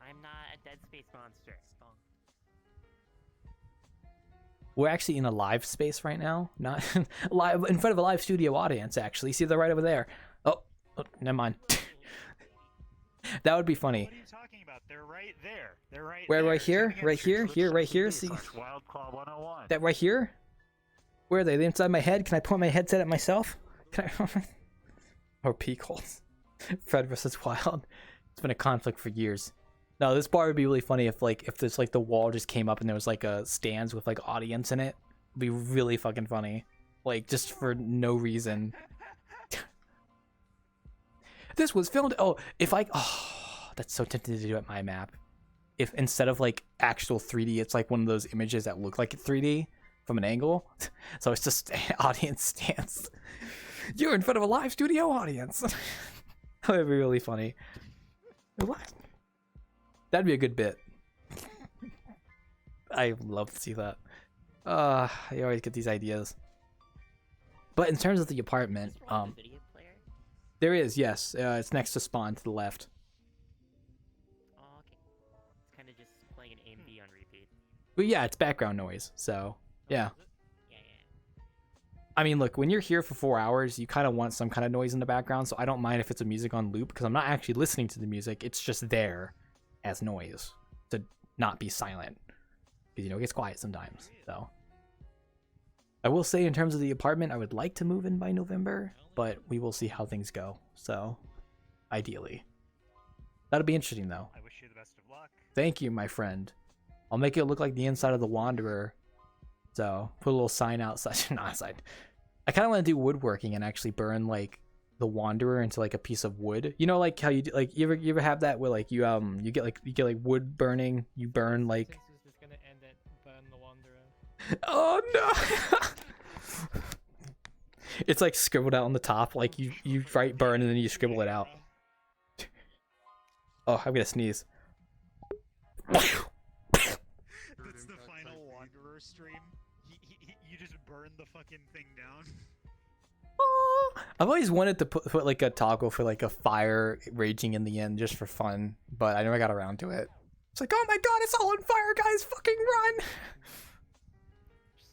Speaker 21: I'm not a Dead Space monster. Stop.
Speaker 1: We're actually in a live space right now, not live in front of a live studio audience. Actually, see, they're right over there. Oh, never mind. That would be funny.
Speaker 16: What are you talking about? They're right there. They're right
Speaker 1: Where?
Speaker 16: there.
Speaker 1: Right here? Right here? Here? Right here? See?
Speaker 16: Wild Claw 101.
Speaker 1: That right here? Where are they? They inside my head? Can I point my headset at myself? Can I? Or peak holes. Fred versus Wild. It's been a conflict for years. No, this bar would be really funny if there's like the wall just came up and there was like a stands with like audience in it. It'd be really fucking funny. Like just for no reason. This was filmed. Oh, that's so tempting to do at my map. If instead of like actual 3D, it's like one of those images that look like 3D from an angle. So it's just audience stance. You're in front of a live studio audience. That would be really funny. What? That'd be a good bit. I love to see that. I always get these ideas. But in terms of the apartment, there is, yes. It's next to spawn to the left.
Speaker 21: Oh, okay. It's kind of just playing an AMV on repeat.
Speaker 1: But yeah, it's background noise, so yeah. I mean, look, when you're here for 4 hours, you kind of want some kind of noise in the background, so I don't mind if it's a music on loop, because I'm not actually listening to the music, it's just there as noise to not be silent. Because, you know, it gets quiet sometimes, so. I will say, in terms of the apartment, I would like to move in by November, but we will see how things go, so, ideally. That'll be interesting, though.
Speaker 16: I wish you the best of luck.
Speaker 1: Thank you, my friend. I'll make it look like the inside of the Wanderer. So, put a little sign outside. Not outside. I kind of want to do woodworking and actually burn, like, the Wanderer into, like, a piece of wood. You know, like, how you do, like, you ever have that where, like, you get wood burning, you burn, like...
Speaker 20: This is just gonna end at burn the Wanderer.
Speaker 1: Oh, no! It's, like, scribbled out on the top. Like, you write burn and then you scribble it out. Oh, I'm gonna sneeze.
Speaker 16: That's the final Wanderer stream. You just burn the fucking thing down.
Speaker 1: I've always wanted to put like a toggle for like a fire raging in the end just for fun, but I never got around to it. It's like, oh my god, it's all on fire, guys! Fucking run!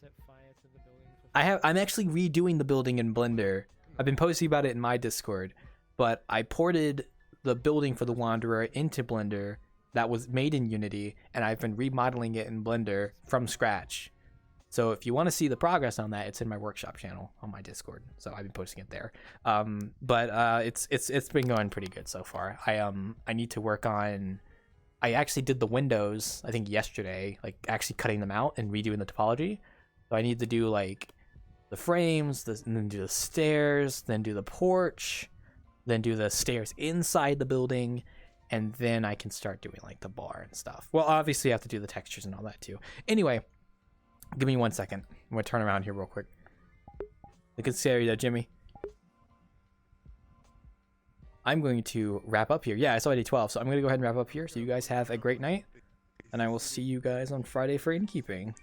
Speaker 20: Set fire to the building.
Speaker 1: I'm actually redoing the building in Blender. I've been posting about it in my Discord, but I ported the building for the Wanderer into Blender that was made in Unity, and I've been remodeling it in Blender from scratch. So if you want to see the progress on that, it's in my workshop channel on my Discord. So I've been posting it there. But it's been going pretty good so far. I need to work on. I actually did the windows, I think yesterday, like actually cutting them out and redoing the topology. So I need to do like the frames, and then do the stairs, then do the porch, then do the stairs inside the building, and then I can start doing like the bar and stuff. Well, obviously I have to do the textures and all that too. Anyway. Give me 1 second. I'm gonna turn around here real quick. Look at scary there, Jimmy. I'm going to wrap up here. Yeah, I saw I did 12, so I'm going to go ahead and wrap up here. So you guys have a great night, and I will see you guys on Friday for Innkeeping.